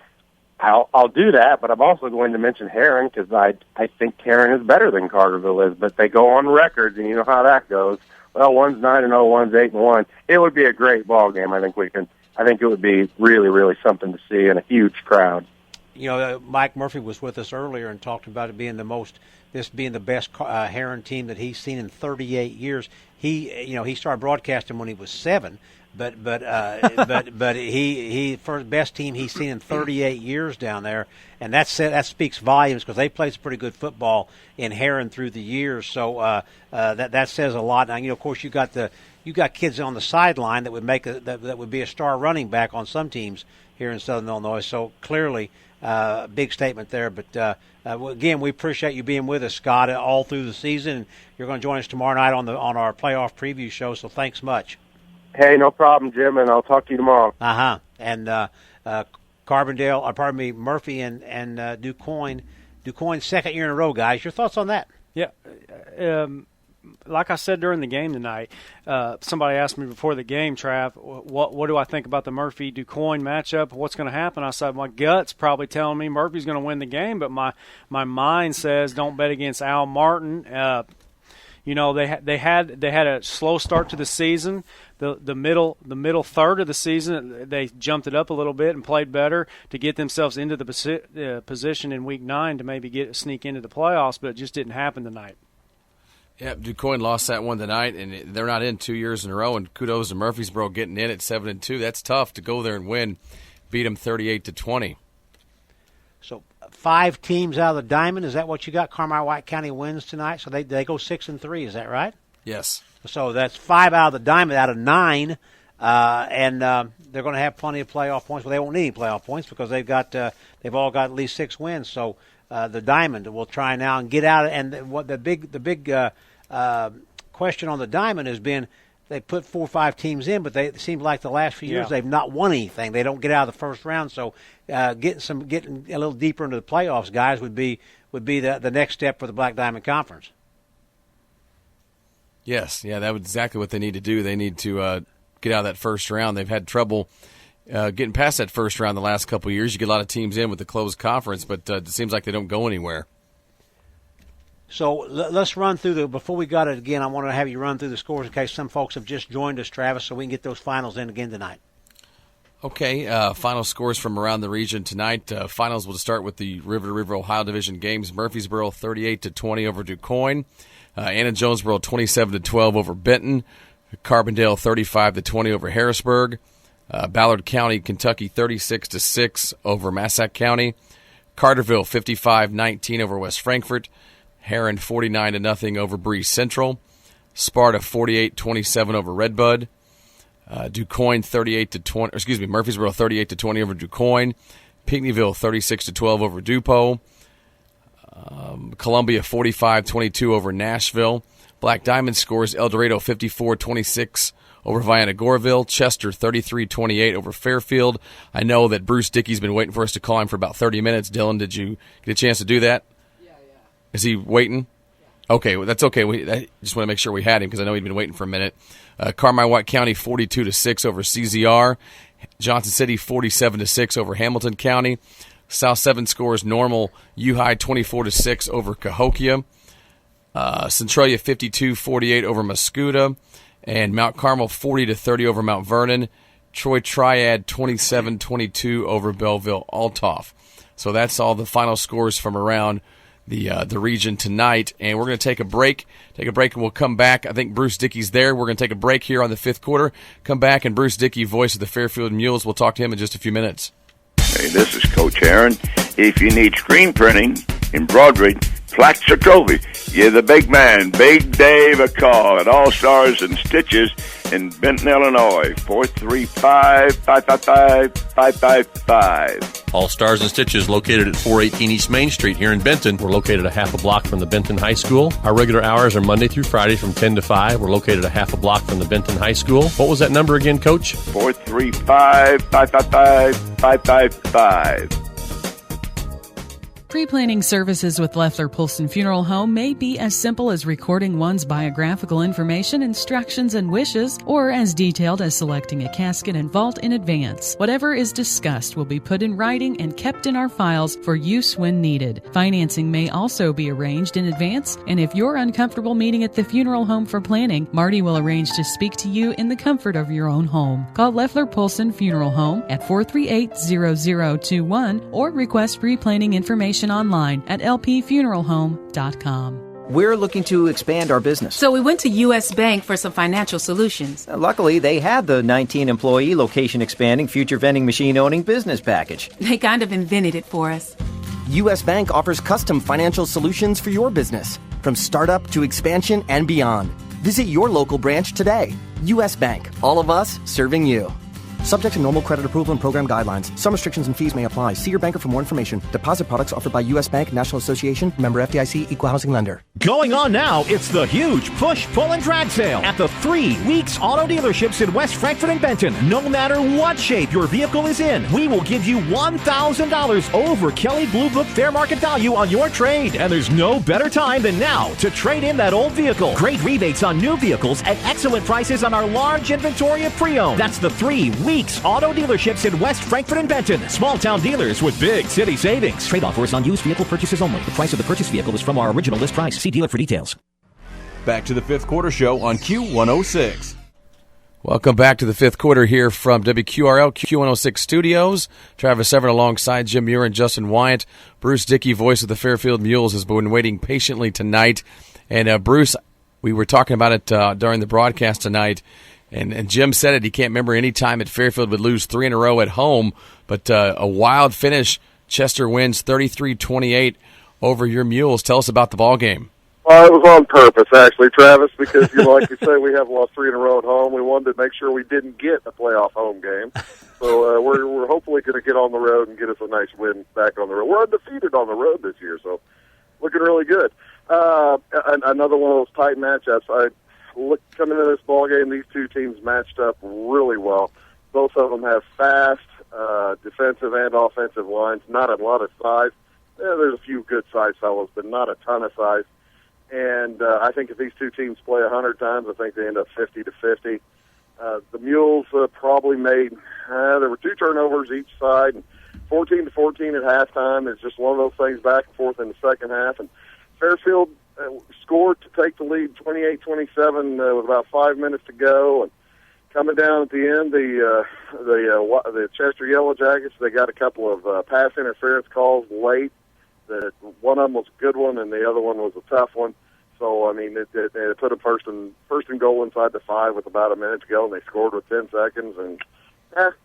I'll do that, but I'm also going to mention Heron because I think Heron is better than Carterville is, but they go on records, and you know how that goes. Well, one's 9-0, one's 8-1. It would be a great ball game. I think it would be really, really something to see and a huge crowd. Mike Murphy was with us earlier and talked about it being being the best Heron team that he's seen in 38 years. He started broadcasting when he was 7, but he first best team he's seen in 38 years down there, and that speaks volumes because they played some pretty good football in Heron through the years. So that says a lot. Now, of course, you got kids on the sideline that would that would be a star running back on some teams here in Southern Illinois. So clearly. Big statement there, but again, we appreciate you being with us, Scott, all through the season. You're going to join us tomorrow night on our playoff preview show, so thanks much. Hey, no problem, Jim, and I'll talk to you tomorrow. And Murphy and DuQuoin second year in a row, guys. Your thoughts on that? Yeah. Like I said during the game tonight, somebody asked me before the game, Trav, what do I think about the Murphy-DuQuoin matchup? What's going to happen? I said my gut's probably telling me Murphy's going to win the game, but my mind says don't bet against Al Martin. You know, they had a slow start to the season. The middle third of the season, they jumped it up a little bit and played better to get themselves into the position in Week 9 to maybe sneak into the playoffs, but it just didn't happen tonight. Yeah, DuQuoin lost that one tonight, and they're not in 2 years in a row. And kudos to Murfreesboro getting in at 7-2. That's tough to go there and win, beat them 38-20. So 5 teams out of the Diamond. Is that what you got? Carmi-White County wins tonight, so they go 6-3. Is that right? Yes. So that's 5 out of the Diamond out of 9, and they're going to have plenty of playoff points. Well, they won't need any playoff points because they've all got at least 6 wins. So the Diamond will try now and get out. And what the big question on the Diamond has been, they put 4 or 5 teams in, but it seems like the last few years they've not won anything. They don't get out of the first round. So getting a little deeper into the playoffs, guys, would be the next step for the Black Diamond Conference. Yes, yeah, that was exactly what they need to do. They need to get out of that first round. They've had trouble getting past that first round the last couple of years. You get a lot of teams in with the closed conference, but it seems like they don't go anywhere. So let's run through before we got it again, I want to have you run through the scores in case some folks have just joined us, Travis, so we can get those finals in again tonight. Okay, final scores from around the region tonight. Finals will start with the River to River Ohio Division games. Murfreesboro 38-20 over DuQuoin. Anna Jonesboro 27-12 over Benton. Carbondale 35-20 over Harrisburg. Ballard County, Kentucky 36-6 over Massac County. Carterville 55-19 over West Frankfort. Heron 49-0 over Breeze Central. Sparta 48-27 over Redbud. DuQuoin Murfreesboro 38-20 over DuQuoin. Pinckneyville 36-12 over DuPo. Columbia 45-22 over Nashville. Black Diamond scores El Dorado 54-26 over Vienna Goreville. Chester 33-28 over Fairfield. I know that Bruce Dickey's been waiting for us to call him for about 30 minutes. Dylan, did you get a chance to do that? Yeah. Is he waiting? Yeah. Okay, well, that's okay. I just want to make sure we had him because I know he'd been waiting for a minute. Carmi-White County 42-6 over CZR. Johnson City 47-6 over Hamilton County. South 7 scores normal. U-High 24-6 over Cahokia. Centralia 52-48 over Mascoutah. And Mount Carmel 40-30 over Mount Vernon. Troy Triad 27-22 over Belleville-Altoff. So that's all the final scores from around the region tonight. And we're going to take a break. And we'll come back. I think Bruce Dickey's there. We're going to take a break here on the 5th quarter. Come back, and Bruce Dickey, voice of the Fairfield Mules, we'll talk to him in just a few minutes. Hey, this is Coach Aaron. If you need screen printing, embroidery, plaques, or trophy, give the big man, Big Dave, a call at All Stars and Stitches in Benton, Illinois, 435-555-555. All Stars and Stitches located at 418 East Main Street here in Benton. We're located a half a block from the Benton High School. Our regular hours are Monday through Friday from 10 to 5. We're located a half a block from the Benton High School. What was that number again, Coach? 435-555-555. Pre-planning services with Leffler Polson Funeral Home may be as simple as recording one's biographical information, instructions, and wishes, or as detailed as selecting a casket and vault in advance. Whatever is discussed will be put in writing and kept in our files for use when needed. Financing may also be arranged in advance, and if you're uncomfortable meeting at the funeral home for planning, Marty will arrange to speak to you in the comfort of your own home. Call Leffler Polson Funeral Home at 438-0021 or request pre-planning information online at lpfuneralhome.com. We're looking to expand our business. So we went to U.S. Bank for some financial solutions. Luckily, they had the 19-employee, location-expanding, future vending machine-owning business package. They kind of invented it for us. U.S. Bank offers custom financial solutions for your business, from startup to expansion and beyond. Visit your local branch today. U.S. Bank, all of us serving you. Subject to normal credit approval and program guidelines. Some restrictions and fees may apply. See your banker for more information. Deposit products offered by U.S. Bank, National Association, member FDIC, equal housing lender. Going on now, it's the huge push, pull, and drag sale at the 3 Weeks Auto Dealerships in West Frankfort and Benton. No matter what shape your vehicle is in, we will give you $1,000 over Kelly Blue Book fair market value on your trade. And there's no better time than now to trade in that old vehicle. Great rebates on new vehicles at excellent prices on our large inventory of pre-owned. That's the 3 Weeks Auto Dealerships in West Frankfort and Benton. Small town dealers with big city savings. Trade offers on used vehicle purchases only. The price of the purchased vehicle is from our original list price. See dealer for details. Back to the fifth quarter show on Q106. Welcome back to the fifth quarter here from WQRL Q106 Studios. Travis Severn alongside Jim Muir and Justin Wyatt. Bruce Dickey, voice of the Fairfield Mules, has been waiting patiently tonight. And Bruce, we were talking about it during the broadcast tonight, and Jim said it. He can't remember any time that Fairfield would lose 3 in a row at home, but a wild finish. Chester wins 33-28 over your Mules. Tell us about the ball game. Well, it was on purpose, actually, Travis, because, like you say, we have lost 3 in a row at home. We wanted to make sure we didn't get a playoff home game. So we're hopefully going to get on the road and get us a nice win back on the road. We're undefeated on the road this year, so looking really good. Another one of those tight matchups. Coming into this ball game, these two teams matched up really well. Both of them have fast defensive and offensive lines, not a lot of size. There's a few good-sized fellows, but not a ton of size. And I think if these two teams play 100 times, I think they end up 50-50. The Mules probably made, there were 2 turnovers each side, and 14-14 at halftime. It's just one of those things back and forth in the second half. And Fairfield scored to take the lead 28-27 with about 5 minutes to go. And coming down at the end, the Chester Yellow Jackets, they got a couple of pass interference calls late. One of them was a good one, and the other one was a tough one. So, I mean, it put them first and goal inside the 5 with about a minute to go, and they scored with 10 seconds. And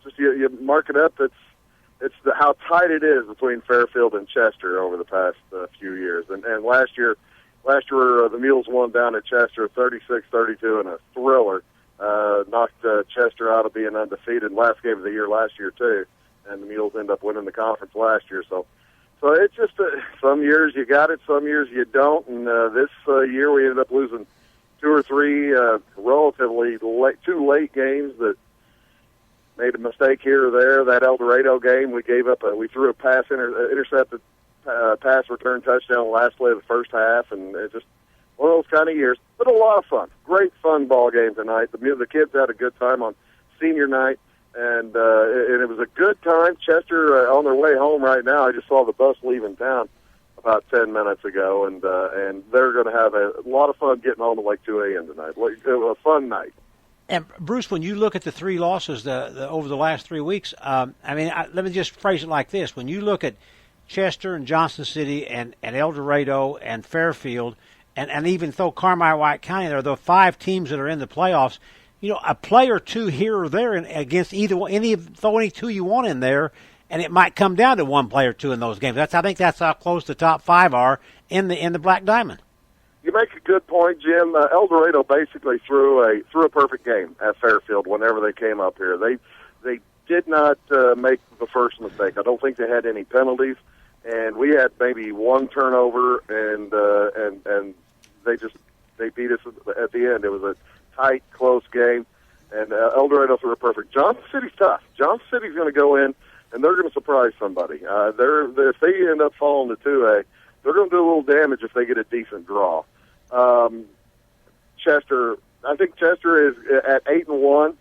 just you mark it up. It's how tight it is between Fairfield and Chester over the past few years. And last year the Mules won down at Chester 36-32 in a thriller. Knocked Chester out of being undefeated last game of the year last year too, and the Mules end up winning the conference last year. So it's just some years you got it, some years you don't. And this year we ended up losing 2 or 3 relatively two late games that made a mistake here or there. That El Dorado game, we gave up. We threw a intercepted pass return touchdown the last play of the first half, and it's just one of those kind of years. But a lot of fun, great fun ball game tonight. The kids had a good time on senior night. And it was a good time. Chester on their way home right now. I just saw the bus leaving town about 10 minutes ago, and they're going to have a lot of fun getting home at like 2 a.m. tonight. A fun night. And Bruce, when you look at the 3 losses over the last 3 weeks, let me just phrase it like this: when you look at Chester and Johnson City and El Dorado and Fairfield, and even though Carmi-White County, there are the 5 teams that are in the playoffs. A play or 2 here or there against throw any 2 you want in there, and it might come down to 1 play or 2 in those games. I think that's how close the top 5 are in the Black Diamond. You make a good point, Jim. El Dorado basically threw a perfect game at Fairfield whenever they came up here. They did not make the first mistake. I don't think they had any penalties, and we had maybe 1 turnover, and they beat us at the end. It was a tight, close game, and El Dorado threw a perfect. Johnson City's tough. Johnson City's going to go in, and they're going to surprise somebody. If they end up falling to 2A, they're going to do a little damage if they get a decent draw. Chester, I think Chester is at 8-1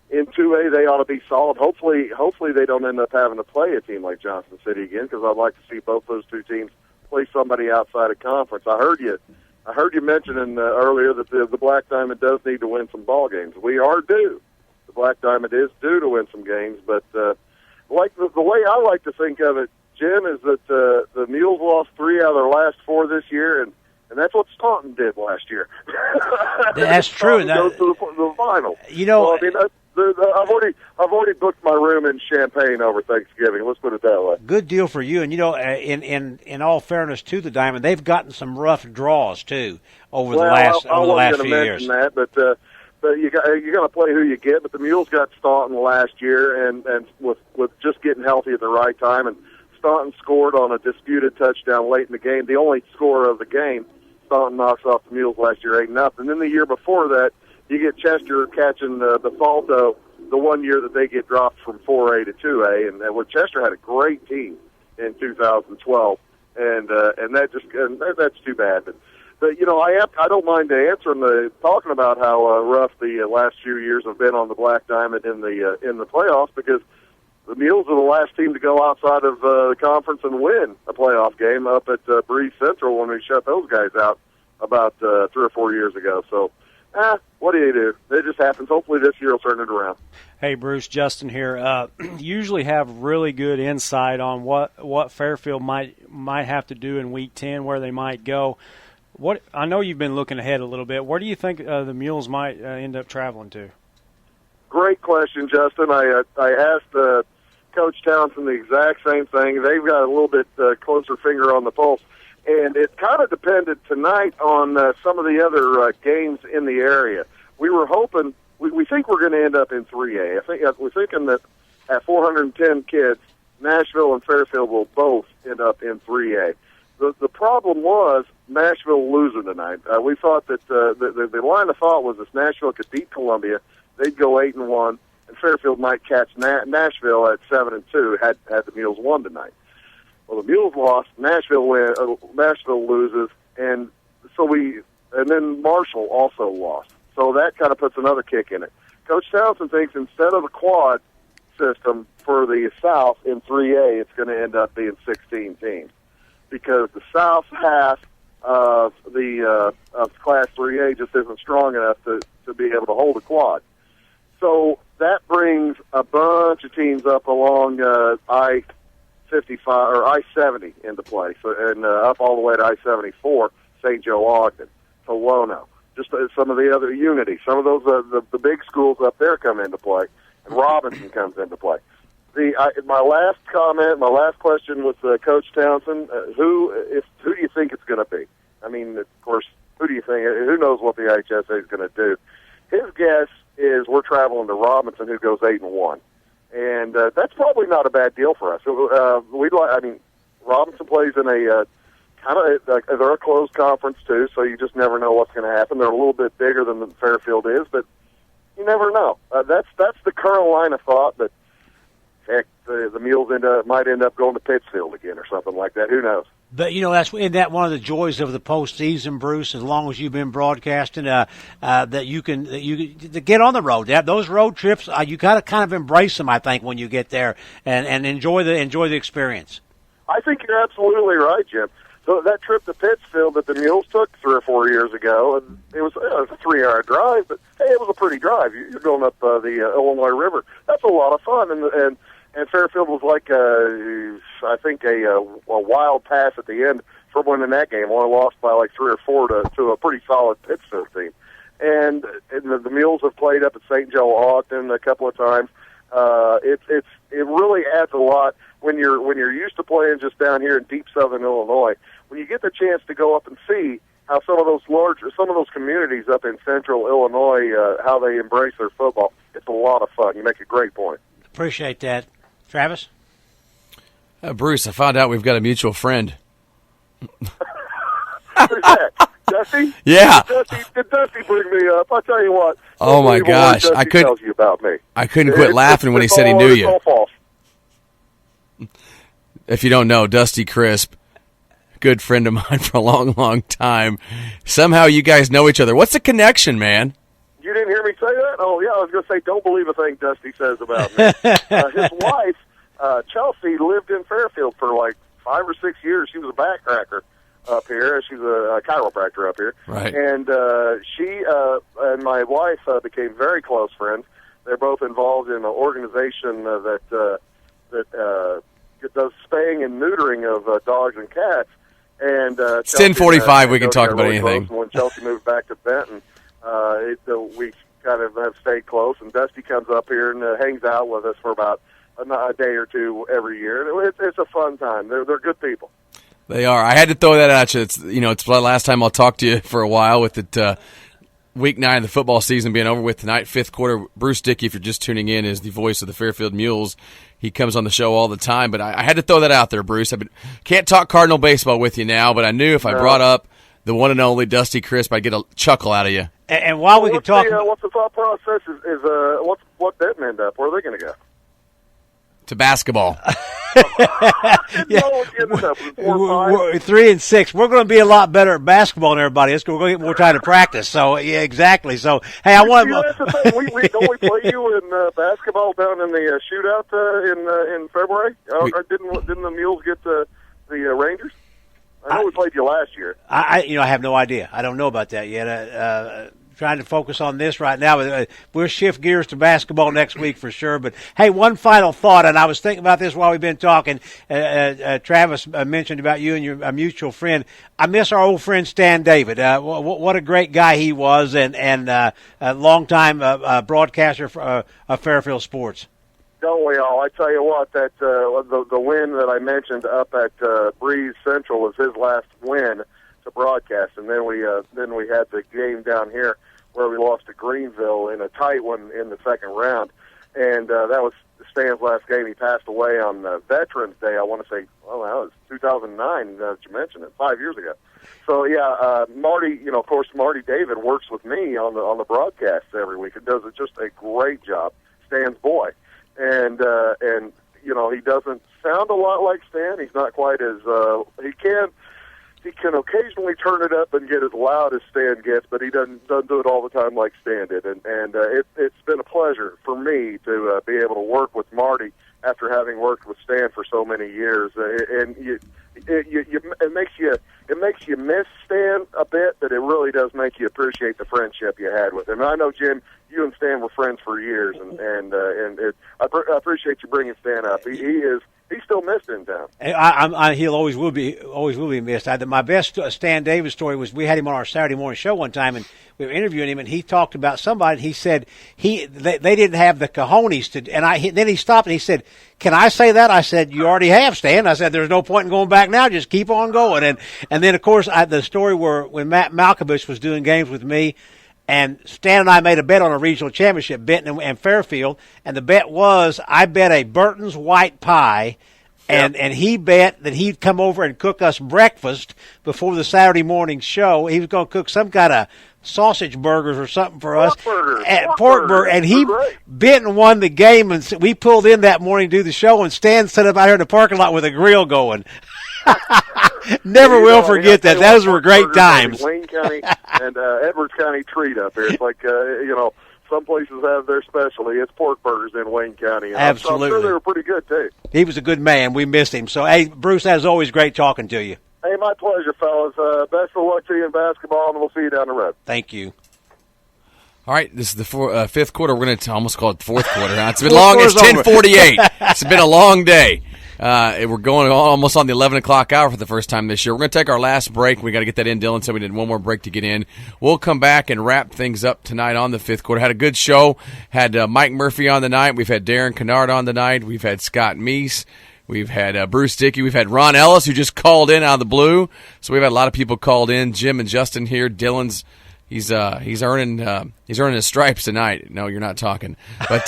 in 2A. They ought to be solid. Hopefully they don't end up having to play a team like Johnson City again, because I'd like to see both those 2 teams play somebody outside of conference. I heard you mentioning earlier that the Black Diamond does need to win some ball games. We are due. The Black Diamond is due to win some games, but the way I like to think of it, Jim, is that the Mules lost 3 out of their last 4 this year, and that's what Staunton did last year. That's true. Goes to the final. I've already booked my room in Champaign over Thanksgiving. Let's put it that way. Good deal for you. And in all fairness to the Diamond, they've gotten some rough draws too over the last few years. I wasn't going to mention that, but you got to play who you get. But the Mules got Staunton last year, and with just getting healthy at the right time, and Staunton scored on a disputed touchdown late in the game, the only score of the game. Staunton knocks off the Mules last year 8-0. And then the year before that, you get Chester catching the Falto the one year that they get dropped from 4A to 2A, and Chester had a great team in 2012, and that's too bad. But I don't mind talking about how rough the last few years have been on the Black Diamond in the playoffs, because the Mules are the last team to go outside of the conference and win a playoff game up at Breeze Central when we shut those guys out about 3 or 4 years ago. So, what do you do? It just happens. Hopefully this year will turn it around. Hey, Bruce, Justin here. Usually have really good insight on what Fairfield might have to do in Week 10, where they might go. I know you've been looking ahead a little bit. Where do you think the Mules might end up traveling to? Great question, Justin. I asked Coach Townsend the exact same thing. They've got a little bit closer finger on the pulse. And it kind of depended tonight on some of the other games in the area. We were hoping, we think we're going to end up in 3A. We're thinking that at 410 kids, Nashville and Fairfield will both end up in 3A. The problem was Nashville losing tonight. We thought that the line of thought was if Nashville could beat Columbia, they'd go 8-1, and Fairfield might catch Nashville at 7-2 had the Mules won tonight. Well, the Mules lost, Nashville loses, and then Marshall also lost. So that kind of puts another kick in it. Coach Townsend thinks instead of the quad system for the South in 3A, it's going to end up being 16 teams because the South half of Class 3A just isn't strong enough to be able to hold a quad. So that brings a bunch of teams up along I-55 or I-70 into play, and up all the way to I-74, St. Joe Ogden, Tolono, just some of the other Unity, some of those the big schools up there come into play, and Robinson comes into play. My last question with Coach Townsend, who do you think it's going to be? I mean, of course, who do you think? Who knows what the IHSA is going to do? His guess is we're traveling to Robinson, who goes 8-1, and that's probably not a bad deal for us. Robinson plays in a they're a closed conference too, so you just never know what's going to happen. They're a little bit bigger than the Fairfield is, but you never know. That's the current line of thought. But heck, the Mules might end up going to Pittsfield again or something like that. Who knows? But isn't that one of the joys of the postseason, Bruce? As long as you've been broadcasting, that you to get on the road. Those road trips, you got to kind of embrace them. I think when you get there and enjoy the experience. I think you're absolutely right, Jim. So that trip to Pittsfield that the Mules took 3 or 4 years ago, and it was a 3-hour drive, but hey, it was a pretty drive. You're going up the Illinois River. That's a lot of fun, and Fairfield was like I think a wild pass at the end for winning that game. Only lost by like 3 or 4 to a pretty solid Pittsfield team. And the Mules have played up at St. Joe Ogden a couple of times. It really adds a lot when you're used to playing just down here in deep southern Illinois. When you get the chance to go up and see how some of those communities up in central Illinois, how they embrace their football, it's a lot of fun. You make a great point. Appreciate that. Travis? Bruce, I found out we've got a mutual friend. Who's that? Dusty? Yeah. Did Dusty bring me up? I'll tell you what. Oh, my gosh. I couldn't quit laughing when he said he knew you. All false. If you don't know, Dusty Crisp, good friend of mine for a long, long time. Somehow you guys know each other. What's the connection, man? You didn't hear me say that? Oh, yeah, I was going to say, don't believe a thing Dusty says about me. His wife, Chelsea, lived in Fairfield for like 5 or 6 years. She was a backcracker up here. She's a chiropractor up here. Right. And she and my wife became very close friends. They're both involved in an organization that does spaying and neutering of dogs and cats. And it's 10:45. We can talk about anything. When Chelsea moved back to Benton, we kind of have stayed close. And Dusty comes up here and hangs out with us for about a day or two every year. It's a fun time. They're good people. They are. I had to throw that at you. It's the last time I'll talk to you for a while with it. Week 9 of the football season being over with tonight, 5th quarter. Bruce Dickey, if you're just tuning in, is the voice of the Fairfield Mules. He comes on the show all the time, but I had to throw that out there, Bruce. Can't talk Cardinal baseball with you now, but I knew if I brought up the one and only Dusty Crisp, I'd get a chuckle out of you. And while we can talk, what's the thought process? What Benton end up? Where are they going to go? To basketball. 3 and 6. We're going to be a lot better at basketball than everybody else. We're going to get more time to practice. So yeah, exactly. So hey, I want. That's the thing. Don't we play you in basketball down in the shootout in February? Didn't the Mules get the Rangers? I know we played you last year. I have no idea. I don't know about that yet. Trying to focus on this right now. We'll shift gears to basketball next week for sure. But, hey, one final thought, and I was thinking about this while we've been talking. Travis mentioned about you and your mutual friend. I miss our old friend Stan David. What a great guy he was, and a longtime broadcaster for Fairfield Sports. Don't we all? I tell you what, that the win that I mentioned up at Breeze Central was his last win to broadcast, and then we had the game down here where we lost to Greenville in a tight one in the second round, and that was Stan's last game. He passed away on Veterans Day. I want to say, well, that was 2009. That you mentioned it, 5 years ago. So yeah, Marty. Of course, Marty David works with me on the broadcasts every week and does just a great job. Stan's boy, and he doesn't sound a lot like Stan. He's not quite as He can occasionally turn it up and get as loud as Stan gets, but he doesn't do it all the time like Stan did. And it's been a pleasure for me to be able to work with Marty after having worked with Stan for so many years. And it makes you miss Stan a bit, but it really does make you appreciate the friendship you had with him. And I know, Jim, you and Stan were friends for years, and I appreciate you bringing Stan up. He's still missed in town. He'll always will be missed. My best Stan Davis story was we had him on our Saturday morning show one time, and we were interviewing him, and he talked about somebody. And he said they didn't have the cojones to. And then he stopped and he said, "Can I say that?" I said, "You already have, Stan." I said, "There's no point in going back now. Just keep on going." And then of course the story where when Matt Malkovich was doing games with me. And Stan and I made a bet on a regional championship, Benton and Fairfield, and the bet was I bet a Burton's white pie, and he bet that he'd come over and cook us breakfast before the Saturday morning show. He was going to cook some kind of sausage burgers or something for us. Pork burger. And Benton won the game, and we pulled in that morning to do the show, and Stan set up out here in the parking lot with a grill going. Never will forget that. Those were great times. Wayne County and Edwards County treat up here. It's like, some places have their specialty. It's pork burgers in Wayne County. And Absolutely. I'm sure they were pretty good, too. He was a good man. We missed him. So, hey, Bruce, as always, great talking to you. Hey, my pleasure, fellas. Best of luck to you in basketball, and we'll see you down the road. Thank you. All right, this is the fifth quarter. We're going to almost call it fourth quarter. It's been long. It's 10:48. It's been a long day. We're going almost on the 11 o'clock hour for the first time this year. We're going to take our last break. We got to get that in, Dylan, so we did one more break to get in. We'll come back and wrap things up tonight on the fifth quarter. Had a good show. Had Mike Murphy on the night. We've had Darren Kennard on the night. We've had Scott Meese. We've had Bruce Dickey. We've had Ron Ellis, who just called in out of the blue. So we've had a lot of people called in. Jim and Justin here. Dylan's He's earning his stripes tonight. No, you're not talking. But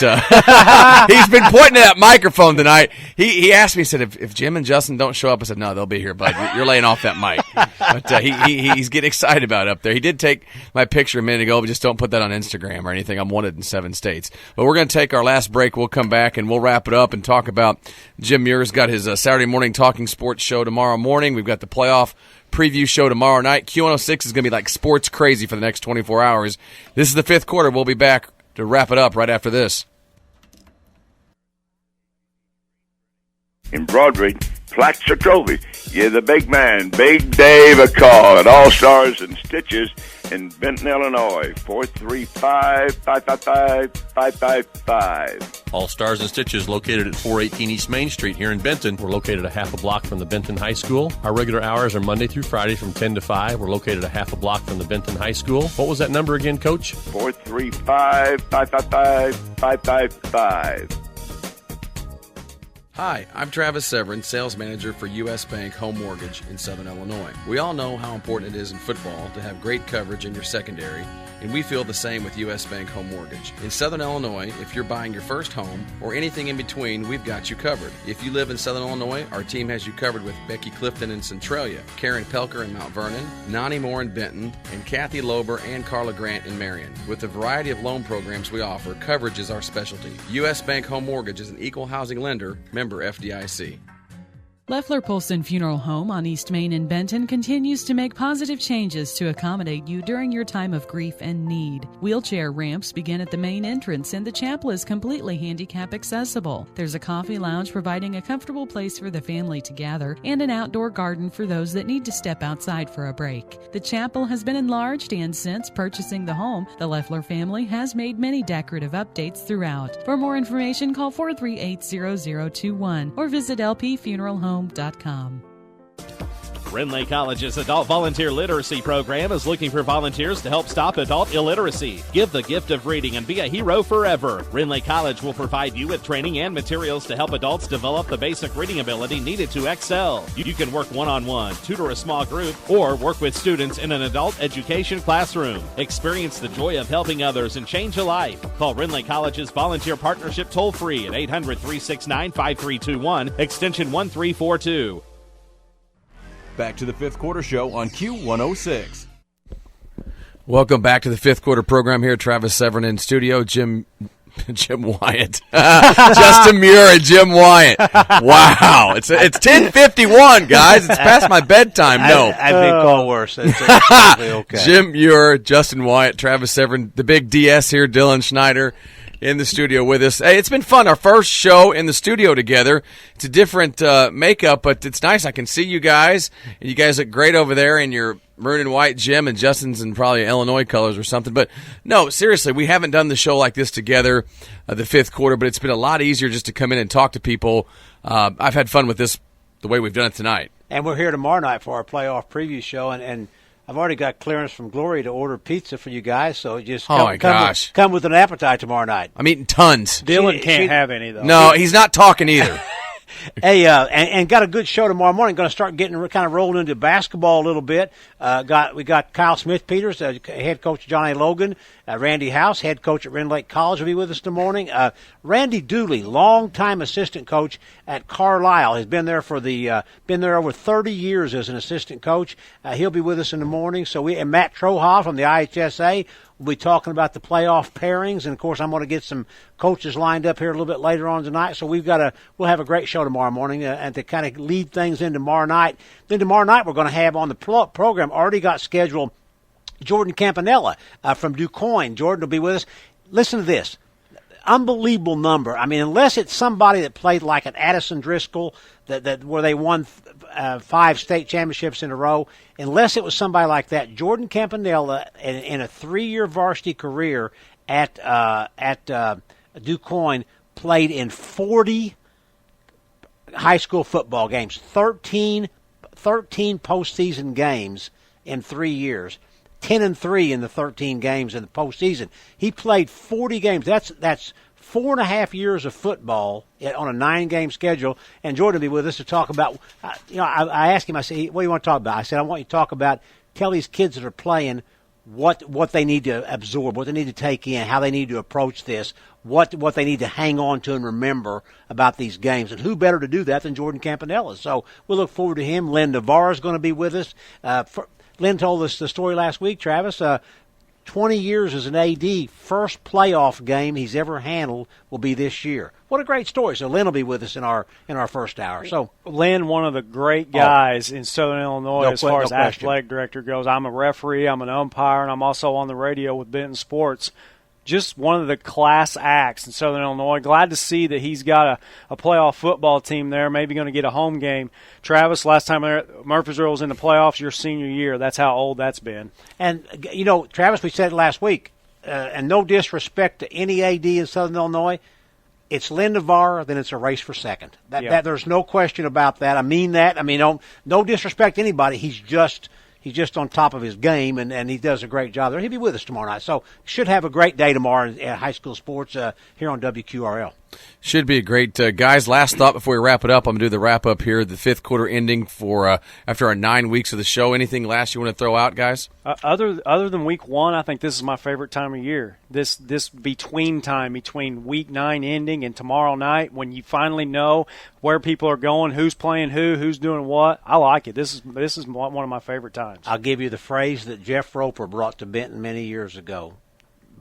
he's been pointing at that microphone tonight. He asked me, he said, if Jim and Justin don't show up, I said, no, they'll be here, bud. You're laying off that mic. But he's getting excited about it up there. He did take my picture a minute ago, but just don't put that on Instagram or anything. I'm wanted in 7 states. But we're going to take our last break. We'll come back and we'll wrap it up and talk about Jim Muir's got his Saturday morning Talking Sports show tomorrow morning. We've got the playoff preview show tomorrow night. Q106 is going to be like sports crazy for the next 24 hours. This is the fifth quarter. We'll be back to wrap it up right after this. In Broadridge, plaques or trophy. You're the big man, Big Dave a call at All Stars and Stitches in Benton, Illinois. 435-555-555. All Stars and Stitches located at 418 East Main Street here in Benton. We're located a half a block from the Benton High School. Our regular hours are Monday through Friday from 10 to 5. We're located a half a block from the Benton High School. What was that number again, Coach? 435-555-555. Hi, I'm Travis Severin, sales manager for U.S. Bank Home Mortgage in Southern Illinois. We all know how important it is in football to have great coverage in your secondary, and we feel the same with U.S. Bank Home Mortgage. In Southern Illinois, if you're buying your first home or anything in between, we've got you covered. If you live in Southern Illinois, our team has you covered with Becky Clifton in Centralia, Karen Pelker in Mount Vernon, Nani Moore in Benton, and Kathy Lober and Carla Grant in Marion. With the variety of loan programs we offer, coverage is our specialty. U.S. Bank Home Mortgage is an equal housing lender, member FDIC. Leffler Polson Funeral Home on East Main in Benton continues to make positive changes to accommodate you during your time of grief and need. Wheelchair ramps begin at the main entrance and the chapel is completely handicap accessible. There's a coffee lounge providing a comfortable place for the family to gather and an outdoor garden for those that need to step outside for a break. The chapel has been enlarged and since purchasing the home, the Leffler family has made many decorative updates throughout. For more information, call 438-0021 or visit lpfuneralhome.com. Renly College's Adult Volunteer Literacy Program is looking for volunteers to help stop adult illiteracy. Give the gift of reading and be a hero forever. Renly College will provide you with training and materials to help adults develop the basic reading ability needed to excel. You can work one-on-one, tutor a small group, or work with students in an adult education classroom. Experience the joy of helping others and change a life. Call Renly College's Volunteer Partnership toll-free at 800-369-5321, extension 1342. Back to the fifth quarter show on Q106. Welcome back to the fifth quarter program here. Travis Severin in studio. Jim Wyatt. Justin Muir and Jim Wyatt. Wow. It's 10:51, guys. It's past my bedtime. No. I've been called worse. It's okay. Jim Muir, Justin Wyatt, Travis Severin, the big DS here, Dylan Schneider in the studio with us. Hey, it's been fun. Our first show in the studio together. It's a different makeup, but it's nice. I can see you guys. And you guys look great over there in your maroon and white gym, and Justin's in probably Illinois colors or something. But no, seriously, we haven't done the show like this together the fifth quarter, but it's been a lot easier just to come in and talk to people. I've had fun with this the way we've done it tonight. And we're here tomorrow night for our playoff preview show, and I've already got clearance from Glory to order pizza for you guys, so just come with an appetite tomorrow night. I'm eating tons. Dylan can't have any, though. No, he's not talking either. Hey, and got a good show tomorrow morning. Going to start getting kind of rolled into basketball a little bit. We got Kyle Smith-Peters, head coach Johnny Logan, Randy House, head coach at Rend Lake College, will be with us tomorrow morning. Randy Dooley, longtime assistant coach at Carlisle, has been there been there over 30 years as an assistant coach. He'll be with us in the morning. And Matt Trohoff from the IHSA. We'll be talking about the playoff pairings, and of course, I'm going to get some coaches lined up here a little bit later on tonight. So we'll have a great show tomorrow morning, and to kind of lead things in tomorrow night. Then tomorrow night, we're going to have on the program already got scheduled Jordan Campanella from DuQuoin. Jordan will be with us. Listen to this. Unbelievable number. I mean, unless it's somebody that played like an Addison Driscoll, that where they won 5 state championships in a row, unless it was somebody like that, Jordan Campanella in a 3-year varsity career at DuQuoin played in 40 high school football games, 13 postseason games in 3 years. 10-3 in the 13 games in the postseason. He played 40 games. That's 4.5 years of football on a 9-game schedule. And Jordan will be with us to talk about. I asked him. I said, "What do you want to talk about?" I said, "I want you to talk about tell these kids that are playing what they need to absorb, what they need to take in, how they need to approach this, what they need to hang on to and remember about these games. And who better to do that than Jordan Campanella?" So we'll look forward to him. Len Navarro is going to be with us. Len told us the story last week, Travis. 20 years as an AD, first playoff game he's ever handled will be this year. What a great story. So Len will be with us in our first hour. So Len, one of the great guys in Southern Illinois as far as athletic director goes. I'm a referee, I'm an umpire, and I'm also on the radio with Benton Sports. Just one of the class acts in Southern Illinois. Glad to see that he's got a playoff football team there, maybe going to get a home game. Travis, last time Murfreesboro was in the playoffs, your senior year. That's how old that's been. And, Travis, we said it last week, and no disrespect to any AD in Southern Illinois, it's Len Navarro, then it's a race for second. That there's no question about that. I mean that. I mean, no disrespect to anybody. He's just on top of his game, and he does a great job there. He'll be with us tomorrow night. So should have a great day tomorrow at high school sports here on WQRL. Should be a great guys. Last thought before we wrap it up. I'm going to do the wrap up here. The fifth quarter ending for after our 9 weeks of the show. Anything last you want to throw out, guys? Other than week 1, I think this is my favorite time of year. This between time between week 9 ending and tomorrow night, when you finally know where people are going, who's playing who's doing what. I like it. This is one of my favorite times. I'll give you the phrase that Jeff Roper brought to Benton many years ago.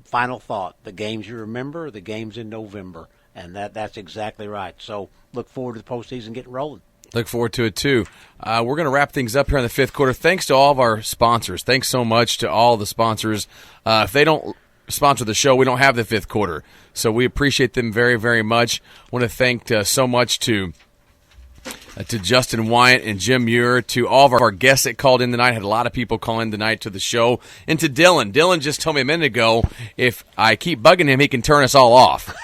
Final thought: the games you remember are the games in November. And that's exactly right. So look forward to the postseason getting rolling. Look forward to it, too. We're going to wrap things up here in the fifth quarter. Thanks to all of our sponsors. Thanks so much to all the sponsors. If they don't sponsor the show, we don't have the fifth quarter. So we appreciate them very, very much. I want to thank so much to Justin Wyatt and Jim Muir, to all of our guests that called in tonight. Had a lot of people call in tonight to the show. And to Dylan. Dylan just told me a minute ago, if I keep bugging him, he can turn us all off.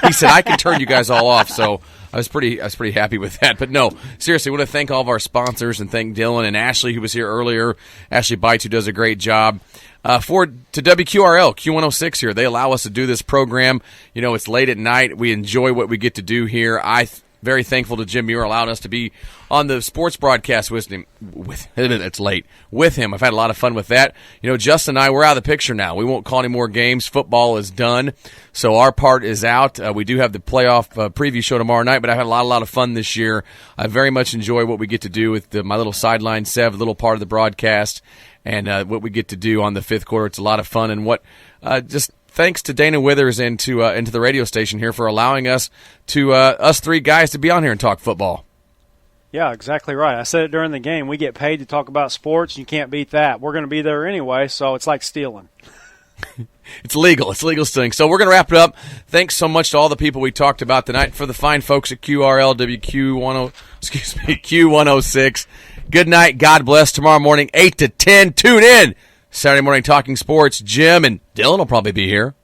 He said, I can turn you guys all off. So I was pretty happy with that. But no, seriously, I want to thank all of our sponsors and thank Dylan and Ashley, who was here earlier. Ashley Bites, who does a great job. To WQRL, Q106 here. They allow us to do this program. You know, it's late at night. We enjoy what we get to do here. Very thankful to Jim Muir allowing us to be on the sports broadcast with him. It's late. With him. I've had a lot of fun with that. You know, Justin and I, we're out of the picture now. We won't call any more games. Football is done. So our part is out. We do have the playoff preview show tomorrow night, but I've had a lot of fun this year. I very much enjoy what we get to do with my little sideline Sev, little part of the broadcast, and what we get to do on the fifth quarter. It's a lot of fun, and just thanks to Dana Withers and to the radio station here for allowing us us three guys to be on here and talk football. Yeah, exactly right. I said it during the game. We get paid to talk about sports. You can't beat that. We're going to be there anyway, so it's like stealing. It's legal. It's legal stealing. So we're going to wrap it up. Thanks so much to all the people we talked about tonight. For the fine folks at Q106. Good night. God bless. Tomorrow morning, 8 to 10. Tune in. Saturday morning Talking Sports. Jim and Dylan will probably be here.